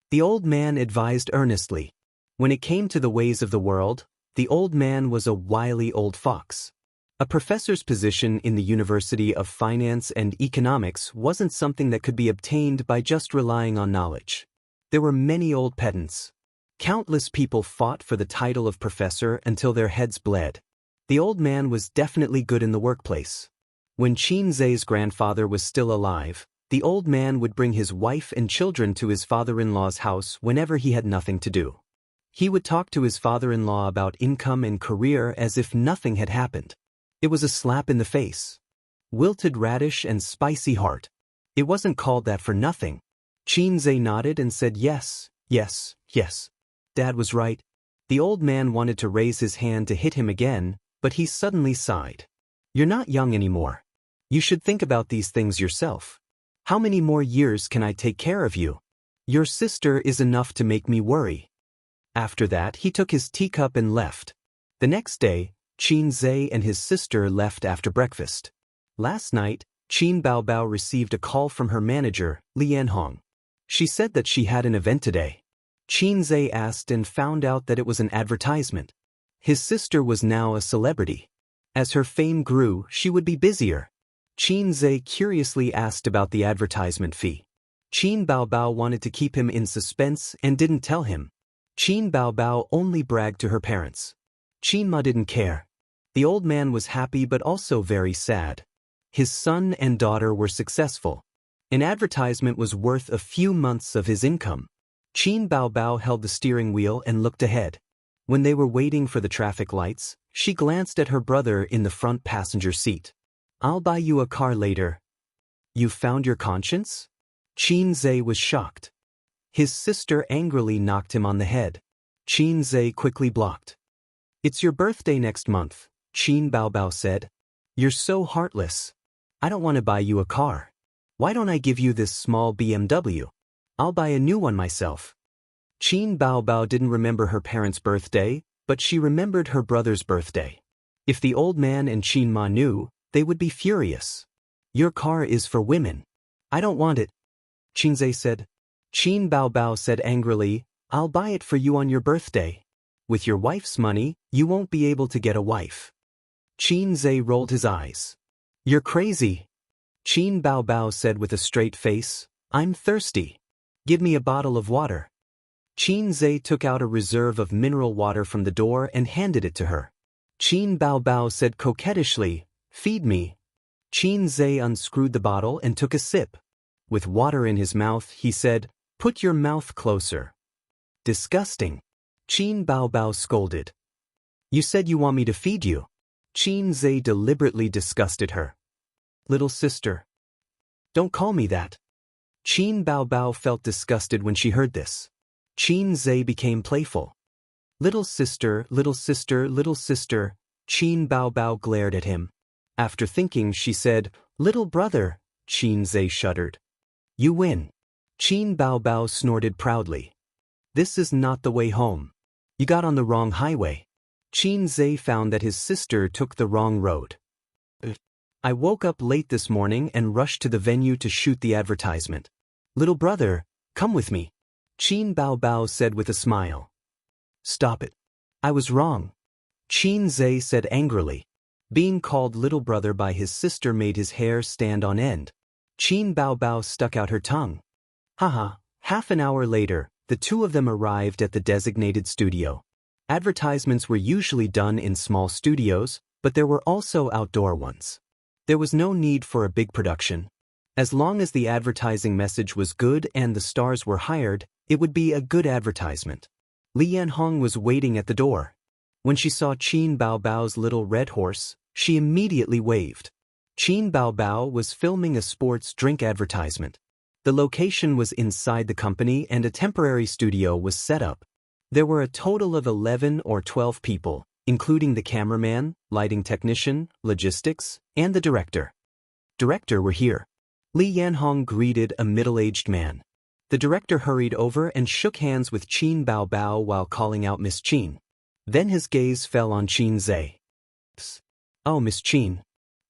The old man advised earnestly. When it came to the ways of the world, the old man was a wily old fox. A professor's position in the University of Finance and Economics wasn't something that could be obtained by just relying on knowledge. There were many old pedants. Countless people fought for the title of professor until their heads bled. The old man was definitely good in the workplace. When Qin Zhe's grandfather was still alive, the old man would bring his wife and children to his father-in-law's house whenever he had nothing to do. He would talk to his father-in-law about income and career as if nothing had happened. It was a slap in the face. Wilted radish and spicy heart. It wasn't called that for nothing. Qin Zhe nodded and said yes, yes, yes. Dad was right. The old man wanted to raise his hand to hit him again, but he suddenly sighed. You're not young anymore. You should think about these things yourself. How many more years can I take care of you? Your sister is enough to make me worry. After that, he took his teacup and left. The next day, Qin Zhe and his sister left after breakfast. Last night, Qin Baobao received a call from her manager, Li Yanhong. She said that she had an event today. Qin Zhe asked and found out that it was an advertisement. His sister was now a celebrity. As her fame grew, she would be busier. Qin Zhe curiously asked about the advertisement fee. Qin Baobao wanted to keep him in suspense and didn't tell him. Qin Baobao only bragged to her parents. Qin Ma didn't care. The old man was happy but also very sad. His son and daughter were successful. An advertisement was worth a few months of his income. Qin Baobao held the steering wheel and looked ahead. When they were waiting for the traffic lights, she glanced at her brother in the front passenger seat. I'll buy you a car later. You found your conscience? Qin Zhe was shocked. His sister angrily knocked him on the head. Qin Zhe quickly blocked. It's your birthday next month, Qin Baobao said. You're so heartless. I don't want to buy you a car. Why don't I give you this small BMW? I'll buy a new one myself. Qin Baobao didn't remember her parents' birthday, but she remembered her brother's birthday. If the old man and Qin Ma knew, they would be furious. Your car is for women. I don't want it. Qin Zhe said. Qin Baobao said angrily, I'll buy it for you on your birthday. With your wife's money, you won't be able to get a wife. Qin Zhe rolled his eyes. You're crazy. Qin Baobao said with a straight face, I'm thirsty. Give me a bottle of water. Qin Zhe took out a reserve of mineral water from the door and handed it to her. Qin Baobao said coquettishly, Feed me. Qin Zhe unscrewed the bottle and took a sip. With water in his mouth, he said, Put your mouth closer. Disgusting. Qin Baobao scolded. You said you want me to feed you. Qin Zhe deliberately disgusted her. Little sister. Don't call me that. Qin Baobao felt disgusted when she heard this. Qin Zhe became playful. Little sister, little sister, little sister. Qin Baobao glared at him. After thinking, she said, Little brother. Qin Zhe shuddered. You win. Qin Baobao snorted proudly. This is not the way home. You got on the wrong highway. Qin Zhe found that his sister took the wrong road. I woke up late this morning and rushed to the venue to shoot the advertisement. Little brother, come with me. Qin Baobao said with a smile. Stop it. I was wrong. Qin Zhe said angrily. Being called little brother by his sister made his hair stand on end. Qin Baobao stuck out her tongue. Haha. Half an hour later, the two of them arrived at the designated studio. Advertisements were usually done in small studios, but there were also outdoor ones. There was no need for a big production. As long as the advertising message was good and the stars were hired, it would be a good advertisement. Li Yanhong was waiting at the door. When she saw Qin Baobao's little red horse, She immediately waved. Qin Baobao was filming a sports drink advertisement. The location was inside the company and a temporary studio was set up. There were a total of 11 or 12 people, including the cameraman, lighting technician, logistics, and the director. Director, we're here. Li Yanhong greeted a middle-aged man. The director hurried over and shook hands with Qin Baobao while calling out Miss Qin. Then his gaze fell on Qin Zhe. Oh, Miss Qin.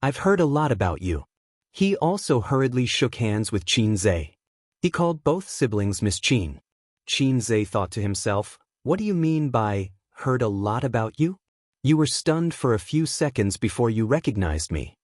I've heard a lot about you. He also hurriedly shook hands with Qin Zhe. He called both siblings Miss Qin. Qin Zhe thought to himself, what do you mean by, heard a lot about you? You were stunned for a few seconds before you recognized me.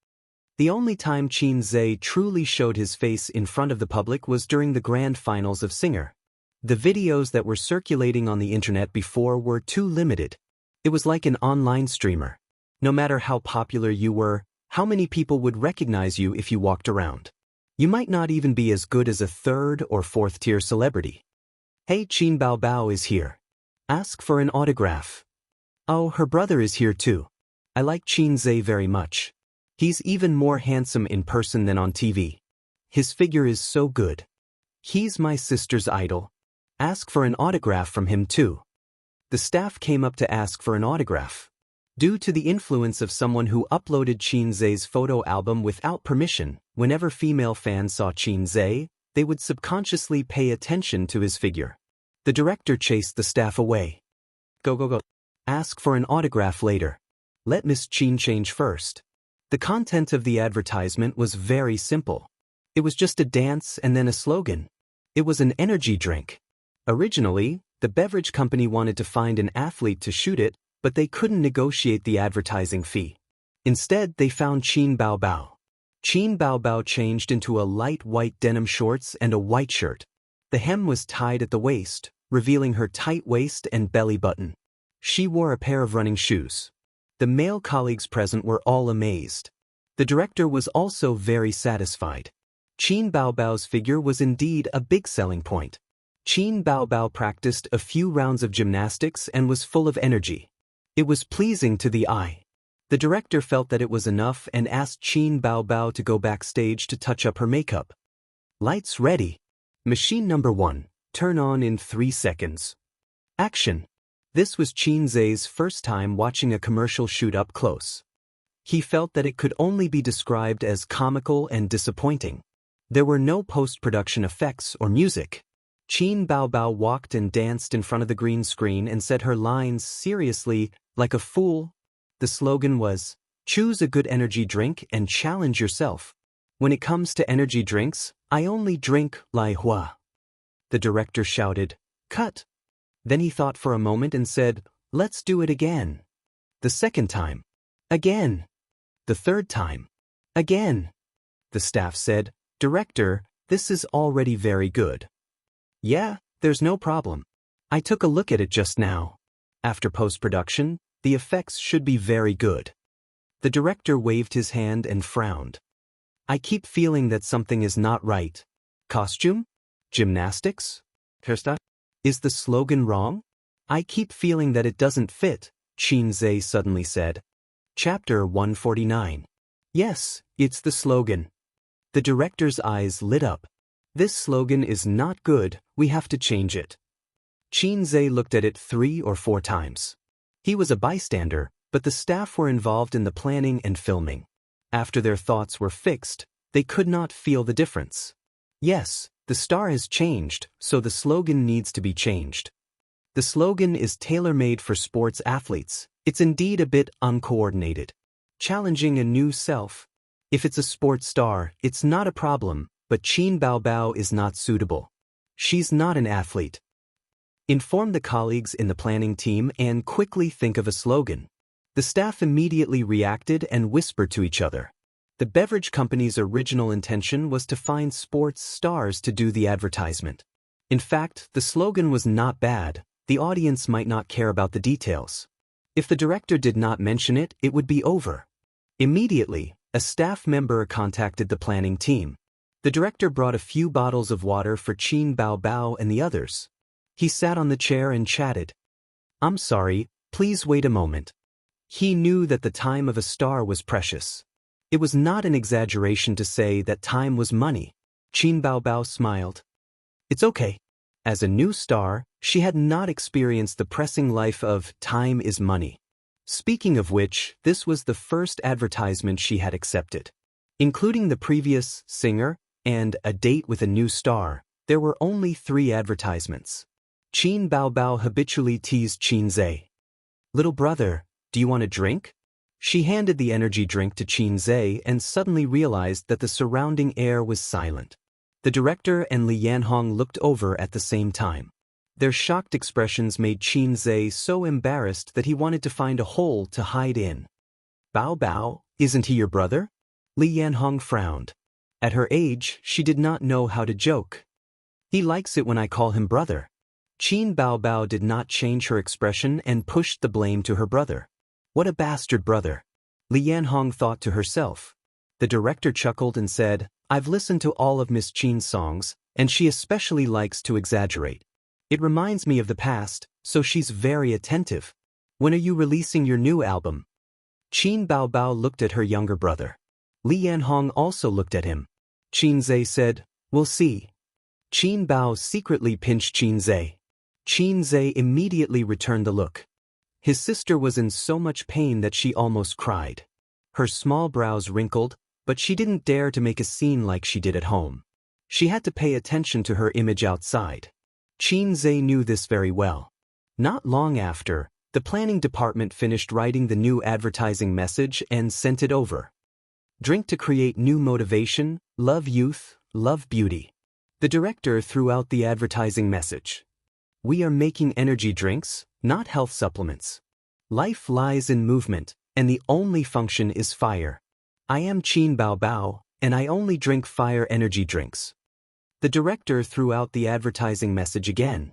The only time Qin Zhe truly showed his face in front of the public was during the grand finals of Singer. The videos that were circulating on the internet before were too limited. It was like an online streamer. No matter how popular you were, how many people would recognize you if you walked around? You might not even be as good as a third or fourth tier celebrity. Hey, Qin Baobao is here. Ask for an autograph. Oh, her brother is here too. I like Qin Zhe very much. He's even more handsome in person than on TV. His figure is so good. He's my sister's idol. Ask for an autograph from him too. The staff came up to ask for an autograph. Due to the influence of someone who uploaded Qin Zhe's photo album without permission, whenever female fans saw Qin Zhe, they would subconsciously pay attention to his figure. The director chased the staff away. Go. Ask for an autograph later. Let Miss Qin change first. The content of the advertisement was very simple. It was just a dance and then a slogan. It was an energy drink. Originally, the beverage company wanted to find an athlete to shoot it, but they couldn't negotiate the advertising fee. Instead, they found Qin Baobao. Qin Baobao changed into a light white denim shorts and a white shirt. The hem was tied at the waist, revealing her tight waist and belly button. She wore a pair of running shoes. The male colleagues present were all amazed. The director was also very satisfied. Qin Baobao's figure was indeed a big selling point. Qin Baobao practiced a few rounds of gymnastics and was full of energy. It was pleasing to the eye. The director felt that it was enough and asked Qin Baobao to go backstage to touch up her makeup. Lights ready. Machine number 1, turn on in 3 seconds. Action. This was Qin Zhe's first time watching a commercial shoot up close. He felt that it could only be described as comical and disappointing. There were no post-production effects or music. Qin Baobao walked and danced in front of the green screen and said her lines seriously, like a fool. The slogan was, choose a good energy drink and challenge yourself. When it comes to energy drinks, I only drink Lai Hua. The director shouted, cut. Then he thought for a moment and said, let's do it again. The second time. Again. The third time. Again. The staff said, Director, this is already very good. Yeah, there's no problem. I took a look at it just now. After post-production, the effects should be very good. The director waved his hand and frowned. I keep feeling that something is not right. Costume? Gymnastics? Hairstyle? Is the slogan wrong? I keep feeling that it doesn't fit, Qin Zhe suddenly said. Chapter 149. Yes, it's the slogan. The director's eyes lit up. This slogan is not good, we have to change it. Qin Zhe looked at it 3 or 4 times. He was a bystander, but the staff were involved in the planning and filming. After their thoughts were fixed, they could not feel the difference. Yes, the star has changed, so the slogan needs to be changed. The slogan is tailor-made for sports athletes. It's indeed a bit uncoordinated. Challenging a new self. If it's a sports star, it's not a problem, but Qin Baobao is not suitable. She's not an athlete. Inform the colleagues in the planning team and quickly think of a slogan. The staff immediately reacted and whispered to each other. The beverage company's original intention was to find sports stars to do the advertisement. In fact, the slogan was not bad. The audience might not care about the details. If the director did not mention it, it would be over. Immediately, a staff member contacted the planning team. The director brought a few bottles of water for Qin Baobao and the others. He sat on the chair and chatted. I'm sorry, please wait a moment. He knew that the time of a star was precious. It was not an exaggeration to say that time was money. Qin Baobao smiled. It's okay. As a new star, she had not experienced the pressing life of time is money. Speaking of which, this was the first advertisement she had accepted. Including the previous singer and a date with a new star, there were only 3 advertisements. Qin Baobao habitually teased Qin Zhe. Little brother, do you want a drink? She handed the energy drink to Qin Zhe and suddenly realized that the surrounding air was silent. The director and Li Yanhong looked over at the same time. Their shocked expressions made Qin Zhe so embarrassed that he wanted to find a hole to hide in. Bao Bao, isn't he your brother? Li Yanhong frowned. At her age, she did not know how to joke. He likes it when I call him brother. Qin Baobao did not change her expression and pushed the blame to her brother. What a bastard brother. Li Yanhong thought to herself. The director chuckled and said, I've listened to all of Miss Qin's songs, and she especially likes to exaggerate. It reminds me of the past, so she's very attentive. When are you releasing your new album? Qin Baobao looked at her younger brother. Li Yanhong also looked at him. Qin Zhe said, We'll see. Qin Bao secretly pinched Qin Zhe. Qin Zhe immediately returned the look. His sister was in so much pain that she almost cried. Her small brows wrinkled, but she didn't dare to make a scene like she did at home. She had to pay attention to her image outside. Qin Zhe knew this very well. Not long after, the planning department finished writing the new advertising message and sent it over. Drink to create new motivation, love youth, love beauty. The director threw out the advertising message. We are making energy drinks, not health supplements. Life lies in movement, and the only function is fire. I am Qin Baobao, and I only drink fire energy drinks. The director threw out the advertising message again.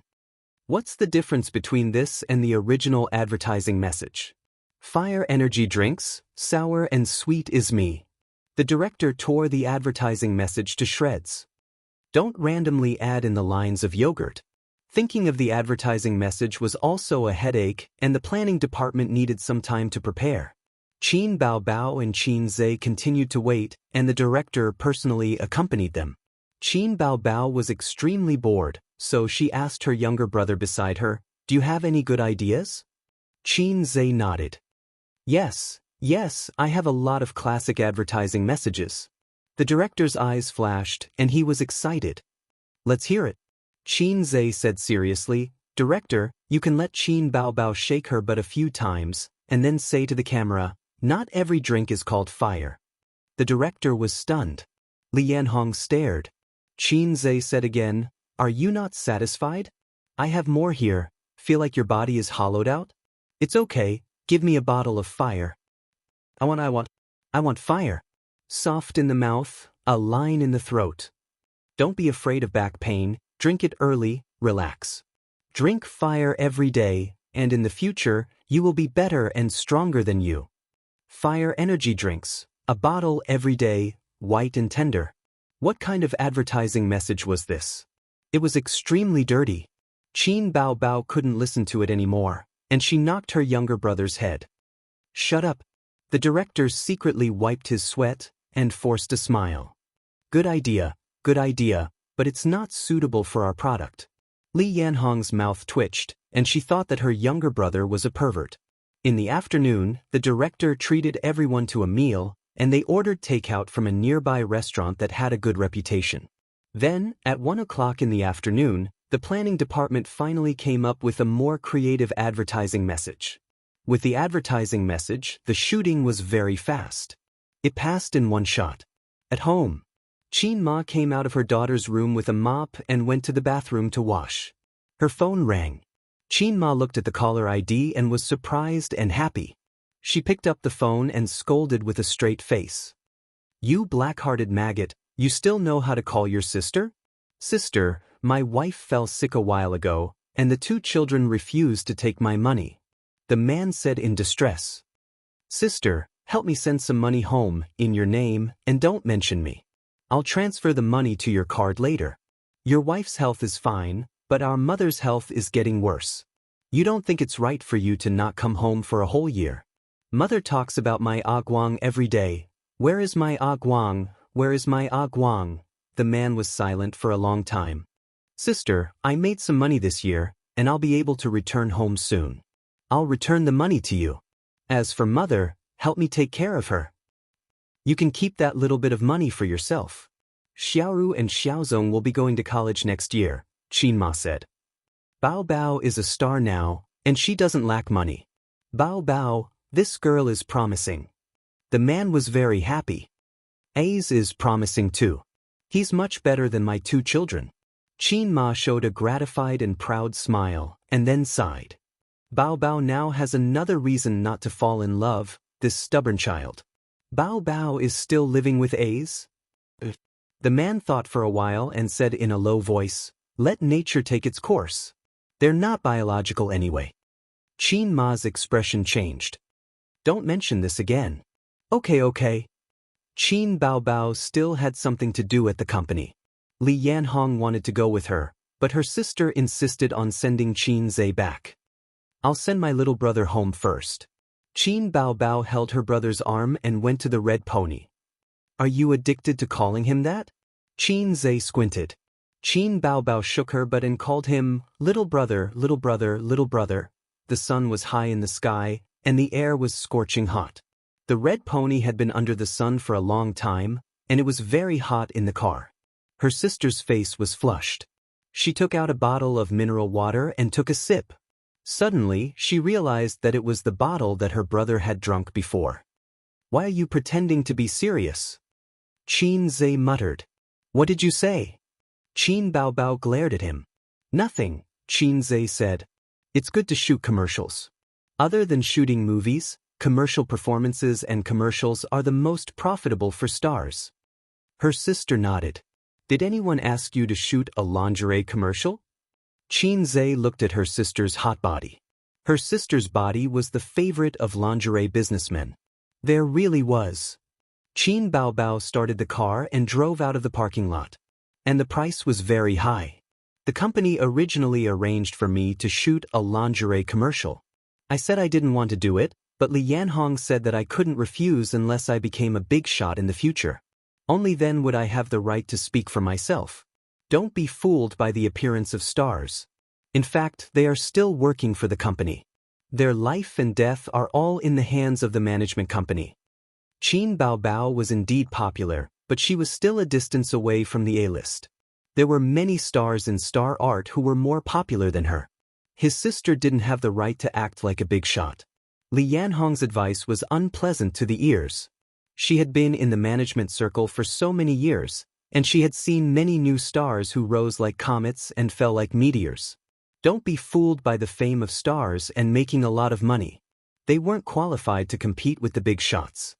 What's the difference between this and the original advertising message? Fire energy drinks, sour and sweet is me. The director tore the advertising message to shreds. Don't randomly add in the lines of yogurt. Thinking of the advertising message was also a headache, and the planning department needed some time to prepare. Qin Baobao and Qin Zhe continued to wait, and the director personally accompanied them. Qin Baobao was extremely bored, so she asked her younger brother beside her, Do you have any good ideas? Qin Zhe nodded. Yes, I have a lot of classic advertising messages. The director's eyes flashed, and he was excited. Let's hear it. Qin Zhe said seriously, Director, you can let Qin Baobao shake her butt a few times, and then say to the camera, Not every drink is called fire. The director was stunned. Li Yanhong stared. Qin Zhe said again, Are you not satisfied? I have more here. Feel like your body is hollowed out? It's okay, give me a bottle of fire. I want fire. Soft in the mouth, a line in the throat. Don't be afraid of back pain, drink it early, relax. Drink fire every day, and in the future, you will be better and stronger than you. Fire energy drinks, a bottle every day, white and tender. What kind of advertising message was this? It was extremely dirty. Qin Baobao couldn't listen to it anymore, and she knocked her younger brother's head. Shut up. The director secretly wiped his sweat and forced a smile. Good idea, but it's not suitable for our product. Li Yanhong's mouth twitched, and she thought that her younger brother was a pervert. In the afternoon, the director treated everyone to a meal, and they ordered takeout from a nearby restaurant that had a good reputation. Then, at 1 o'clock in the afternoon, the planning department finally came up with a more creative advertising message. With the advertising message, the shooting was very fast. It passed in one shot. At home, Qin Ma came out of her daughter's room with a mop and went to the bathroom to wash. Her phone rang. Qin Ma looked at the caller ID and was surprised and happy. She picked up the phone and scolded with a straight face. You black-hearted maggot, you still know how to call your sister? Sister, my wife fell sick a while ago, and the 2 children refused to take my money. The man said in distress. Sister, help me send some money home, in your name, and don't mention me. I'll transfer the money to your card later. Your wife's health is fine, but our mother's health is getting worse. You don't think it's right for you to not come home for a whole year. Mother talks about my Aguang every day. Where is my Aguang? Where is my Aguang? The man was silent for a long time. Sister, I made some money this year, and I'll be able to return home soon. I'll return the money to you. As for mother, help me take care of her. You can keep that little bit of money for yourself. Xiaoru and Xiaozong will be going to college next year, Qinma said. Bao Bao is a star now, and she doesn't lack money. Bao Bao, this girl is promising. The man was very happy. Ace is promising too. He's much better than my 2 children. Qinma showed a gratified and proud smile, and then sighed. Bao Bao now has another reason not to fall in love, this stubborn child. Bao Bao is still living with Ace? The man thought for a while and said in a low voice, let nature take its course. They're not biological anyway. Qinma's expression changed. Don't mention this again. Okay. Qin Bao Bao still had something to do at the company. Li Yanhong wanted to go with her, but her sister insisted on sending Qin Zhe back. I'll send my little brother home first. Qin Bao Bao held her brother's arm and went to the red pony. Are you addicted to calling him that? Qin Zhe squinted. Qin Bao Bao shook her butt and called him, little brother, little brother, little brother. The sun was high in the sky, and the air was scorching hot. The red pony had been under the sun for a long time, and it was very hot in the car. Her sister's face was flushed. She took out a bottle of mineral water and took a sip. Suddenly, she realized that it was the bottle that her brother had drunk before. Why are you pretending to be serious? Qin Zhe muttered. What did you say? Qin Bao Bao glared at him. Nothing, Qin Zhe said. It's good to shoot commercials. Other than shooting movies, commercial performances and commercials are the most profitable for stars. Her sister nodded. Did anyone ask you to shoot a lingerie commercial? Qin Zhe looked at her sister's hot body. Her sister's body was the favorite of lingerie businessmen. There really was. Qin Bao Bao started the car and drove out of the parking lot. And the price was very high. The company originally arranged for me to shoot a lingerie commercial. I said I didn't want to do it, but Li Yanhong said that I couldn't refuse unless I became a big shot in the future. Only then would I have the right to speak for myself. Don't be fooled by the appearance of stars. In fact, they are still working for the company. Their life and death are all in the hands of the management company. Qin Bao Bao was indeed popular, but she was still a distance away from the A-list. There were many stars in star art who were more popular than her. His sister didn't have the right to act like a big shot. Li Yanhong's advice was unpleasant to the ears. She had been in the management circle for so many years, and she had seen many new stars who rose like comets and fell like meteors. Don't be fooled by the fame of stars and making a lot of money. They weren't qualified to compete with the big shots.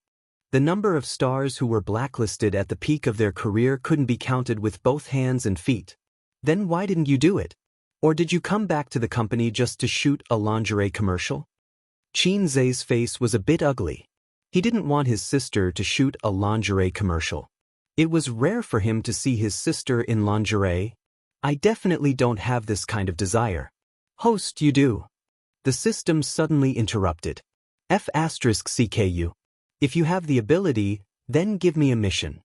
The number of stars who were blacklisted at the peak of their career couldn't be counted with both hands and feet. Then why didn't you do it? Or did you come back to the company just to shoot a lingerie commercial? Qin Zhe's face was a bit ugly. He didn't want his sister to shoot a lingerie commercial. It was rare for him to see his sister in lingerie. I definitely don't have this kind of desire. Host, you do. The system suddenly interrupted. F*CKU. If you have the ability, then give me a mission.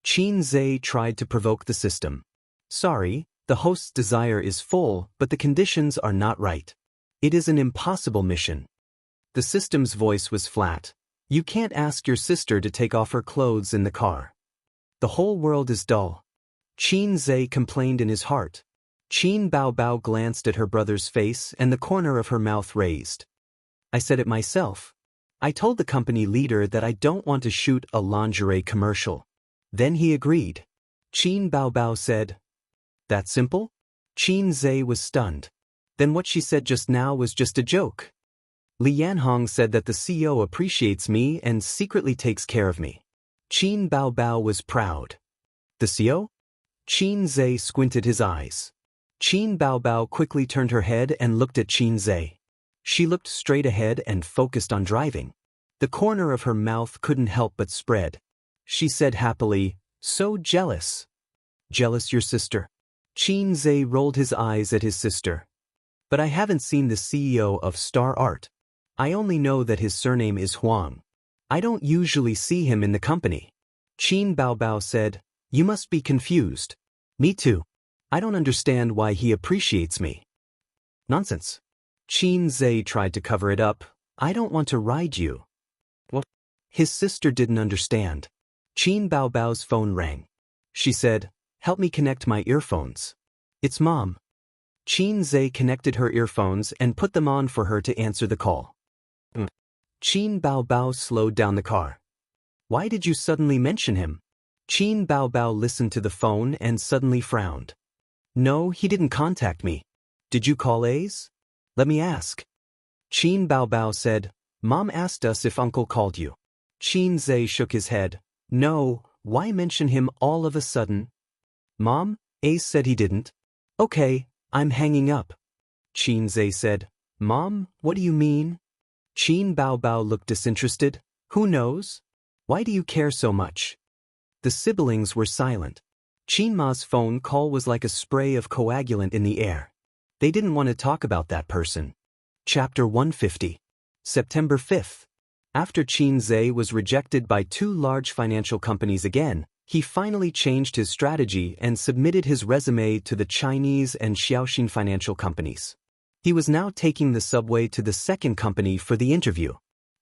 Qin Zhe tried to provoke the system. Sorry, the host's desire is full, but the conditions are not right. It is an impossible mission. The system's voice was flat. You can't ask your sister to take off her clothes in the car. The whole world is dull. Qin Zhe complained in his heart. Qin Bao Bao glanced at her brother's face and the corner of her mouth raised. I said it myself. I told the company leader that I don't want to shoot a lingerie commercial. Then he agreed. Qin Bao Bao said, that simple? Qin Zhe was stunned. Then what she said just now was just a joke. Li Yanhong said that the CEO appreciates me and secretly takes care of me. Qin Bao Bao was proud. The CEO? Qin Zhe squinted his eyes. Qin Bao Bao quickly turned her head and looked at Qin Zhe. She looked straight ahead and focused on driving. The corner of her mouth couldn't help but spread. She said happily, so jealous. Jealous your sister? Qin Zhe rolled his eyes at his sister. But I haven't seen the CEO of Star Art. I only know that his surname is Huang. I don't usually see him in the company. Qin Baobao said, You must be confused. Me too. I don't understand why he appreciates me. Nonsense. Qin Zhe tried to cover it up. I don't want to ride you. What? His sister didn't understand. Qin Baobao's phone rang. She said, Help me connect my earphones. It's Mom. Qin Zhe connected her earphones and put them on for her to answer the call. Qin Baobao slowed down the car. Why did you suddenly mention him? Qin Baobao listened to the phone and suddenly frowned. No, he didn't contact me. Did you call Ace? Let me ask. Qin Baobao said, Mom asked us if Uncle called you. Qin Zhe shook his head. No, why mention him all of a sudden? Mom, Ace said he didn't. Okay, I'm hanging up. Qin Zhe said, Mom, what do you mean? Qin Baobao looked disinterested. Who knows? Why do you care so much? The siblings were silent. Qin Ma's phone call was like a spray of coagulant in the air. They didn't want to talk about that person. Chapter 150. September 5th. After Qin Zhe was rejected by 2 large financial companies again, he finally changed his strategy and submitted his resume to the Chinese and Xiaoxin financial companies. He was now taking the subway to the second company for the interview.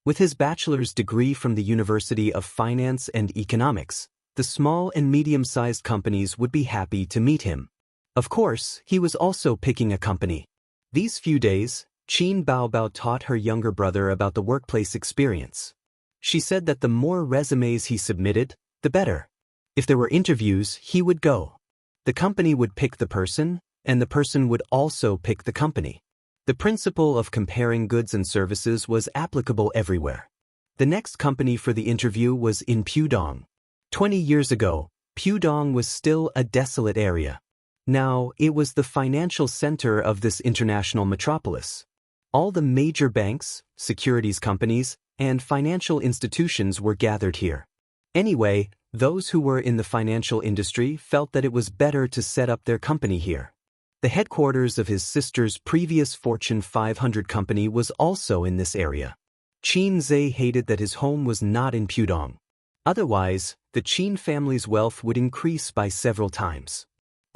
With his bachelor's degree from the University of Finance and Economics, the small and medium-sized companies would be happy to meet him. Of course, he was also picking a company. These few days, Qin Baobao taught her younger brother about the workplace experience. She said that the more resumes he submitted, the better. If there were interviews, he would go. The company would pick the person, and the person would also pick the company. The principle of comparing goods and services was applicable everywhere. The next company for the interview was in Pudong. 20 years ago, Pudong was still a desolate area. Now, it was the financial center of this international metropolis. All the major banks, securities companies, and financial institutions were gathered here. Anyway, those who were in the financial industry felt that it was better to set up their company here. The headquarters of his sister's previous Fortune 500 company was also in this area. Qin Zhe hated that his home was not in Pudong. Otherwise, the Qin family's wealth would increase by several times.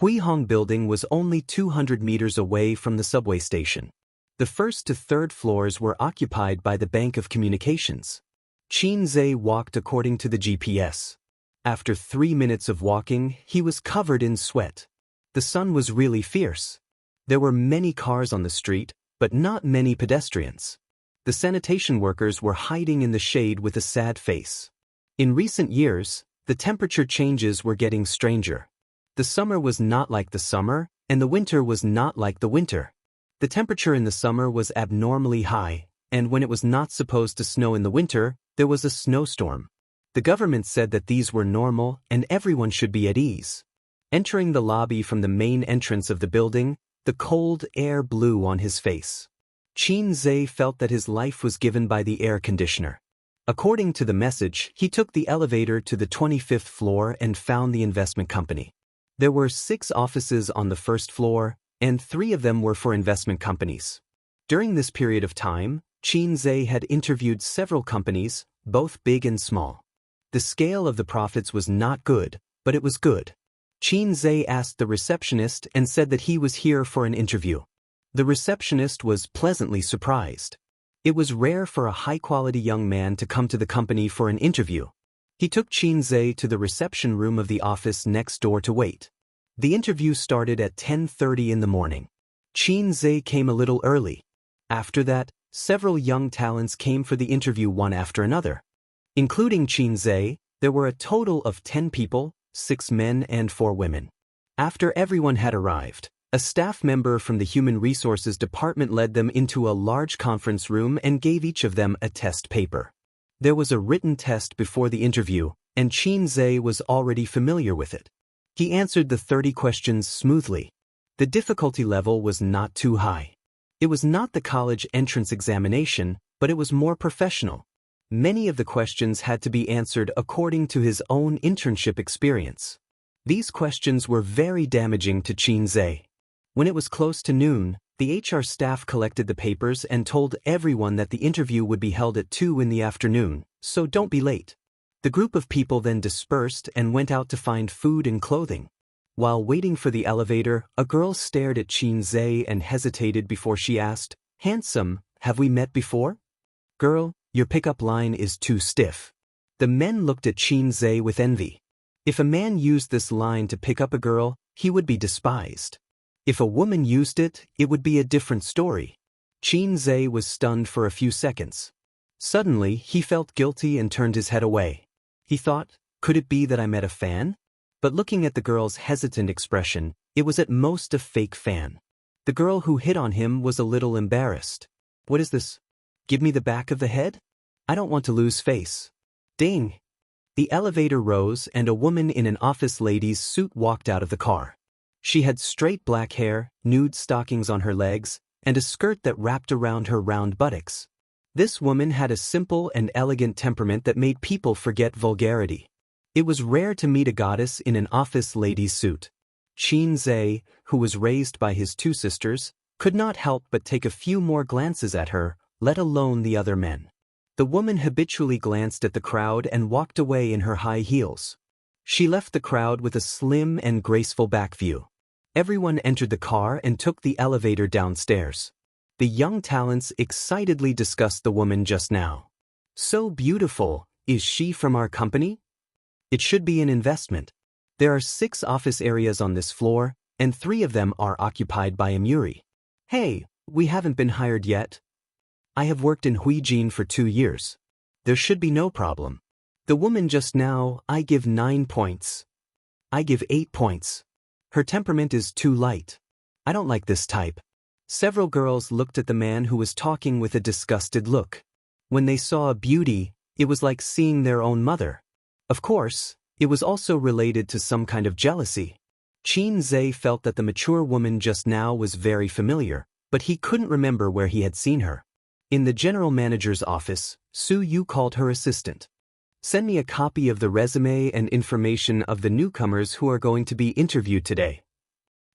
Huihong Building was only 200 meters away from the subway station. The first to third floors were occupied by the Bank of Communications. Qin Zhe walked according to the GPS. After 3 minutes of walking, he was covered in sweat. The sun was really fierce. There were many cars on the street, but not many pedestrians. The sanitation workers were hiding in the shade with a sad face. In recent years, the temperature changes were getting stranger. The summer was not like the summer, and the winter was not like the winter. The temperature in the summer was abnormally high, and when it was not supposed to snow in the winter, there was a snowstorm. The government said that these were normal and everyone should be at ease. Entering the lobby from the main entrance of the building, the cold air blew on his face. Qin Zhe felt that his life was given by the air conditioner. According to the message, he took the elevator to the 25th floor and found the investment company. There were 6 offices on the first floor, and 3 of them were for investment companies. During this period of time, Qin Zhe had interviewed several companies, both big and small. The scale of the profits was not good, but it was good. Qin Zhe asked the receptionist and said that he was here for an interview. The receptionist was pleasantly surprised. It was rare for a high-quality young man to come to the company for an interview. He took Qin Zhe to the reception room of the office next door to wait. The interview started at 10:30 in the morning. Qin Zhe came a little early. After that, several young talents came for the interview one after another. Including Qin Zhe, there were a total of 10 people, 6 men and 4 women. After everyone had arrived, a staff member from the Human Resources Department led them into a large conference room and gave each of them a test paper. There was a written test before the interview, and Qin Zhe was already familiar with it. He answered the 30 questions smoothly. The difficulty level was not too high. It was not the college entrance examination, but it was more professional. Many of the questions had to be answered according to his own internship experience. These questions were very damaging to Qin Zhe. When it was close to noon, The HR staff collected the papers and told everyone that the interview would be held at 2 in the afternoon, so don't be late. The group of people then dispersed and went out to find food and clothing. While waiting for the elevator, a girl stared at Xianxia and hesitated before she asked, "Handsome, have we met before?" "Girl, your pickup line is too stiff." The men looked at Xianxia with envy. If a man used this line to pick up a girl, he would be despised. If a woman used it, it would be a different story. Xianxia was stunned for a few seconds. Suddenly, he felt guilty and turned his head away. He thought, could it be that I met a fan? But looking at the girl's hesitant expression, it was at most a fake fan. The girl who hit on him was a little embarrassed. "What is this? Give me the back of the head? I don't want to lose face." Ding! The elevator rose and a woman in an office lady's suit walked out of the car. She had straight black hair, nude stockings on her legs, and a skirt that wrapped around her round buttocks. This woman had a simple and elegant temperament that made people forget vulgarity. It was rare to meet a goddess in an office lady's suit. Xianxia, who was raised by his two sisters, could not help but take a few more glances at her, let alone the other men. The woman habitually glanced at the crowd and walked away in her high heels. She left the crowd with a slim and graceful back view. Everyone entered the car and took the elevator downstairs. The young talents excitedly discussed the woman just now. "So beautiful, is she from our company? It should be an investment. There are 6 office areas on this floor, and 3 of them are occupied by a Muri. Hey, we haven't been hired yet. I have worked in Huijin for 2 years. There should be no problem. The woman just now, I give 9 points. I give 8 points. Her temperament is too light. I don't like this type." Several girls looked at the man who was talking with a disgusted look. When they saw a beauty, it was like seeing their own mother. Of course, it was also related to some kind of jealousy. Xianxia felt that the mature woman just now was very familiar, but he couldn't remember where he had seen her. In the general manager's office, Su Yu called her assistant. "Send me a copy of the resume and information of the newcomers who are going to be interviewed today."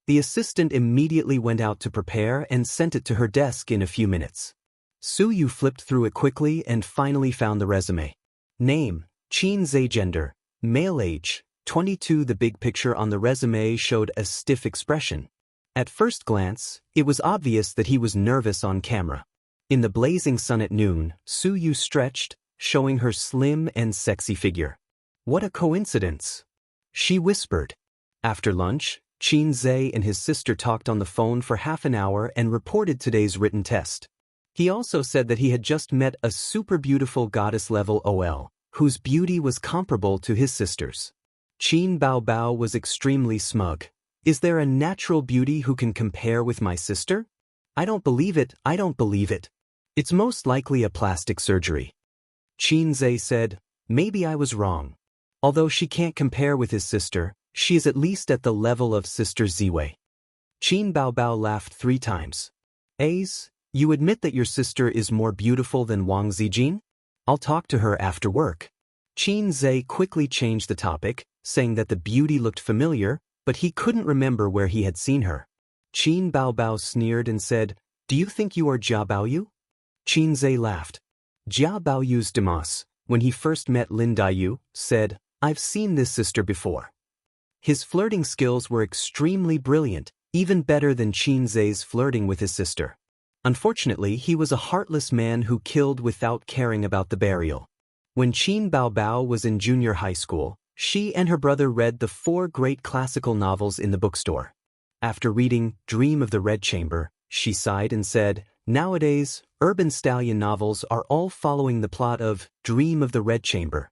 The assistant immediately went out to prepare and sent it to her desk in a few minutes. Su Yu flipped through it quickly and finally found the resume. Name, Xianxia. Gender, male. Age, 22. The big picture on the resume showed a stiff expression. At first glance, it was obvious that he was nervous on camera. In the blazing sun at noon, Su Yu stretched, showing her slim and sexy figure. "What a coincidence," she whispered. After lunch, Xianxia and his sister talked on the phone for half an hour and reported today's written test. He also said that he had just met a super beautiful goddess-level OL, whose beauty was comparable to his sister's. Qin Baobao was extremely smug. "Is there a natural beauty who can compare with my sister? I don't believe it, I don't believe it. It's most likely a plastic surgery." Xianxia said, "Maybe I was wrong. Although she can't compare with his sister, she is at least at the level of Sister Ziwei." Qin Baobao laughed 3 times. "Ace, you admit that your sister is more beautiful than Wang Zijin? I'll talk to her after work." Xianxia quickly changed the topic, saying that the beauty looked familiar, but he couldn't remember where he had seen her. Qin Baobao sneered and said, "Do you think you are Jia Baoyu?" Xianxia laughed. Jia Baoyu's Damas, when he first met Lin Daiyu, said, "I've seen this sister before." His flirting skills were extremely brilliant, even better than Xianxia's flirting with his sister. Unfortunately, he was a heartless man who killed without caring about the burial. When Qin Baobao was in junior high school, she and her brother read the 4 great classical novels in the bookstore. After reading Dream of the Red Chamber, she sighed and said, "Nowadays, urban stallion novels are all following the plot of Dream of the Red Chamber."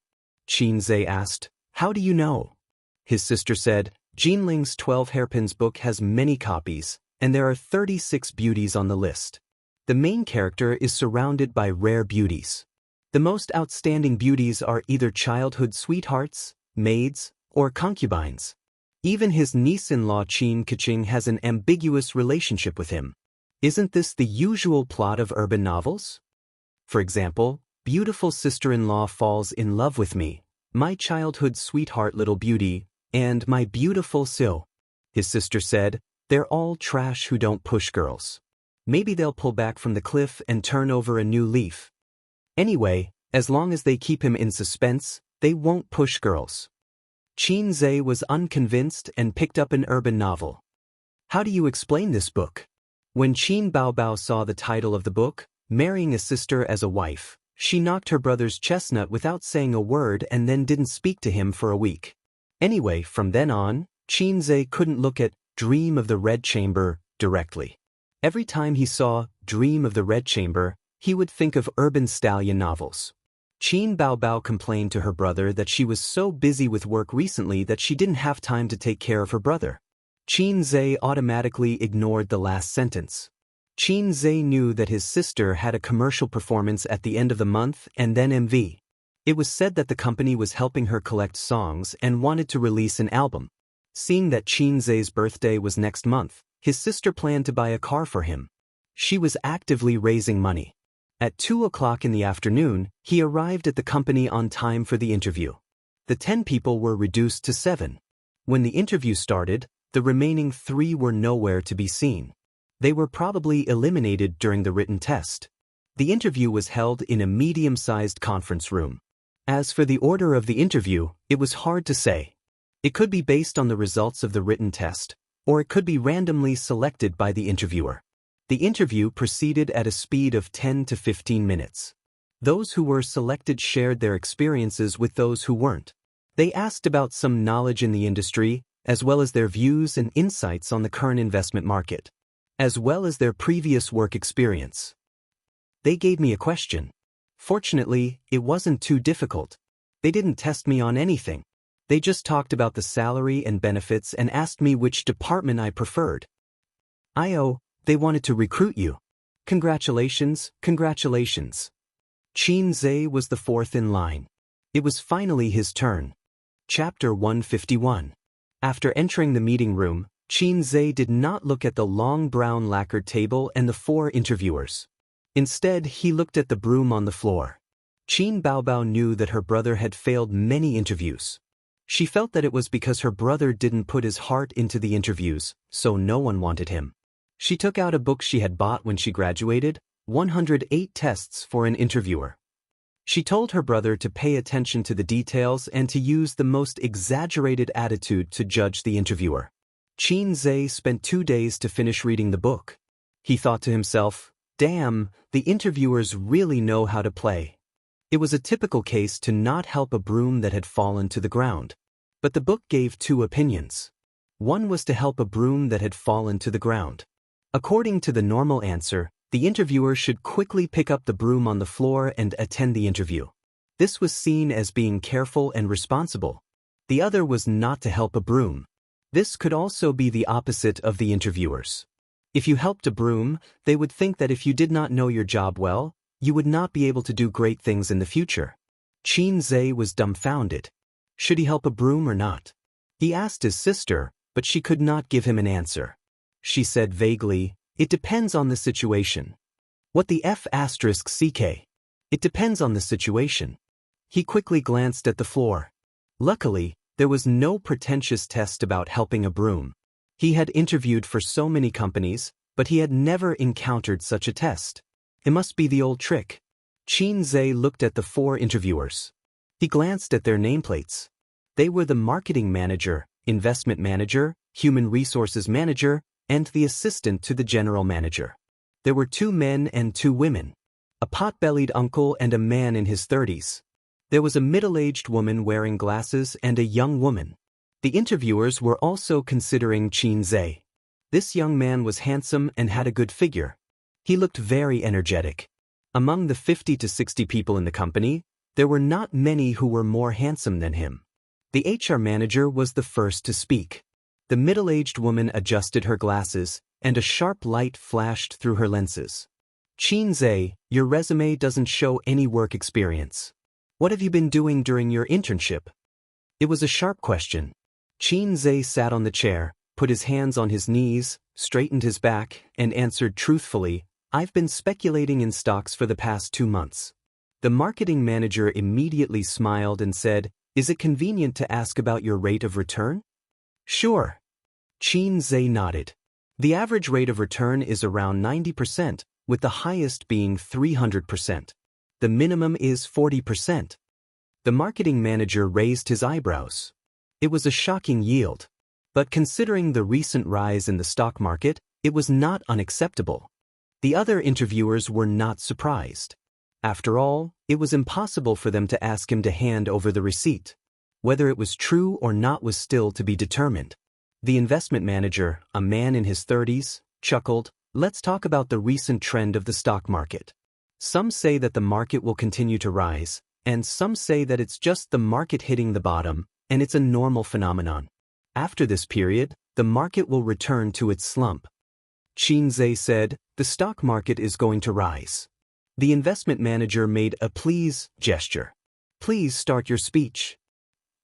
Xianxia asked, "How do you know?" His sister said, "Jinling's 12 Hairpins book has many copies, and there are 36 beauties on the list. The main character is surrounded by rare beauties. The most outstanding beauties are either childhood sweethearts, maids, or concubines. Even his niece-in-law Qin Keqing has an ambiguous relationship with him. Isn't this the usual plot of urban novels? For example, beautiful sister-in-law falls in love with me, my childhood sweetheart little beauty, and my beautiful Sil." His sister said, "They're all trash who don't push girls." Maybe they'll pull back from the cliff and turn over a new leaf. Anyway, as long as they keep him in suspense, they won't push girls. Xianxia was unconvinced and picked up an urban novel. How do you explain this book? When Qin Baobao saw the title of the book, Marrying a Sister as a Wife, she knocked her brother's chestnut without saying a word and then didn't speak to him for a week. Anyway, from then on, Xianxia couldn't look at Dream of the Red Chamber directly. Every time he saw Dream of the Red Chamber, he would think of urban stallion novels. Qin Baobao complained to her brother that she was so busy with work recently that she didn't have time to take care of her brother. Xianxia automatically ignored the last sentence. Xianxia knew that his sister had a commercial performance at the end of the month and then MV. It was said that the company was helping her collect songs and wanted to release an album. Seeing that Xianxia's birthday was next month, his sister planned to buy a car for him. She was actively raising money. At 2 o'clock in the afternoon, he arrived at the company on time for the interview. The 10 people were reduced to 7. When the interview started, the remaining 3 were nowhere to be seen. They were probably eliminated during the written test. The interview was held in a medium-sized conference room. As for the order of the interview, it was hard to say. It could be based on the results of the written test, or it could be randomly selected by the interviewer. The interview proceeded at a speed of 10 to 15 minutes. Those who were selected shared their experiences with those who weren't. They asked about some knowledge in the industry, as well as their views and insights on the current investment market, as well as their previous work experience. They gave me a question. Fortunately, it wasn't too difficult. They didn't test me on anything. They just talked about the salary and benefits and asked me which department I preferred. They wanted to recruit you. Congratulations, congratulations. Xianxia was the 4th in line. It was finally his turn. Chapter 151. After entering the meeting room, Xianxia did not look at the long brown lacquered table and the 4 interviewers. Instead, he looked at the broom on the floor. Qin Baobao knew that her brother had failed many interviews. She felt that it was because her brother didn't put his heart into the interviews, so no one wanted him. She took out a book she had bought when she graduated, 108 Tests for an Interviewer. She told her brother to pay attention to the details and to use the most exaggerated attitude to judge the interviewer. Xianxia spent 2 days to finish reading the book. He thought to himself, damn, the interviewers really know how to play. It was a typical case to not help a broom that had fallen to the ground. But the book gave 2 opinions. One was to help a broom that had fallen to the ground. According to the normal answer, the interviewer should quickly pick up the broom on the floor and attend the interview. This was seen as being careful and responsible. The other was not to help a broom. This could also be the opposite of the interviewers. If you helped a broom, they would think that if you did not know your job well, you would not be able to do great things in the future. Xianxia was dumbfounded. Should he help a broom or not? He asked his sister, but she could not give him an answer. She said vaguely, it depends on the situation. What the F***ck? It depends on the situation. He quickly glanced at the floor. Luckily, there was no pretentious test about helping a broom. He had interviewed for so many companies, but he had never encountered such a test. It must be the old trick. Xianxia looked at the 4 interviewers. He glanced at their nameplates. They were the marketing manager, investment manager, human resources manager, and the assistant to the general manager. There were 2 men and 2 women. A pot-bellied uncle and a man in his 30s. There was a middle-aged woman wearing glasses and a young woman. The interviewers were also considering Xianxia. This young man was handsome and had a good figure. He looked very energetic. Among the 50 to 60 people in the company, there were not many who were more handsome than him. The HR manager was the first to speak. The middle-aged woman adjusted her glasses, and a sharp light flashed through her lenses. Xianxia, your resume doesn't show any work experience. What have you been doing during your internship? It was a sharp question. Xianxia sat on the chair, put his hands on his knees, straightened his back, and answered truthfully, I've been speculating in stocks for the past 2 months. The marketing manager immediately smiled and said, is it convenient to ask about your rate of return? Sure. Xianxia nodded. The average rate of return is around 90%, with the highest being 300%. The minimum is 40%. The marketing manager raised his eyebrows. It was a shocking yield. But considering the recent rise in the stock market, it was not unacceptable. The other interviewers were not surprised. After all, it was impossible for them to ask him to hand over the receipt. Whether it was true or not was still to be determined. The investment manager, a man in his 30s, chuckled, "Let's talk about the recent trend of the stock market. Some say that the market will continue to rise, and some say that it's just the market hitting the bottom, and it's a normal phenomenon. After this period, the market will return to its slump." Xianxia said, "The stock market is going to rise." The investment manager made a please gesture. "Please start your speech."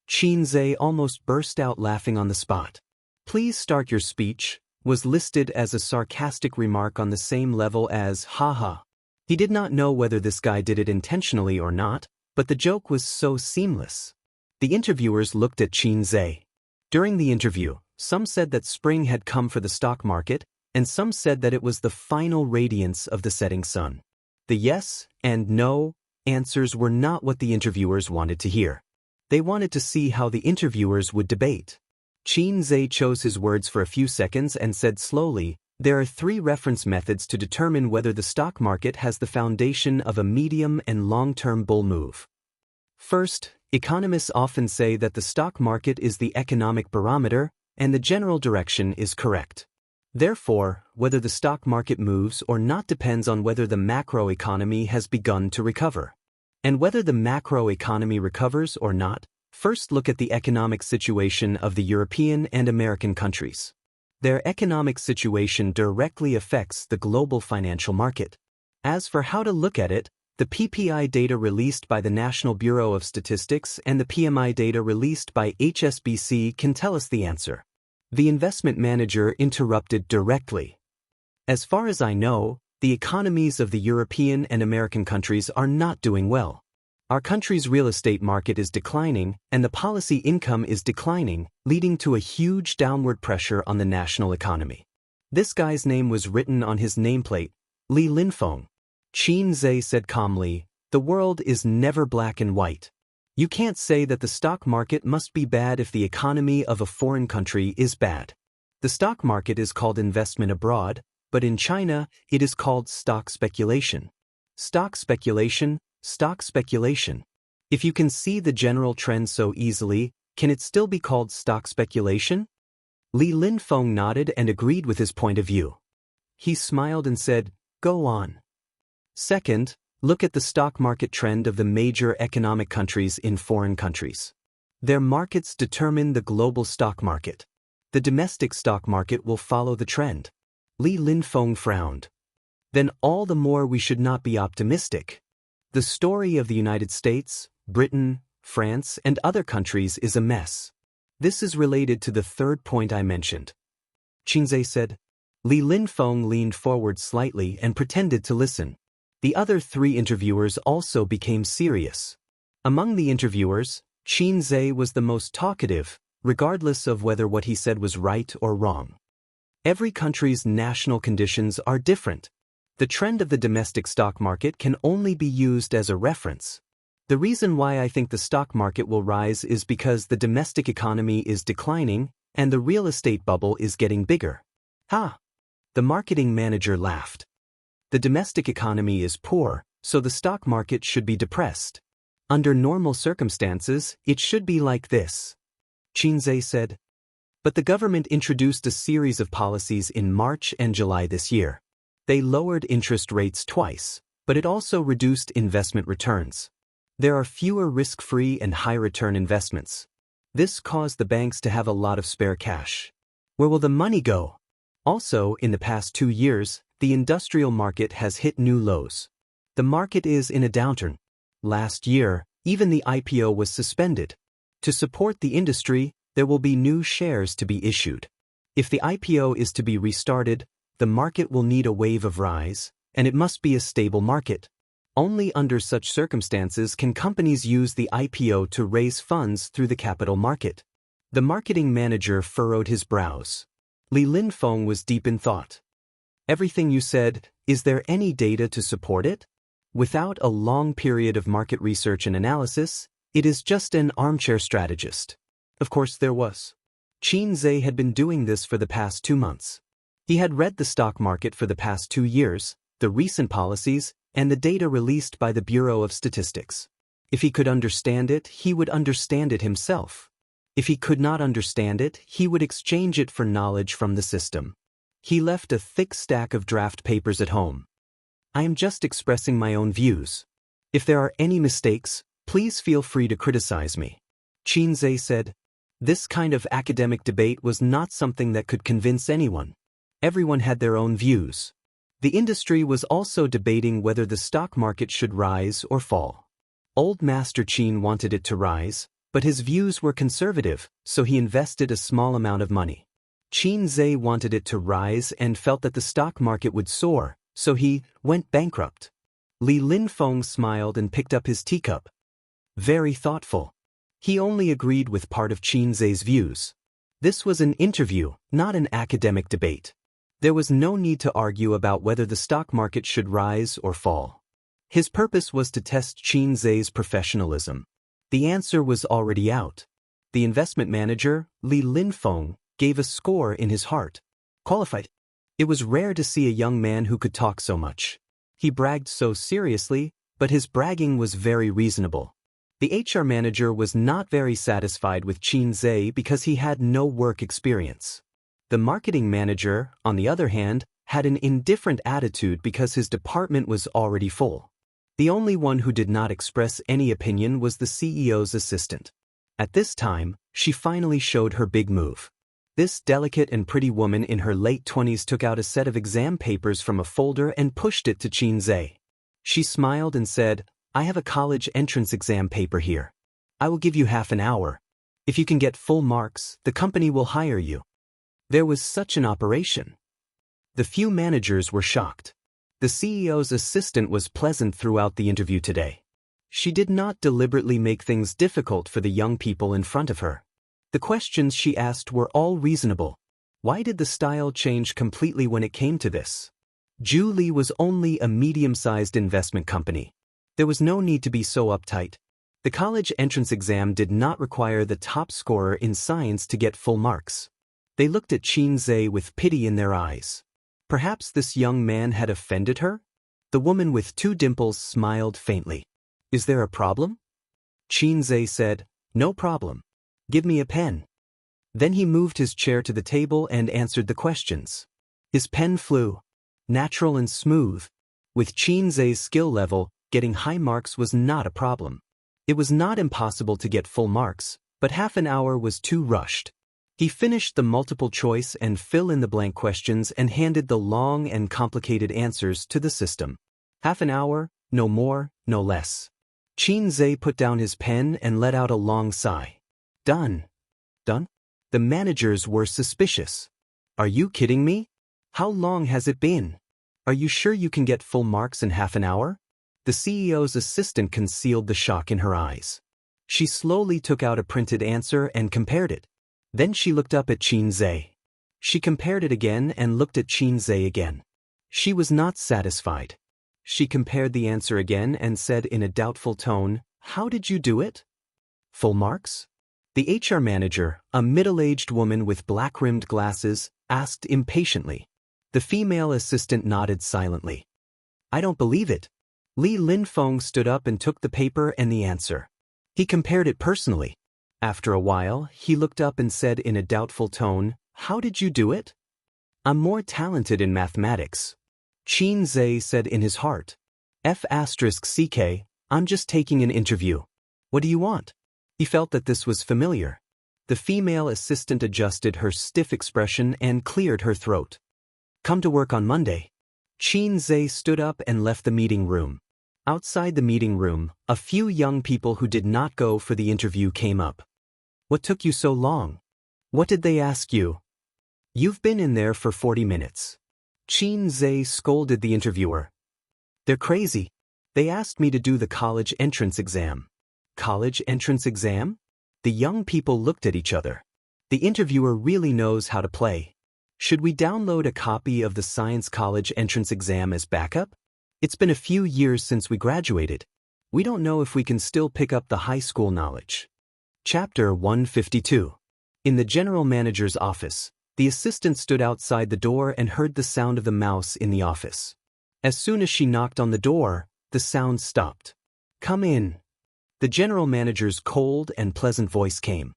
Xianxia almost burst out laughing on the spot. "Please start your speech" was listed as a sarcastic remark on the same level as haha. He did not know whether this guy did it intentionally or not, but the joke was so seamless. The interviewers looked at Xianxia. During the interview, some said that spring had come for the stock market, and some said that it was the final radiance of the setting sun. The yes and no answers were not what the interviewers wanted to hear. They wanted to see how the interviewers would debate. Xianxia chose his words for a few seconds and said slowly, "There are 3 reference methods to determine whether the stock market has the foundation of a medium and long-term bull move. First, economists often say that the stock market is the economic barometer, and the general direction is correct. Therefore, whether the stock market moves or not depends on whether the macroeconomy has begun to recover. And whether the macroeconomy recovers or not, first look at the economic situation of the European and American countries. Their economic situation directly affects the global financial market. As for how to look at it, the PPI data released by the National Bureau of Statistics and the PMI data released by HSBC can tell us the answer." The investment manager interrupted directly. "As far as I know, the economies of the European and American countries are not doing well. Our country's real estate market is declining, and the policy income is declining, leading to a huge downward pressure on the national economy." This guy's name was written on his nameplate, Li Linfeng. Xianxia said calmly, "The world is never black and white. You can't say that the stock market must be bad if the economy of a foreign country is bad. The stock market is called investment abroad, but in China, it is called stock speculation. Stock speculation, stock speculation. If you can see the general trend so easily, can it still be called stock speculation?" Li Linfeng nodded and agreed with his point of view. He smiled and said, "Go on." Second, look at the stock market trend of the major economic countries in foreign countries. Their markets determine the global stock market. The domestic stock market will follow the trend. Li Linfeng frowned. "Then all the more we should not be optimistic. The story of the United States, Britain, France, and other countries is a mess. This is related to the third point I mentioned." Xianxia said. Li Linfeng leaned forward slightly and pretended to listen. The other 3 interviewers also became serious. Among the interviewers, Xianxia was the most talkative, regardless of whether what he said was right or wrong. Every country's national conditions are different. The trend of the domestic stock market can only be used as a reference. The reason why I think the stock market will rise is because the domestic economy is declining and the real estate bubble is getting bigger. Ha! The marketing manager laughed. The domestic economy is poor, so the stock market should be depressed. Under normal circumstances, it should be like this. Xianxia said. But the government introduced a series of policies in March and July this year. They lowered interest rates twice, but it also reduced investment returns. There are fewer risk-free and high-return investments. This caused the banks to have a lot of spare cash. Where will the money go? Also, in the past 2 years, the industrial market has hit new lows. The market is in a downturn. Last year, even the IPO was suspended. To support the industry, there will be new shares to be issued. If the IPO is to be restarted, the market will need a wave of rise, and it must be a stable market. Only under such circumstances can companies use the IPO to raise funds through the capital market. The marketing manager furrowed his brows. Li Linfeng was deep in thought. Everything you said, is there any data to support it? Without a long period of market research and analysis, it is just an armchair strategist. Of course there was. Qin Zhe had been doing this for the past 2 months. He had read the stock market for the past 2 years, the recent policies, and the data released by the Bureau of Statistics. If he could understand it, he would understand it himself. If he could not understand it, he would exchange it for knowledge from the system. He left a thick stack of draft papers at home. I am just expressing my own views. If there are any mistakes, please feel free to criticize me. Qin Zhe said. This kind of academic debate was not something that could convince anyone. Everyone had their own views. The industry was also debating whether the stock market should rise or fall. Old Master Qin wanted it to rise, but his views were conservative, so he invested a small amount of money. Qin Zhe wanted it to rise and felt that the stock market would soar, so he went bankrupt. Li Linfeng smiled and picked up his teacup. Very thoughtful. He only agreed with part of Qin Zhe's views. This was an interview, not an academic debate. There was no need to argue about whether the stock market should rise or fall. His purpose was to test Qin Zhe's professionalism. The answer was already out. The investment manager, Li Linfeng, gave a score in his heart. Qualified. It was rare to see a young man who could talk so much. He bragged so seriously, but his bragging was very reasonable. The HR manager was not very satisfied with Qin Zhe because he had no work experience. The marketing manager, on the other hand, had an indifferent attitude because his department was already full. The only one who did not express any opinion was the CEO's assistant. At this time, she finally showed her big move. This delicate and pretty woman in her late 20s took out a set of exam papers from a folder and pushed it to Qin Zhe. She smiled and said, I have a college entrance exam paper here. I will give you half an hour. If you can get full marks, the company will hire you. There was such an operation. The few managers were shocked. The CEO's assistant was pleasant throughout the interview today. She did not deliberately make things difficult for the young people in front of her. The questions she asked were all reasonable. Why did the style change completely when it came to this? Zhu Li was only a medium-sized investment company. There was no need to be so uptight. The college entrance exam did not require the top scorer in science to get full marks. They looked at Qin Zhe with pity in their eyes. Perhaps this young man had offended her? The woman with 2 dimples smiled faintly. Is there a problem? Qin Zhe said, No problem. Give me a pen. Then he moved his chair to the table and answered the questions. His pen flew. Natural and smooth. With Qin Zhe's skill level, getting high marks was not a problem. It was not impossible to get full marks, but half an hour was too rushed. He finished the multiple choice and fill-in-the-blank questions and handed the long and complicated answers to the system. Half an hour, no more, no less. Qin Zhe put down his pen and let out a long sigh. Done. Done? The managers were suspicious. Are you kidding me? How long has it been? Are you sure you can get full marks in half an hour? The CEO's assistant concealed the shock in her eyes. She slowly took out a printed answer and compared it. Then she looked up at Qin Zhe. She compared it again and looked at Qin Zhe again. She was not satisfied. She compared the answer again and said in a doubtful tone, How did you do it? Full marks? The HR manager, a middle-aged woman with black-rimmed glasses, asked impatiently. The female assistant nodded silently. I don't believe it. Li Linfeng stood up and took the paper and the answer. He compared it personally. After a while, he looked up and said in a doubtful tone, How did you do it? I'm more talented in mathematics. Qin Zhe said in his heart. F***ck, I'm just taking an interview. What do you want? He felt that this was familiar. The female assistant adjusted her stiff expression and cleared her throat. Come to work on Monday. Qin Zhe stood up and left the meeting room. Outside the meeting room, a few young people who did not go for the interview came up. What took you so long? What did they ask you? You've been in there for 40 minutes. Qin Zhe scolded the interviewer. They're crazy. They asked me to do the college entrance exam. College entrance exam? The young people looked at each other. The interviewer really knows how to play. Should we download a copy of the Science College entrance exam as backup? It's been a few years since we graduated. We don't know if we can still pick up the high school knowledge. Chapter 152. In the general manager's office, the assistant stood outside the door and heard the sound of the mouse in the office. As soon as she knocked on the door, the sound stopped. "Come in." The general manager's cold and pleasant voice came.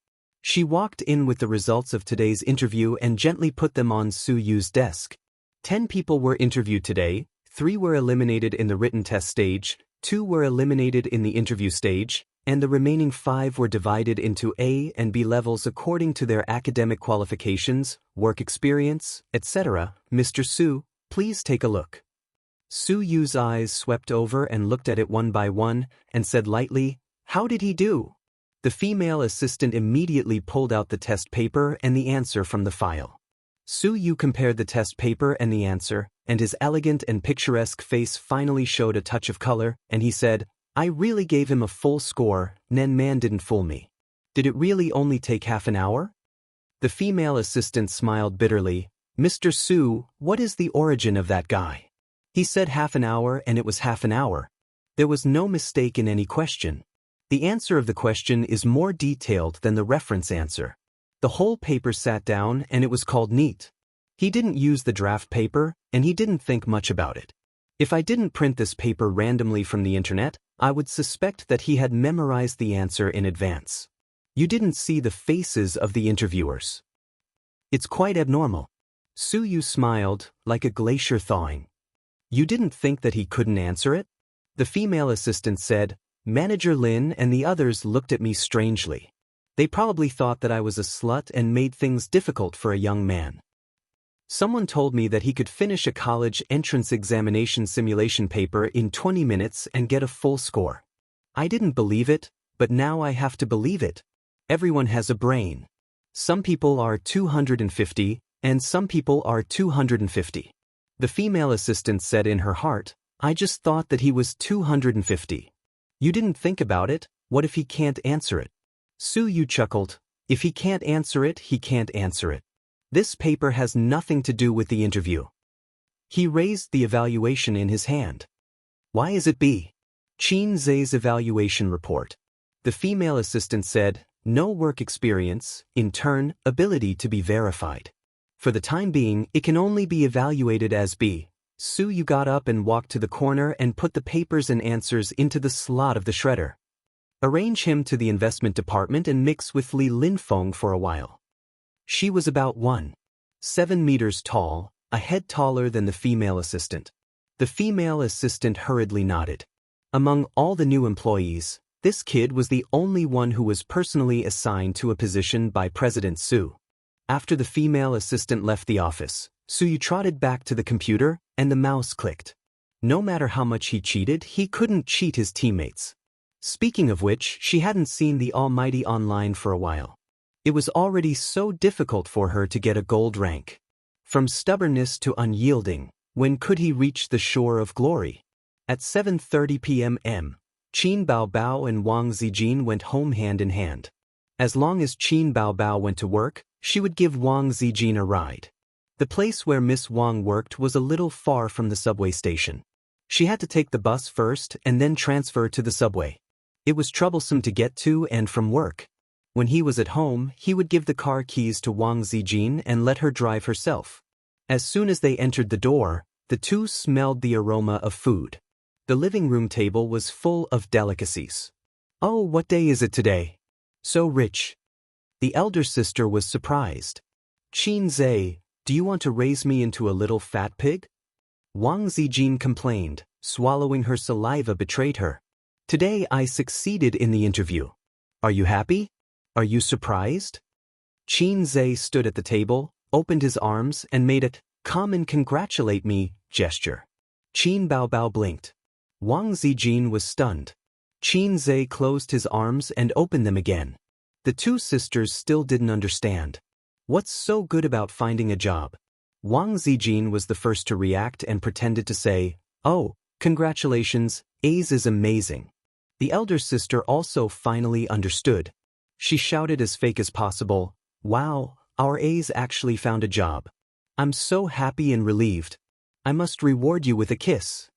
She walked in with the results of today's interview and gently put them on Su Yu's desk. 10 people were interviewed today, 3 were eliminated in the written test stage, 2 were eliminated in the interview stage, and the remaining 5 were divided into A and B levels according to their academic qualifications, work experience, etc. Mr. Su, please take a look. Su Yu's eyes swept over and looked at it one by one, and said lightly, "How did he do?" The female assistant immediately pulled out the test paper and the answer from the file. Su Yu compared the test paper and the answer, and his elegant and picturesque face finally showed a touch of color, and he said, "I really gave him a full score. Nen man didn't fool me. Did it really only take half an hour?" The female assistant smiled bitterly. "Mr. Su, what is the origin of that guy? He said half an hour and it was half an hour. There was no mistake in any question. The answer of the question is more detailed than the reference answer. The whole paper sat down and it was called neat. He didn't use the draft paper and he didn't think much about it. If I didn't print this paper randomly from the internet, I would suspect that he had memorized the answer in advance. You didn't see the faces of the interviewers. It's quite abnormal." Su Yu smiled, like a glacier thawing. "You didn't think that he couldn't answer it?" The female assistant said. Manager Lin and the others looked at me strangely. They probably thought that I was a slut and made things difficult for a young man. Someone told me that he could finish a college entrance examination simulation paper in 20 minutes and get a full score. I didn't believe it, but now I have to believe it. Everyone has a brain. Some people are 250, and some people are 250. The female assistant said in her heart, "I just thought that he was 250. You didn't think about it. What if he can't answer it?" Su Yu chuckled. "If he can't answer it, he can't answer it. This paper has nothing to do with the interview." He raised the evaluation in his hand. "Why is it B? Qin Zhe's evaluation report." The female assistant said, "No work experience, in turn, ability to be verified. For the time being, it can only be evaluated as B." Su Yu got up and walked to the corner and put the papers and answers into the slot of the shredder. "Arrange him to the investment department and mix with Li Linfeng for a while." She was about 1.7 meters tall, a head taller than the female assistant. The female assistant hurriedly nodded. Among all the new employees, this kid was the only one who was personally assigned to a position by President Su. After the female assistant left the office, Su Yu trotted back to the computer, and the mouse clicked. No matter how much he cheated, he couldn't cheat his teammates. Speaking of which, she hadn't seen the Almighty online for a while. It was already so difficult for her to get a gold rank. From stubbornness to unyielding, when could he reach the shore of glory? At 7:30 p.m. Qin Baobao and Wang Zijin went home hand in hand. As long as Qin Baobao went to work, she would give Wang Zijin a ride. The place where Miss Wang worked was a little far from the subway station. She had to take the bus first and then transfer to the subway. It was troublesome to get to and from work. When he was at home, he would give the car keys to Wang Zijin and let her drive herself. As soon as they entered the door, the two smelled the aroma of food. The living room table was full of delicacies. "Oh, what day is it today? So rich." The elder sister was surprised. "Qin Zhe, do you want to raise me into a little fat pig?" Wang Zijin complained, swallowing her saliva betrayed her. "Today I succeeded in the interview. Are you happy? Are you surprised?" Qin Zhe stood at the table, opened his arms and made a "come and congratulate me" gesture. Qin Baobao blinked. Wang Zijin was stunned. Qin Zhe closed his arms and opened them again. The two sisters still didn't understand. What's so good about finding a job? Wang Zijin was the first to react and pretended to say, "Oh, congratulations, A's is amazing." The elder sister also finally understood. She shouted as fake as possible, "Wow, our A's actually found a job." I'm so happy and relieved. I must reward you with a kiss.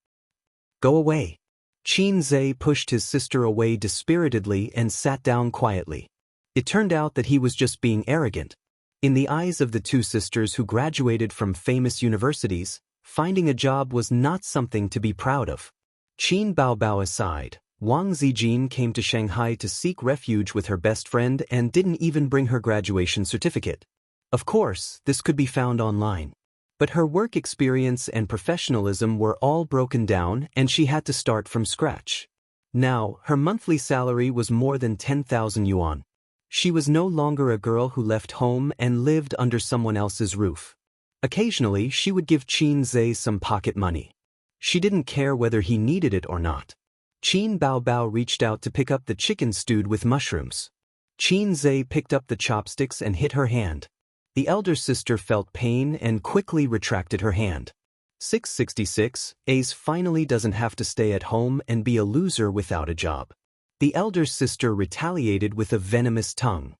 Go away. Qin Zhe pushed his sister away dispiritedly and sat down quietly. It turned out that he was just being arrogant. In the eyes of the two sisters who graduated from famous universities, finding a job was not something to be proud of. Qin Baobao aside, Wang Zijin came to Shanghai to seek refuge with her best friend and didn't even bring her graduation certificate. Of course, this could be found online. But her work experience and professionalism were all broken down and she had to start from scratch. Now, her monthly salary was more than 10,000 yuan. She was no longer a girl who left home and lived under someone else's roof. Occasionally, she would give Qin Zhe some pocket money. She didn't care whether he needed it or not. Qin Baobao reached out to pick up the chicken stewed with mushrooms. Qin Zhe picked up the chopsticks and hit her hand. The elder sister felt pain and quickly retracted her hand. 666, Ace finally doesn't have to stay at home and be a loser without a job. The elder sister retaliated with a venomous tongue.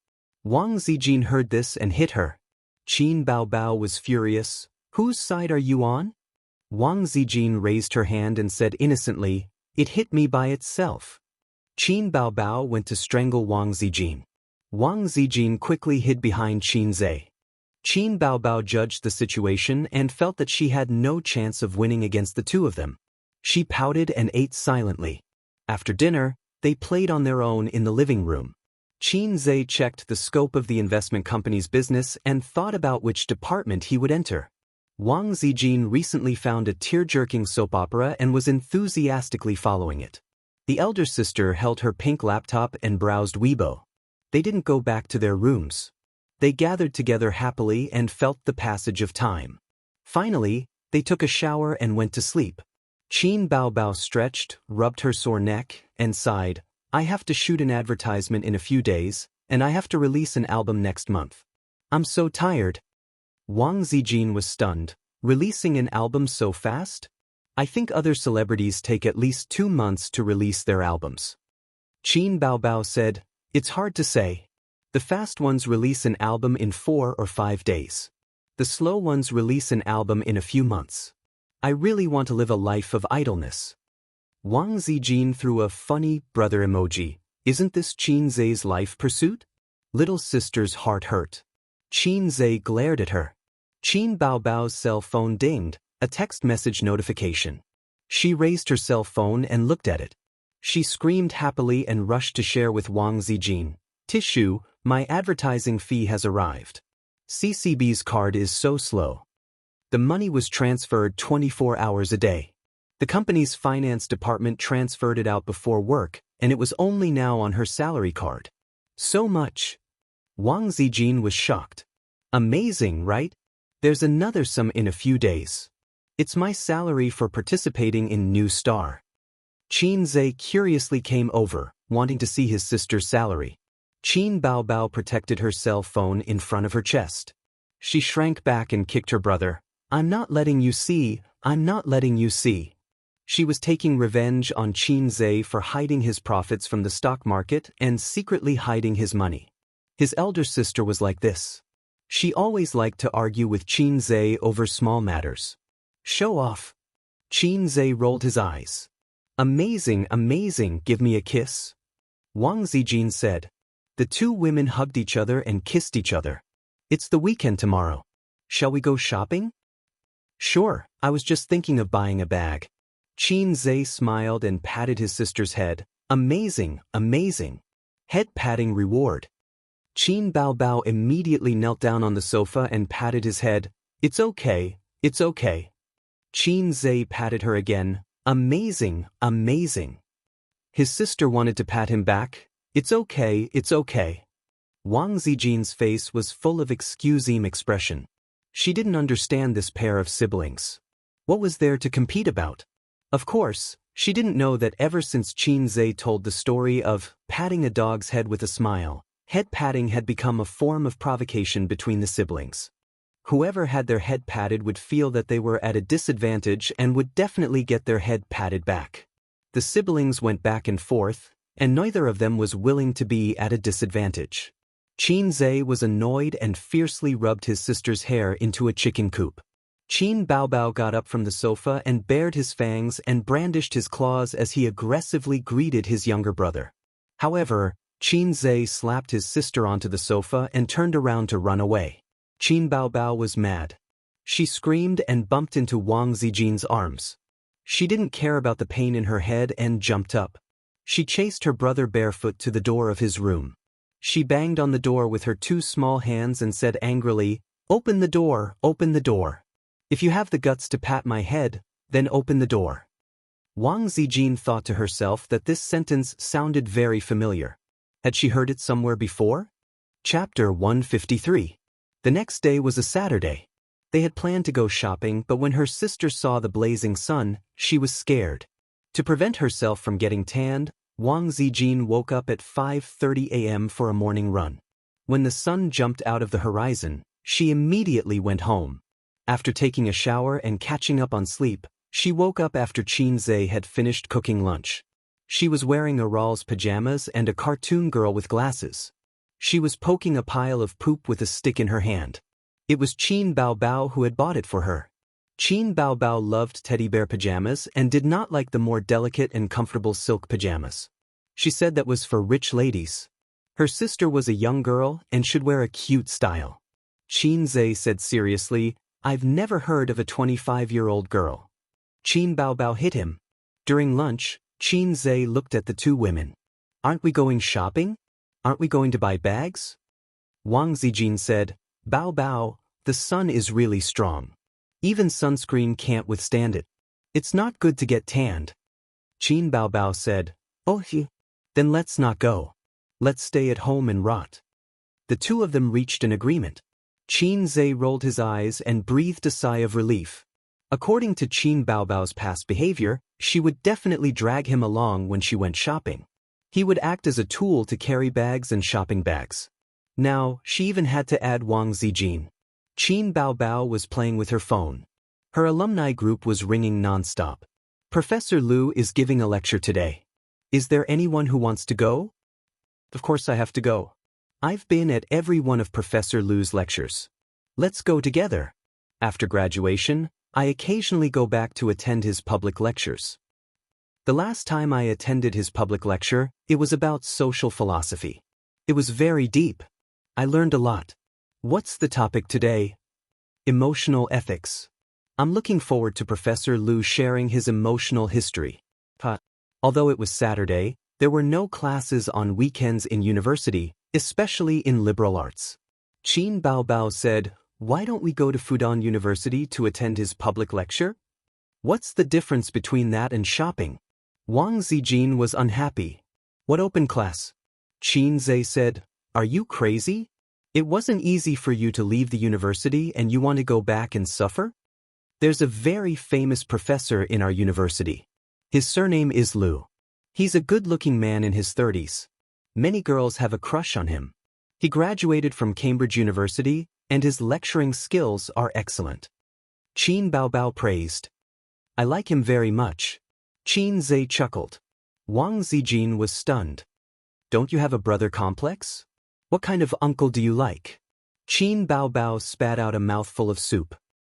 Wang Zijin heard this and hit her. Qin Baobao was furious. Whose side are you on? Wang Zijin raised her hand and said innocently, It hit me by itself. Qin Baobao went to strangle Wang Zijin. Wang Zijin quickly hid behind Qin Zhe. Qin Baobao judged the situation and felt that she had no chance of winning against the two of them. She pouted and ate silently. After dinner, they played on their own in the living room. Qin Zhe checked the scope of the investment company's business and thought about which department he would enter. Wang Zijin recently found a tear-jerking soap opera and was enthusiastically following it. The elder sister held her pink laptop and browsed Weibo. They didn't go back to their rooms. They gathered together happily and felt the passage of time. Finally, they took a shower and went to sleep. Qin Baobao stretched, rubbed her sore neck, and sighed, I have to shoot an advertisement in a few days, and I have to release an album next month. I'm so tired. Wang Zijin was stunned. Releasing an album so fast? I think other celebrities take at least 2 months to release their albums. Qin Baobao said, It's hard to say. The fast ones release an album in 4 or 5 days. The slow ones release an album in a few months. I really want to live a life of idleness. Wang Zijin threw a funny brother emoji. Isn't this Qin Zhe's life pursuit? Little sister's heart hurt. Qin Zhe glared at her. Qin Baobao's cell phone dinged, a text message notification. She raised her cell phone and looked at it. She screamed happily and rushed to share with Wang Zijin. Tissue, my advertising fee has arrived. CCB's card is so slow. The money was transferred 24 hours a day. The company's finance department transferred it out before work, and it was only now on her salary card. So much. Wang Zijin was shocked. Amazing, right? There's another sum in a few days. It's my salary for participating in New Star. Qin Zhe curiously came over, wanting to see his sister's salary. Qin Baobao protected her cell phone in front of her chest. She shrank back and kicked her brother. I'm not letting you see, I'm not letting you see. She was taking revenge on Qin Zhe for hiding his profits from the stock market and secretly hiding his money. His elder sister was like this. She always liked to argue with Qin Zhe over small matters. Show off. Qin Zhe rolled his eyes. Amazing, amazing, give me a kiss. Wang Zijin said. The two women hugged each other and kissed each other. It's the weekend tomorrow. Shall we go shopping? Sure, I was just thinking of buying a bag. Qin Zhe smiled and patted his sister's head. Amazing, amazing. Head patting reward. Qin Baobao immediately knelt down on the sofa and patted his head. It's okay, it's okay. Qin Zhe patted her again. Amazing, amazing. His sister wanted to pat him back. It's okay, it's okay. Wang Zijin's face was full of excuse-me expression. She didn't understand this pair of siblings. What was there to compete about? Of course, she didn't know that ever since Qin Zhe told the story of patting a dog's head with a smile, head patting had become a form of provocation between the siblings. Whoever had their head patted would feel that they were at a disadvantage and would definitely get their head patted back. The siblings went back and forth, and neither of them was willing to be at a disadvantage. Qin Zhe was annoyed and fiercely rubbed his sister's hair into a chicken coop. Qin Baobao got up from the sofa and bared his fangs and brandished his claws as he aggressively greeted his younger brother. However, Qin Zhe slapped his sister onto the sofa and turned around to run away. Qin Baobao was mad. She screamed and bumped into Wang Zijin's arms. She didn't care about the pain in her head and jumped up. She chased her brother barefoot to the door of his room. She banged on the door with her two small hands and said angrily, "Open the door, open the door. If you have the guts to pat my head, then open the door." Wang Zijin thought to herself that this sentence sounded very familiar. Had she heard it somewhere before? Chapter 153. The next day was a Saturday. They had planned to go shopping, but when her sister saw the blazing sun, she was scared. To prevent herself from getting tanned, Wang Zijin woke up at 5:30 a.m. for a morning run. When the sun jumped out of the horizon, she immediately went home. After taking a shower and catching up on sleep, she woke up after Qin Zhe had finished cooking lunch. She was wearing Aral's pajamas and a cartoon girl with glasses. She was poking a pile of poop with a stick in her hand. It was Qin Baobao who had bought it for her. Qin Baobao loved teddy bear pajamas and did not like the more delicate and comfortable silk pajamas. She said that was for rich ladies. Her sister was a young girl and should wear a cute style. Qin Zhe said seriously, "I've never heard of a 25-year-old girl." Qin Baobao hit him. During lunch, Qin Zhe looked at the two women. "Aren't we going shopping? Aren't we going to buy bags?" Wang Zijin said, "Baobao, the sun is really strong. Even sunscreen can't withstand it. It's not good to get tanned." Qin Baobao said, "Oh, then let's not go. Let's stay at home and rot." The two of them reached an agreement. Qin Zhe rolled his eyes and breathed a sigh of relief. According to Qin Baobao's past behavior, she would definitely drag him along when she went shopping. He would act as a tool to carry bags and shopping bags. Now, she even had to add Wang Zijin. Qin Baobao was playing with her phone. Her alumni group was ringing nonstop. "Professor Liu is giving a lecture today. Is there anyone who wants to go?" "Of course I have to go. I've been at every one of Professor Liu's lectures. Let's go together. After graduation, I occasionally go back to attend his public lectures." The last time I attended his public lecture, it was about social philosophy. It was very deep. I learned a lot. What's the topic today? Emotional ethics. I'm looking forward to Professor Liu sharing his emotional history. Although it was Saturday, there were no classes on weekends in university, especially in liberal arts. Qin Baobao said, "Why don't we go to Fudan University to attend his public lecture? What's the difference between that and shopping?" Wang Zijin was unhappy. "What open class?" Qin Zhe said, "Are you crazy? It wasn't easy for you to leave the university and you want to go back and suffer? There's a very famous professor in our university. His surname is Liu. He's a good-looking man in his 30s. Many girls have a crush on him. He graduated from Cambridge University, and his lecturing skills are excellent." Qin Baobao praised. "I like him very much." Qin Zhe chuckled. Wang Zijin was stunned. "Don't you have a brother complex? What kind of uncle do you like?" Qin Baobao spat out a mouthful of soup.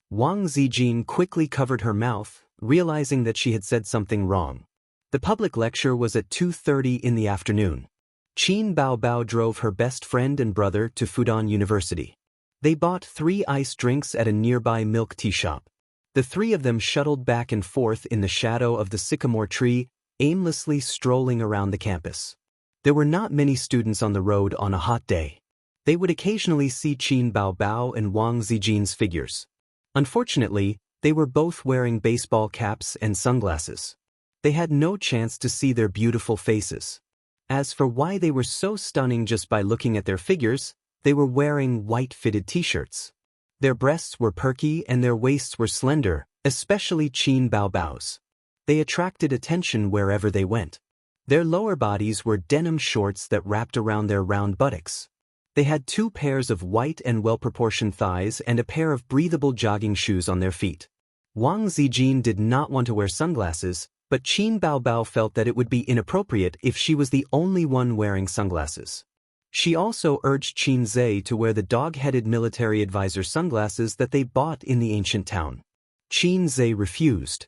Wang Zijin quickly covered her mouth, realizing that she had said something wrong. The public lecture was at 2:30 in the afternoon. Qin Baobao drove her best friend and brother to Fudan University. They bought 3 iced drinks at a nearby milk tea shop. The 3 of them shuttled back and forth in the shadow of the sycamore tree, aimlessly strolling around the campus. There were not many students on the road on a hot day. They would occasionally see Qin Baobao and Wang Zijin's figures. Unfortunately, they were both wearing baseball caps and sunglasses. They had no chance to see their beautiful faces. As for why they were so stunning just by looking at their figures, they were wearing white-fitted t-shirts. Their breasts were perky and their waists were slender, especially Qin Baobao's. They attracted attention wherever they went. Their lower bodies were denim shorts that wrapped around their round buttocks. They had 2 pairs of white and well-proportioned thighs and a pair of breathable jogging shoes on their feet. Wang Zijin did not want to wear sunglasses, but Qin Baobao felt that it would be inappropriate if she was the only one wearing sunglasses. She also urged Qin Zhe to wear the dog-headed military advisor sunglasses that they bought in the ancient town. Qin Zhe refused.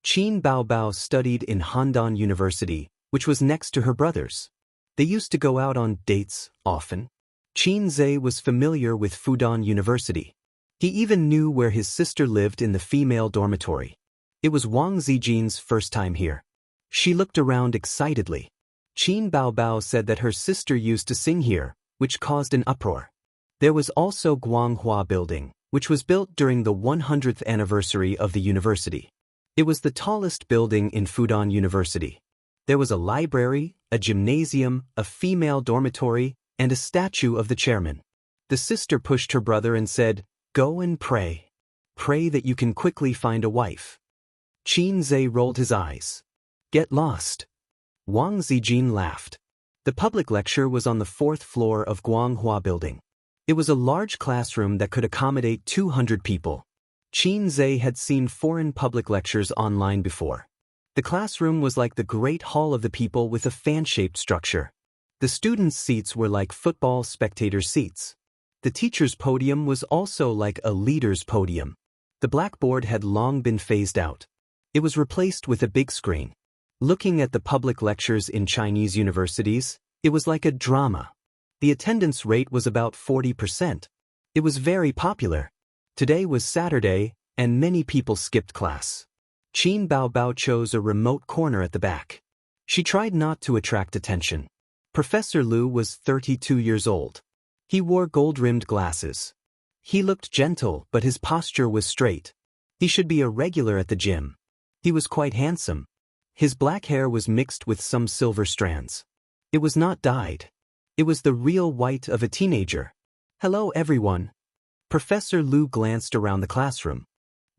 Qin Baobao studied in Handan University, which was next to her brother's. They used to go out on dates often. Qin Zhe was familiar with Fudan University. He even knew where his sister lived in the female dormitory. It was Wang Zijin's first time here. She looked around excitedly. Qin Baobao said that her sister used to sing here, which caused an uproar. There was also Guanghua Building, which was built during the 100th anniversary of the university. It was the tallest building in Fudan University. There was a library, a gymnasium, a female dormitory, and a statue of the chairman. The sister pushed her brother and said, "Go and pray. Pray that you can quickly find a wife." Qin Zhe rolled his eyes. "Get lost." Wang Zijin laughed. The public lecture was on the 4th floor of Guanghua Building. It was a large classroom that could accommodate 200 people. Qin Zhe had seen foreign public lectures online before. The classroom was like the Great Hall of the People with a fan-shaped structure. The students' seats were like football spectator seats. The teacher's podium was also like a leader's podium. The blackboard had long been phased out. It was replaced with a big screen. Looking at the public lectures in Chinese universities, it was like a drama. The attendance rate was about 40%. It was very popular. Today was Saturday, and many people skipped class. Qin Baobao chose a remote corner at the back. She tried not to attract attention. Professor Lu was 32 years old. He wore gold-rimmed glasses. He looked gentle, but his posture was straight. He should be a regular at the gym. He was quite handsome. His black hair was mixed with some silver strands. It was not dyed. It was the real white of a teenager. "Hello, everyone." Professor Lu glanced around the classroom.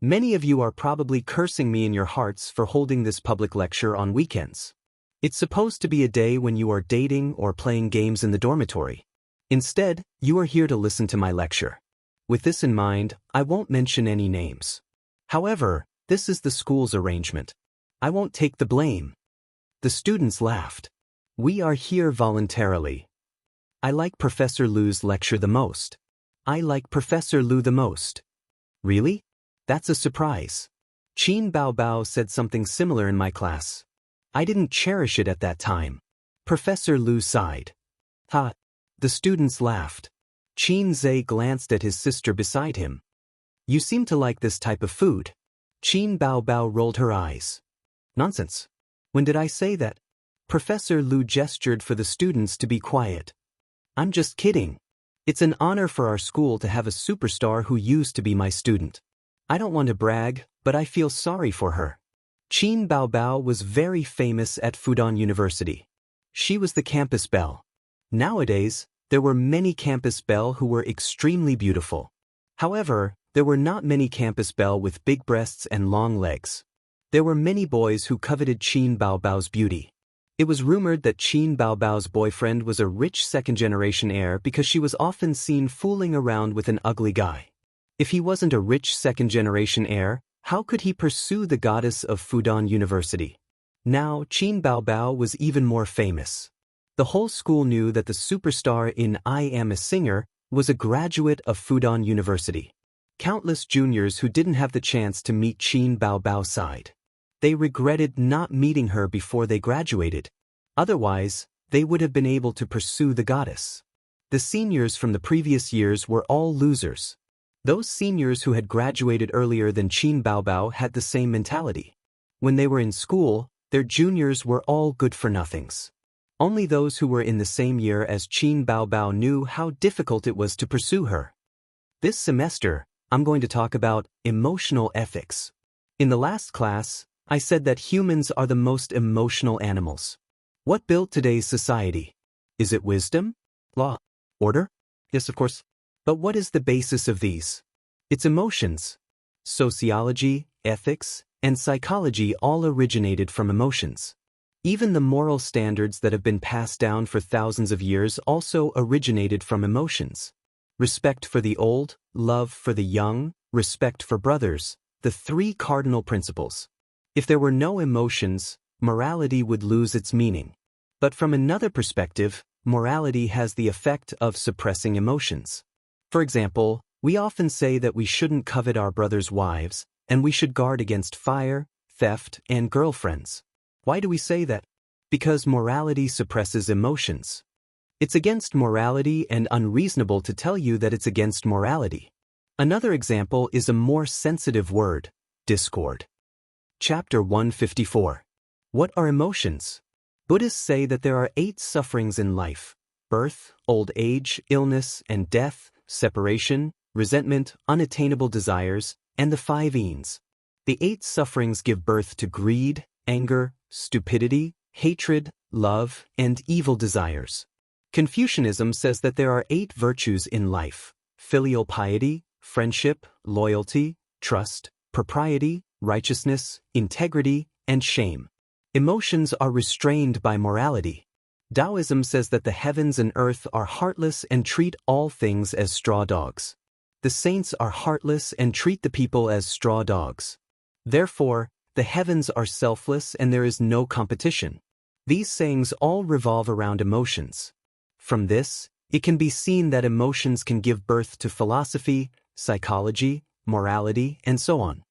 "Many of you are probably cursing me in your hearts for holding this public lecture on weekends. It's supposed to be a day when you are dating or playing games in the dormitory. Instead, you are here to listen to my lecture. With this in mind, I won't mention any names. However, this is the school's arrangement. I won't take the blame." The students laughed. "We are here voluntarily. I like Professor Lu's lecture the most. I like Professor Lu the most." "Really? That's a surprise. Qin Baobao said something similar in my class. I didn't cherish it at that time." Professor Lu sighed. "Ha." The students laughed. Qin Zhe glanced at his sister beside him. "You seem to like this type of food." Qin Baobao rolled her eyes. "Nonsense. When did I say that?" Professor Lu gestured for the students to be quiet. "I'm just kidding. It's an honor for our school to have a superstar who used to be my student. I don't want to brag, but I feel sorry for her." Qin Baobao was very famous at Fudan University. She was the campus belle. Nowadays, there were many campus belle who were extremely beautiful. However, there were not many campus belle with big breasts and long legs. There were many boys who coveted Qin Baobao's beauty. It was rumored that Qin Baobao's boyfriend was a rich second-generation heir because she was often seen fooling around with an ugly guy. If he wasn't a rich second-generation heir, how could he pursue the goddess of Fudan University? Now, Qin Baobao was even more famous. The whole school knew that the superstar in I Am a Singer was a graduate of Fudan University. Countless juniors who didn't have the chance to meet Qin Baobao sighed. They regretted not meeting her before they graduated. Otherwise, they would have been able to pursue the goddess. The seniors from the previous years were all losers. Those seniors who had graduated earlier than Qin Baobao had the same mentality. When they were in school, their juniors were all good-for-nothings. Only those who were in the same year as Qin Baobao knew how difficult it was to pursue her. This semester, I'm going to talk about emotional ethics. In the last class, I said that humans are the most emotional animals. What built today's society? Is it wisdom? Law? Order? Yes, of course. But what is the basis of these? It's emotions. Sociology, ethics, and psychology all originated from emotions. Even the moral standards that have been passed down for thousands of years also originated from emotions. Respect for the old, love for the young, respect for brothers, the three cardinal principles. If there were no emotions, morality would lose its meaning. But from another perspective, morality has the effect of suppressing emotions. For example, we often say that we shouldn't covet our brother's wives, and we should guard against fire, theft, and girlfriends. Why do we say that? Because morality suppresses emotions. It's against morality and unreasonable to tell you that it's against morality. Another example is a more sensitive word, discord. Chapter 154. What are emotions? Buddhists say that there are 8 sufferings in life: birth, old age, illness and death, separation, resentment, unattainable desires, and the 5 E's. The 8 sufferings give birth to greed, anger, stupidity, hatred, love, and evil desires. Confucianism says that there are 8 virtues in life: filial piety, friendship, loyalty, trust, propriety, righteousness, integrity, and shame. Emotions are restrained by morality. Taoism says that the heavens and earth are heartless and treat all things as straw dogs. The saints are heartless and treat the people as straw dogs. Therefore, the heavens are selfless and there is no competition. These sayings all revolve around emotions. From this, it can be seen that emotions can give birth to philosophy, psychology, morality, and so on.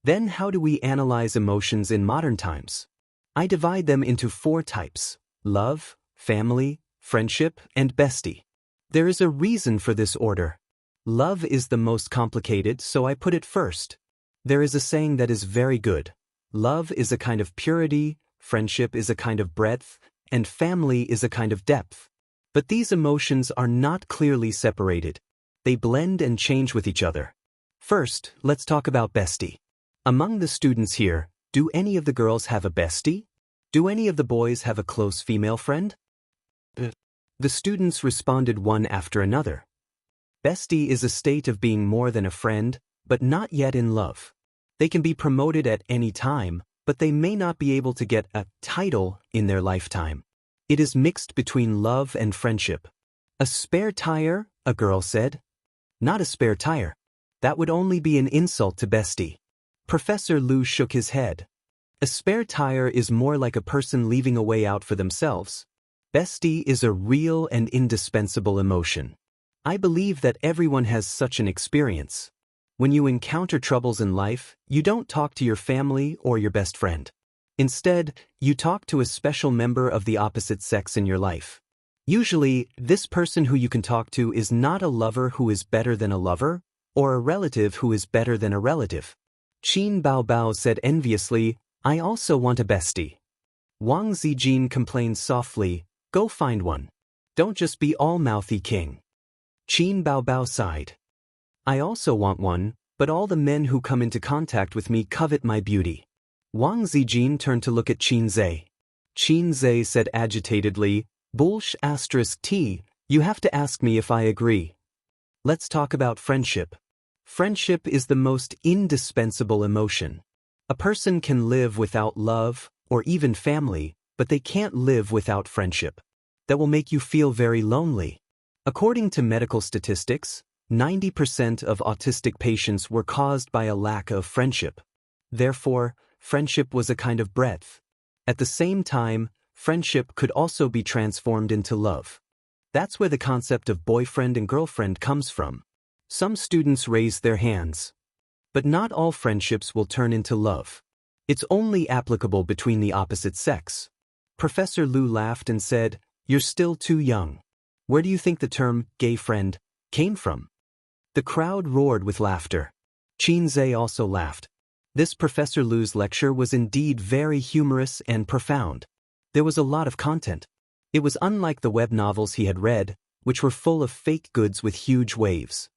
Then how do we analyze emotions in modern times? I divide them into 4 types: love, family, friendship, and bestie. There is a reason for this order. Love is the most complicated, so I put it first. There is a saying that is very good. Love is a kind of purity, friendship is a kind of breadth, and family is a kind of depth. But these emotions are not clearly separated. They blend and change with each other. First, let's talk about bestie. Among the students here, do any of the girls have a bestie? Do any of the boys have a close female friend? The students responded one after another. Bestie is a state of being more than a friend, but not yet in love. They can be promoted at any time, but they may not be able to get a title in their lifetime. It is mixed between love and friendship. A spare tire, a girl said. Not a spare tire. That would only be an insult to bestie. Professor Lu shook his head. A spare tire is more like a person leaving a way out for themselves. Bestie is a real and indispensable emotion. I believe that everyone has such an experience. When you encounter troubles in life, you don't talk to your family or your best friend. Instead, you talk to a special member of the opposite sex in your life. Usually, this person who you can talk to is not a lover who is better than a lover, or a relative who is better than a relative. Qin Baobao said enviously, "I also want a bestie." Wang Zijin complained softly, "Go find one. Don't just be all-mouthy king." Qin Baobao sighed. "I also want one, but all the men who come into contact with me covet my beauty." Wang Zijin turned to look at Qin Zhe. Qin Zhe said agitatedly, "T, you have to ask me if I agree." Let's talk about friendship. Friendship is the most indispensable emotion. A person can live without love, or even family, but they can't live without friendship. That will make you feel very lonely. According to medical statistics, 90% of autistic patients were caused by a lack of friendship. Therefore, friendship was a kind of breadth. At the same time, friendship could also be transformed into love. That's where the concept of boyfriend and girlfriend comes from. Some students raised their hands. But not all friendships will turn into love. It's only applicable between the opposite sex. Professor Lu laughed and said, "You're still too young. Where do you think the term gay friend came from?" The crowd roared with laughter. Qin Zhe also laughed. This Professor Lu's lecture was indeed very humorous and profound. There was a lot of content. It was unlike the web novels he had read, which were full of fake goods with huge waves.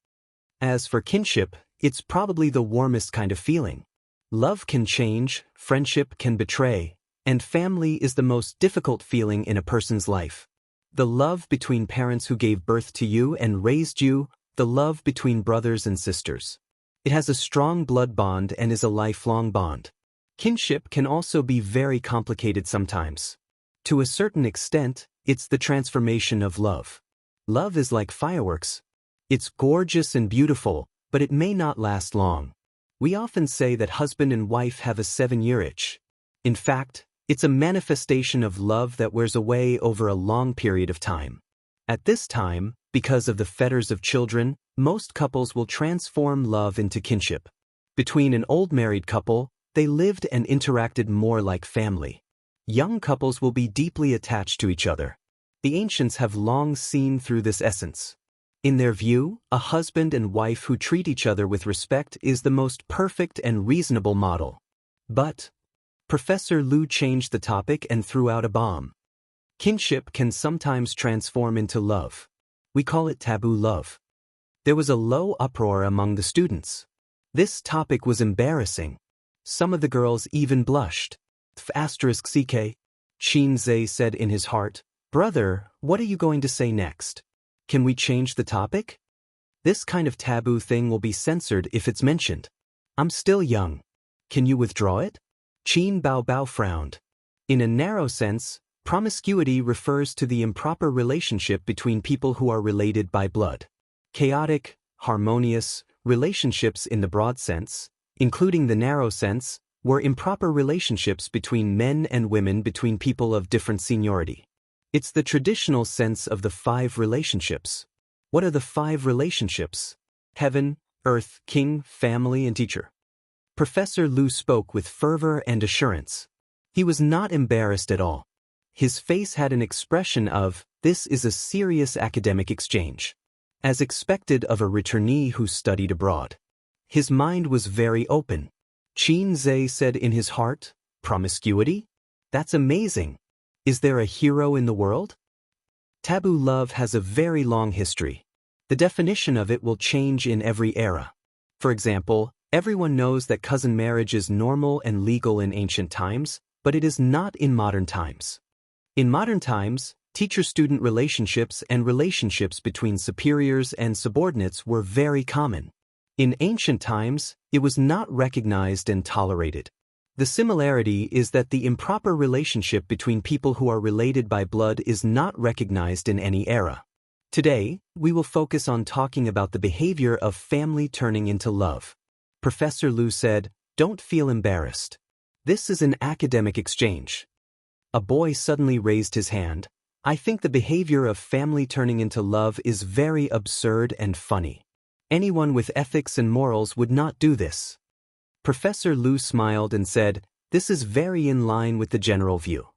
As for kinship, it's probably the warmest kind of feeling. Love can change, friendship can betray, and family is the most difficult feeling in a person's life. The love between parents who gave birth to you and raised you, the love between brothers and sisters. It has a strong blood bond and is a lifelong bond. Kinship can also be very complicated sometimes. To a certain extent, it's the transformation of love. Love is like fireworks. It's gorgeous and beautiful, but it may not last long. We often say that husband and wife have a 7-year itch. In fact, It's a manifestation of love that wears away over a long period of time. At this time, because of the fetters of children, most couples will transform love into kinship. Between an old married couple, they lived and interacted more like family. Young couples will be deeply attached to each other. The ancients have long seen through this essence. In their view, a husband and wife who treat each other with respect is the most perfect and reasonable model. But Professor Lu changed the topic and threw out a bomb. Kinship can sometimes transform into love. We call it taboo love. There was a low uproar among the students. This topic was embarrassing. Some of the girls even blushed. *CK. Xianxia said in his heart, "Brother, what are you going to say next? Can we change the topic? This kind of taboo thing will be censored if it's mentioned. I'm still young. Can you withdraw it?" Qin Bao frowned. In a narrow sense, promiscuity refers to the improper relationship between people who are related by blood. Chaotic, harmonious relationships in the broad sense, including the narrow sense, were improper relationships between men and women between people of different seniority. It's the traditional sense of the 5 relationships. What are the 5 relationships? Heaven, earth, king, family, and teacher. Professor Lu spoke with fervor and assurance. He was not embarrassed at all. His face had an expression of, this is a serious academic exchange. As expected of a returnee who studied abroad. His mind was very open. Xianxia said in his heart, promiscuity? That's amazing. Is there a hero in the world? Taboo love has a very long history. The definition of it will change in every era. For example, everyone knows that cousin marriage is normal and legal in ancient times, but it is not in modern times. In modern times, teacher-student relationships and relationships between superiors and subordinates were very common. In ancient times, it was not recognized and tolerated. The similarity is that the improper relationship between people who are related by blood is not recognized in any era. Today, we will focus on talking about the behavior of family turning into love. Professor Lu said, "Don't feel embarrassed. This is an academic exchange." A boy suddenly raised his hand. "I think the behavior of family turning into love is very absurd and funny. Anyone with ethics and morals would not do this." Professor Lu smiled and said, "This is very in line with the general view.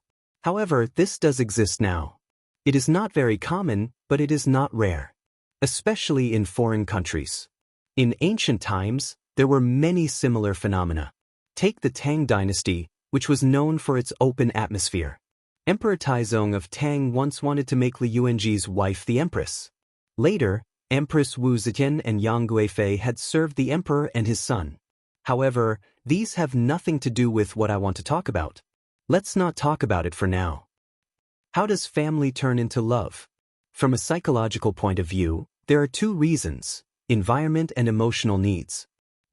However, this does exist now. It is not very common, but it is not rare. Especially in foreign countries. In ancient times, there were many similar phenomena. Take the Tang dynasty, which was known for its open atmosphere. Emperor Taizong of Tang once wanted to make Li Yuanji's wife the empress. Later, Empress Wu Zetian and Yang Guifei had served the emperor and his son. However, these have nothing to do with what I want to talk about. Let's not talk about it for now. How does family turn into love? From a psychological point of view, there are 2 reasons: environment and emotional needs.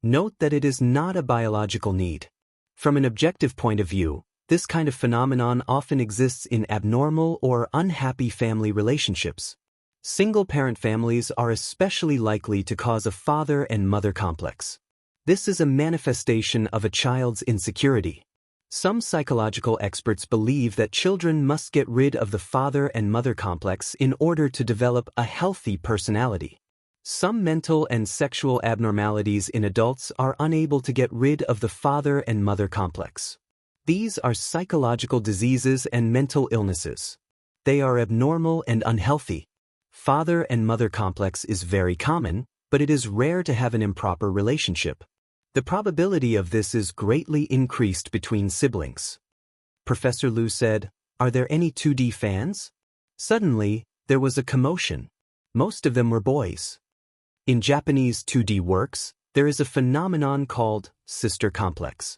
Note that it is not a biological need. From an objective point of view, this kind of phenomenon often exists in abnormal or unhappy family relationships. Single-parent families are especially likely to cause a father and mother complex. This is a manifestation of a child's insecurity. Some psychological experts believe that children must get rid of the father and mother complex in order to develop a healthy personality. Some mental and sexual abnormalities in adults are unable to get rid of the father and mother complex. These are psychological diseases and mental illnesses. They are abnormal and unhealthy. Father and mother complex is very common, but it is rare to have an improper relationship. The probability of this is greatly increased between siblings. Professor Lu said, "Are there any 2D fans?" Suddenly, there was a commotion. Most of them were boys. In Japanese 2D works, there is a phenomenon called sister complex.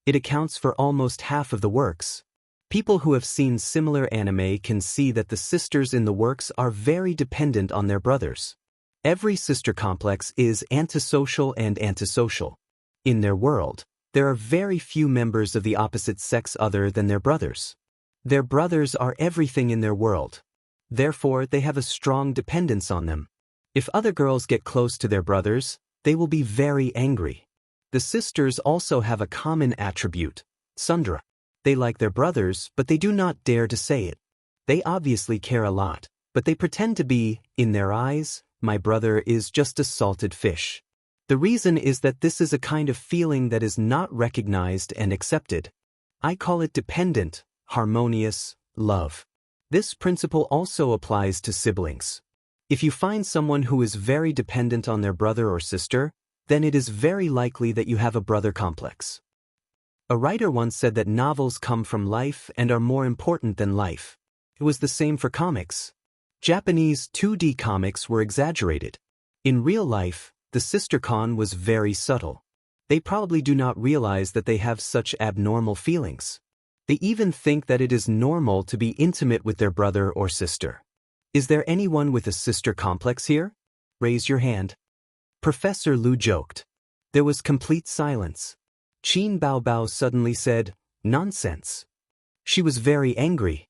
It accounts for almost half of the works. People who have seen similar anime can see that the sisters in the works are very dependent on their brothers. Every sister complex is antisocial and antisocial. In their world, there are very few members of the opposite sex other than their brothers. Their brothers are everything in their world. Therefore, they have a strong dependence on them. If other girls get close to their brothers, they will be very angry. The sisters also have a common attribute, tsundere. They like their brothers, but they do not dare to say it. They obviously care a lot, but they pretend to be, in their eyes, my brother is just a salted fish. The reason is that this is a kind of feeling that is not recognized and accepted. I call it dependent, harmonious love. This principle also applies to siblings. If you find someone who is very dependent on their brother or sister, then it is very likely that you have a brother complex. A writer once said that novels come from life and are more important than life. It was the same for comics. Japanese 2D comics were exaggerated. In real life, the sister con was very subtle. They probably do not realize that they have such abnormal feelings. They even think that it is normal to be intimate with their brother or sister. Is there anyone with a sister complex here? Raise your hand. Professor Lu joked. There was complete silence. Qin Baobao suddenly said, "Nonsense." She was very angry.